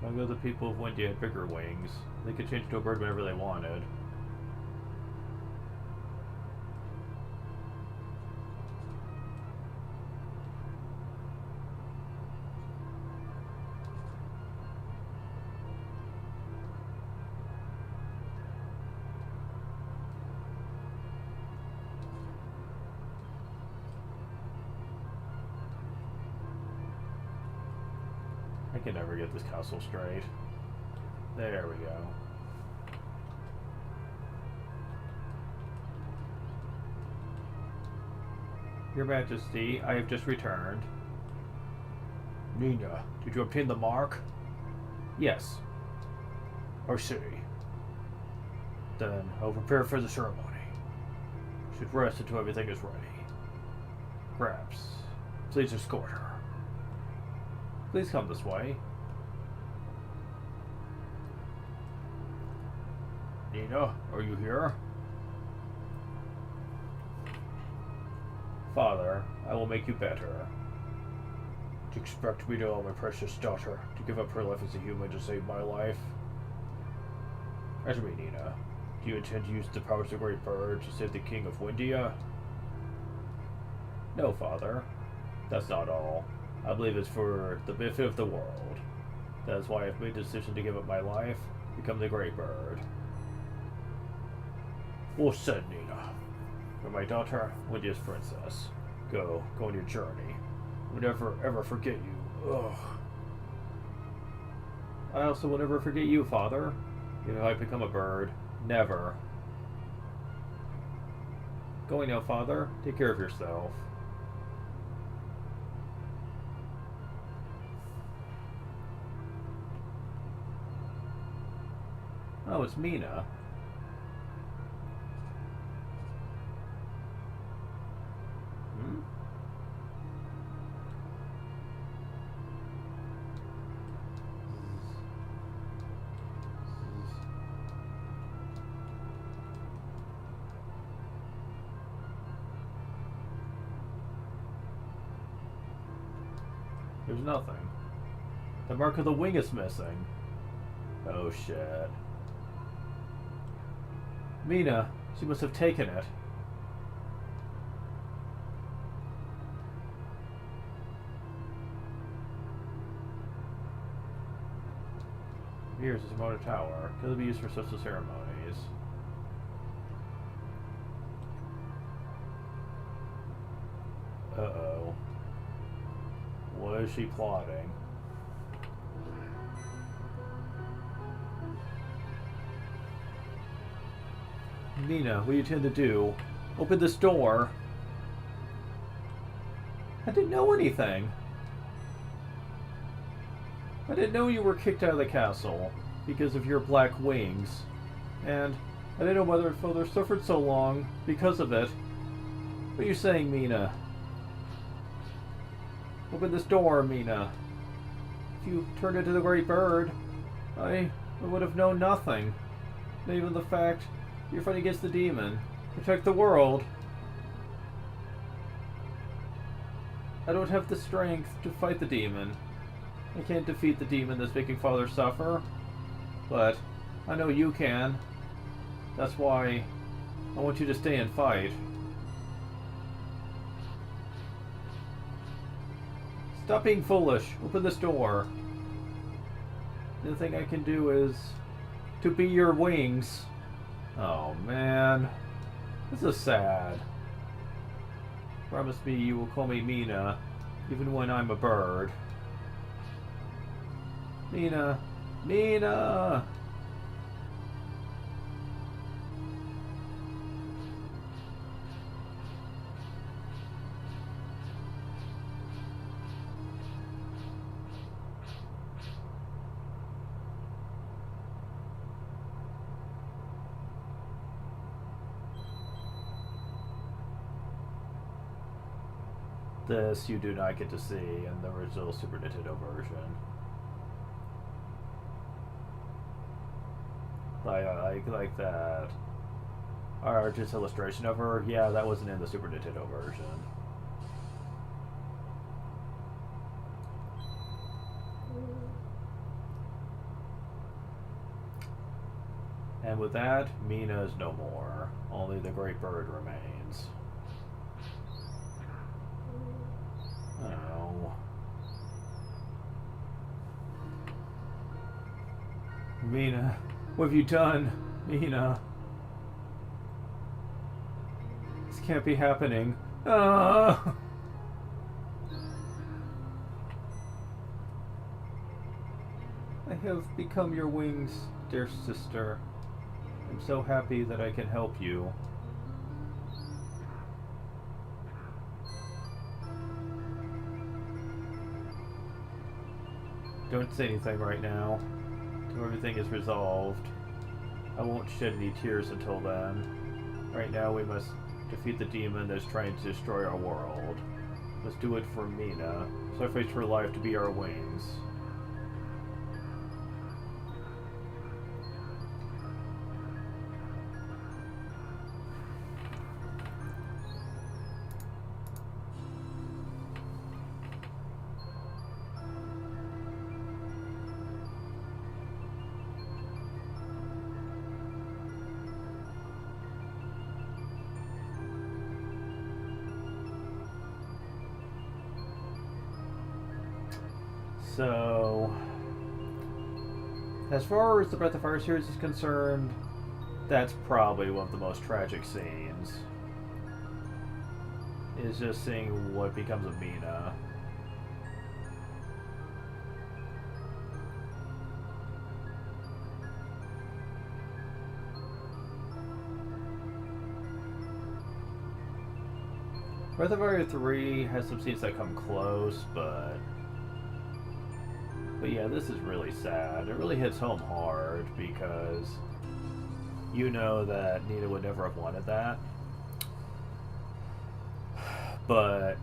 Among the people of Windy had bigger wings. They could change to a bird whenever they wanted. I can never get this castle straight. There we go. Your Majesty, I have just returned. Nina, did you obtain the mark? Yes. I see. Then I'll prepare for the ceremony. Should rest until everything is ready. Perhaps. Please escort her. Please come this way. Nina, are you here? Father, I will make you better. Do you expect me to allow my precious daughter to give up her life as a human to save my life? Answer me, Nina. Do you intend to use the powers of the Great Bird to save the King of Windia? No, Father. That's not all. I believe it's for the benefit of the world. That is why I've made the decision to give up my life, become the Great Bird. Well said, Nina. You're my daughter, Windia's princess. Go on your journey. I will never ever forget you. Ugh. I also will never forget you, Father. Even if I become a bird. Never. Going now, Father. Take care of yourself. Oh, it's Mina. Hmm? There's nothing. The mark of the wing is missing. Oh shit. Mina, she must have taken it. Here's the Shimoda Tower. Could be used for social ceremonies. Uh-oh. What is she plotting? Mina, what do you intend to do? Open this door. I didn't know anything. I didn't know you were kicked out of the castle because of your black wings. And I didn't know whether your father suffered so long because of it. What are you saying, Mina? Open this door, Mina. If you turned into the Great Bird, I would have known nothing. Not even the fact you're fighting against the demon. Protect the world. I don't have the strength to fight the demon. I can't defeat the demon that's making Father suffer. But I know you can. That's why I want you to stay and fight. Stop being foolish. Open this door. The thing I can do is to be your wings. Oh man. This is sad. Promise me you will call me Mina, even when I'm a bird. Mina. Mina! This you do not get to see in the original Super Nintendo version. I like that artist illustration of her. Yeah, that wasn't in the Super Nintendo version. And with that, Mina is no more. Only the Great Bird remains. Oh. Mina, what have you done? Mina. This can't be happening. Ah! I have become your wings, dear sister. I'm so happy that I can help you. Don't say anything right now, until everything is resolved. I won't shed any tears until then. Right now we must defeat the demon that's trying to destroy our world. Let's do it for Mina. Sacrifice her life to be our wings. So, as far as the Breath of Fire series is concerned, that's probably one of the most tragic scenes. Is just seeing what becomes of Mina. Breath of Fire 3 has some scenes that come close, but yeah, this is really sad. It really hits home hard because you know that Nina would never have wanted that. But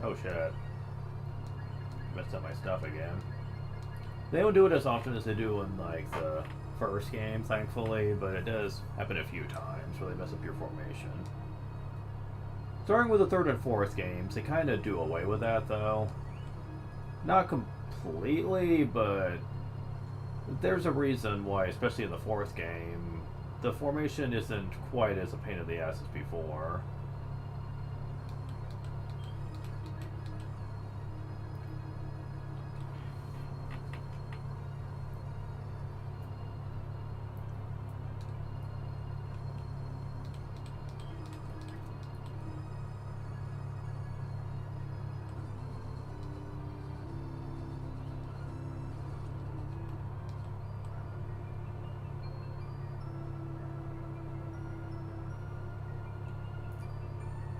oh shit. Messed up my stuff again. They don't do it as often as they do in like the first game, thankfully, but it does happen a few times where they mess up your formation. Starting with the third and fourth games, they kind of do away with that, though. Not completely, but there's a reason why, especially in the fourth game, the formation isn't quite as a pain in the ass as before.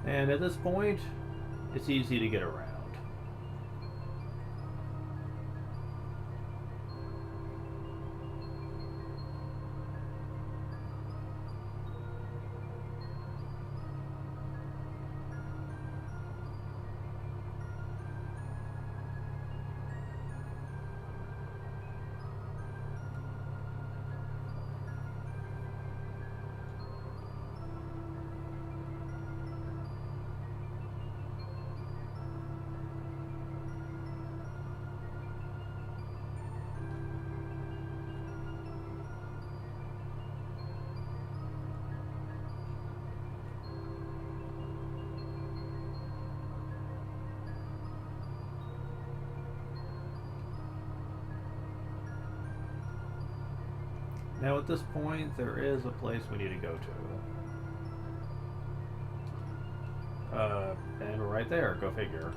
And at this point, it's easy to get around. Now at this point, there is a place we need to go to. And we're right there, go figure.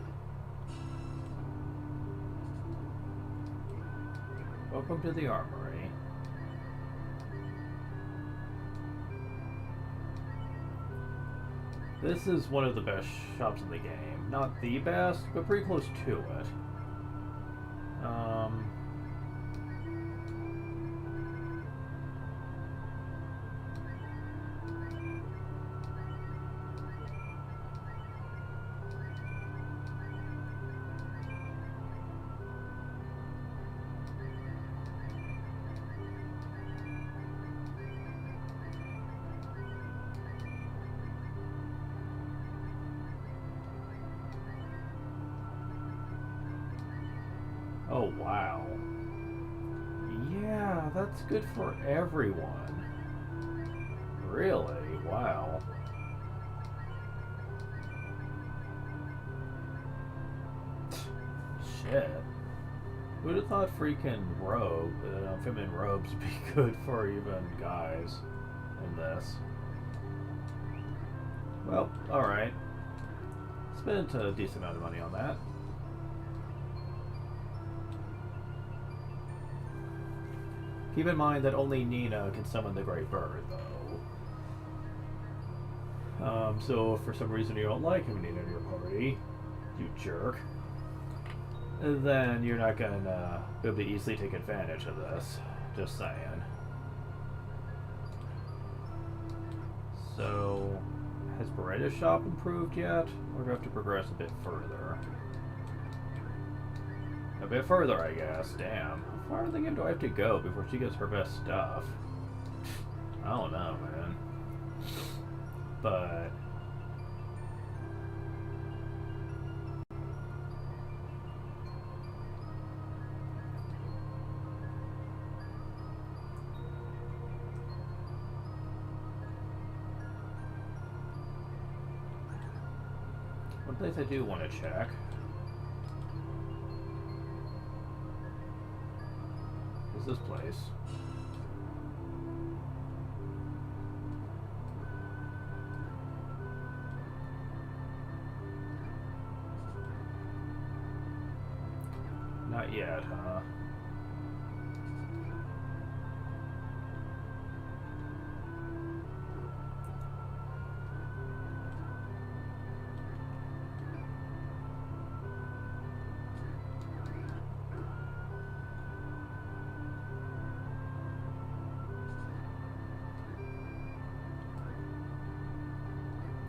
Welcome to the Armory. This is one of the best shops in the game. Not the best, but pretty close to it. Oh, wow. Yeah, that's good for everyone. Really? Wow. Shit. Who'd have thought freaking feminine robes would be good for even guys in this? Well, alright. Spent a decent amount of money on that. Keep in mind that only Nina can summon the Great Bird, though. So if for some reason you don't like having Nina in your party, you jerk, then you're not gonna be able to easily take advantage of this. Just saying. So, has Beretta's shop improved yet? Or do I have to progress a bit further? A bit further, I guess. Damn. How far in the game do I have to go before she gets her best stuff? I don't know, man. But one place I do want to check this place? Not yet, huh?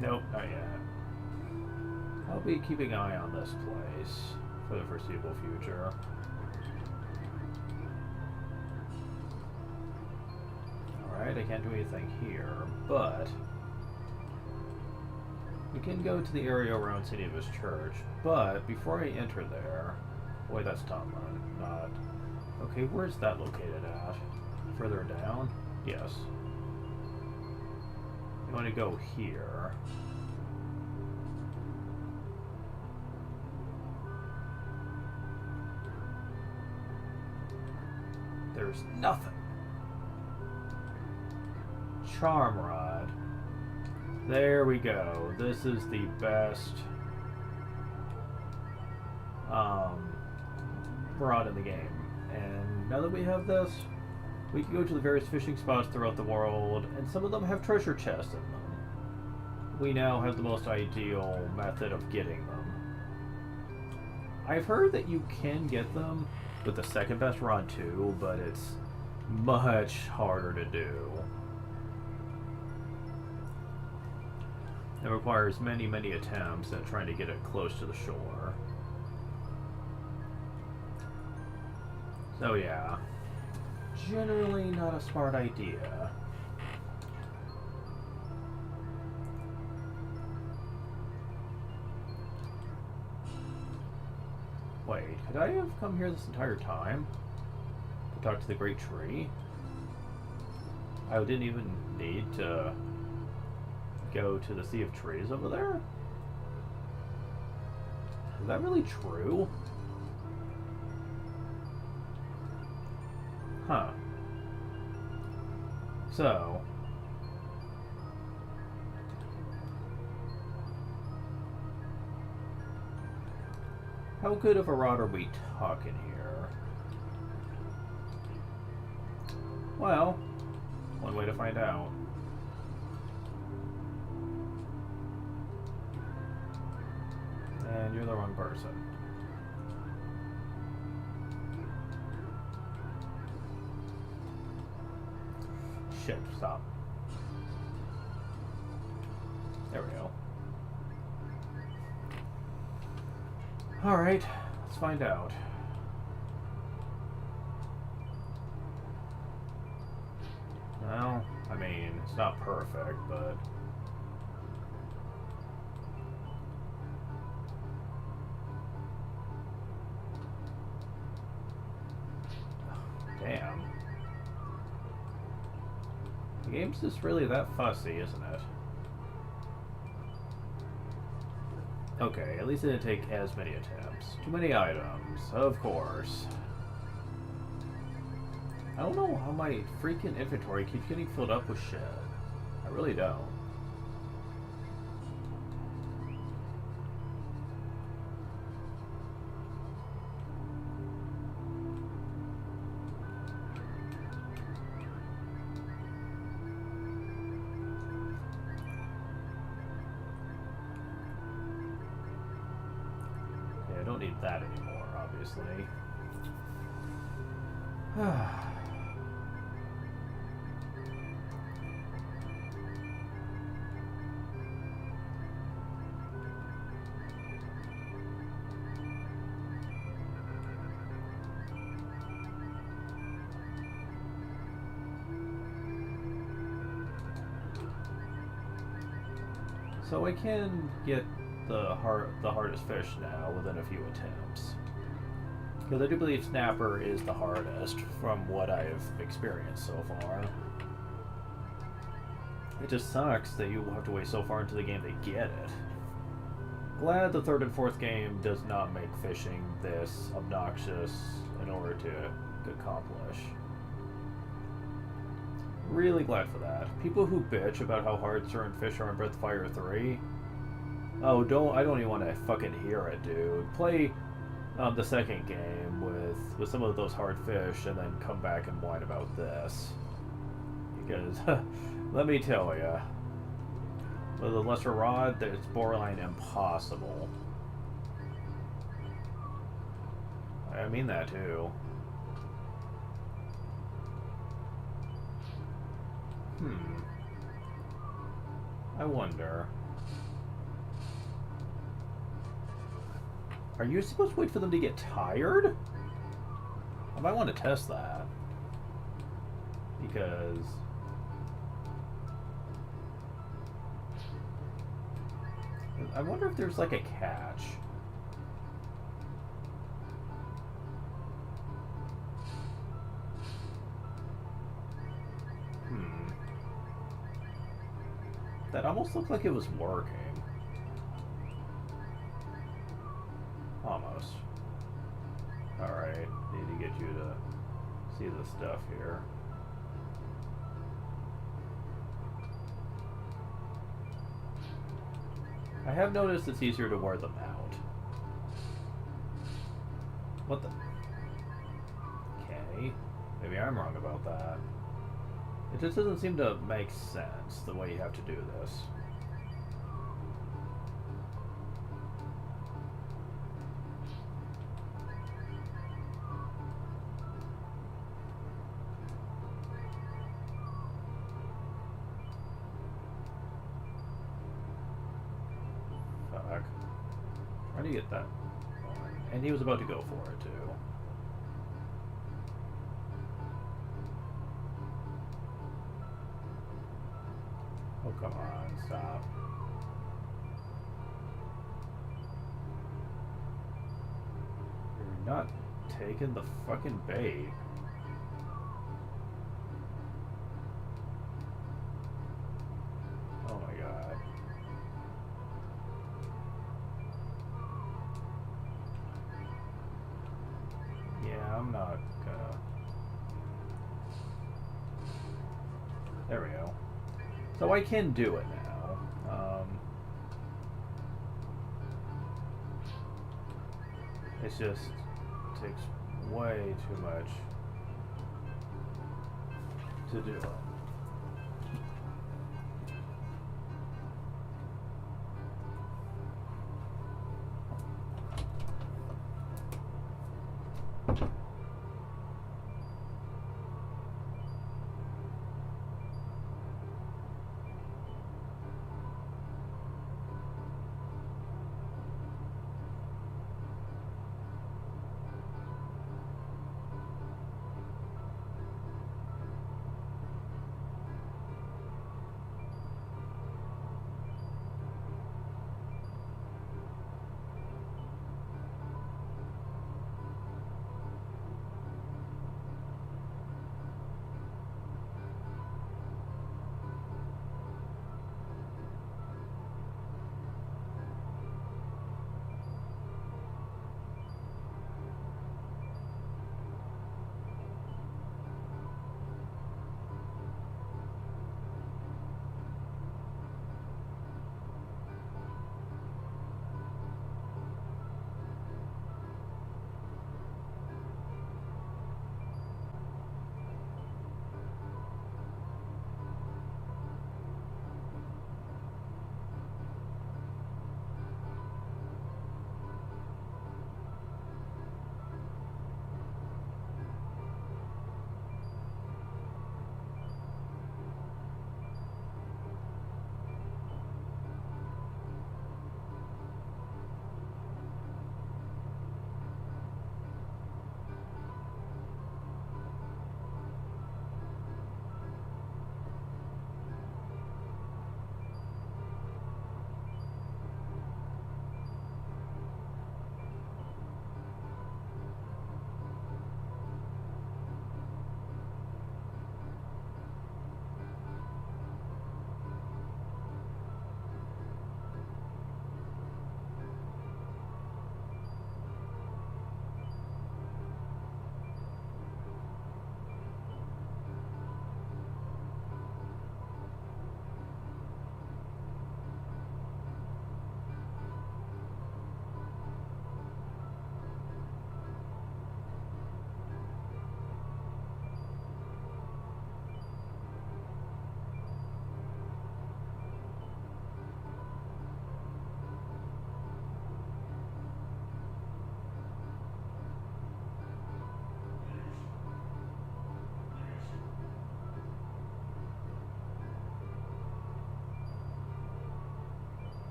Nope, not yet. I'll be keeping an eye on this place for the foreseeable future. Alright, I can't do anything here, but we can go to the area around St. Eva's Church, but before I enter there... Wait, that's Tomlin, not... Okay, where's that located at? Further down? Yes. I'm going to go here. There's nothing. Charm Rod. There we go. This is the best rod in the game. And now that we have this, we can go to the various fishing spots throughout the world, and some of them have treasure chests in them. We now have the most ideal method of getting them. I've heard that you can get them with the second best rod too, but it's much harder to do. It requires many, many attempts at trying to get it close to the shore. So yeah, generally not a smart idea. Wait, could I have come here this entire time to talk to the Great Tree? I didn't even need to go to the Sea of Trees over there? Is that really true? Huh. So... how good of a rod are we talking here? Well, one way to find out. And you're the wrong person. Shit, stop. There we go. Alright, let's find out. Well, I mean, it's not perfect, but... damn. The game's just really that fussy, isn't it? Okay, at least it didn't take as many attempts. Too many items, of course. I don't know how my freaking inventory keeps getting filled up with shit. I really don't. I don't need that anymore, obviously. So I can get the hardest fish now within a few attempts. Because I do believe snapper is the hardest from what I've experienced so far. It just sucks that you will have to wait so far into the game to get it. Glad the third and fourth game does not make fishing this obnoxious in order to accomplish. Really glad for that. People who bitch about how hard certain fish are in Breath of Fire 3. Oh, I don't even want to fucking hear it, dude. Play the second game with some of those hard fish and then come back and whine about this. Because, let me tell ya, with the lesser rod, it's borderline impossible. I mean that too. I wonder. Are you supposed to wait for them to get tired? I might want to test that. Because... I wonder if there's like a catch. That almost looked like it was working. Almost. Alright, need to get you to see the stuff here. I have noticed it's easier to wear them out. What the? Okay. Maybe I'm wrong about that. It just doesn't seem to make sense, the way you have to do this. Fuck. Trying to get that going. And he was about to go for it, too. Oh, come on, stop. You're not taking the fucking bait. Oh my god. Yeah, I'm not gonna... There we go. So I can do it now. It just takes way too much to do it.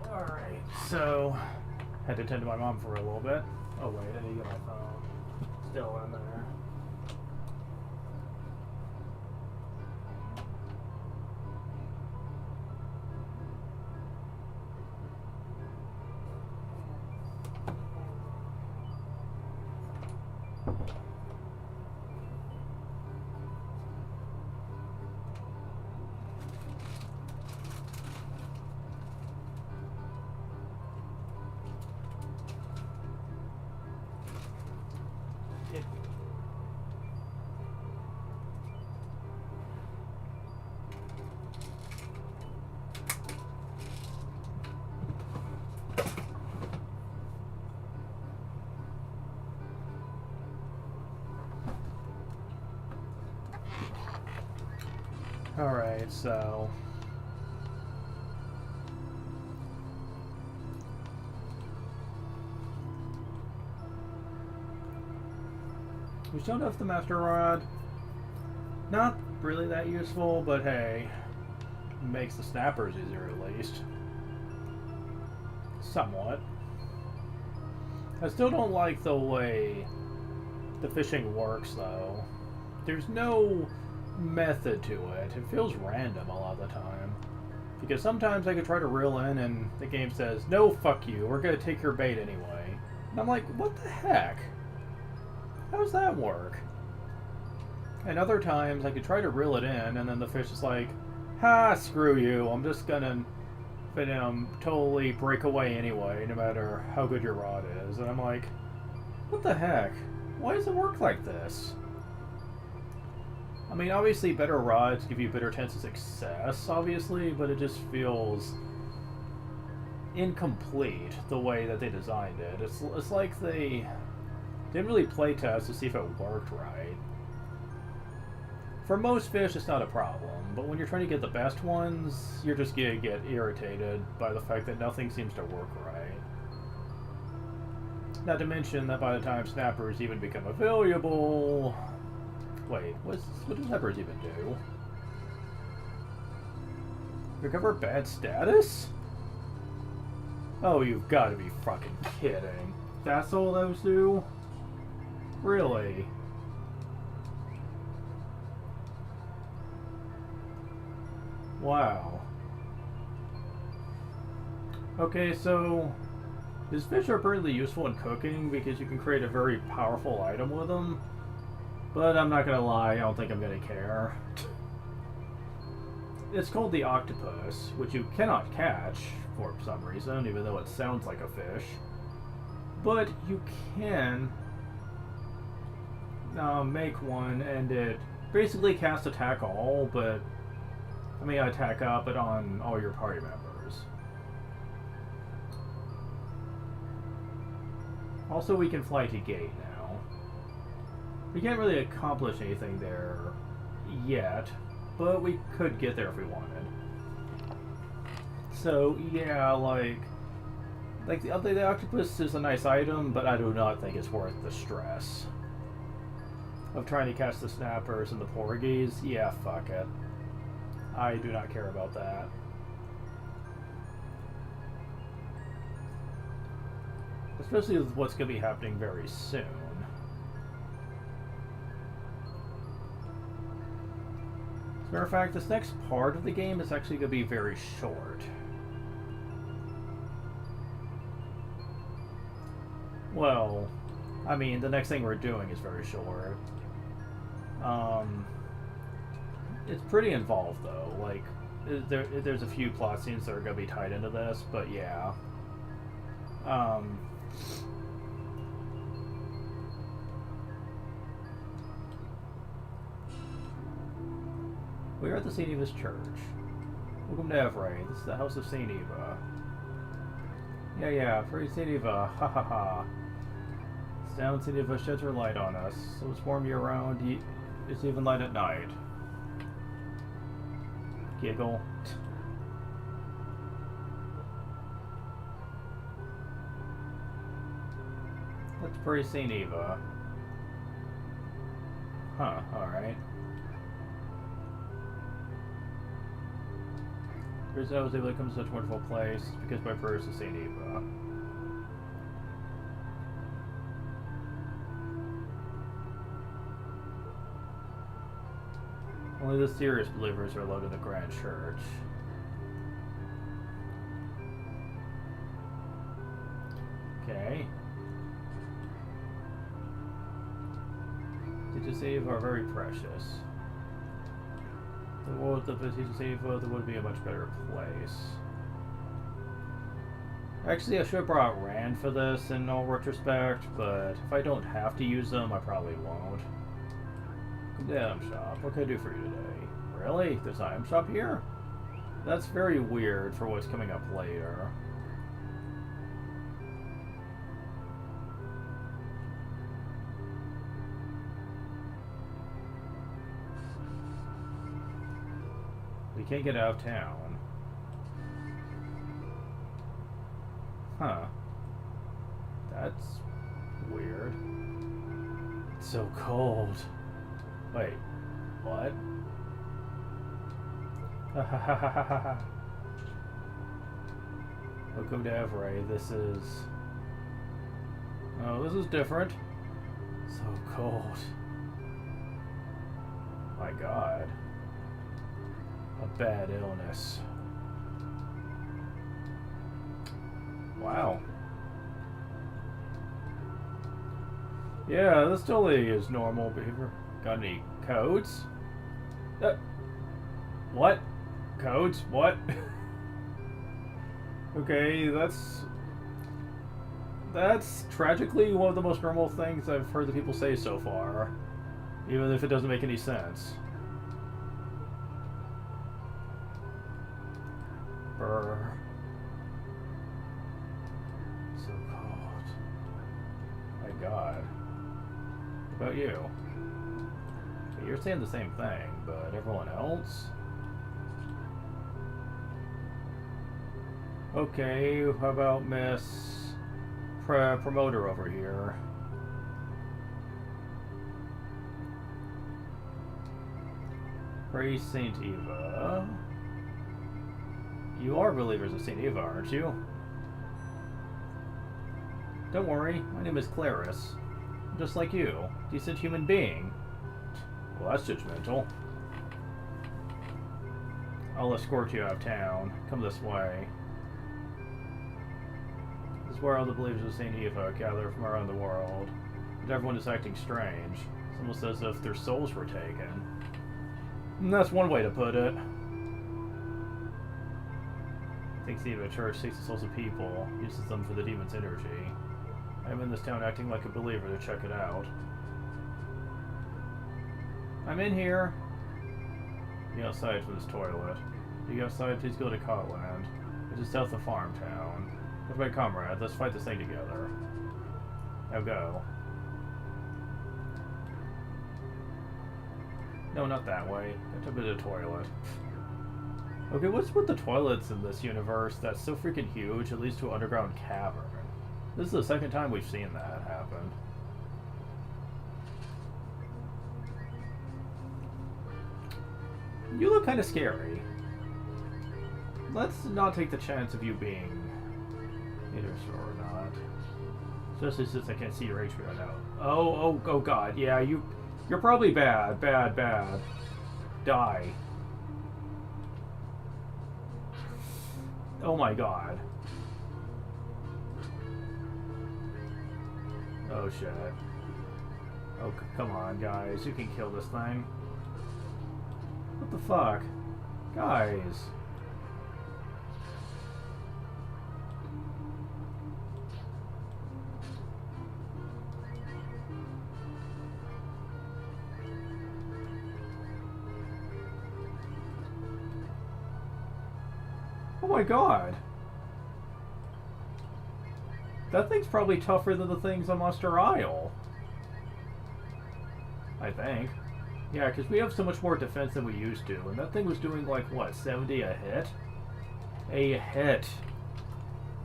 Alright, so had to attend to my mom for a little bit. Oh wait, I need to get my phone. Still in there. Alright, so we still have the Master Rod. Not really that useful, but hey, makes the snappers easier at least. Somewhat. I still don't like the way the fishing works though. There's no method to it. It feels random a lot of the time. Because sometimes I could try to reel in and the game says, no, fuck you, we're gonna take your bait anyway. And I'm like, what the heck? How does that work? And other times I could try to reel it in and then the fish is like, ha, screw you, I'm just gonna totally break away anyway, no matter how good your rod is. And I'm like, what the heck? Why does it work like this? I mean, obviously better rods give you better chance of success, obviously, but it just feels incomplete the way that they designed it. It's like they didn't really play test to see if it worked right. For most fish, it's not a problem, but when you're trying to get the best ones, you're just gonna get irritated by the fact that nothing seems to work right. Not to mention that by the time snappers even become available... Wait, what do snappers even do? Recover bad status? Oh, you've got to be fucking kidding. That's all those do? Really? Wow. Okay, so these fish are apparently useful in cooking because you can create a very powerful item with them. But I'm not gonna lie, I don't think I'm gonna care. It's called the octopus, which you cannot catch for some reason, even though it sounds like a fish. But you can make one, and it basically casts attack all, but I mean attack up, but on all your party members. Also, we can fly to gate now. We can't really accomplish anything there yet, but we could get there if we wanted. So yeah, like the octopus is a nice item, but I do not think it's worth the stress of trying to catch the snappers and the porgies. Yeah, fuck it. I do not care about that. Especially with what's going to be happening very soon. As a matter of fact, this next part of the game is actually going to be very short. Well, I mean, the next thing we're doing is very short. It's pretty involved, though. Like, there's a few plot scenes that are going to be tied into this, but yeah. We are at the St. Eva's Church. Welcome to Evray. This is the House of St. Eva. Yeah, free St. Eva. Ha ha ha. It's down St. Eva sheds her light on us, so it's warm year round. It's even light at night. Giggle. Let's pray St. Eva. Huh, alright. Here's how I was able to come to such a wonderful place. It's because my prayers to Saint Eva. Only the serious believers are allowed in the Grand Church. Okay. Teachers Saint Eva are very precious. The world of the Teachers Saint Eva, there would be a much better place. Actually, I should have brought Rand for this in all retrospect, but if I don't have to use them, I probably won't. Come to the item shop. What can I do for you today? Really? There's an item shop here? That's very weird for what's coming up later. We can't get out of town. Huh. That's weird. It's so cold. Wait, what? Welcome to Everay. This is... Oh, this is different. So cold. My God. A bad illness. Wow. Yeah, this totally is normal behavior. Got any codes? What? Codes? What? Okay, that's tragically one of the most normal things I've heard the people say so far. Even if it doesn't make any sense. Brr. So cold. My God. What about you? You're saying the same thing, but everyone else? Okay, how about Miss Promoter over here? Praise Saint Eva. You are believers of Saint Eva, aren't you? Don't worry, my name is Clarice. I'm just like you, decent human being. Well, that's judgmental. I'll escort you out of town. Come this way. This is where all the believers of Saint Eva gather from around the world. But everyone is acting strange. It's almost as if their souls were taken. And that's one way to put it. Saint Eva Church takes the souls of people, uses them for the demon's energy. I'm in this town acting like a believer to check it out. I'm in here. Be outside from this toilet. To get outside, please go to Cotland, which is south of Farmtown. With my comrade, let's fight this thing together. Now go. No, not that way. I took it to the toilet. Okay, what's with the toilets in this universe that's so freaking huge it leads to an underground cavern? This is the second time we've seen that happen. You look kind of scary. Let's not take the chance of you being either sure or not. Especially since I can't see your HP right now. Oh God, yeah, you're probably bad. Die. Oh my God. Oh shit. Oh, come on, guys. You can kill this thing. What the fuck? Guys. Oh my God. That thing's probably tougher than the things on Monster Isle. I think. Yeah, because we have so much more defense than we used to, and that thing was doing like, what, 70 a hit? A hit.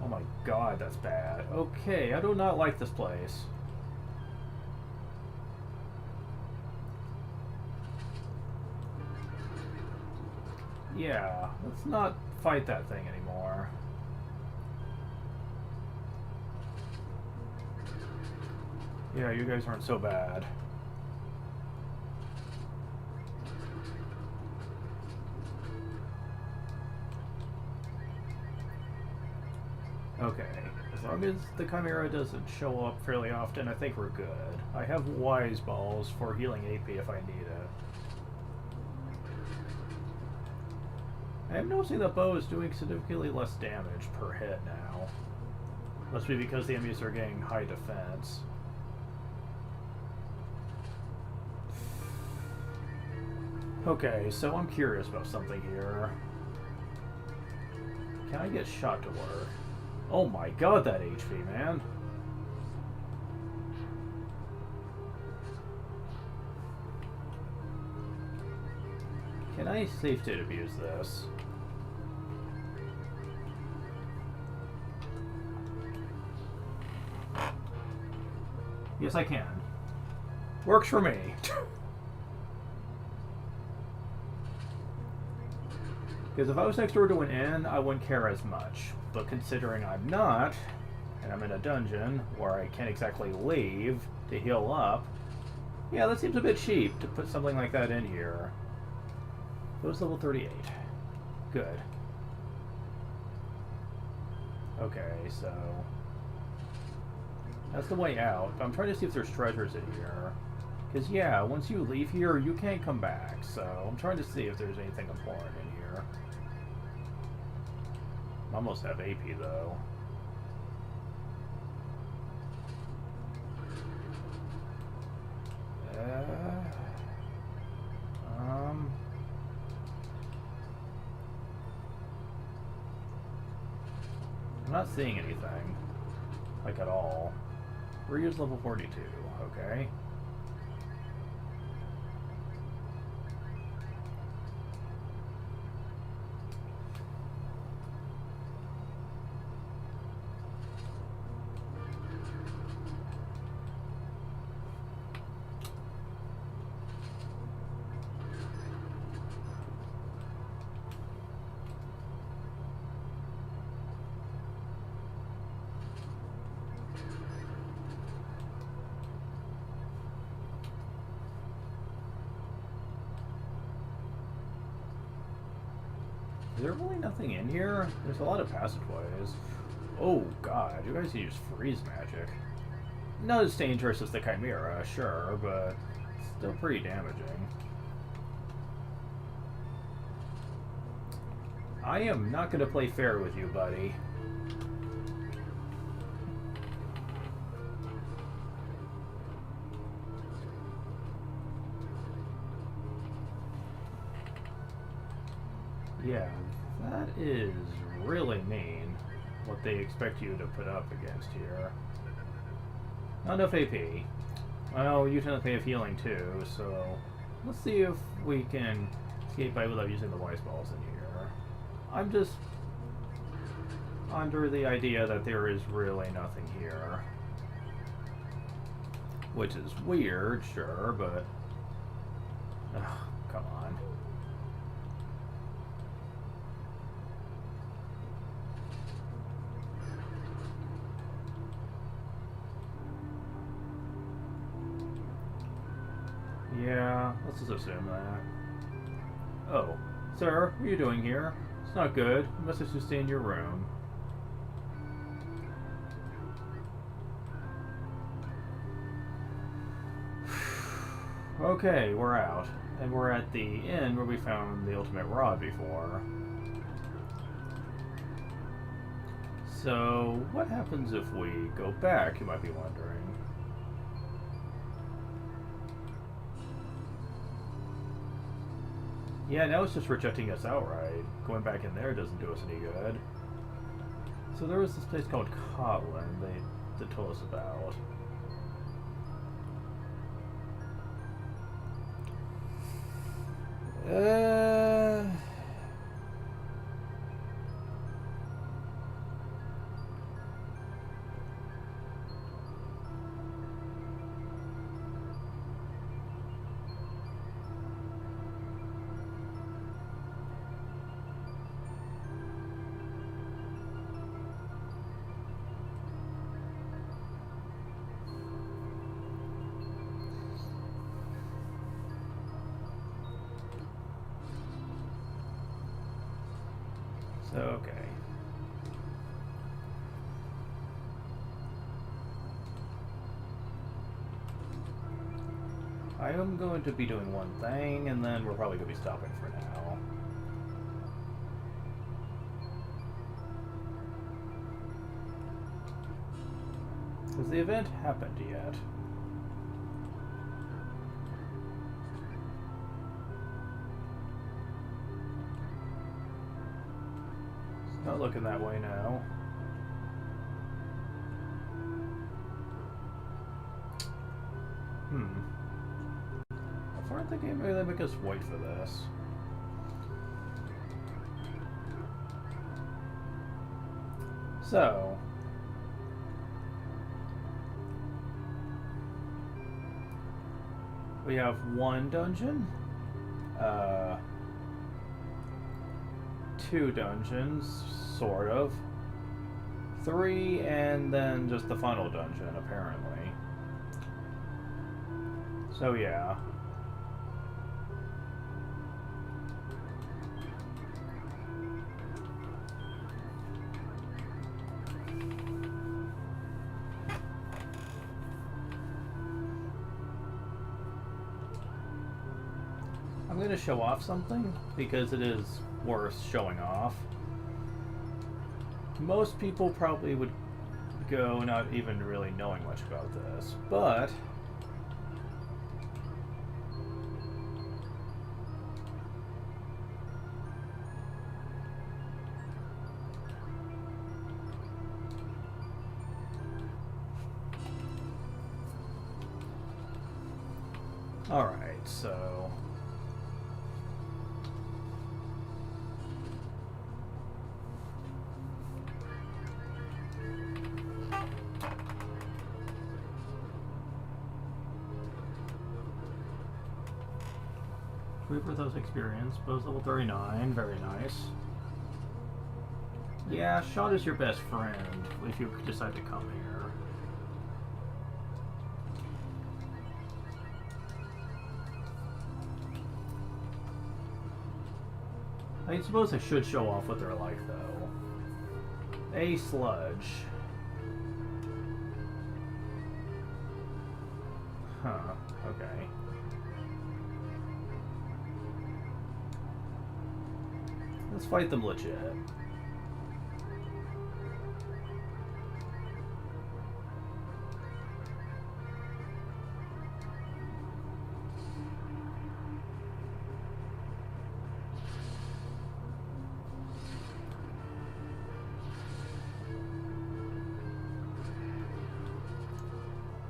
Oh my God, that's bad. Okay, I do not like this place. Yeah, let's not fight that thing anymore. Yeah, you guys aren't so bad. Okay, as long as the Chimera doesn't show up fairly often, I think we're good. I have Wise Balls for healing AP if I need it. I am noticing the bow is doing significantly less damage per hit now. Must be because the enemies are getting high defense. Okay, so I'm curious about something here. Can I get shot to work? Oh my god, that HP, man. Can I safe state abuse this? Yes, I can. Works for me. Because if I was next door to an inn, I wouldn't care as much. But considering I'm not, and I'm in a dungeon where I can't exactly leave to heal up, yeah, that seems a bit cheap to put something like that in here. It was level 38. Good. Okay, so that's the way out. I'm trying to see if there's treasures in here. Because, yeah, once you leave here, you can't come back. So I'm trying to see if there's anything important in here. I almost have AP, though. I'm not seeing anything. Like, at all. Reuse level 42, okay. Is there really nothing in here? There's a lot of passageways. Oh god, you guys can use freeze magic. Not as dangerous as the Chimera, sure, but still pretty damaging. I am not going to play fair with you, buddy. Yeah, that is really mean, what they expect you to put up against here. Not enough AP. Well, you tend to pay of healing too, so let's see if we can escape by without using the Wise Balls in here. I'm just under the idea that there is really nothing here. Which is weird, sure, but... Ugh, come on. Yeah, let's just assume that. Oh, sir, what are you doing here? It's not good. You must have to stay in your room. Okay, we're out. And we're at the inn where we found the ultimate rod before. So, what happens if we go back, you might be wondering. Yeah, now it's just rejecting us outright. Going back in there doesn't do us any good. So there was this place called Cotland they told us about. So, okay. I am going to be doing one thing, and then we're probably going to be stopping for now. Has the event happened yet? It's not looking that way now. How far in the game are they make us wait for this? So, we have one dungeon, 2 dungeons, sort of, 3, and then just the final dungeon, apparently. So yeah. I'm going to show off something because it is worth showing off. Most people probably would go not even really knowing much about this, but alright, so Reaper experience, Bo's level 39, very nice. Yeah, Shot is your best friend if you decide to come here. I suppose I should show off what they're like, though. A sludge. Huh, okay. Let's fight them legit.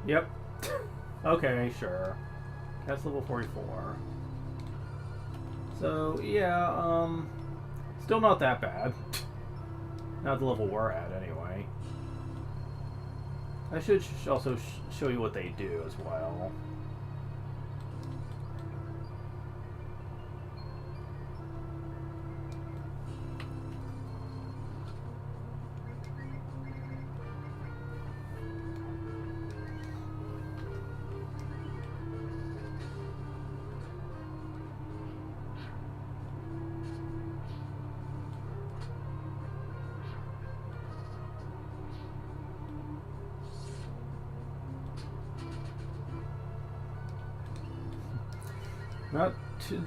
Yep. Okay, sure. That's level 44. So, yeah, still not that bad. Not the level we're at, anyway. I should also show you what they do as well.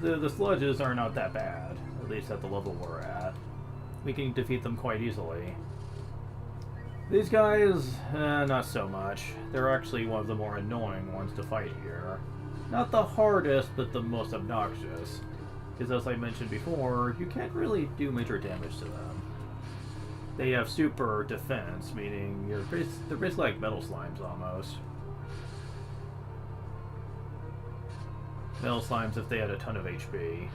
The sludges are not that bad, at least at the level we're at. We can defeat them quite easily. These guys, not so much. They're actually one of the more annoying ones to fight here. Not the hardest, but the most obnoxious. Because as I mentioned before, you can't really do major damage to them. They have super defense, meaning they're basically like metal slimes almost. Metal slimes if they had a ton of HP.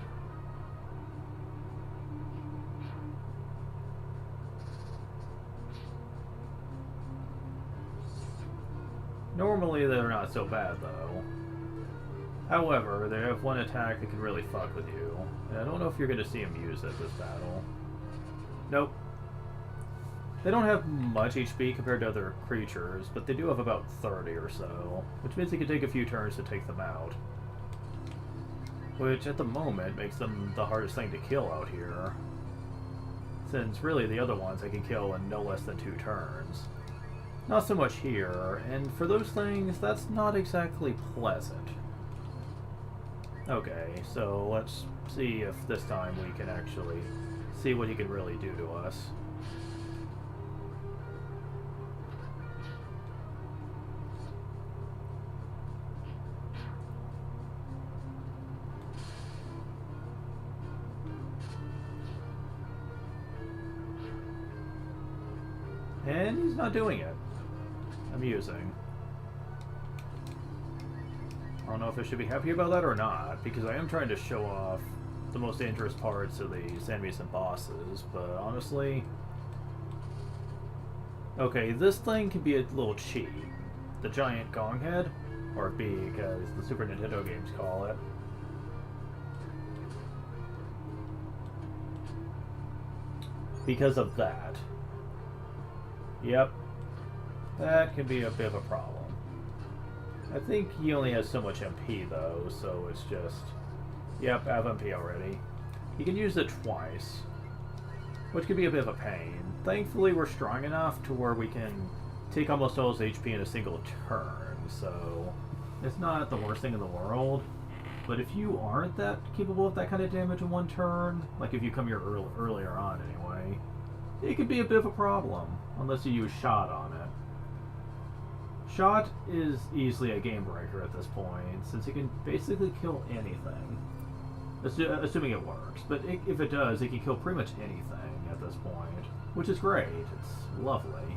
Normally they're not so bad though. However, they have one attack that can really fuck with you. And I don't know if you're going to see them use it this battle. Nope. They don't have much HP compared to other creatures, but they do have about 30 or so, which means it can take a few turns to take them out. Which, at the moment, makes them the hardest thing to kill out here. since really the other ones I can kill in no less than 2 turns. Not so much here, and for those things, that's not exactly pleasant. Okay, so let's see if this time we can actually see what he can really do to us. And he's not doing it. Amusing. I don't know if I should be happy about that or not, because I am trying to show off the most dangerous parts of the enemies and bosses, but honestly... Okay, this thing can be a little cheap. The giant gong head, or beak as the Super Nintendo games call it. Because of that. Yep. That can be a bit of a problem. I think he only has so much MP though, so it's just... Yep, I have MP already. He can use it twice, which could be a bit of a pain. Thankfully we're strong enough to where we can take almost all his HP in a single turn, so it's not the worst thing in the world. But if you aren't that capable of that kind of damage in one turn, like if you come here earlier on anyway, it could be a bit of a problem, unless you use shot on it. Shot is easily a game breaker at this point, since it can basically kill anything. Assuming it works, but if it does, it can kill pretty much anything at this point, which is great. It's lovely.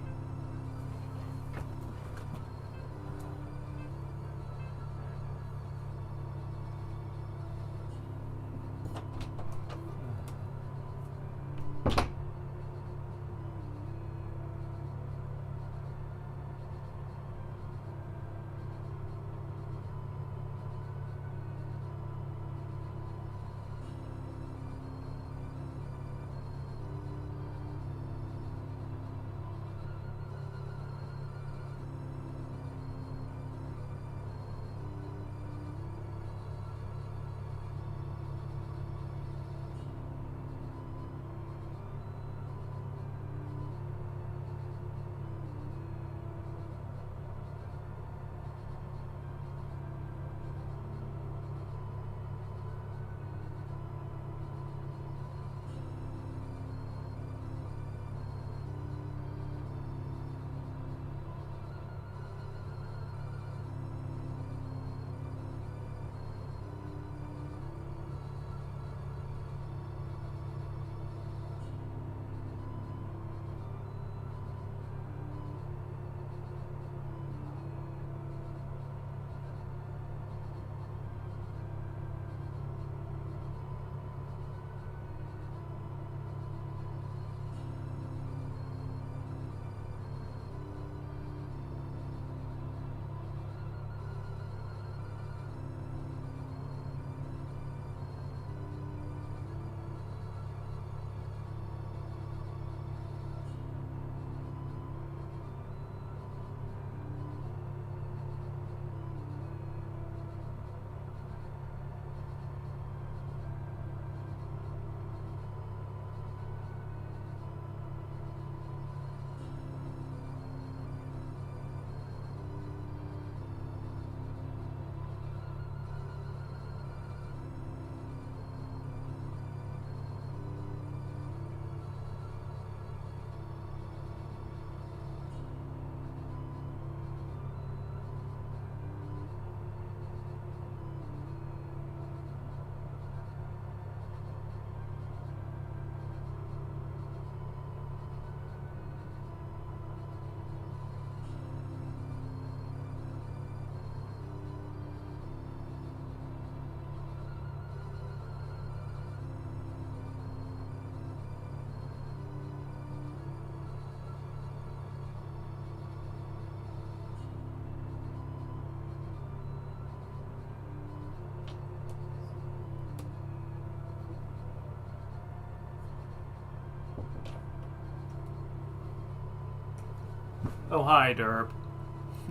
Oh, hi, Derp.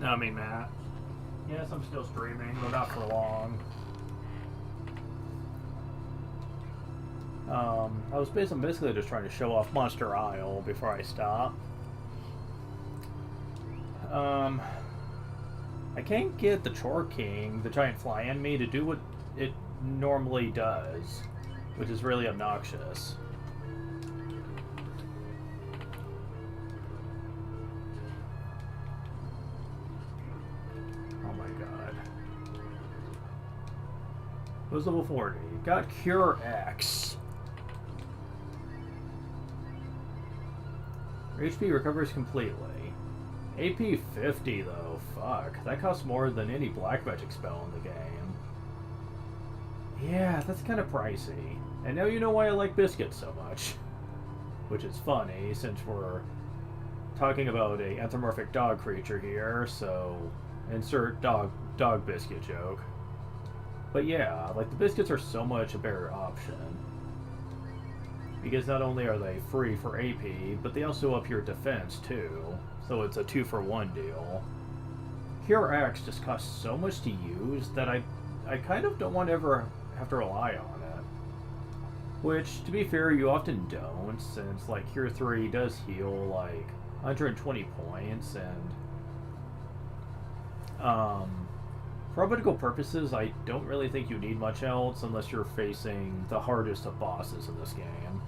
I mean, Matt. Yes, I'm still streaming, but not for long. I was basically just trying to show off Monster Isle before I stop. I can't get the Chore King, the giant fly enemy, to do what it normally does, which is really obnoxious. Oh my god. Who's level 40? Got Cure X. Your HP recovers completely. AP 50 though, fuck. That costs more than any black magic spell in the game. Yeah, that's kind of pricey. And now you know why I like biscuits so much. Which is funny, since we're talking about a anthropomorphic dog creature here, so insert dog biscuit joke. But yeah, like the biscuits are so much a better option. Because not only are they free for AP, but they also up your defense too. So it's a 2-for-1 deal. Cure X just costs so much to use that I kind of don't want to ever have to rely on it. Which, to be fair, you often don't, since like Cure 3 does heal like 120 points, and for practical purposes, I don't really think you need much else unless you're facing the hardest of bosses in this game.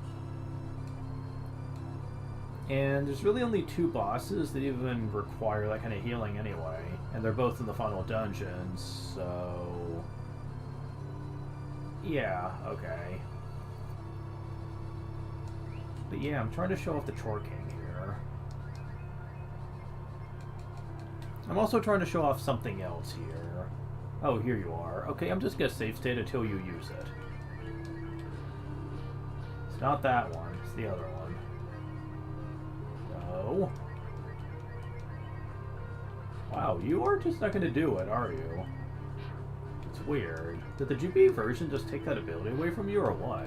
And there's really only 2 bosses that even require that kind of healing anyway, and they're both in the final dungeon, so... yeah, okay. But yeah, I'm trying to show off the Chore King here. I'm also trying to show off something else here. Oh, here you are. Okay, I'm just gonna save state until you use it. It's not that one, it's the other one. No. Wow, you are just not gonna do it, are you? It's weird. Did the GBA version just take that ability away from you, or what?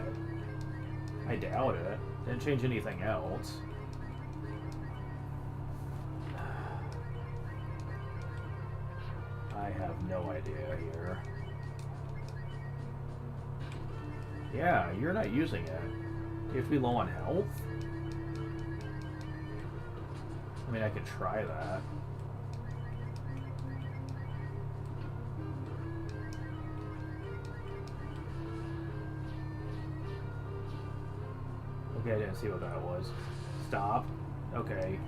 I doubt it. Didn't change anything else. I have no idea here. Yeah, you're not using it. You have to be low on health? I mean, I could try that. Okay, I didn't see what that was. Stop. Okay.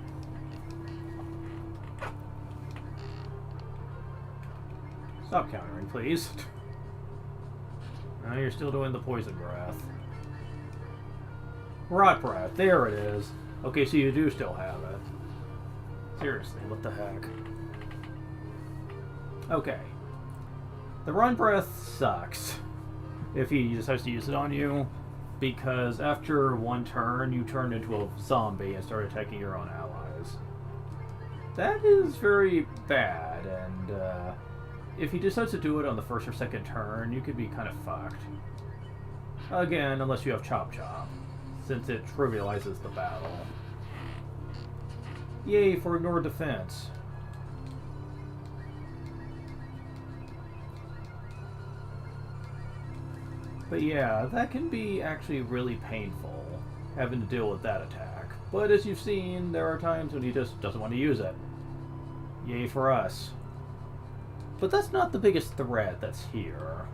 Stop countering, please. Now you're still doing the poison breath. Rot breath, there it is. Okay, so you do still have it. Seriously, what the heck? Okay. The run breath sucks if he decides to use it on you, because after one turn, you turn into a zombie and start attacking your own allies. That is very bad, and if he decides to do it on the first or second turn, you could be kind of fucked. Again, unless you have Chop Chop, since it trivializes the battle. Yay for ignored defense. But yeah, that can be actually really painful, having to deal with that attack. But as you've seen, there are times when he just doesn't want to use it. Yay for us. But that's not the biggest threat that's here.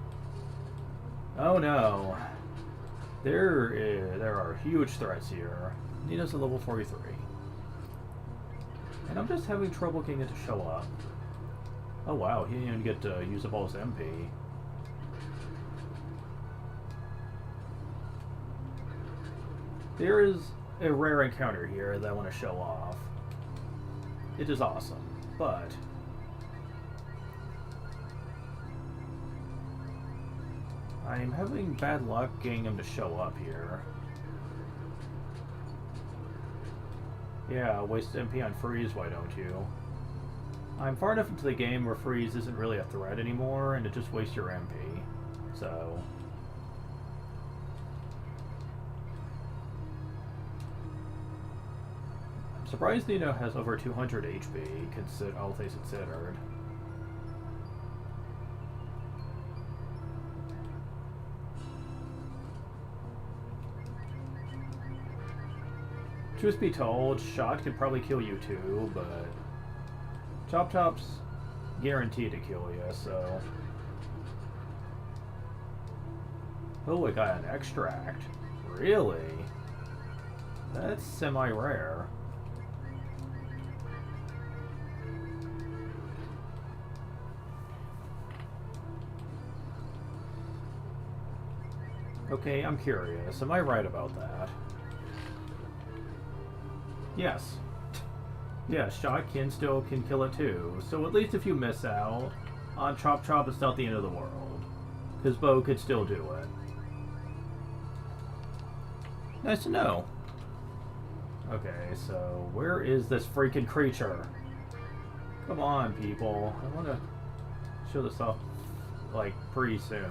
Oh no. There are huge threats here. Nina's a level 43. And I'm just having trouble getting it to show up. Oh wow, he didn't even get to use up all his MP. There is a rare encounter here that I want to show off. It is awesome, but... I'm having bad luck getting him to show up here. Yeah, waste MP on freeze, why don't you? I'm far enough into the game where freeze isn't really a threat anymore, and it just wastes your MP. So... I'm surprised Nino has over 200 HP, all things considered. Truth be told, Shot could probably kill you too, but Chop Chop's guaranteed to kill you, so... Oh, I got an extract. Really? That's semi-rare. Okay, I'm curious. Am I right about that? Yes. Yeah, Shotkin still can kill it too. So at least if you miss out on Chop Chop, it's not the end of the world. Because Bo could still do it. Nice to know. Okay, so where is this freaking creature? Come on, people. I want to show this off, like, pretty soon.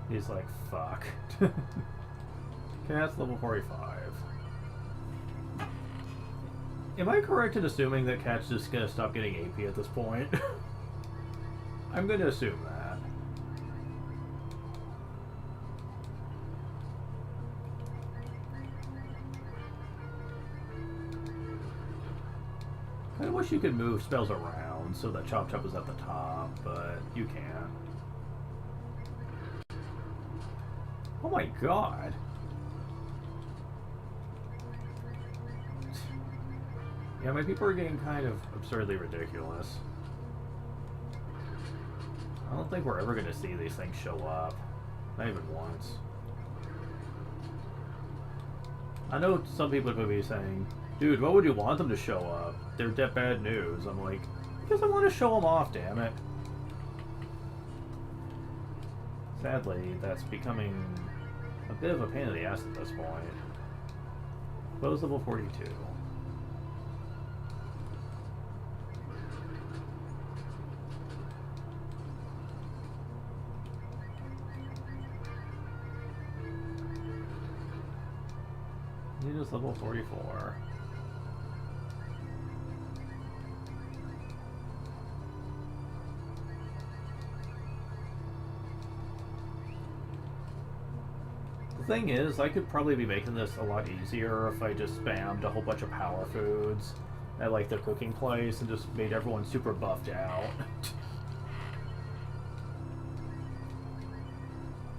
He's like, fuck. Okay, that's level 45. Am I correct in assuming that Cat's just gonna stop getting AP at this point? I'm gonna assume that. I wish you could move spells around so that Chop Chop is at the top, but you can't. Oh my god. Yeah, my people are getting kind of absurdly ridiculous. I don't think we're ever going to see these things show up. Not even once. I know some people could be saying, dude, what would you want them to show up? They're that bad news. I'm like, because I want to show them off, damn it. Sadly, that's becoming a bit of a pain in the ass at this point. Bo's level 42. Nina's level 44. The thing is, I could probably be making this a lot easier if I just spammed a whole bunch of power foods at like the cooking place and just made everyone super buffed out.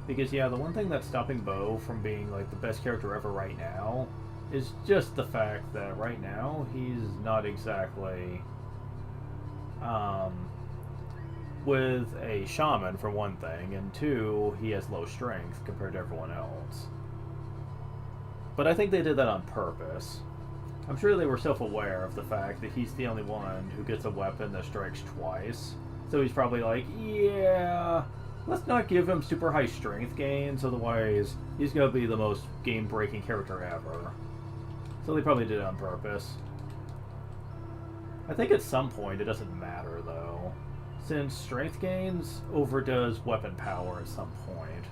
Because yeah, the one thing that's stopping Bo from being like the best character ever right now is just the fact that right now he's not exactly with a shaman for one thing, and two, he has low strength compared to everyone else. But I think they did that on purpose. I'm sure they were self-aware of the fact that he's the only one who gets a weapon that strikes twice. So he's probably like, yeah, let's not give him super high strength gains, otherwise he's going to be the most game-breaking character ever. So they probably did it on purpose. I think at some point it doesn't matter, though, since strength gains overdoes weapon power at some point.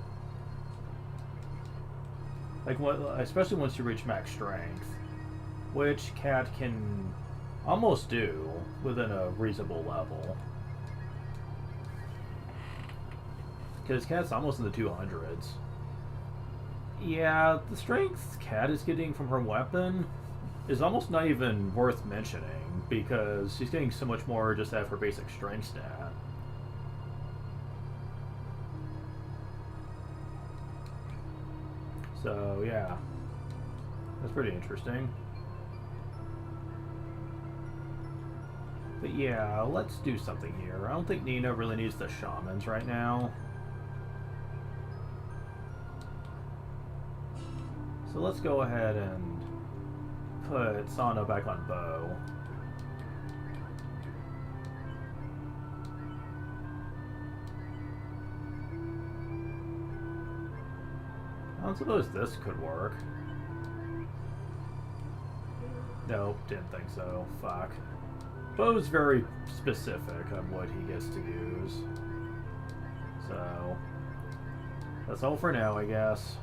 Like, especially once you reach max strength, which Cat can almost do within a reasonable level. Because Cat's almost in the 200s. Yeah, the strength Cat is getting from her weapon is almost not even worth mentioning, because she's getting so much more just out of her basic strength stat. So, yeah. That's pretty interesting. But yeah, let's do something here. I don't think Nina really needs the shamans right now. So let's go ahead and put Sano back on Bo. I don't suppose this could work. Nope, didn't think so. Fuck. Bo's very specific on what he gets to use. So, that's all for now, I guess.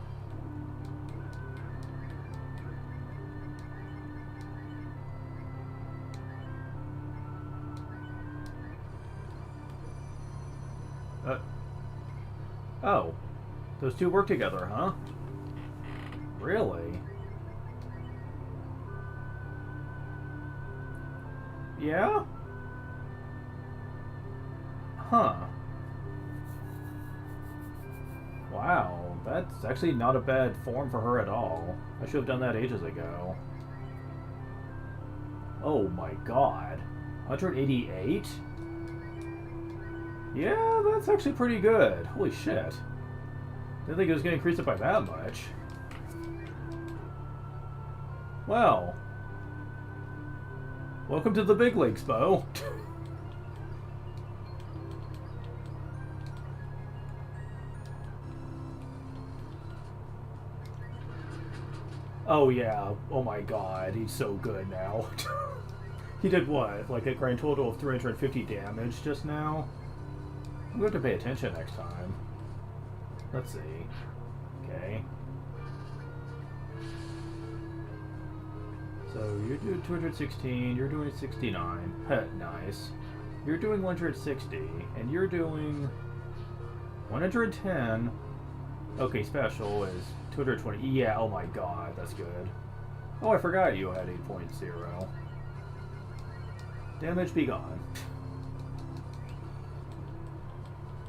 Those two work together, huh? Really? Yeah? Huh. Wow, that's actually not a bad form for her at all. I should have done that ages ago. Oh my god. 188? Yeah, that's actually pretty good. Holy shit. Didn't think it was going to increase it by that much. Well. Welcome to the big leagues, Bo. Oh yeah, oh my god, he's so good now. He did what? Like a grand total of 350 damage just now? I'm going to pay attention next time. Let's see. Okay. So you're doing 216, you're doing 69. Nice. You're doing 160, and you're doing 110. Okay, special is 220. Yeah, oh my god, that's good. Oh, I forgot you had 8.0. Damage be gone.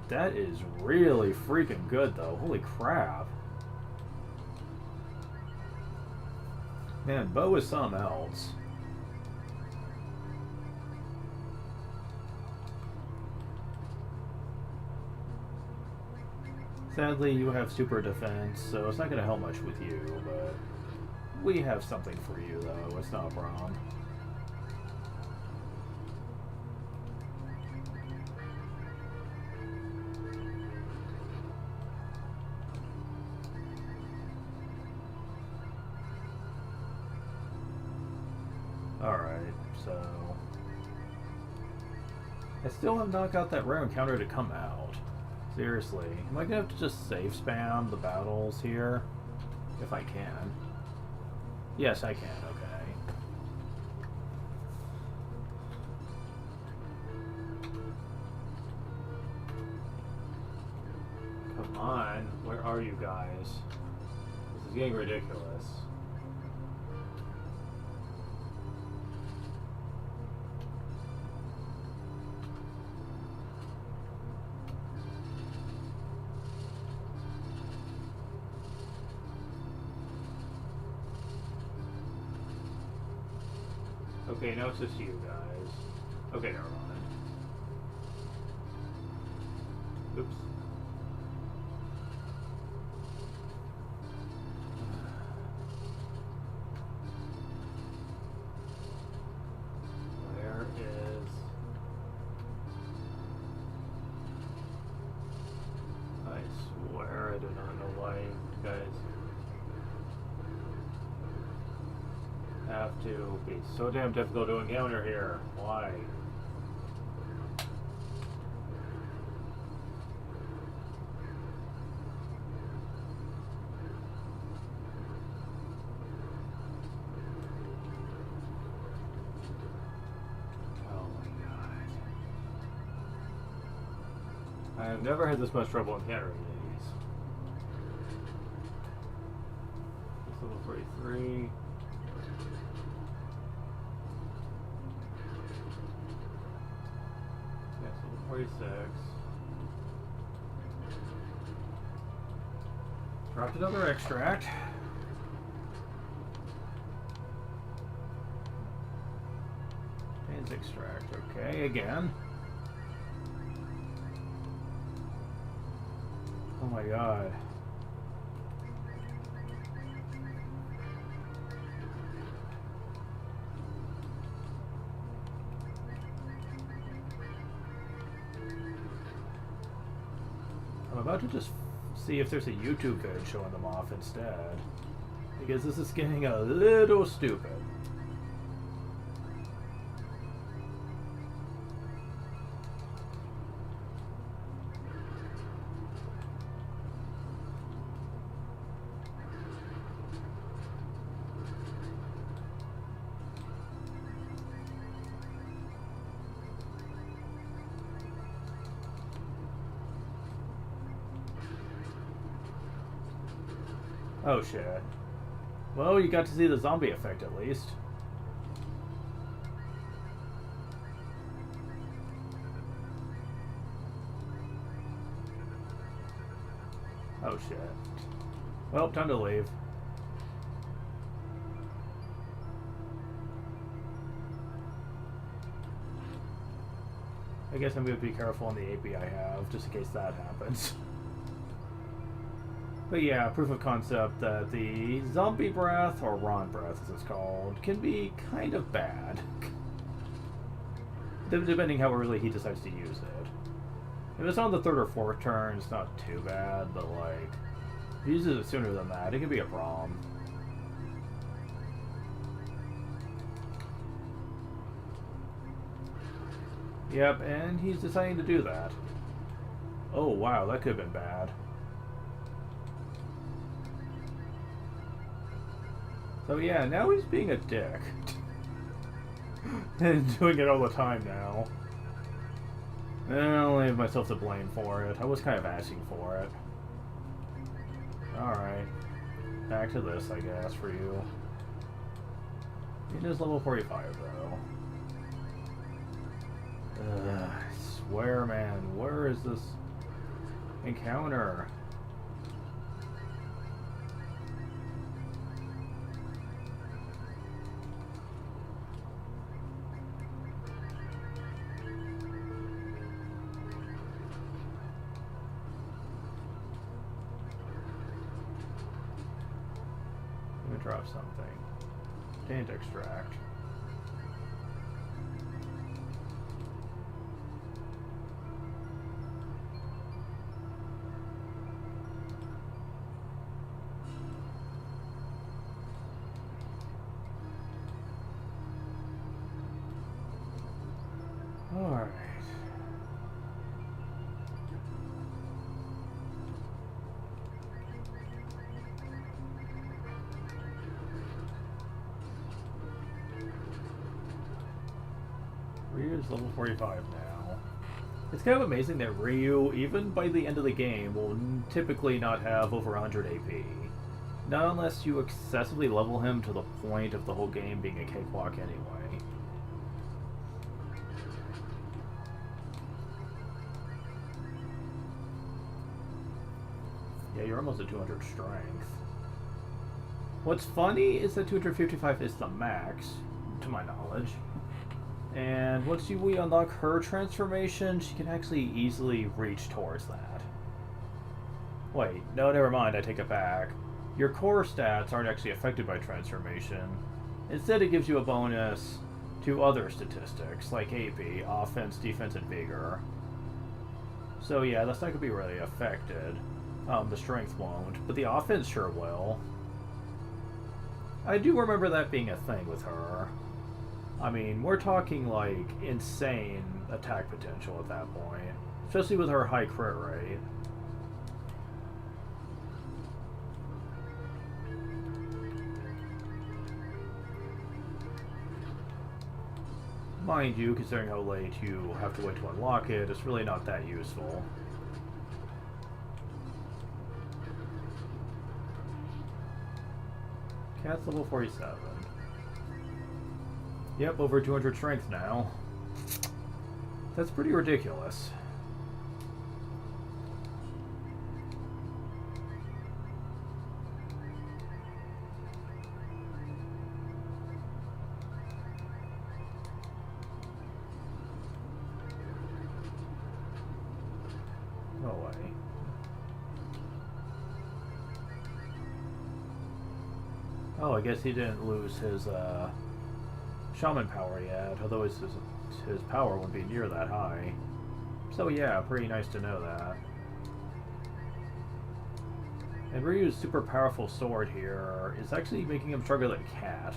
That is really freaking good, though. Holy crap. Man, Bo is something else. Sadly, you have super defense, so it's not going to help much with you, but we have something for you, though. It's not a problem. Alright, so... I still have not got that rare encounter to come out. Seriously. Am I gonna have to just save spam the battles here? If I can. Yes, I can, okay. Come on, where are you guys? This is getting ridiculous. Okay, now it's just you guys. Okay, never mind. Oops. Where is... I swear I do not know why you guys have to be so damn difficult to encounter here. Why? Oh my god. I have never had this much trouble encountering these. It's level 43. Yes, level 46. Dropped another extract. Pains extract, okay, again. Oh my god. I'm about to just see if there's a YouTube vid showing them off instead. Because this is getting a little stupid. Oh shit. Well, you got to see the zombie effect at least. Oh shit. Well, time to leave. I guess I'm going to be careful on the AP I have, just in case that happens. But yeah, proof of concept that the zombie breath, or Ron breath as it's called, can be kind of bad. Depending how early he decides to use it. If it's on the third or fourth turn, it's not too bad, but like, if he uses it sooner than that, it can be a problem. Yep, and he's deciding to do that. Oh wow, that could have been bad. So yeah, now he's being a dick. And doing it all the time now. I'll leave myself to blame for it. I was kind of asking for it. Alright. Back to this, I guess, for you. It is level 45, though. I swear, man, where is this encounter? Let me drop something. Can't extract. Alright. Ryu's level 45 now. It's kind of amazing that Ryu, even by the end of the game, will typically not have over 100 AP. Not unless you excessively level him to the point of the whole game being a cakewalk anyway. Yeah, you're almost at 200 strength. What's funny is that 255 is the max, to my knowledge. And once we unlock her transformation, she can actually easily reach towards that. Wait, no, never mind, I take it back. Your core stats aren't actually affected by transformation. Instead, it gives you a bonus to other statistics, like AP, offense, defense, and vigor. So yeah, that's not going to be really affected. The strength won't, but the offense sure will. I do remember that being a thing with her. I mean, we're talking like insane attack potential at that point, especially with her high crit rate. Mind you, considering how late you have to wait to unlock it, it's really not that useful. Cat's level 47. Yep, over 200 strength now. That's pretty ridiculous. No way. Oh, I guess he didn't lose his, shaman power yet, although his power wouldn't be near that high. So yeah, pretty nice to know that. And Ryu's super powerful sword here is actually making him stronger than Cat,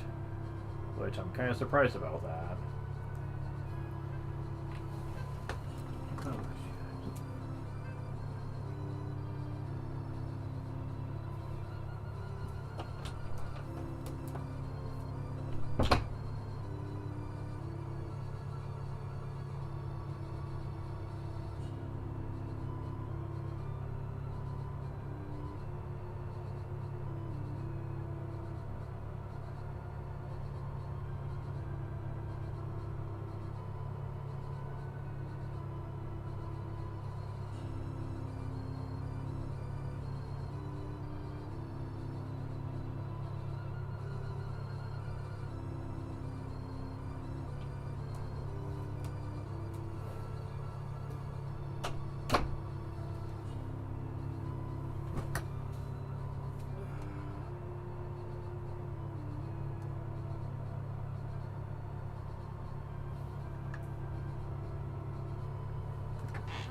which I'm kind of surprised about that. Oh,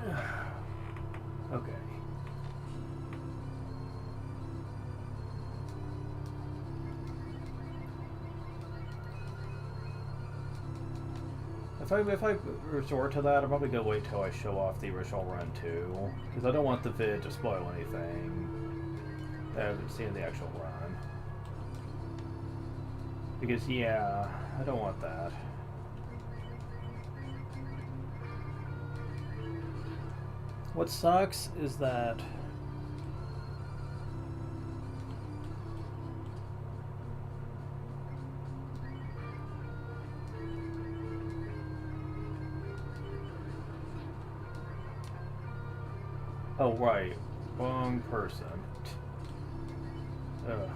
Okay. If I resort to that, I'm probably gonna wait till I show off the original run too, because I don't want the vid to spoil anything that I haven't seen in the actual run. Because yeah, I don't want that. What sucks is that oh right, wrong person. Ugh.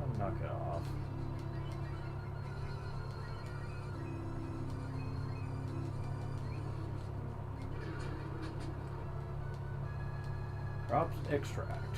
I'll knock it off. Drops extract.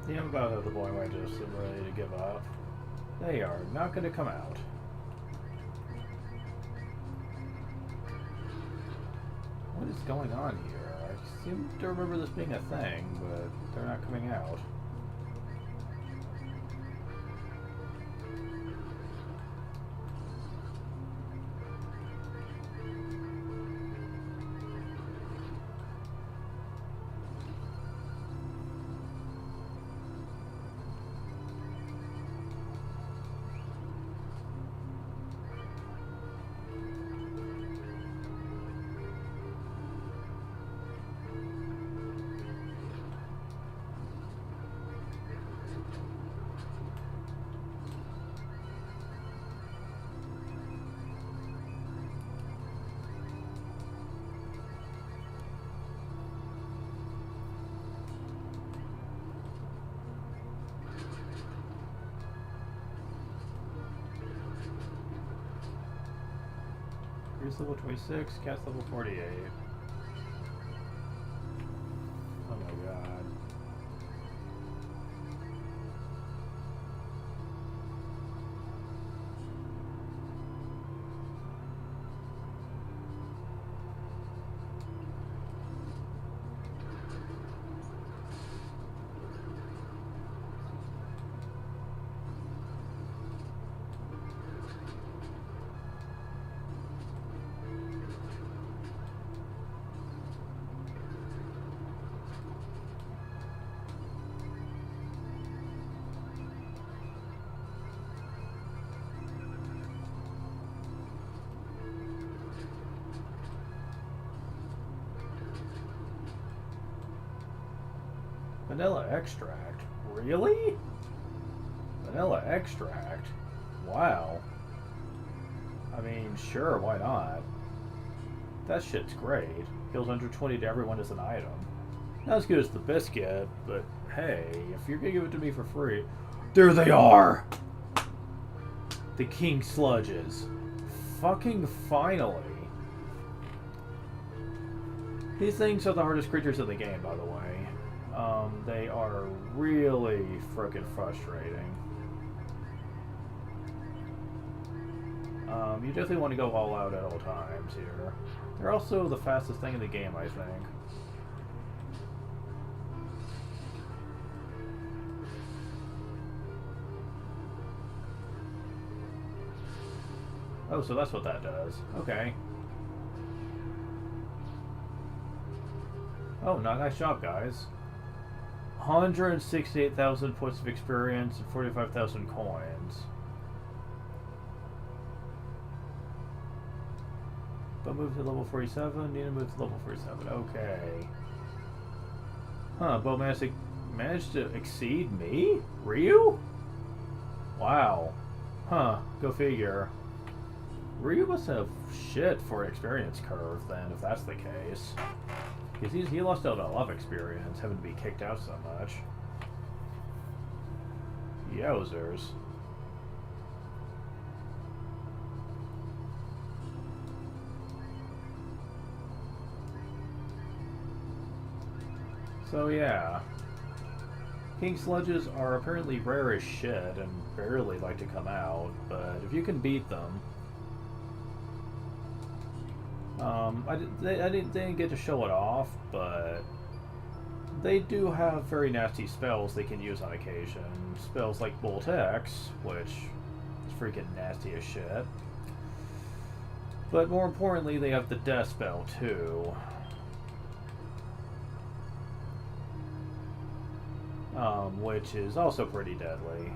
Yeah, I'm about at the point where I just am ready to give up. They are not going to come out. What is going on here? I seem to remember this being a thing, but they're not coming out. Here's level 26, cast level 48. Oh my god. Vanilla extract? Really? Vanilla extract? Wow. I mean, sure, why not? That shit's great. Heals 120 to everyone as an item. Not as good as the biscuit, but hey, if you're gonna give it to me for free... There they are! The king sludges. Fucking finally. These things are the hardest creatures in the game, by the way. They are really frickin' frustrating. You definitely want to go all out at all times here. They're also the fastest thing in the game, I think. Oh, so that's what that does. Okay. Oh, nice job, guys. 168,000 points of experience and 45,000 coins. But move to level 47. Need to move to level 47. Okay. Huh, Bo managed to exceed me? Ryu? Wow. Huh, go figure. Ryu must have shit for an experience curve then, if that's the case. Because he lost out a lot of experience, having to be kicked out so much. Yowzers. So yeah. King Sludges are apparently rare as shit and barely like to come out, but if you can beat them... they didn't get to show it off, but they do have very nasty spells they can use on occasion. Spells like Bolt X, which is freaking nasty as shit. But more importantly, they have the Death Spell too. Which is also pretty deadly.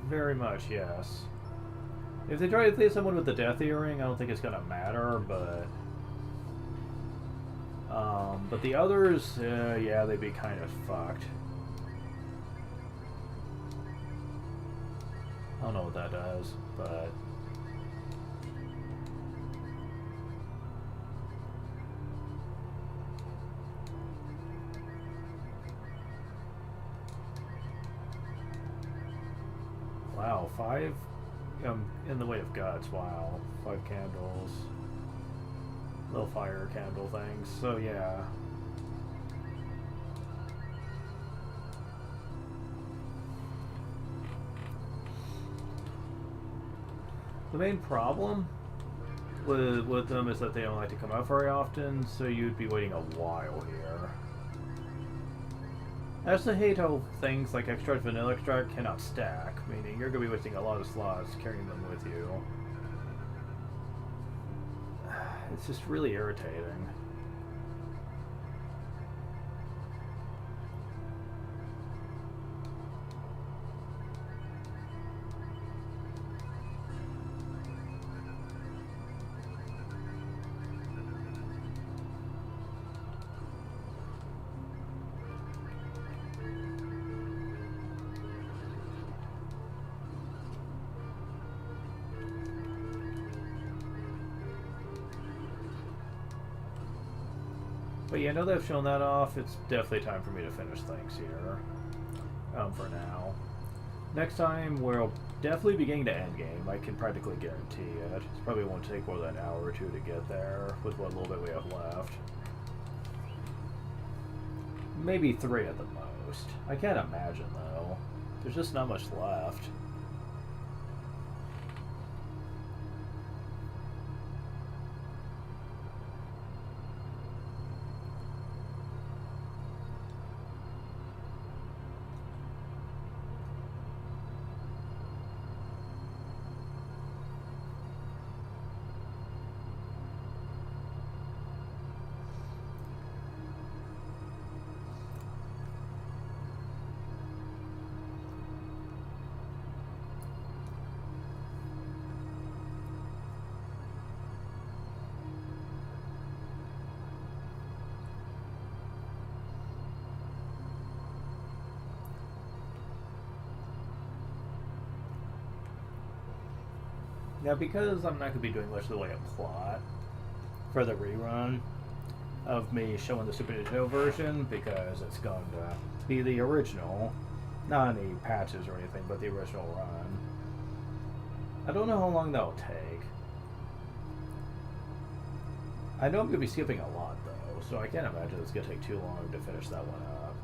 Very much, yes. If they try to hit someone with the Death Earring, I don't think it's gonna matter, but the others, yeah, they'd be kind of fucked. I don't know what that does, but wow, 5 in the way of guts. Wow, 5 candles, little fire candle things. So yeah. The main problem with them is that they don't like to come out very often, so you'd be waiting a while here. I also hate how things like extract vanilla extract cannot stack, meaning you're going to be wasting a lot of slots carrying them with you. It's just really irritating. But yeah, now that I've shown that off, it's definitely time for me to finish things here. For now. Next time, we'll definitely be getting to endgame. I can practically guarantee it. It probably won't take more than an hour or two to get there, with what little bit we have left. Maybe 3 at the most. I can't imagine, though. There's just not much left. Now, because I'm not going to be doing much in the way of plot for the rerun of me showing the Super Nintendo version, because it's going to be the original, not any patches or anything, but the original run. I don't know how long that'll take. I know I'm going to be skipping a lot, though, so I can't imagine it's going to take too long to finish that one up.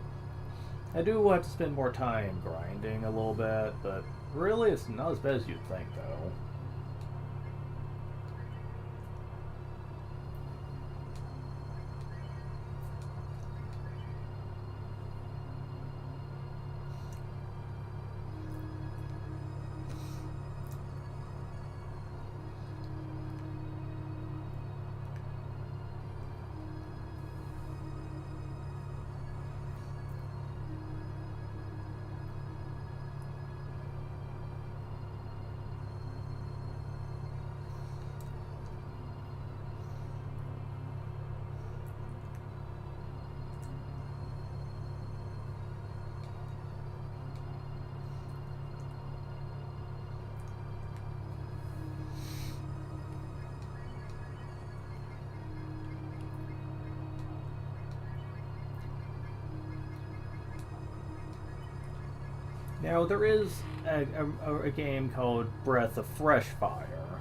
I do have to spend more time grinding a little bit, but really it's not as bad as you'd think, though. Now, there is a game called Breath of Fresh Fire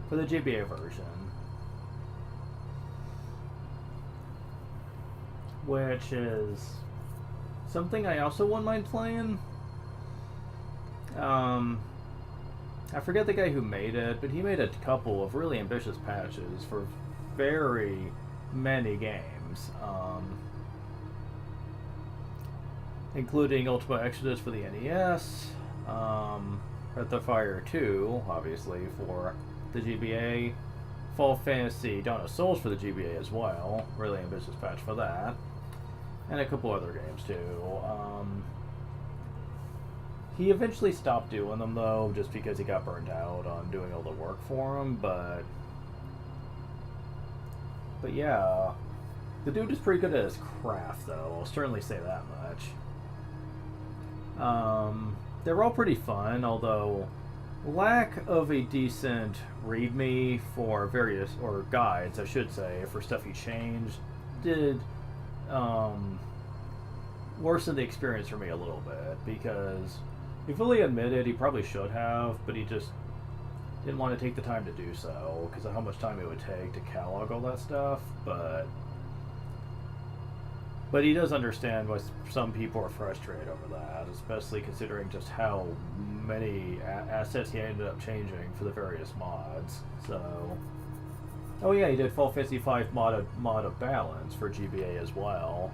for the GBA version, which is something I also wouldn't mind playing. I forget the guy who made it, but he made a couple of really ambitious patches for very many games, including Ultima Exodus for the NES, Breath of Fire 2, obviously, for the GBA, Final Fantasy Dawn of Souls for the GBA as well, really ambitious patch for that, and a couple other games too. He eventually stopped doing them though, just because he got burned out on doing all the work for him, but yeah, the dude is pretty good at his craft though, I'll certainly say that much. They're all pretty fun, although lack of a decent readme for various, or guides I should say, for stuff he changed, did worsen the experience for me a little bit, because he fully admitted he probably should have, but he just didn't want to take the time to do so because of how much time it would take to catalog all that stuff. But he does understand why some people are frustrated over that, especially considering just how many assets he ended up changing for the various mods. So, oh yeah, he did Final Fantasy V mod of balance for GBA as well.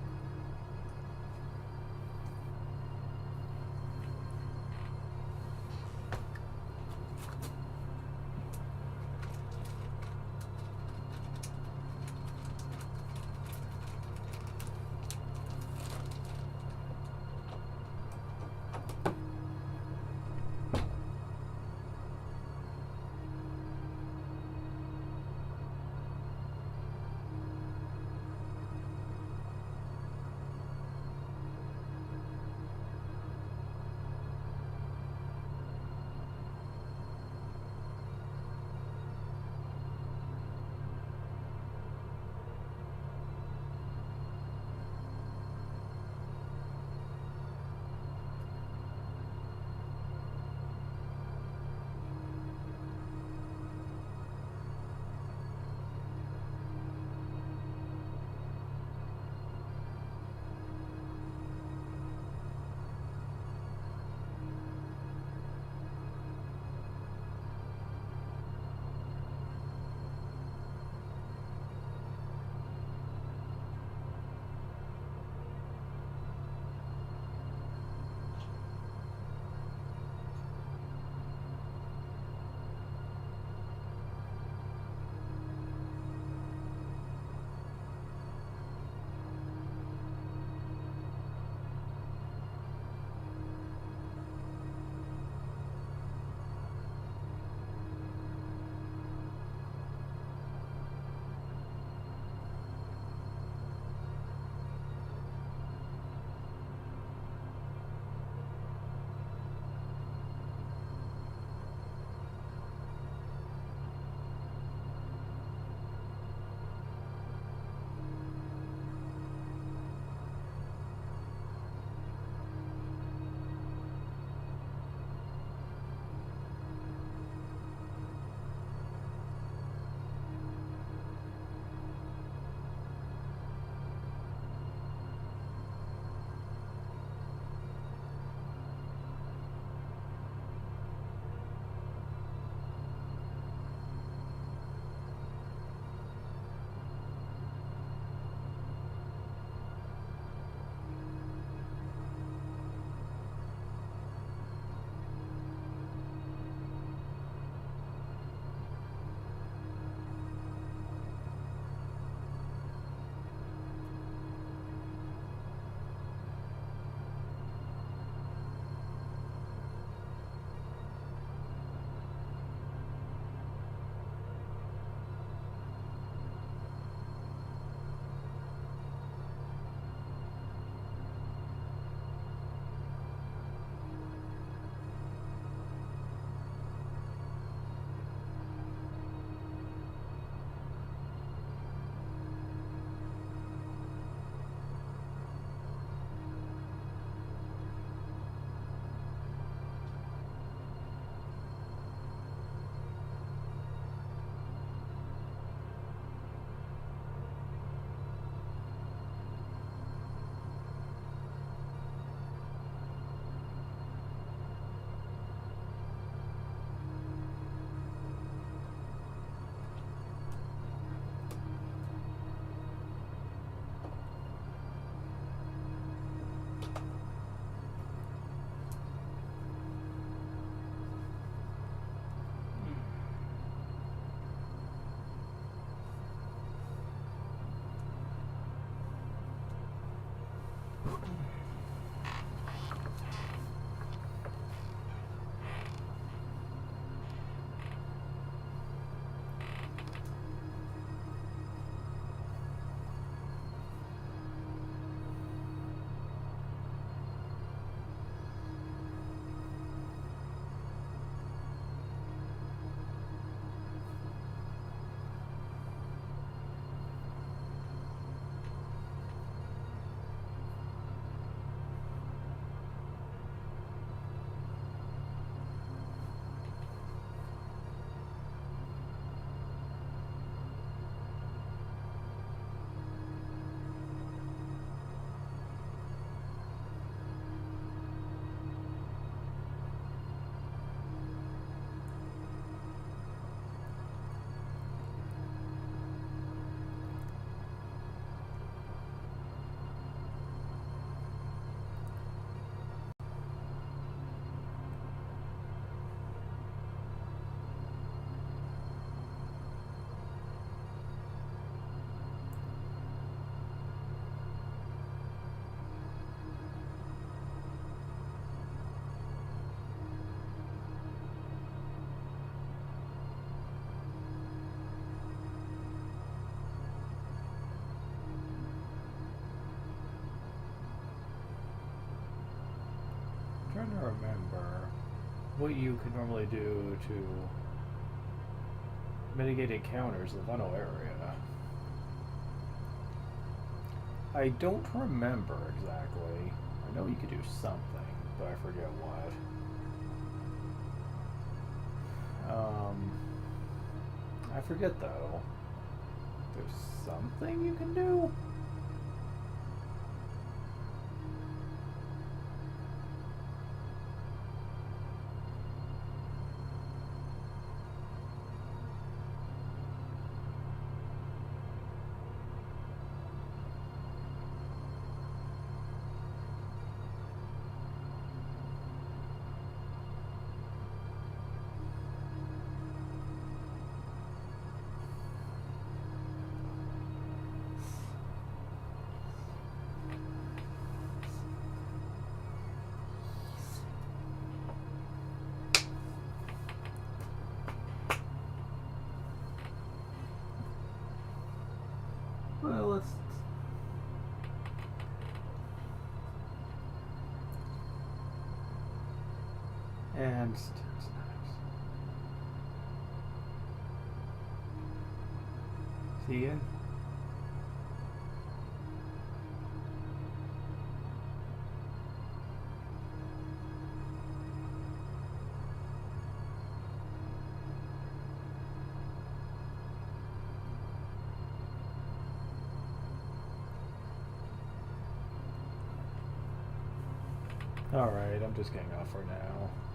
trying to remember what you could normally do to mitigate encounters in the Vano area. I don't remember exactly. I know you could do something, but I forget what. I forget though. There's something you can do? Well, let's. And see ya. Alright, I'm just getting off for now.